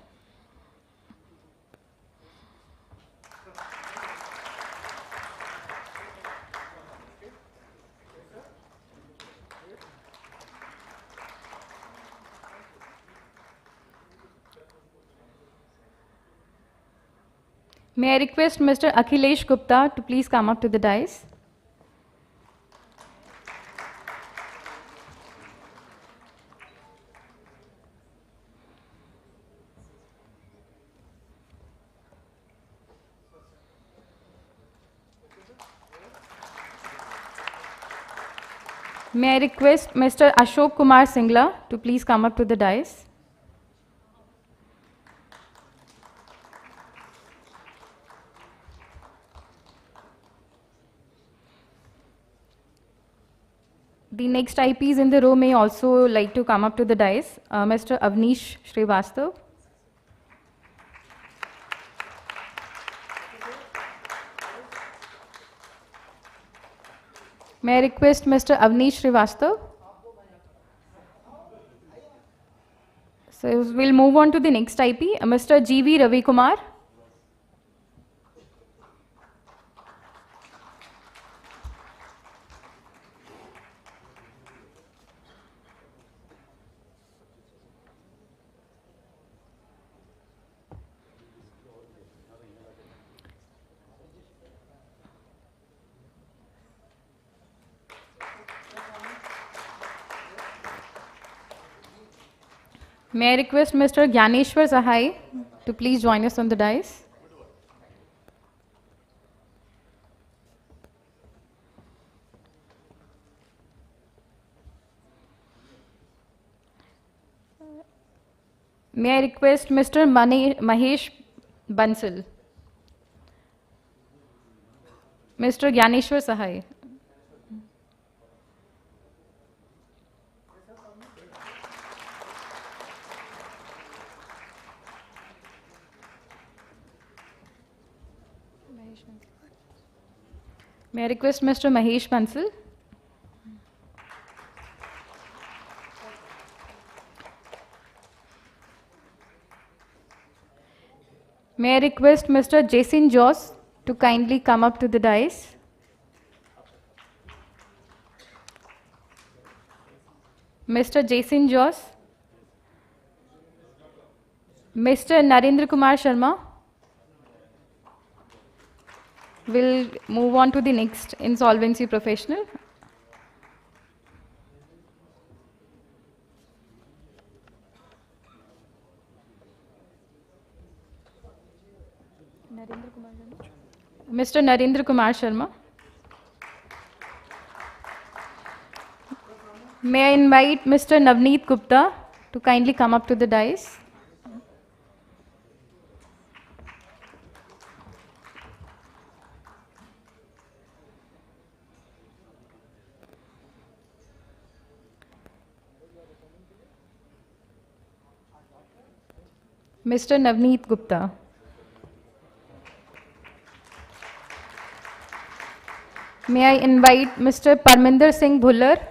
May I request Mr. Akhilesh Gupta to please come up to the dais. May I request Mr. Ashok Kumar Singla to please come up to the dais. The next IPs in the row may also like to come up to the dais. Mr. Avnish Srivastav. May I request Mr. Avnish Srivastav? So we'll move on to the next IP, Mr. G.V. Ravi Kumar. May I request Mr. Gyaneshwar Sahai to please join us on the dais. May I request Mr. Mahesh Bansal. Mr. Gyaneshwar Sahai. May I request Mr. Mahesh Bansal? May I request Mr. Jason Joss to kindly come up to the dais? Mr. Jason Joss? Mr. Narendra Kumar Sharma? We'll move on to the next insolvency professional. Mr. Narendra Kumar Sharma. May I invite Mr. Navneet Gupta to kindly come up to the dais? Mr. Navneet Gupta. May I invite Mr. Parminder Singh Bhullar?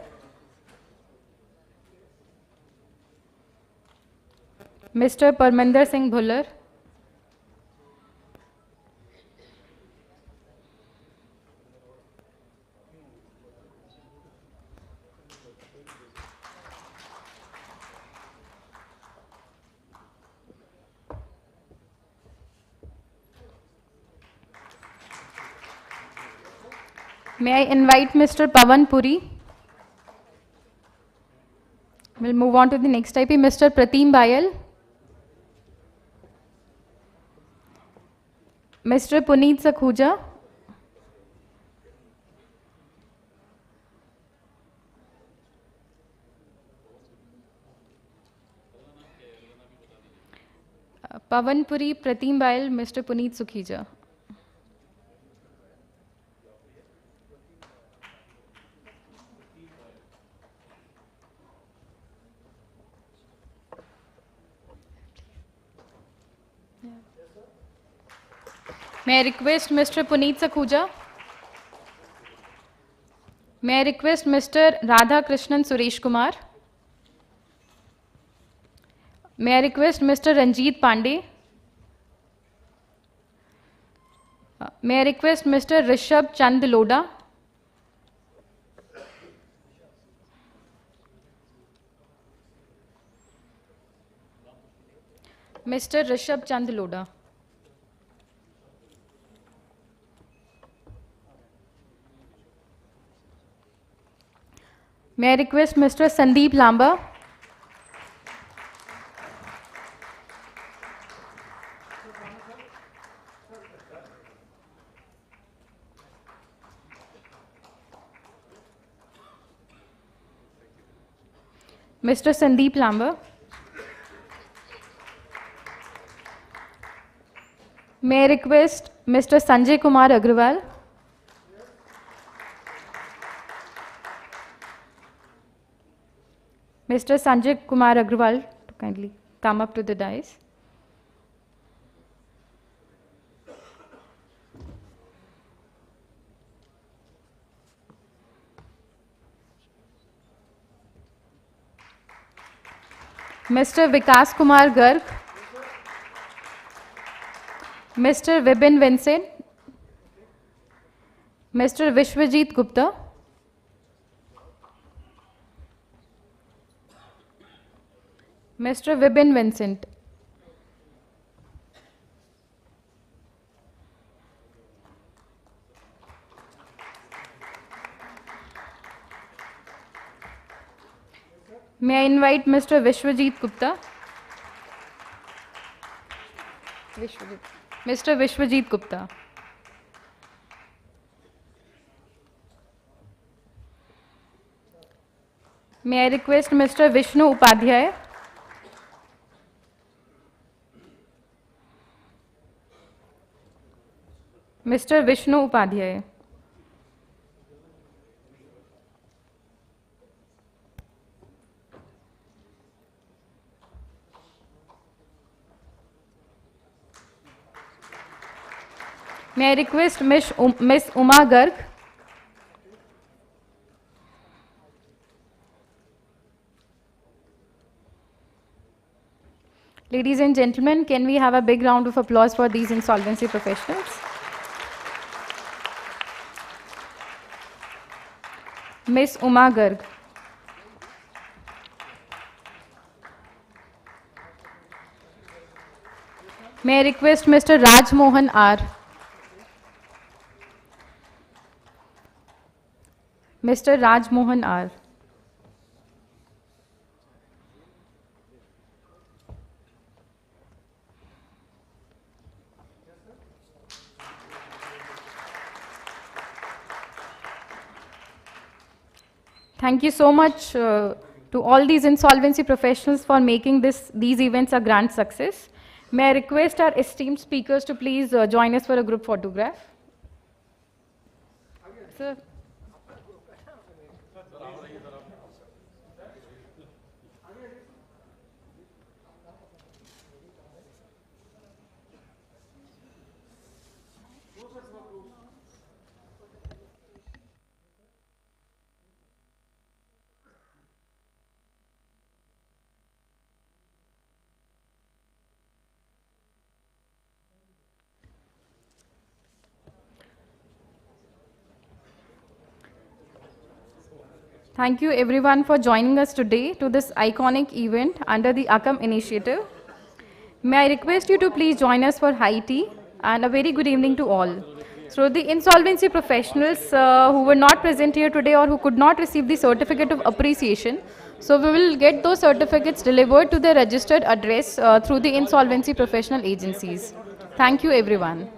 Mr. Parminder Singh Bhullar. May I invite Mr. Pavan Puri? We'll move on to the next IP, Mr. Pratim Bayal. Mr. Puneet Sakhuja. Pavan Puri, Pratim Bayal, Mr. Puneet Sakhuja. May I request Mr. Puneet Sakhuja? May I request Mr. Radha Krishnan Suresh Kumar? May I request Mr. Ranjit Pandey? May I request Mr. Rishabh Chand Loda? Mr. Rishabh Chand Loda. May I request Mr. Sandeep Lamba? Mr. Sandeep Lamba? May I request Mr. Sanjay Kumar Agrawal? Mr. Sanjay Kumar Agrawal to kindly come up to the dais. Mr. Vikas Kumar Garg. Mr. Vibin Vincent. Mr. Vishwajit Gupta. Mr. Vibin Vincent. May I invite Mr. Vishwajit Gupta? Mr. Vishwajit Gupta. May I request Mr. Vishnu Upadhyay? Mr. Vishnu Upadhyay. May I request Miss Uma Garg? Ladies and gentlemen, can we have a big round of applause for these insolvency professionals? Miss Uma Garg. May I request Mr. Raj Mohan R. Mr. Raj Mohan R. Thank you so much to all these insolvency professionals for making these events a grand success. May I request our esteemed speakers to please join us for a group photograph. Sir. Thank you everyone for joining us today to this iconic event under the ACAM initiative. May I request you to please join us for high tea and a very good evening to all. So the insolvency professionals who were not present here today or who could not receive the certificate of appreciation, so we will get those certificates delivered to their registered address through the insolvency professional agencies. Thank you everyone.